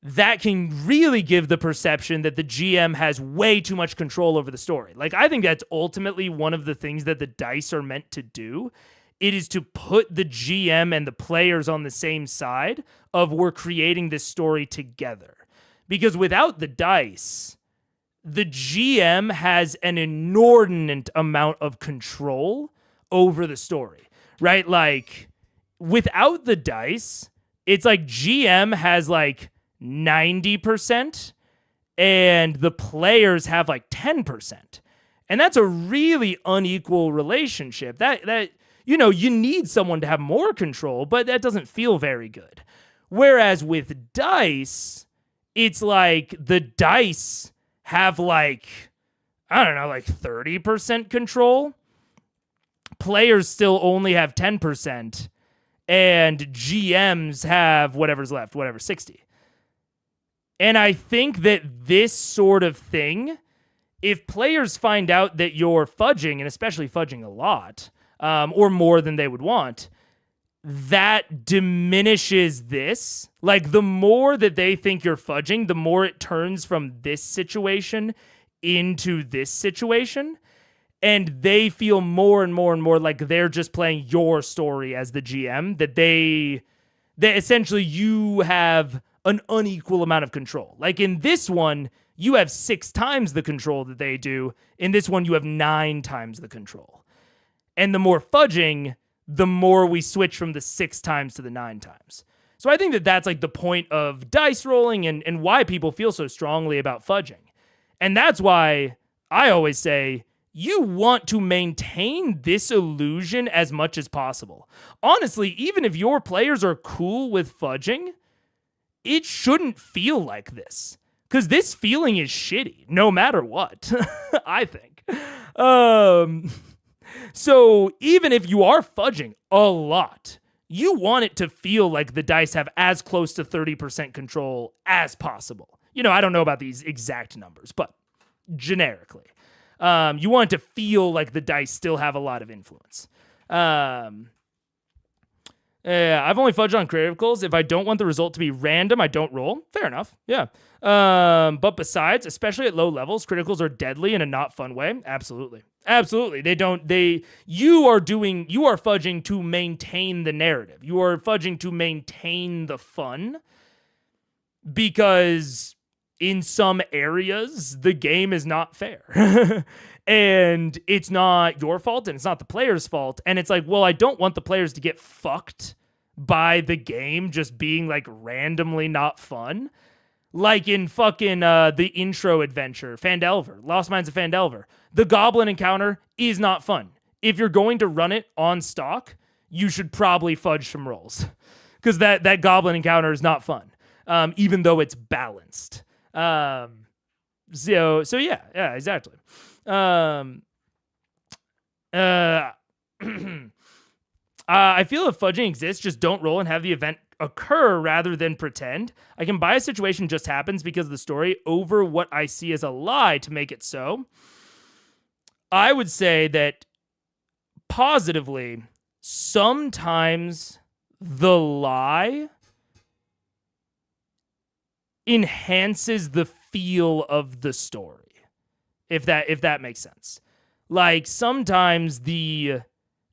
That can really give the perception that the GM has way too much control over the story. Like, I think that's ultimately one of the things that the dice are meant to do. It is to put the GM and the players on the same side of, we're creating this story together. Because without the dice, the GM has an inordinate amount of control over the story, right? Like, without the dice, it's like GM has like 90% and the players have like 10%. And that's a really unequal relationship. That you know, you need someone to have more control, but that doesn't feel very good. Whereas with dice, it's like the dice have like, I don't know, like 30% control. Players still only have 10%, and GMs have whatever's left, 60. And I think that this sort of thing, if players find out that you're fudging, and especially fudging a lot, or more than they would want, that diminishes this. Like, the more that they think you're fudging, the more it turns from this situation into this situation. And they feel more and more and more like they're just playing your story as the GM, that they essentially, you have an unequal amount of control. Like, in this one, you have 6 times the control that they do. In this one, you have 9 times the control. And the more fudging, the more we switch from the 6 times to the 9 times. So I think that that's like the point of dice rolling and why people feel so strongly about fudging. And that's why I always say, you want to maintain this illusion as much as possible. Honestly, even if your players are cool with fudging, it shouldn't feel like this. Because this feeling is shitty, no matter what, I think. So even if you are fudging a lot, you want it to feel like the dice have as close to 30% control as possible. You know, I don't know about these exact numbers, but generically. You want it to feel like the dice still have a lot of influence. I've only fudged on criticals. If I don't want the result to be random, I don't roll. Fair enough. Yeah. But besides, especially at low levels, criticals are deadly in a not fun way. Absolutely. Absolutely. You are fudging to maintain the narrative. You are fudging to maintain the fun because in some areas, the game is not fair. And it's not your fault and it's not the player's fault. And it's like, well, I don't want the players to get fucked by the game just being like randomly not fun. Like in fucking the intro adventure, Phandelver, Lost Mines of Phandelver. The goblin encounter is not fun. If you're going to run it on stock, you should probably fudge some rolls. Because that goblin encounter is not fun. Even though it's balanced. So yeah, exactly. I feel if fudging exists, just don't roll and have the event occur rather than pretend. I can buy a situation just happens because of the story over what I see as a lie to make it so. I would say that positively, sometimes the lie enhances the feel of the story. If that makes sense. Like sometimes the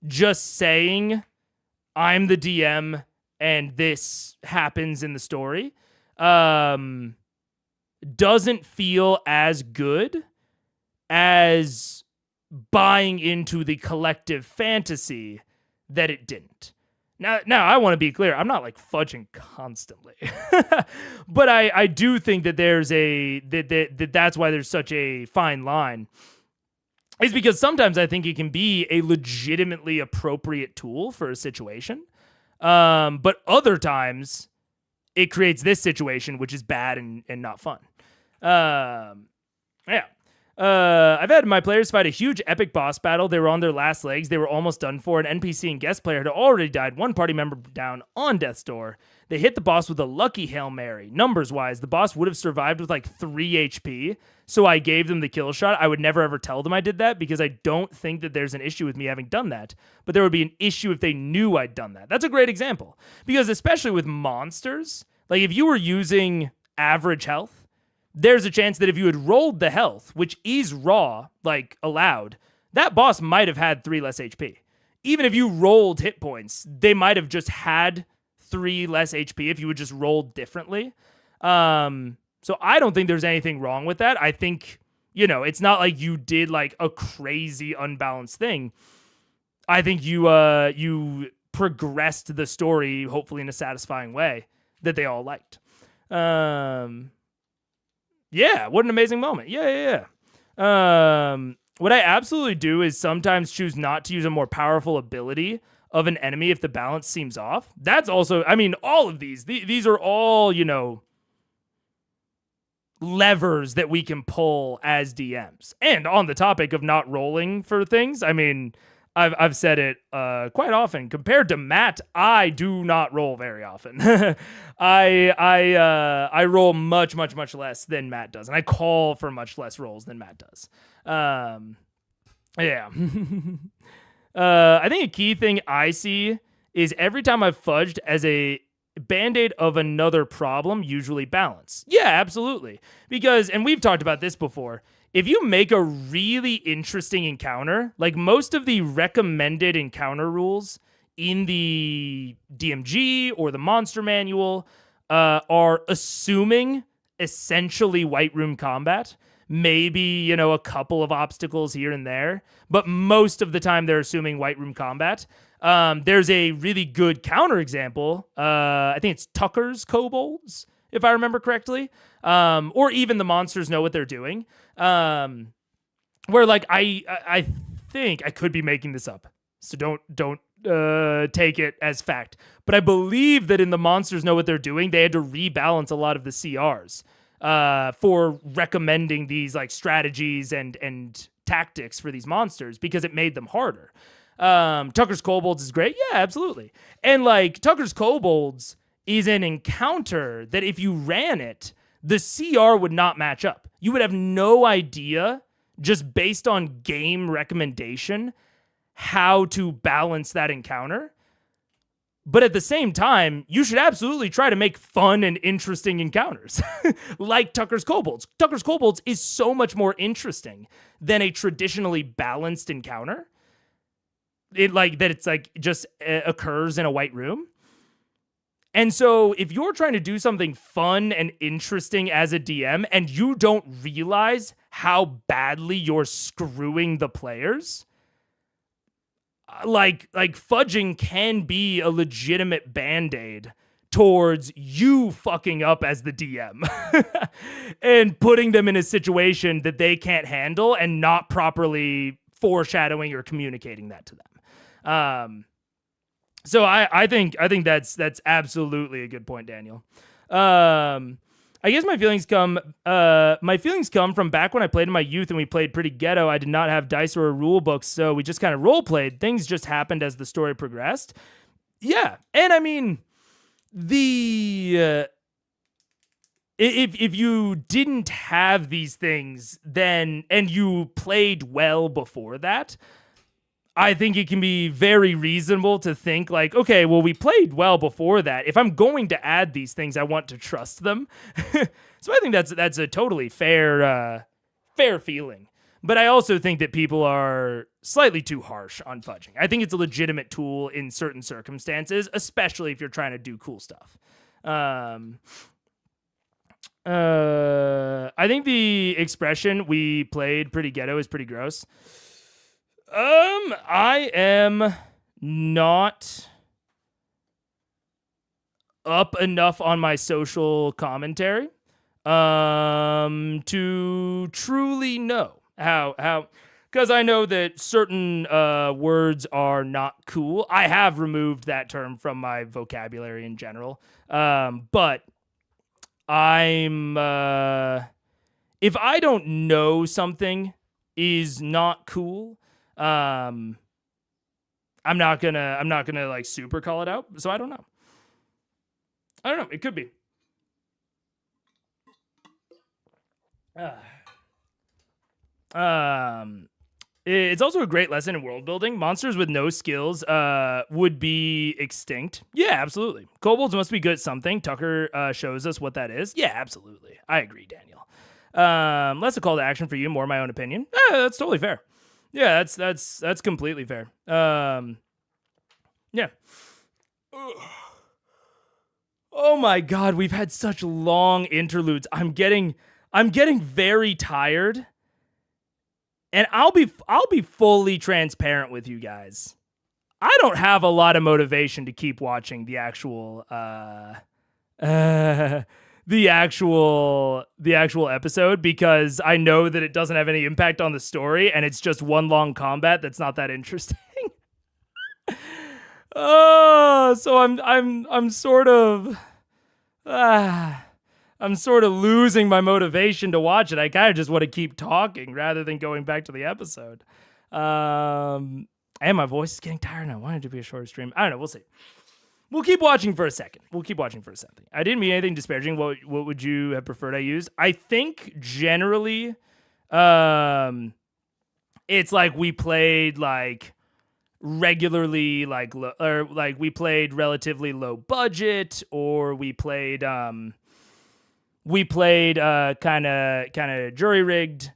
just saying I'm the DM and this happens in the story doesn't feel as good as buying into the collective fantasy that it didn't. Now I want to be clear. I'm not like fudging constantly, but I do think that there's that's why there's such a fine line. Is because sometimes I think it can be a legitimately appropriate tool for a situation, but other times it creates this situation which is bad and not fun. Yeah. I've had my players fight a huge epic boss battle. They were on their last legs. They were almost done for. An NPC and guest player had already died. One party member down on death's door. They hit the boss with a lucky Hail Mary. Numbers-wise, the boss would have survived with like 3 HP, so I gave them the kill shot. I would never ever tell them I did that because I don't think that there's an issue with me having done that, but there would be an issue if they knew I'd done that. That's a great example because especially with monsters, like if you were using average health, there's a chance that if you had rolled the health, which is raw, like allowed, that boss might have had 3 less HP. Even if you rolled hit points, they might have just had 3 less HP if you would just rolled differently. So I don't think there's anything wrong with that. I think, it's not like you did like a crazy unbalanced thing. I think you progressed the story, hopefully in a satisfying way that they all liked. Yeah, what an amazing moment. Yeah. What I absolutely do is sometimes choose not to use a more powerful ability of an enemy if the balance seems off. That's also, all of these are all, levers that we can pull as DMs. And on the topic of not rolling for things, I've said it quite often. Compared to Matt, I do not roll very often. I roll much less than Matt does, and I call for much less rolls than Matt does. Yeah. I think a key thing I see is every time I've fudged as a band-aid of another problem, usually balance. Yeah, absolutely. Because, and we've talked about this before, if you make a really interesting encounter, like most of the recommended encounter rules in the DMG or the monster manual are assuming essentially white room combat, maybe, a couple of obstacles here and there, but most of the time they're assuming white room combat. There's a really good counterexample. I think it's Tucker's Kobolds, if I remember correctly. Or even the monsters know what they're doing. where like I think I could be making this up, so don't take it as fact. But I believe that in the Monsters Know What They're Doing, they had to rebalance a lot of the CRs for recommending these like strategies and tactics for these monsters because it made them harder. Tucker's Kobolds is great. Yeah, absolutely. And like Tucker's Kobolds is an encounter that if you ran it, the CR would not match up. You would have no idea, just based on game recommendation, how to balance that encounter. But at the same time, you should absolutely try to make fun and interesting encounters like Tucker's Kobolds. Tucker's Kobolds is so much more interesting than a traditionally balanced encounter. It's just occurs in a white room. And so if you're trying to do something fun and interesting as a DM and you don't realize how badly you're screwing the players, like fudging can be a legitimate band-aid towards you fucking up as the DM and putting them in a situation that they can't handle and not properly foreshadowing or communicating that to them. So I think that's absolutely a good point, Daniel. I guess my feelings come from back when I played in my youth and we played pretty ghetto. I did not have dice or a rule book, so we just kind of role played. Things just happened as the story progressed. Yeah, and I mean if you didn't have these things then and you played well before that, I think it can be very reasonable to think like, okay, well, we played well before that. If I'm going to add these things, I want to trust them. So I think that's a totally fair feeling. But I also think that people are slightly too harsh on fudging. I think it's a legitimate tool in certain circumstances, especially if you're trying to do cool stuff. I think the expression "we played pretty ghetto" is pretty gross. I am not up enough on my social commentary to truly know how because I know that certain words are not cool. I have removed that term from my vocabulary in general. But I'm if I don't know something is not cool, I'm not gonna like super call it out. So I don't know. It could be. It's also a great lesson in world building. Monsters with no skills would be extinct. Yeah, absolutely. Kobolds must be good at something. Tucker shows us what that is. Yeah, absolutely. I agree, Daniel. Less a call to action for you, more my own opinion. That's totally fair. Yeah, that's completely fair. Yeah. Oh my God, we've had such long interludes. I'm getting very tired. And I'll be fully transparent with you guys. I don't have a lot of motivation to keep watching the actual episode because I know that it doesn't have any impact on the story and it's just one long combat that's not that interesting. So I'm sort of losing my motivation to watch it. I kind of just want to keep talking rather than going back to the episode. And my voice is getting tired. I wanted it to be a shorter stream. I don't know. We'll see. We'll keep watching for a second. I didn't mean anything disparaging. What would you have preferred I use? I think generally, it's like we played like regularly, like or like we played relatively low budget, or we played kind of jury rigged.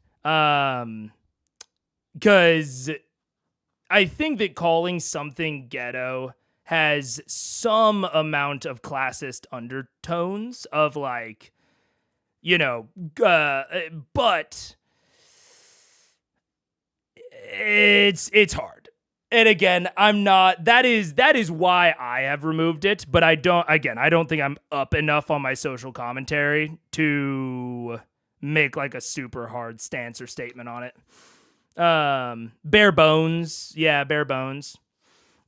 Because I think that calling something ghetto has some amount of classist undertones of like, but it's hard. And again, I'm not, that is why I have removed it, but I don't think I'm up enough on my social commentary to make like a super hard stance or statement on it. Bare bones. Yeah, bare bones.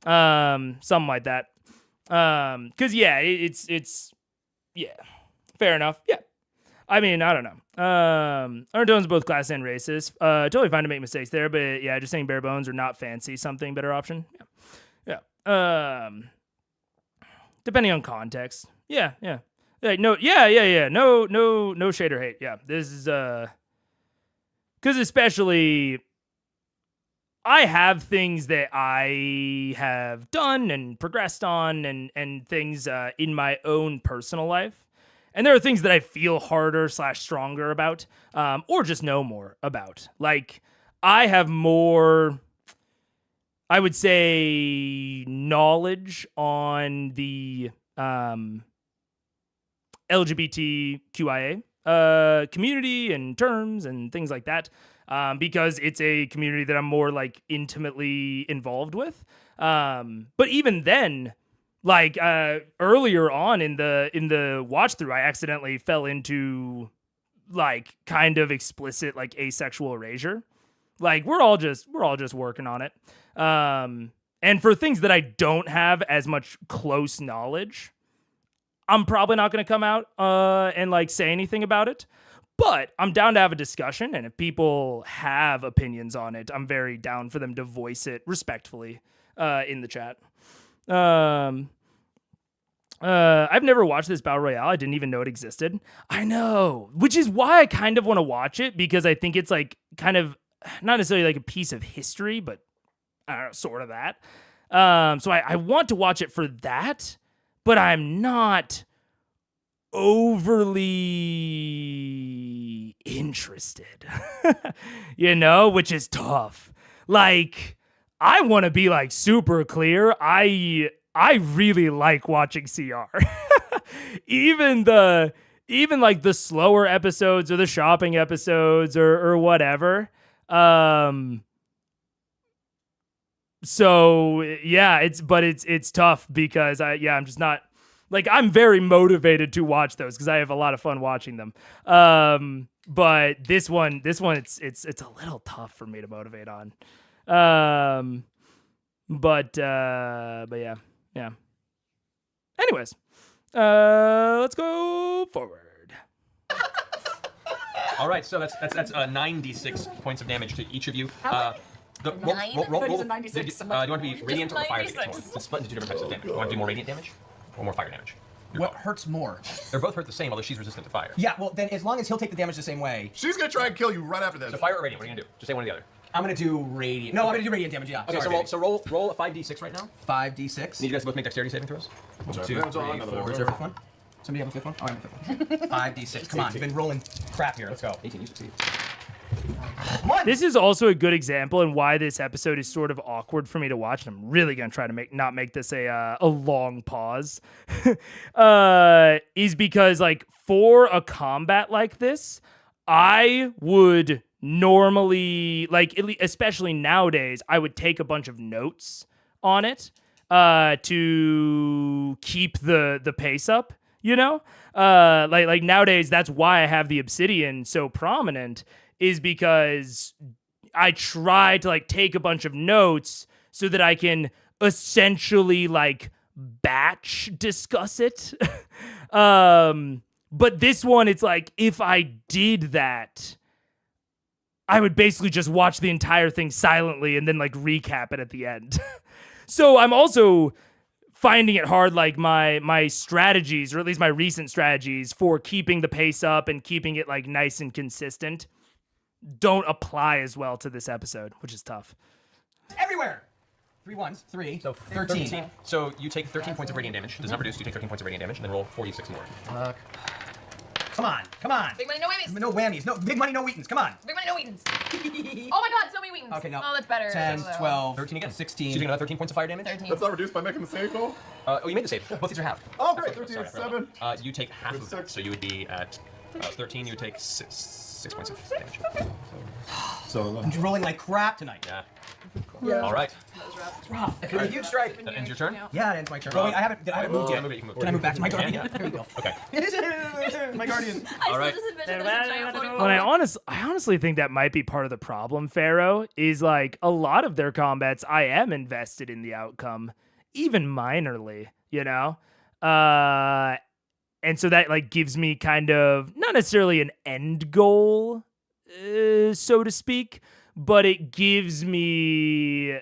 Something like that. Cause yeah, it's yeah, fair enough. Yeah. I mean, I don't know. Undertones both class and racist. Totally fine to make mistakes there, but yeah, just saying bare bones or not fancy, something better option. Yeah. Depending on context. Yeah. Like, no, yeah. No shade or hate. Yeah. This is, cause especially I have things that I have done and progressed on and things, in my own personal life. And there are things that I feel harder / stronger about, or just know more about. Like, I have more, I would say, knowledge on the LGBTQIA community and terms and things like that, because it's a community that I'm more like intimately involved with. But even then, like earlier on in the watch through, I accidentally fell into like kind of explicit like asexual erasure. Like we're all just working on it. And for things that I don't have as much close knowledge, I'm probably not going to come out and like say anything about it. But I'm down to have a discussion, and if people have opinions on it, I'm very down for them to voice it respectfully in the chat. I've never watched this Battle Royale. I didn't even know it existed. I know, which is why I kind of want to watch it, because I think it's like kind of not necessarily like a piece of history, but I don't know, sort of that. So I want to watch it for that, but I'm not overly interested, you know, which is tough. Like, I want to be like super clear. I really like watching CR. even like the slower episodes or the shopping episodes or whatever. So yeah, it's tough because I'm just not like, I'm very motivated to watch those because I have a lot of fun watching them. But this one it's a little tough for me to motivate on. But yeah. Yeah. Anyways, let's go forward. All right, so that's 9d6 points of damage to each of you. Roll. These are 96. Do you want to be radiant or fire? It's split into two different types of damage. You want to do more radiant damage or more fire damage? What hurts more? They're both hurt the same, although she's resistant to fire. Yeah, well then as long as he'll take the damage the same way. She's gonna try and kill you right after this. So fire or radiant? What are you gonna do? Just say one or the other. I'm gonna do radiant. No, I'm gonna do radiant damage. Yeah. Okay, Sorry, so roll a 5d6 right now. 5d6. Need you guys to both make dexterity saving throws. 1, 2, 3, 4. Where's our fifth one? Somebody have a fifth one? Oh, I have a fifth one. 5d6. Come on, you've been rolling crap here. Let's go. 18. You succeed. This is also a good example and why this episode is sort of awkward for me to watch. And I'm really gonna try to not make this a long pause. Is because like for a combat like this, I would normally, like, especially nowadays, I would take a bunch of notes on it to keep the pace up, you know? Like nowadays, that's why I have the obsidian so prominent, is because I try to like take a bunch of notes so that I can essentially like batch discuss it. But this one, it's like, if I did that, I would basically just watch the entire thing silently and then like recap it at the end. So I'm also finding it hard, like my strategies, or at least my recent strategies for keeping the pace up and keeping it like nice and consistent, don't apply as well to this episode, which is tough. Everywhere! 3 ones, 3, so 13. So you take 13 points of radiant damage. Does not reduce, you take 13 points of radiant damage, and then roll 46 more. Fuck. Come on. Big money, no whammies. No whammies. No, big money, no Wheatons. Come on. Big money, no Wheatons. Oh my god, so many Wheatons. Okay, no. Oh, that's better. 10, 12, 13 again. 16. So you take another 13 points of fire damage? 13. That's not reduced by making the save goal? Oh, you made the save. Both these are halved. Oh, great. Sorry, 13 is sorry, 7. You take half of that, so you would be at 13. You would take 6 points of damage. So I'm rolling like crap tonight. Yeah. All right. rough. It could be a huge strike. That ends your turn? Yeah, it ends my turn. Oh, wait, I haven't moved yet. Can I move back to my guardian? Yeah. There we go. Okay. My guardian. All right. Well, I honestly think that might be part of the problem, Pharaoh, is like a lot of their combats, I am invested in the outcome, even minorly, you know? And so that like gives me kind of not necessarily an end goal, so to speak, but it gives me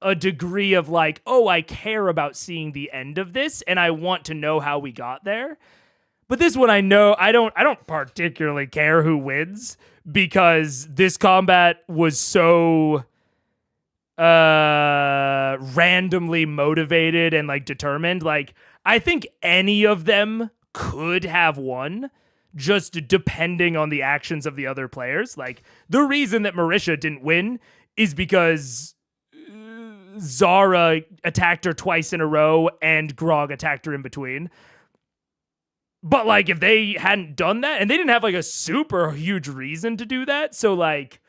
a degree of like, oh, I care about seeing the end of this and I want to know how we got there. But this one I know I don't particularly care who wins because this combat was so randomly motivated and like determined. Like I think any of them could have won just depending on the actions of the other players. Like the reason that Marisha didn't win is because Zara attacked her twice in a row and Grog attacked her in between. But like if they hadn't done that, and they didn't have like a super huge reason to do that, so like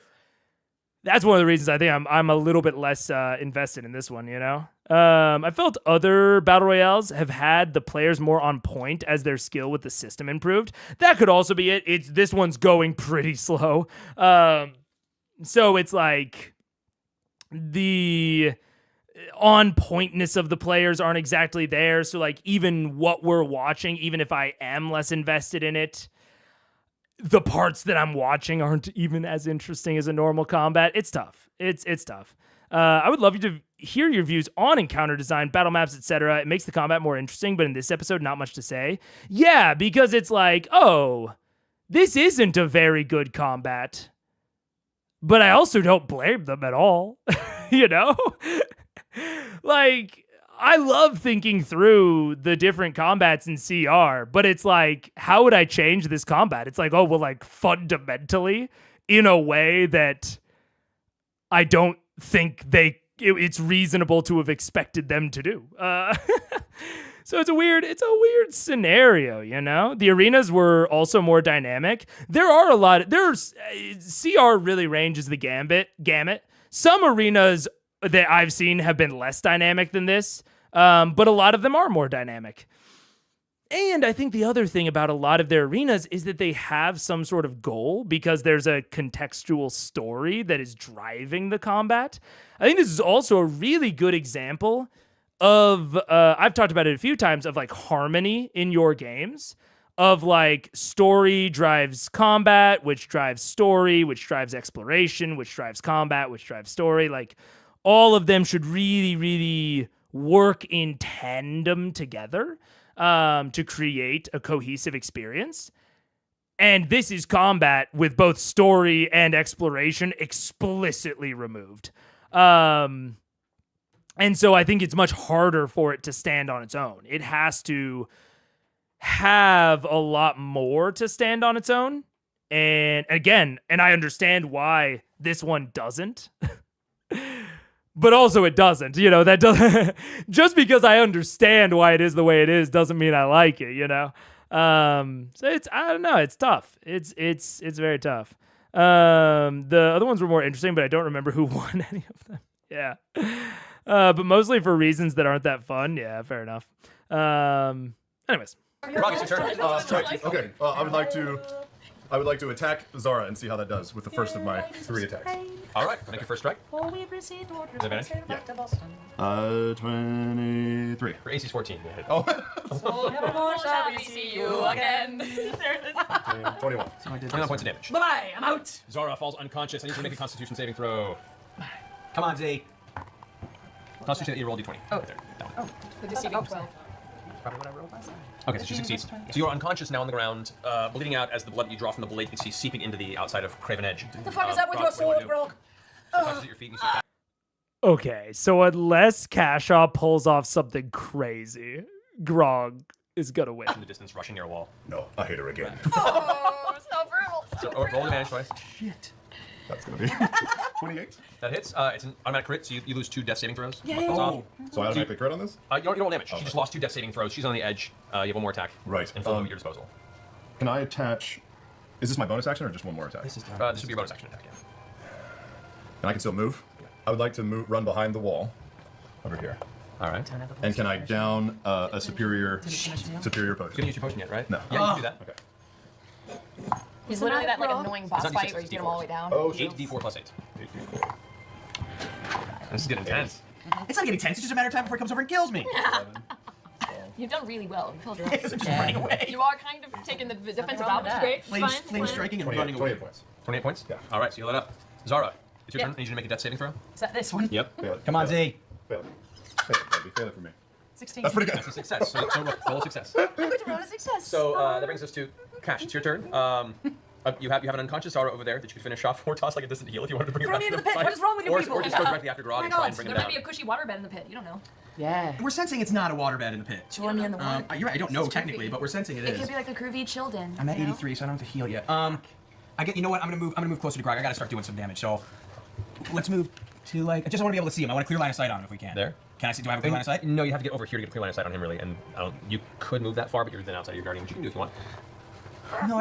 that's one of the reasons I think I'm a little bit less invested in this one, you know? I felt other Battle Royales have had the players more on point as their skill with the system improved. That could also be it. This one's going pretty slow. So it's like the on-pointness of the players aren't exactly there. So like even what we're watching, even if I am less invested in it, the parts that I'm watching aren't even as interesting as a normal combat. It's tough. It's tough. I would love you to hear your views on encounter design, battle maps, etc. It makes the combat more interesting, but in this episode, not much to say. Yeah, because it's like, oh, this isn't a very good combat. But I also don't blame them at all. You know? Like, I love thinking through the different combats in CR, but it's like, how would I change this combat? It's like, oh, well, like fundamentally in a way that I don't think it's reasonable to have expected them to do. So it's a weird scenario, you know? The arenas were also more dynamic. CR really ranges the gamut. Some arenas that I've seen have been less dynamic than this, but a lot of them are more dynamic. And I think the other thing about a lot of their arenas is that they have some sort of goal because there's a contextual story that is driving the combat. I think this is also a really good example of, I've talked about it a few times, of like harmony in your games. Of like story drives combat, which drives story, which drives exploration, which drives combat, which drives story. Like all of them should really, really work in tandem together to create a cohesive experience. And this is combat with both story and exploration explicitly removed. And so I think it's much harder for it to stand on its own. It has to have a lot more to stand on its own. And again, and I understand why this one doesn't. But also it doesn't, you know, that doesn't just because I understand why it is the way it is doesn't mean I like it, you know? So I don't know, it's tough. It's very tough. The other ones were more interesting, but I don't remember who won any of them. Yeah. But mostly for reasons that aren't that fun. Yeah, fair enough. Anyways. Rock, it's your turn. Okay, I would like to attack Zara and see how that does with the first of my 3 attacks. All right, make your first strike. Is that advantage? Yeah. 23. Your AC's 14. You hit. Oh. So nevermore shall we see you again. 21. 21 points of damage. Bye-bye, I'm out. Zara falls unconscious. I need you to make a Constitution saving throw. Come on, Z. Constitution, you roll D20. Oh. Right there. That one. The deceiving 12. Probably what I rolled last time. Okay, so she succeeds. So you're unconscious now on the ground, bleeding out as the blood that you draw from the blade you can see seeping into the outside of Craven Edge. The fuck is that with your sword, Grog? Touches at your feet and you see Okay, so unless Kashaw pulls off something crazy, Grog is gonna win. in the distance, rushing near a wall. No, I hit her again. Oh, so brutal. So roll advantage twice. Shit. That's gonna be 28. That hits. It's an automatic crit, so you lose 2 death saving throws. Yeah. So I automatically crit on this? You don't roll damage. Okay. She just lost 2 death saving throws. She's on the edge. You have 1 more attack. Right. And full at your disposal. Can I attach? Is this my bonus action or just 1 more attack? This would be your bonus action attack. Yeah. And I can still move. I would like to run behind the wall over here. All right. And can I down a superior potion? You didn't use your potion yet, right? No. Yeah, you can do that. Okay. He's literally that like annoying boss not fight D6, where you it's get him all the way down. Oh, 8d4 plus 8. This is getting intense. It's not getting tense. It's just a matter of time before he comes over and kills me. You've done really well. You filled your Because I'm just running away. You are kind of taking the defensive out, which is great. Flame Fine. striking and 28, running away. 28 points. 28 points? Yeah. All right, so you let up. Zara, it's your Yeah. turn. I need you to make a death saving throw. Is that this one? Yep. Fail it. Come on, Fail it. Z. Fail it. Fail it, baby. Fail it for me. 16. That's pretty good. That's a success. So roll a success. Good to roll a success. So that brings us to Cash. It's your turn. You have an unconscious Zara over there that you could finish off or toss like a distant heal if you wanted to bring her Throw back me to into the pit. fight. What is wrong with you people? Or just go directly after Grog Oh and my try God. and bring There him might be down. a cushy waterbed in the pit. You don't know. Yeah. We're sensing it's not a waterbed in the pit. Join me in the water. You're right. I don't know technically, but we're sensing it It is. could be like the groovy chilled in. I'm at you know? 83, so I don't have to heal yet. You know what? I'm gonna move closer to Grog. I gotta start doing some damage. So let's move to like. I just want to be able to see him. I want a clear line of sight on him if we can. There? Can I see? Do I have a clear line of sight? No, you have to get over here to get a clear line of sight on him, really. And you could move that far, but you're then outside your guardian, which you can do if you want. No.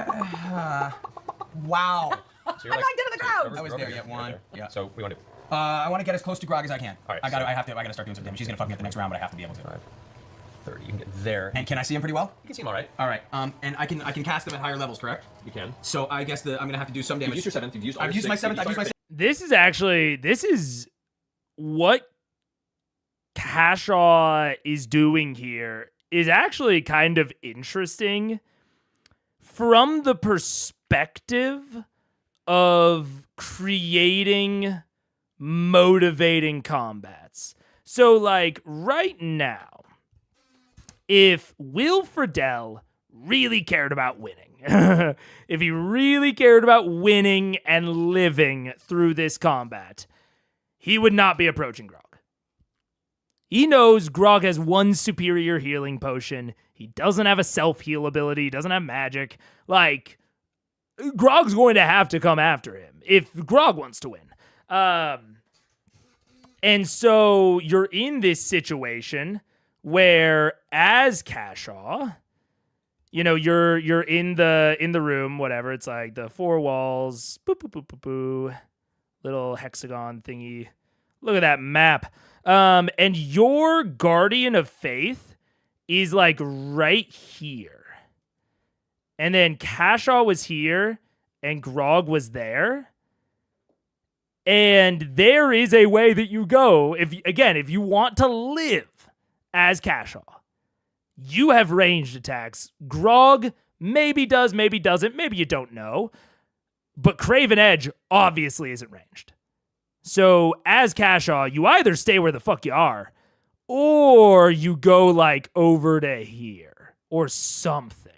Wow. So you're I'm not getting the ground. I was there, yeah, one, yeah. So we want to do I want to get as close to Grog as I can. All right, I gotta start doing some damage. He's gonna fuck me up the next round, but I have to be able to. 5, 30. You can get there. And can I see him pretty well? You can see him all right. All right. And I can cast them at higher levels, correct? You can. So I guess I'm gonna have to do some damage. You've used your 7th. You've used all I've your used my 6th, 7th. I've used my. This is what Kashaw is doing here is actually kind of interesting from the perspective of creating motivating combats. So like right now, if Will Friedle really cared about winning, if he really cared about winning and living through this combat, he would not be approaching Grog. He knows Grog has one superior healing potion. He doesn't have a self-heal ability. He doesn't have magic. Like, Grog's going to have to come after him if Grog wants to win. And so you're in this situation where, as Kashaw, you know, you're in the room, whatever. It's like the 4 walls, boop, boop, boop, boop, boop, little hexagon thingy. Look at that map. And your Guardian of Faith is like right here. And then Kashaw was here and Grog was there. And there is a way that you go. If you want to live as Kashaw, you have ranged attacks. Grog maybe does, maybe doesn't. Maybe you don't know. But Craven Edge obviously isn't ranged. So as Kashaw, you either stay where the fuck you are, or you go like over to here or something.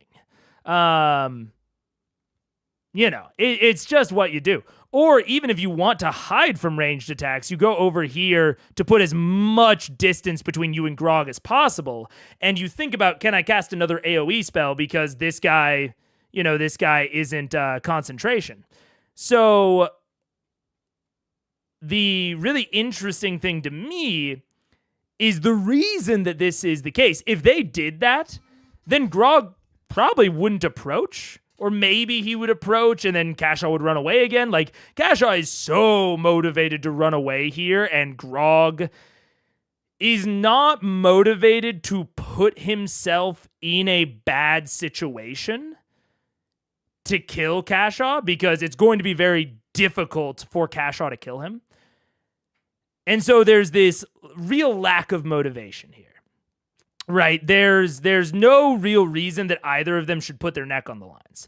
You know, it's just what you do. Or even if you want to hide from ranged attacks, you go over here to put as much distance between you and Grog as possible. And you think about, can I cast another AoE spell because this guy isn't concentration. So the really interesting thing to me is the reason that this is the case. If they did that, then Grog probably wouldn't approach. Or maybe he would approach and then Kashaw would run away again. Like, Kashaw is so motivated to run away here, and Grog is not motivated to put himself in a bad situation to kill Kashaw, because it's going to be very difficult for Kashaw to kill him. And so there's this real lack of motivation here. Right, there's no real reason that either of them should put their neck on the lines.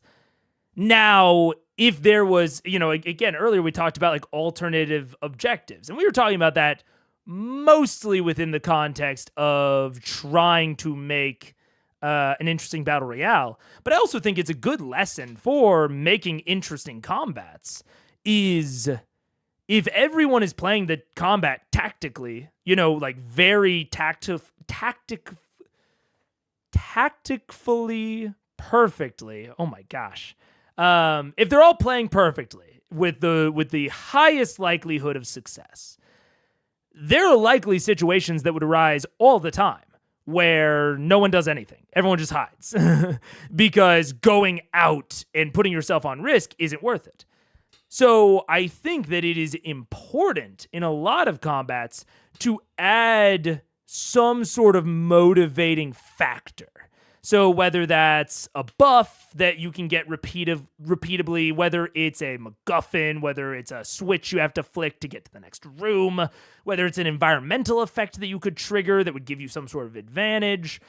Now, if there was, again, earlier we talked about like alternative objectives, and we were talking about that mostly within the context of trying to make an interesting battle royale. But I also think it's a good lesson for making interesting combats is if everyone is playing the combat tactically, like very tactically perfectly. Oh my gosh. If they're all playing perfectly with the highest likelihood of success, there are likely situations that would arise all the time where no one does anything. Everyone just hides because going out and putting yourself on risk isn't worth it. So I think that it is important in a lot of combats to add some sort of motivating factor. So whether that's a buff that you can get repeatably, whether it's a MacGuffin, whether it's a switch you have to flick to get to the next room, whether it's an environmental effect that you could trigger that would give you some sort of advantage,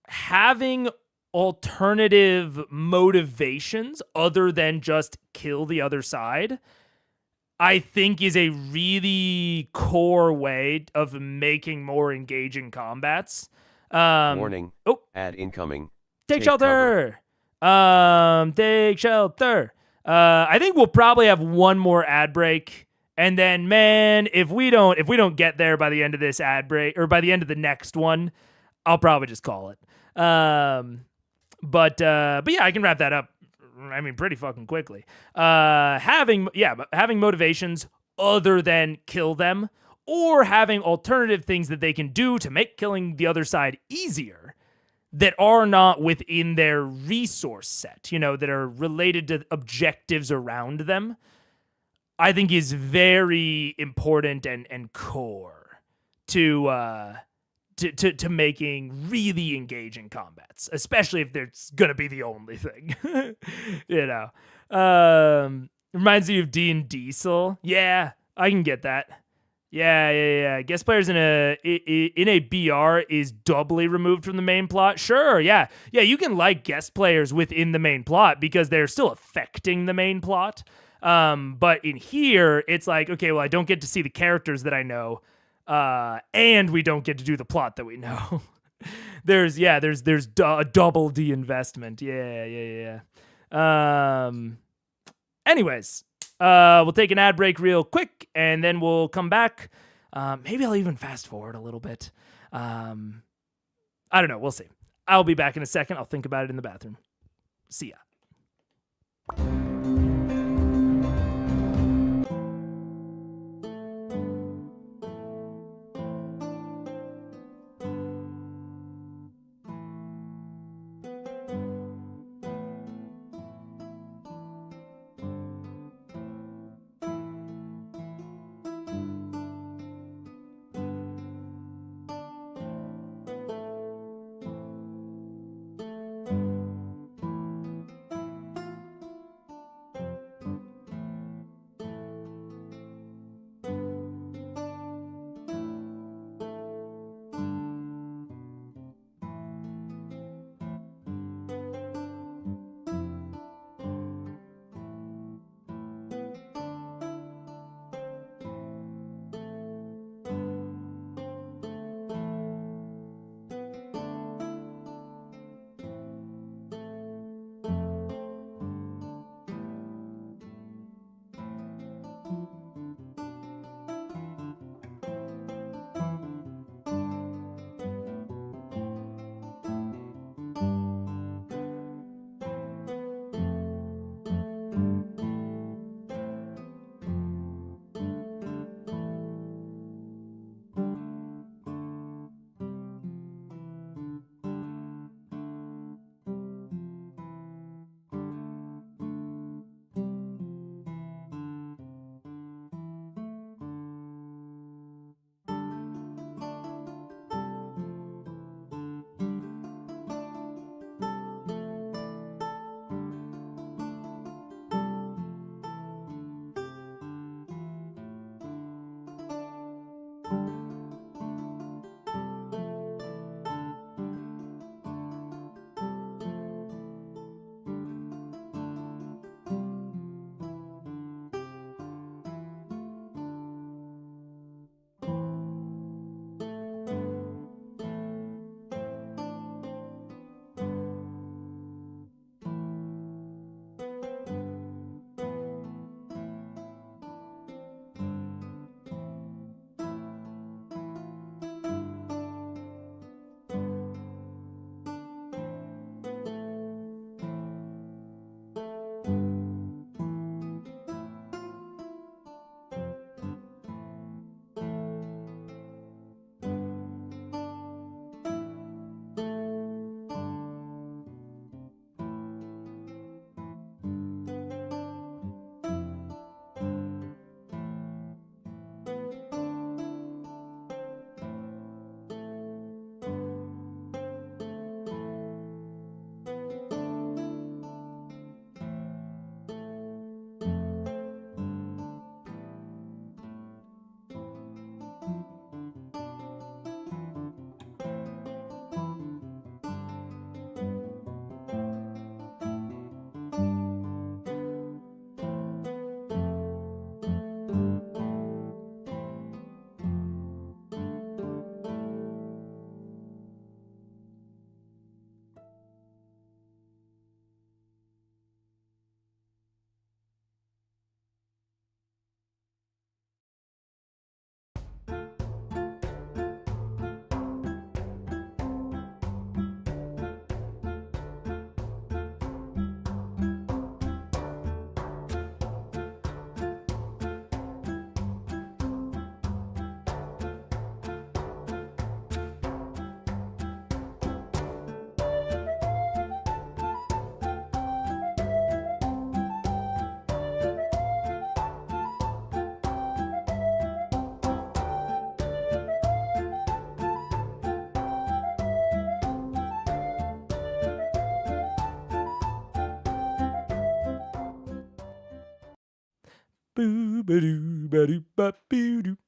having alternative motivations other than just kill the other side, I think is a really core way of making more engaging combats. Warning. Oh, Ad incoming. take shelter. Take shelter. I think we'll probably have one more ad break, and then, man, if we don't get there by the end of this ad break or by the end of the next one, I'll probably just call it. But yeah, I can wrap that up. I mean, pretty fucking quickly. Having motivations other than kill them, or having alternative things that they can do to make killing the other side easier that are not within their resource set, that are related to objectives around them, I think is very important and core to making really engaging combats, especially if there's gonna be the only thing. Reminds me of D&D Diesel. Yeah, I can get that. Yeah. Guest players in a BR is doubly removed from the main plot. Sure, yeah. You can like guest players within the main plot because they're still affecting the main plot. But in here, it's like, okay, well, I don't get to see the characters that I know, and we don't get to do the plot that we know. there's a double de-investment. Yeah. Anyways. We'll take an ad break real quick, and then we'll come back. Maybe I'll even fast forward a little bit. I don't know. We'll see. I'll be back in a second. I'll think about it in the bathroom. See ya.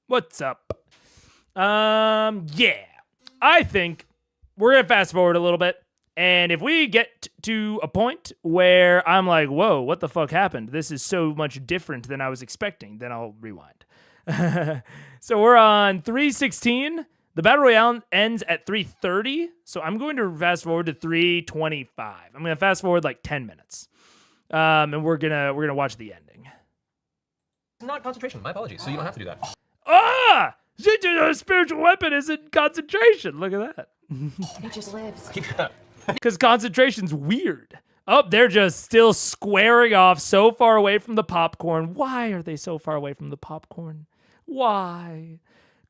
What's up? Yeah. I think we're gonna fast forward a little bit. And if we get to a point where I'm like, whoa, what the fuck happened? This is so much different than I was expecting, then I'll rewind. So we're on 3:16. The Battle Royale ends at 3:30. So I'm going to fast forward to 3:25. I'm going to fast forward like 10 minutes. And we're gonna watch the ending. Not concentration. My apologies. So you don't have to do that. Ah! A spiritual weapon isn't concentration. Look at that. It just lives. Because concentration's weird. Oh, they're just still squaring off so far away from the popcorn. Why are they so far away from the popcorn? Why?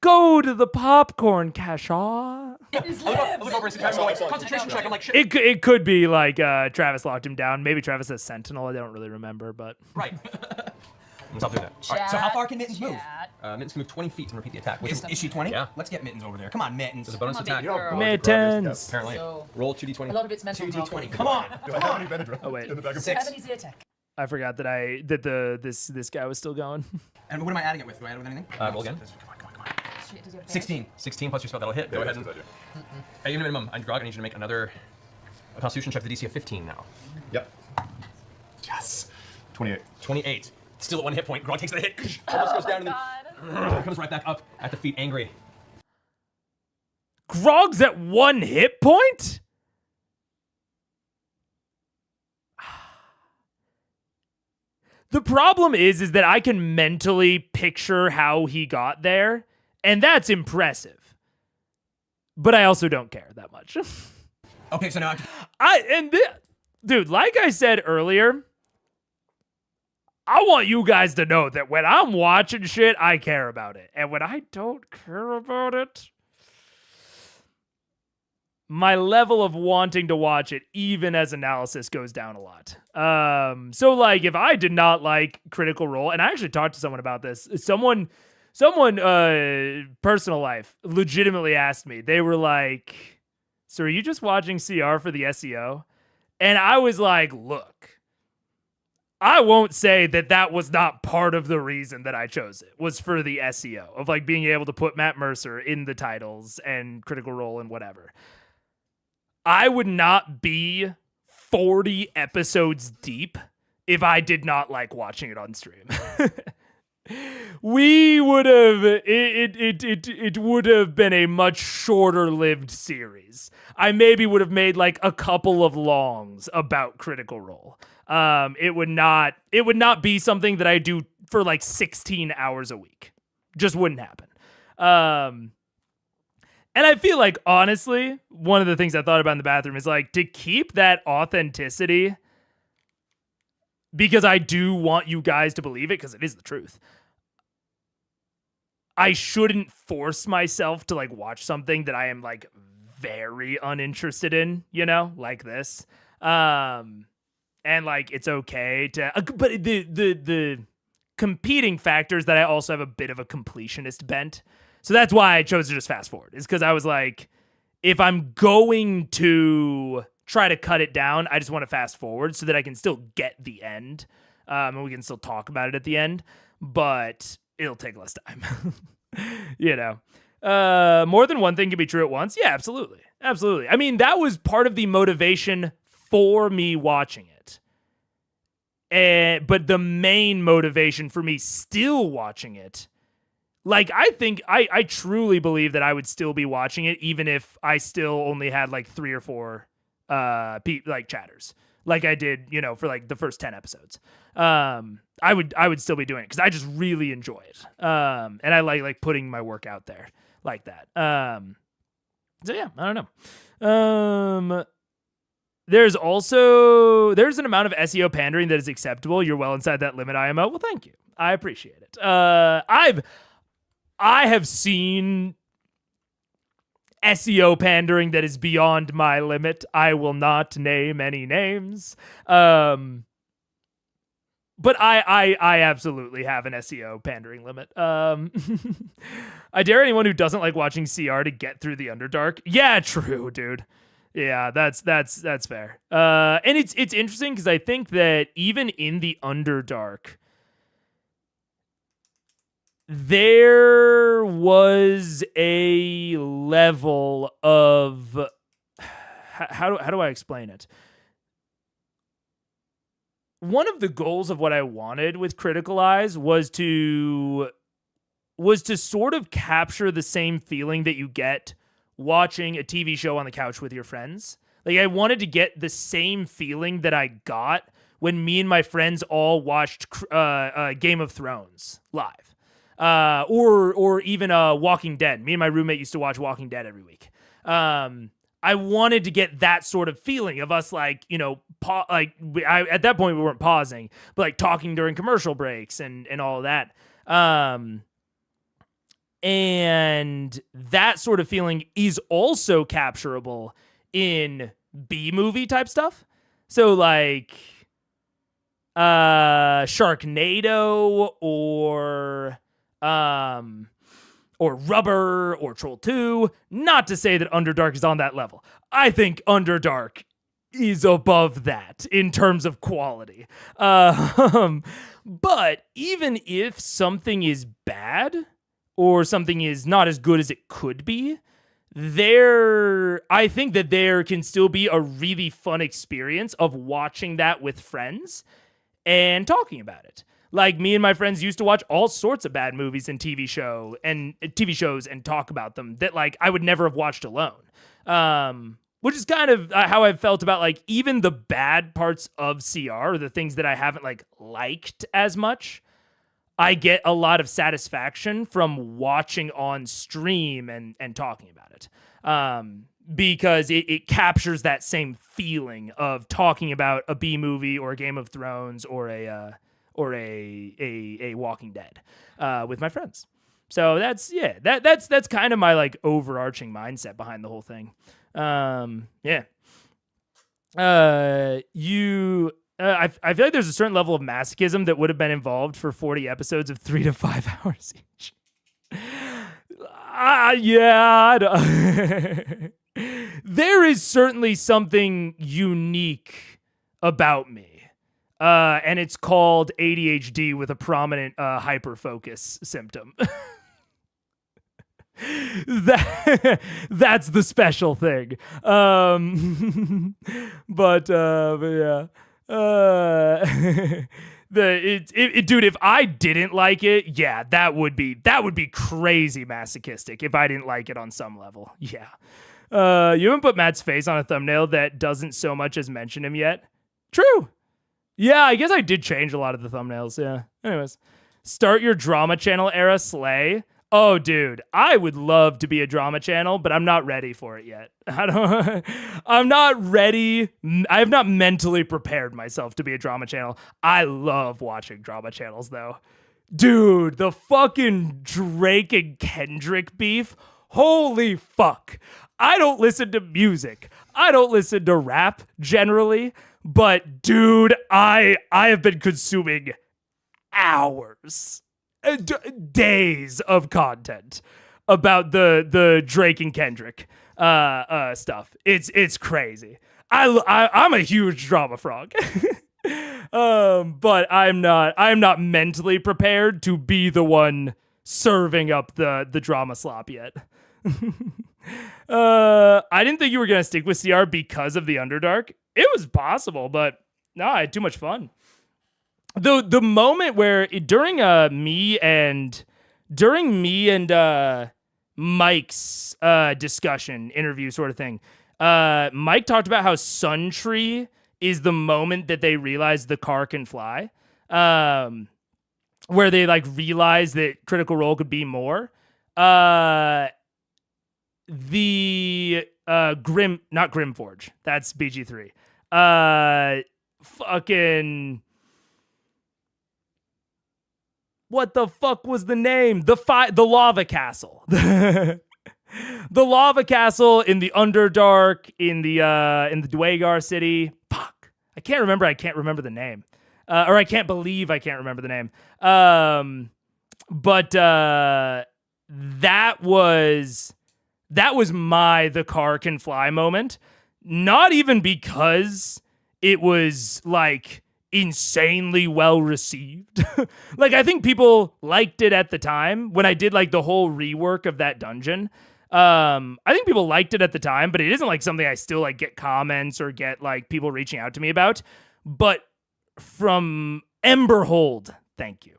Go to the popcorn, Kashaw. I look over and see Travis going, concentration check. I'm like, shit. It could be like Travis locked him down. Maybe Travis has Sentinel. I don't really remember, but... Right. Stop doing that. All right, so how far can Mittens move? Mittens can move 20 feet and repeat the attack. Is she 20? Yeah. Let's get Mittens over there. Come on, Mittens. There's a bonus attack. Mittens. Apparently. So, Roll 2d20. a lot of it's mental. 2d20. Come on. Do I have any Benadryl? Oh, wait. In the back of 6. Have an easy attack. I forgot that this guy was still going. And what am I adding it with? Do I add it with anything? Roll again. Come on. Shit, does he have 16. 16 plus your spell. That'll hit. Go ahead. Yes, And, I do. at your minimum, Grog, I need you to make another Constitution check. The DC of 15 now. Yep. Yes. 28. 28. Still at 1 hit point. Grog takes the hit. Almost goes down and then comes right back up at the feet, angry. Grog's at 1 hit point? The problem is that I can mentally picture how he got there, and that's impressive. But I also don't care that much. Okay, so now dude, like I said earlier, I want you guys to know that when I'm watching shit, I care about it. And when I don't care about it, my level of wanting to watch it, even as analysis, goes down a lot. So like, if I did not like Critical Role, and I actually talked to someone about this, someone, personal life, legitimately asked me, they were like, so are you just watching CR for the SEO? And I was like, look, I won't say that was not part of the reason that I chose it, was for the SEO, of like being able to put Matt Mercer in the titles and Critical Role and whatever. I would not be 40 episodes deep if I did not like watching it on stream. We would have, it would have been a much shorter lived series. I maybe would have made like a couple of longs about Critical Role. It would not be something that I do for like 16 hours a week. Just wouldn't happen. And I feel like, honestly, one of the things I thought about in the bathroom is like, to keep that authenticity, because I do want you guys to believe it, because it is the truth. I shouldn't force myself to like watch something that I am like very uninterested in, like this. And like, it's okay to, but the competing factors that I also have a bit of a completionist bent. So that's why I chose to just fast forward, is because I was like, if I'm going to try to cut it down, I just want to fast forward so that I can still get the end. And we can still talk about it at the end, but it'll take less time. More than one thing can be true at once. Yeah, absolutely. Absolutely. I mean, that was part of the motivation for me watching it. But the main motivation for me still watching it, like, I think I truly believe that I would still be watching it even if I still only had like 3 or 4 chatters, like I did, for like the first 10 episodes. I would still be doing it because I just really enjoy it. And I like putting my work out there like that. So yeah, I don't know. There's an amount of SEO pandering that is acceptable. You're well inside that limit, IMO. Well, thank you. I appreciate it. I have seen SEO pandering that is beyond my limit. I will not name any names. But I absolutely have an SEO pandering limit. I dare anyone who doesn't like watching CR to get through the Underdark. Yeah, true, dude. Yeah, that's fair. And it's interesting because I think that even in the Underdark, there was a level of how do I explain it? One of the goals of what I wanted with Critical Eyes was to sort of capture the same feeling that you get watching a TV show on the couch with your friends. Like, I wanted to get the same feeling that I got when me and my friends all watched Game of Thrones live. Or even Walking Dead. Me and my roommate used to watch Walking Dead every week. I wanted to get that sort of feeling of us, like, you know, at that point we weren't pausing, but like talking during commercial breaks and all of that. And that sort of feeling is also capturable in B-movie type stuff. So like Sharknado or Rubber or Troll 2. Not to say that Underdark is on that level. I think Underdark is above that in terms of quality. But even if something is bad or something is not as good as it could be, I think that there can still be a really fun experience of watching that with friends and talking about it. Like, me and my friends used to watch all sorts of bad movies and TV shows and talk about them that, like, I would never have watched alone. Which is kind of how I've felt about, like, even the bad parts of CR, or the things that I haven't, like, liked as much. I get a lot of satisfaction from watching on stream and talking about it. Because it captures that same feeling of talking about a B movie or a Game of Thrones or a Walking Dead with my friends. So that's kind of my, like, overarching mindset behind the whole thing. I feel like there's a certain level of masochism that would have been involved for 40 episodes of 3 to 5 hours each. There is certainly something unique about me. And it's called ADHD with a prominent hyperfocus symptom. That's the special thing. But yeah. Dude, if I didn't like it, yeah, that would be crazy masochistic if I didn't like it on some level. Yeah. You haven't put Matt's face on a thumbnail that doesn't so much as mention him yet. True. Yeah, I guess I did change a lot of the thumbnails. Yeah. Anyways, start your drama channel era, slay. Oh, dude, I would love to be a drama channel, but I'm not ready for it yet. I'm not ready. I have not mentally prepared myself to be a drama channel. I love watching drama channels, though. Dude, the fucking Drake and Kendrick beef. Holy fuck. I don't listen to music. I don't listen to rap generally, but dude, I have been consuming hours, days of content about the Drake and Kendrick stuff. It's crazy. I'm a huge drama frog. But I'm not mentally prepared to be the one serving up the drama slop yet. I didn't think you were gonna stick with CR because of the Underdark. It was possible, but no, I had too much fun. The moment where during me and Mike's discussion interview sort of thing, Mike talked about how Sun Tree is the moment that they realize the car can fly, where they like realize that Critical Role could be more. The not Grimforge, that's BG3. Fucking what the fuck was the name? The lava castle. The lava castle in the Underdark in the Dwagar city. Fuck. I can't remember the name. Or I can't believe I can't remember the name. But that was my the car can fly moment. Not even because it was like insanely well received. Like, I think people liked it at the time when I did like the whole rework of that dungeon. I think people liked it at the time, but it isn't like something I still like get comments or get like people reaching out to me about. But from Emberhold, thank you.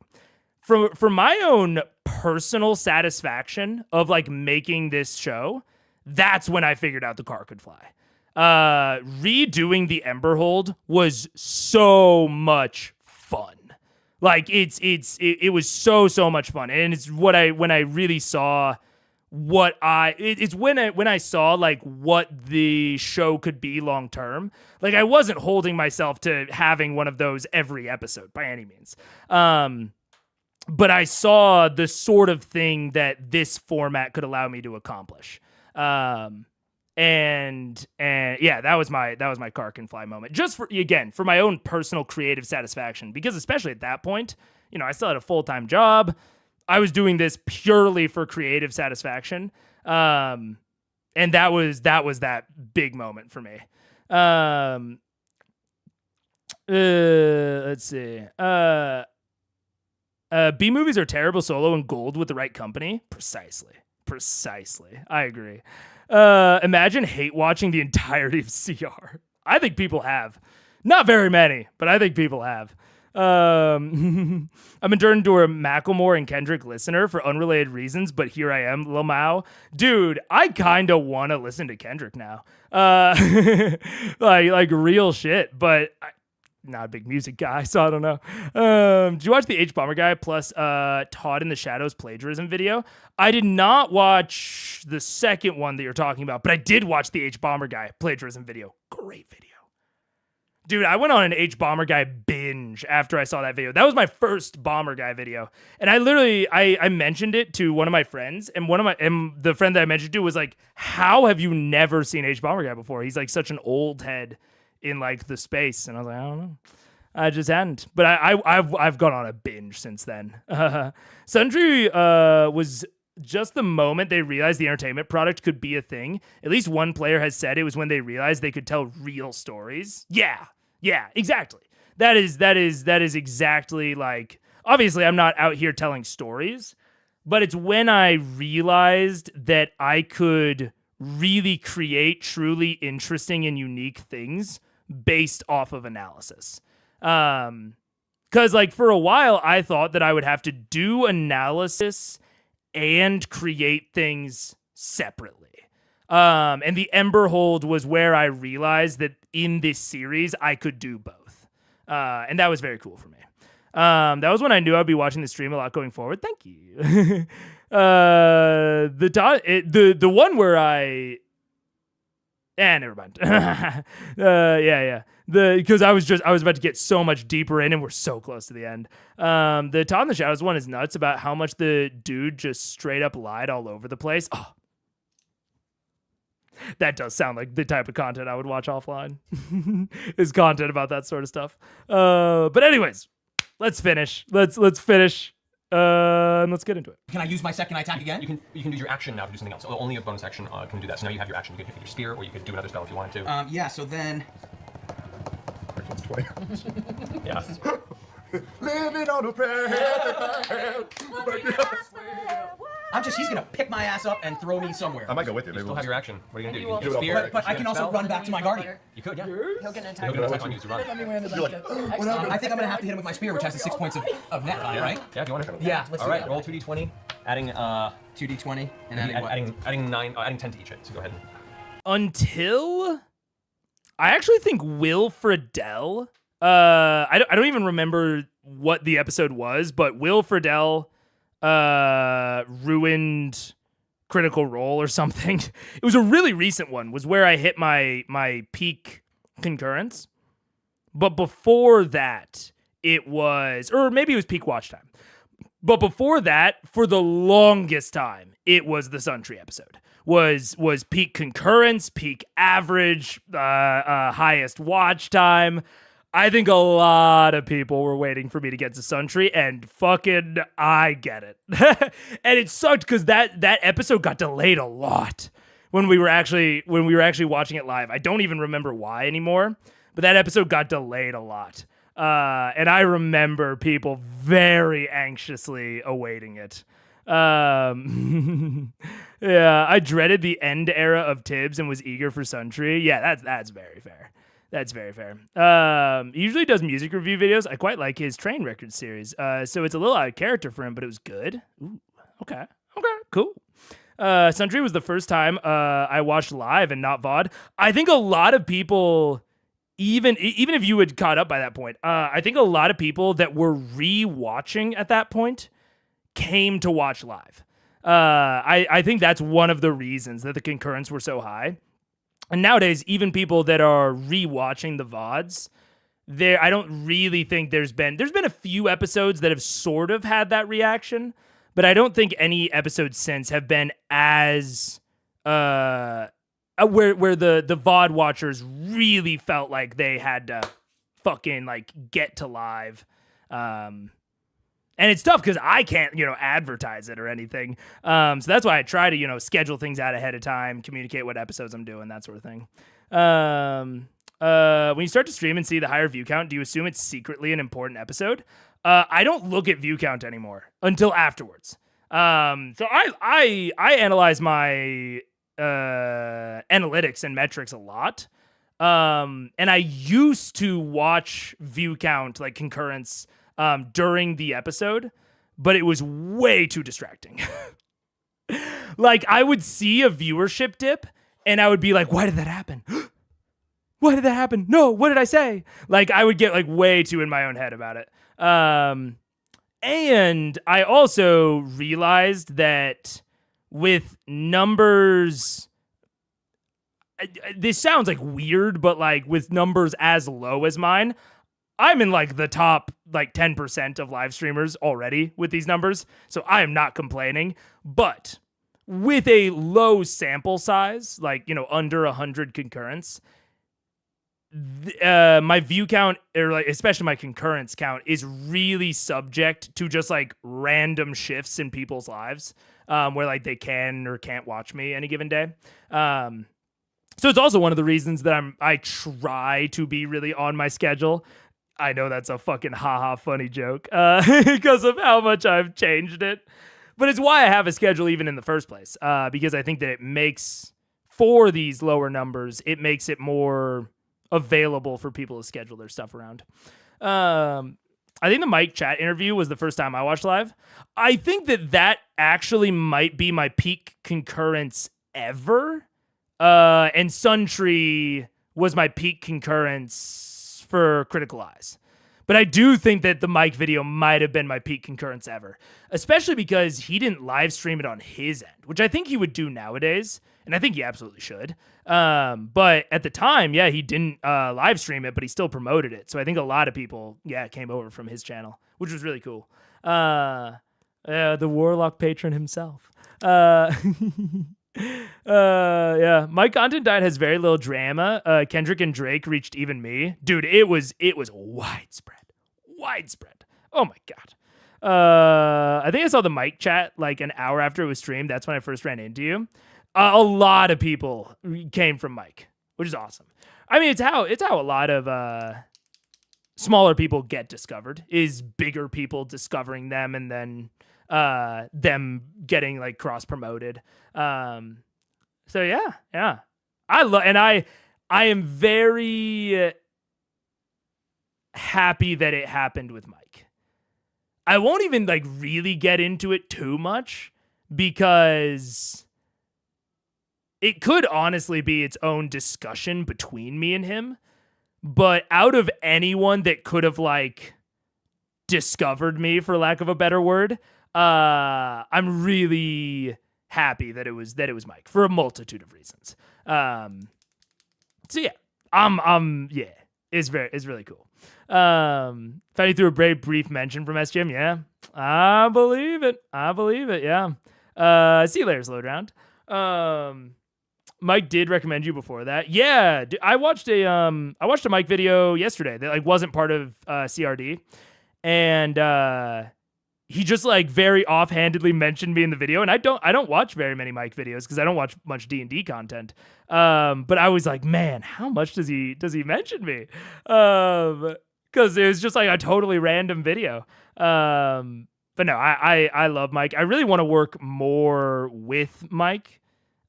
For my own personal satisfaction of like making this show, that's when I figured out the car could fly. Redoing the Emberhold was so much fun. Like it was so much fun, and it's when I really saw it's when I saw like what the show could be long term. Like, I wasn't holding myself to having one of those every episode by any means. But I saw the sort of thing that this format could allow me to accomplish. And yeah, that was my car can fly moment. Just for my own personal creative satisfaction, because especially at that point, you know, I still had a full-time job. I was doing this purely for creative satisfaction. And that was that big moment for me. Let's see. B movies are terrible solo and gold with the right company. Precisely. I agree. Imagine hate watching the entirety of CR. I think people have. Not very many, but I think people have. I'm a turned into a Macklemore and Kendrick listener for unrelated reasons, but here I am, Lamau. Dude, I kind of want to listen to Kendrick now. Like real shit, but not a big music guy, so I don't know. Did you watch the H Bomber Guy plus Todd in the Shadows plagiarism video? I did not watch the second one that you're talking about, but I did watch the H Bomber Guy plagiarism video. Great video. Dude, I went on an H Bomber Guy binge after I saw that video. That was my first Bomber Guy video. And I mentioned it to one of my friends, and the friend that I mentioned to was like, how have you never seen H Bomber Guy before? He's like such an old head in like the space. And I was like, I don't know. I just hadn't. But I've gone on a binge since then. Sundry was just the moment they realized the entertainment product could be a thing. At least one player has said it was when they realized they could tell real stories. Yeah, exactly. That is exactly like, obviously I'm not out here telling stories, but it's when I realized that I could really create truly interesting and unique things based off of analysis. Because like for a while I thought that I would have to do analysis and create things separately. And the Emberhold was where I realized that in this series I could do both. And that was very cool for me. That was when I knew I'd be watching the stream a lot going forward. Thank you. The one where never mind. Yeah. Because I was about to get so much deeper in, and we're so close to the end. The Todd in the Shadows one is nuts about how much the dude just straight up lied all over the place. Oh, that does sound like the type of content I would watch offline. Is content about that sort of stuff. But anyways, let's finish. Let's finish. And let's get into it. Can I use my second attack again? You can do your action now to do something else. So only a bonus action can do that. So now you have your action. You can hit your spear, or you could do another spell if you wanted to. Yeah. So then. Yeah. Living on a prayer. He's gonna pick my ass up and throw me somewhere. I might go with you. You still have your action. What are you gonna do? You You can do will. spear. But I can also run back to my guardian. You could, yeah. He'll get an attack. He'll get an attack on you to run. I think I'm gonna have to hit him with my spear, which has the 6 points of net on it, right? Yeah, if you want to. Yeah. Let's All do right, that. roll 2d20, adding 2d20 and adding 10 to each hit. So go ahead. Until I actually think Will Friedle. I don't even remember what the episode was, but Will Friedle ruined Critical Role or something. It was a really recent one. Was where I hit my peak concurrence. But before that, it was, or maybe it was peak watch time. But before that, for the longest time, it was the Suntree episode. Was peak concurrence, peak average, highest watch time. I think a lot of people were waiting for me to get to Suntree, and fucking I get it. And it sucked because that episode got delayed a lot when we were actually watching it live. I don't even remember why anymore, but that episode got delayed a lot. And I remember people very anxiously awaiting it. Yeah, I dreaded the end era of Tibbs and was eager for Suntree. Yeah, that's very fair. That's very fair. He usually does music review videos. I quite like his Train Records series. So it's a little out of character for him, but it was good. Ooh, okay, cool. Suntree was the first time I watched live and not VOD. I think a lot of people, even if you had caught up by that point, I think a lot of people that were re-watching at that point came to watch live. I think that's one of the reasons that the concurrents were so high. And nowadays, even people that are re-watching the VODs, I don't really think there's been a few episodes that have sort of had that reaction, but I don't think any episodes since have been as where the VOD watchers really felt like they had to fucking like get to live. And it's tough because I can't, advertise it or anything. So that's why I try to, schedule things out ahead of time, communicate what episodes I'm doing, that sort of thing. When you start to stream and see the higher view count, do you assume it's secretly an important episode? I don't look at view count anymore until afterwards. So I analyze my analytics and metrics a lot. And I used to watch view count, like concurrence, during the episode, but it was way too distracting. Like, I would see a viewership dip, and I would be like, why did that happen? Why did that happen? No, what did I say? Like, I would get, like, way too in my own head about it. And I also realized that with numbers... This sounds, like, weird, but, like, with numbers as low as mine... I'm in like the top like 10% of live streamers already with these numbers, so I am not complaining. But with a low sample size, like, under 100 concurrents, my view count, or like especially my concurrence count, is really subject to just like random shifts in people's lives, where like they can or can't watch me any given day. So it's also one of the reasons that I try to be really on my schedule. I know that's a fucking haha funny joke because of how much I've changed it. But it's why I have a schedule even in the first place, because I think that it makes, for these lower numbers, it makes it more available for people to schedule their stuff around. I think the Mike chat interview was the first time I watched live. I think that actually might be my peak concurrence ever. And Suntree was my peak concurrence for Critical Eyes. But I do think that the Mike video might have been my peak concurrence ever, especially because he didn't live stream it on his end, which I think he would do nowadays, and I think he absolutely should. But at the time, yeah, he didn't live stream it, but he still promoted it. So I think a lot of people, came over from his channel, which was really cool. The Warlock patron himself. My content diet has very little drama. Kendrick and Drake reached even me. Dude, it was widespread. Oh my God. I think I saw the mic chat like an hour after it was streamed. That's when I first ran into you. A lot of people came from Mike, which is awesome. I mean, it's how a lot of smaller people get discovered, is bigger people discovering them and then them getting like cross promoted. So yeah. I am very happy that it happened with Mike. I won't even like really get into it too much because it could honestly be its own discussion between me and him. But out of anyone that could have like discovered me, for lack of a better word, I'm really happy that it was Mike for a multitude of reasons. So yeah, it's really cool. Fighting through a very brief mention from SGM. Yeah, I believe it. Yeah. See you later, Slow Drowned. Mike did recommend you before that. Yeah, I watched a Mike video yesterday that like wasn't part of CRD, and he just like very offhandedly mentioned me in the video, and I don't watch very many Mike videos because I don't watch much D&D content. But I was like, man, how much does he mention me? because it was just like a totally random video. But no, I love Mike. I really want to work more with Mike,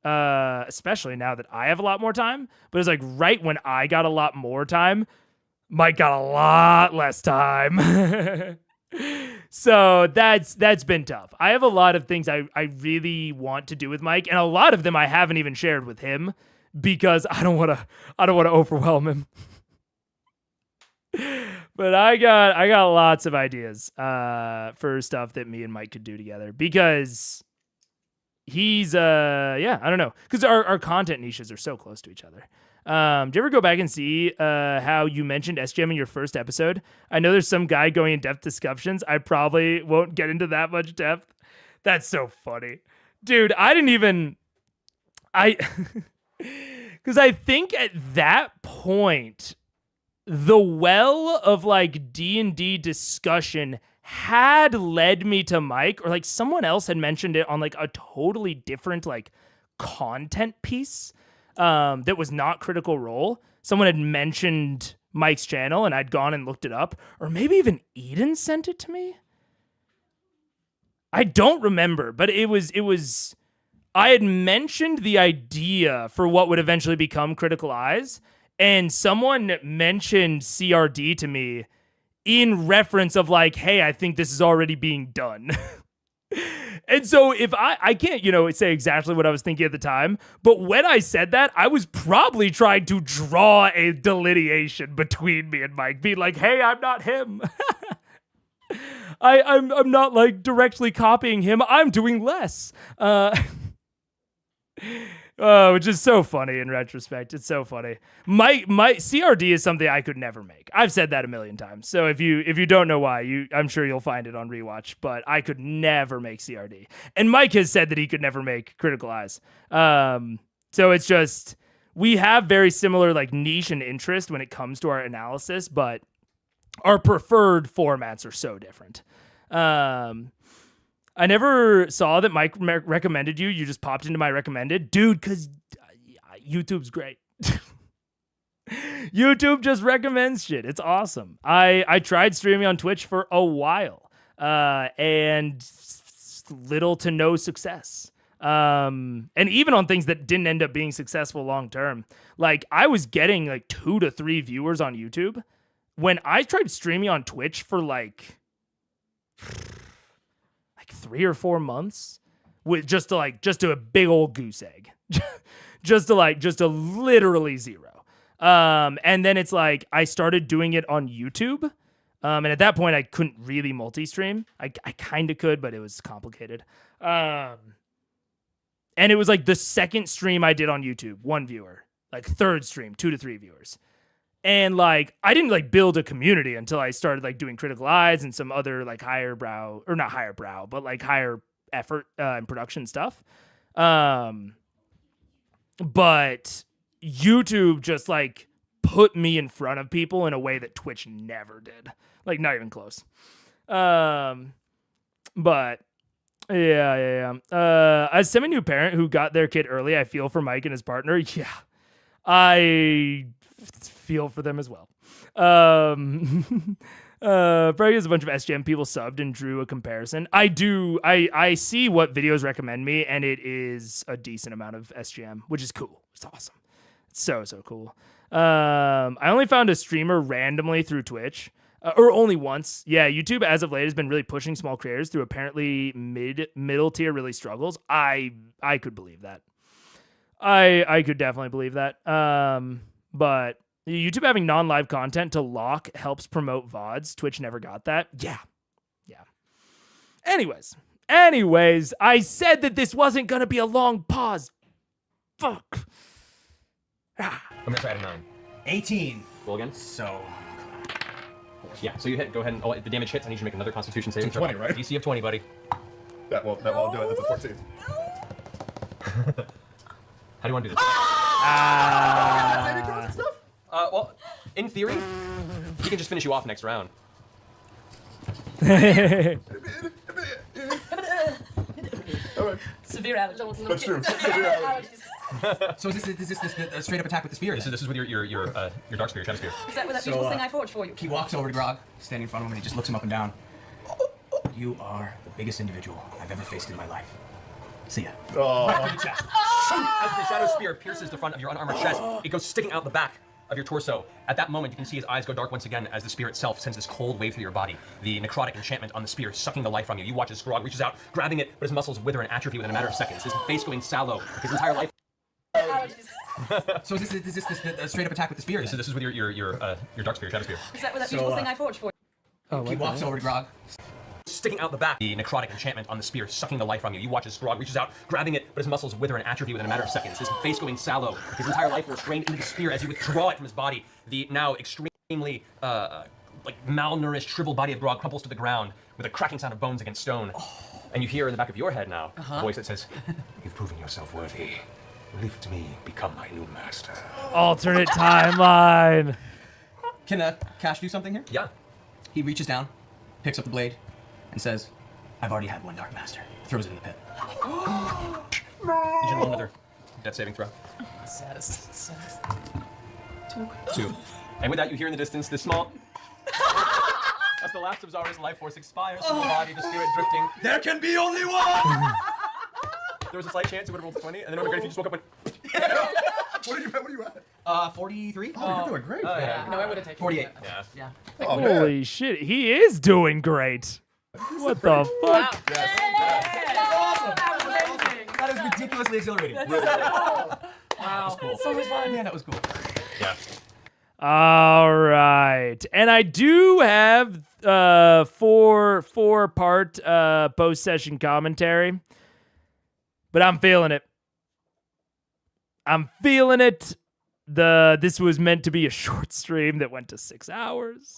especially now that I have a lot more time. But it's like right when I got a lot more time, Mike got a lot less time. So that's been tough. I have a lot of things I really want to do with Mike, and a lot of them I haven't even shared with him because I don't want to overwhelm him. But I got lots of ideas for stuff that me and Mike could do together because he's I don't know, because our content niches are so close to each other. Do you ever go back and see how you mentioned SGM in your first episode? I know there's some guy going in depth discussions. I probably won't get into that much depth. That's so funny. Dude, because I think at that point, the well of like D&D discussion had led me to Mike, or like someone else had mentioned it on like a totally different like content piece. That was not Critical Role. Someone had mentioned Mike's channel and I'd gone and looked it up, or maybe even Eden sent it to me. I don't remember, but it was I had mentioned the idea for what would eventually become Critical Eyes, and someone mentioned CRD to me in reference of like, hey, I think this is already being done. And so if I can't, say exactly what I was thinking at the time, but when I said that, I was probably trying to draw a delineation between me and Mike, being like, hey, I'm not him. I'm not like directly copying him. I'm doing less. Which is so funny in retrospect. It's so funny. My CRD is something I could never make. I've said that a million times. So if you don't know why, I'm sure you'll find it on rewatch. But I could never make CRD. And Mike has said that he could never make Critical Eyes. So it's just we have very similar like niche and interest when it comes to our analysis, but our preferred formats are so different. I never saw that Mike recommended you. You just popped into my recommended. Dude, because YouTube's great. YouTube just recommends shit. It's awesome. I tried streaming on Twitch for a while and little to no success. And even on things that didn't end up being successful long term. Like I was getting like 2 to 3 viewers on YouTube. When I tried streaming on Twitch for like 3 or 4 months with just to a big old goose egg, just to literally zero. And then it's like, I started doing it on YouTube. And at that point I couldn't really multi-stream. I kind of could, but it was complicated. And it was like the second stream I did on YouTube, 1 viewer, like third stream, 2 to 3 viewers. And like, I didn't like build a community until I started like doing Critical Eyes and some other like higher effort and production stuff. But YouTube just like put me in front of people in a way that Twitch never did. Like not even close. But yeah. As a semi-new parent who got their kid early, I feel for Mike and his partner. Yeah, I feel for them as well. Probably has a bunch of SGM people subbed and drew a comparison. I see what videos recommend me, and it is a decent amount of SGM, which is cool. It's awesome. It's so cool. I only found a streamer randomly through Twitch, or only once. Yeah, YouTube as of late has been really pushing small creators through apparently middle tier really struggles. I could believe that. I could definitely believe that. But YouTube having non-live content to lock helps promote VODs. Twitch never got that. Yeah. Anyways, I said that this wasn't going to be a long pause. Fuck. I'm going to try to 9. 18. Roll again. So. Yeah, so you hit, go ahead and, if the damage hits, I need you to make another Constitution saving throw. 20, right? DC of 20, buddy. That won't do it. That's a 14. How do you want to do this? Well, in theory, he can just finish you off next round. Severe allergies. That's true. Severe allergies. So is this a straight up attack with the spear? This is with your dark spear, shadow spear. Is that with that So, beautiful thing I forged for you? He walks over to Grog, standing in front of him, and he just looks him up and down. You are the biggest individual I've ever faced in my life. See ya. Right through the chest. As the shadow spear pierces the front of your unarmored chest, it goes sticking out the back of your torso. At that moment, you can see his eyes go dark once again as the spear itself sends this cold wave through your body. The necrotic enchantment on the spear sucking the life from you. You watch as Grog reaches out, grabbing it, but his muscles wither and atrophy within a matter of seconds. His face going sallow. His entire life. So is this a straight up attack with the spear? This is with your dark spear, shadow spear. Is that with that beautiful thing I forged for you? He walks over to Grog. Sticking out the back, the necrotic enchantment on the spear sucking the life from you. You watch as Grog reaches out, grabbing it, but his muscles wither and atrophy within a matter of seconds. His face going sallow. His entire life force drained into the spear as you withdraw it from his body. The now extremely malnourished, shriveled body of Grog crumples to the ground with a cracking sound of bones against stone. And you hear in the back of your head now a voice that says, You've proven yourself worthy. Leave it to me. Become my new master. Alternate timeline. Can Cash do something here? yeah. He reaches down, picks up the blade, and says, I've already had one Dark Master. Throws it in the pit. You should roll another death saving throw. Saddest. 2. And with that, you hear in the distance this small... As the last of Zara's life force expires from the body, the spirit drifting. There can be only one! There was a slight chance it would have rolled 20, and then it would have been great if you just woke up and What are you at? 43? Oh, you're doing great. yeah. No, I would have taken 48. it. Yeah. Yeah. Oh, man. Holy shit, he is doing great. What the fuck? That was amazing. That is ridiculously exhilarating. Wow. Cool. So much fun. Yeah, that was cool. Yeah. All right, and I do have four-part post-session commentary, but I'm feeling it. This was meant to be a short stream that went to 6 hours.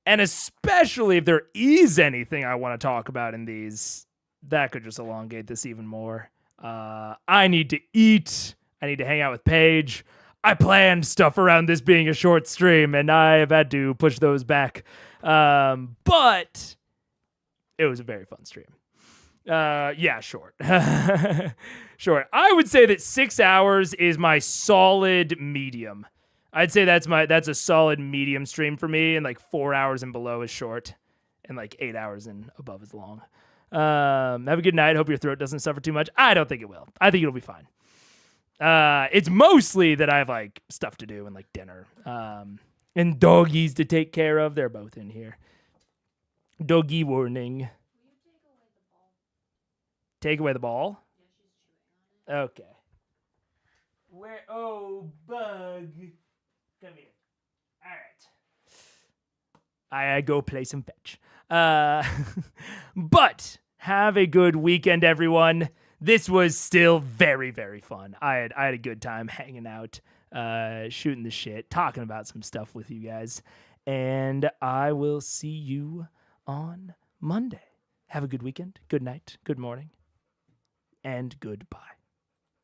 And especially if there is anything I want to talk about in these, that could just elongate this even more. I need to eat. I need to hang out with Paige. I planned stuff around this being a short stream, and I have had to push those back. But it was a very fun stream. Yeah, short. Short. I would say that 6 hours is my solid medium. I'd say that's a solid medium stream for me, and like 4 hours and below is short, and like 8 hours and above is long. Have a good night. Hope your throat doesn't suffer too much. I don't think it will. I think it'll be fine. It's mostly that I have like stuff to do and like dinner, and doggies to take care of. They're both in here. Doggy warning. Take away the ball? Okay. Where? Oh, bug. Come here. All right. I go play some fetch. But have a good weekend, everyone. This was still very, very fun. I had a good time hanging out, shooting the shit, talking about some stuff with you guys. And I will see you on Monday. Have a good weekend, good night, good morning, and goodbye.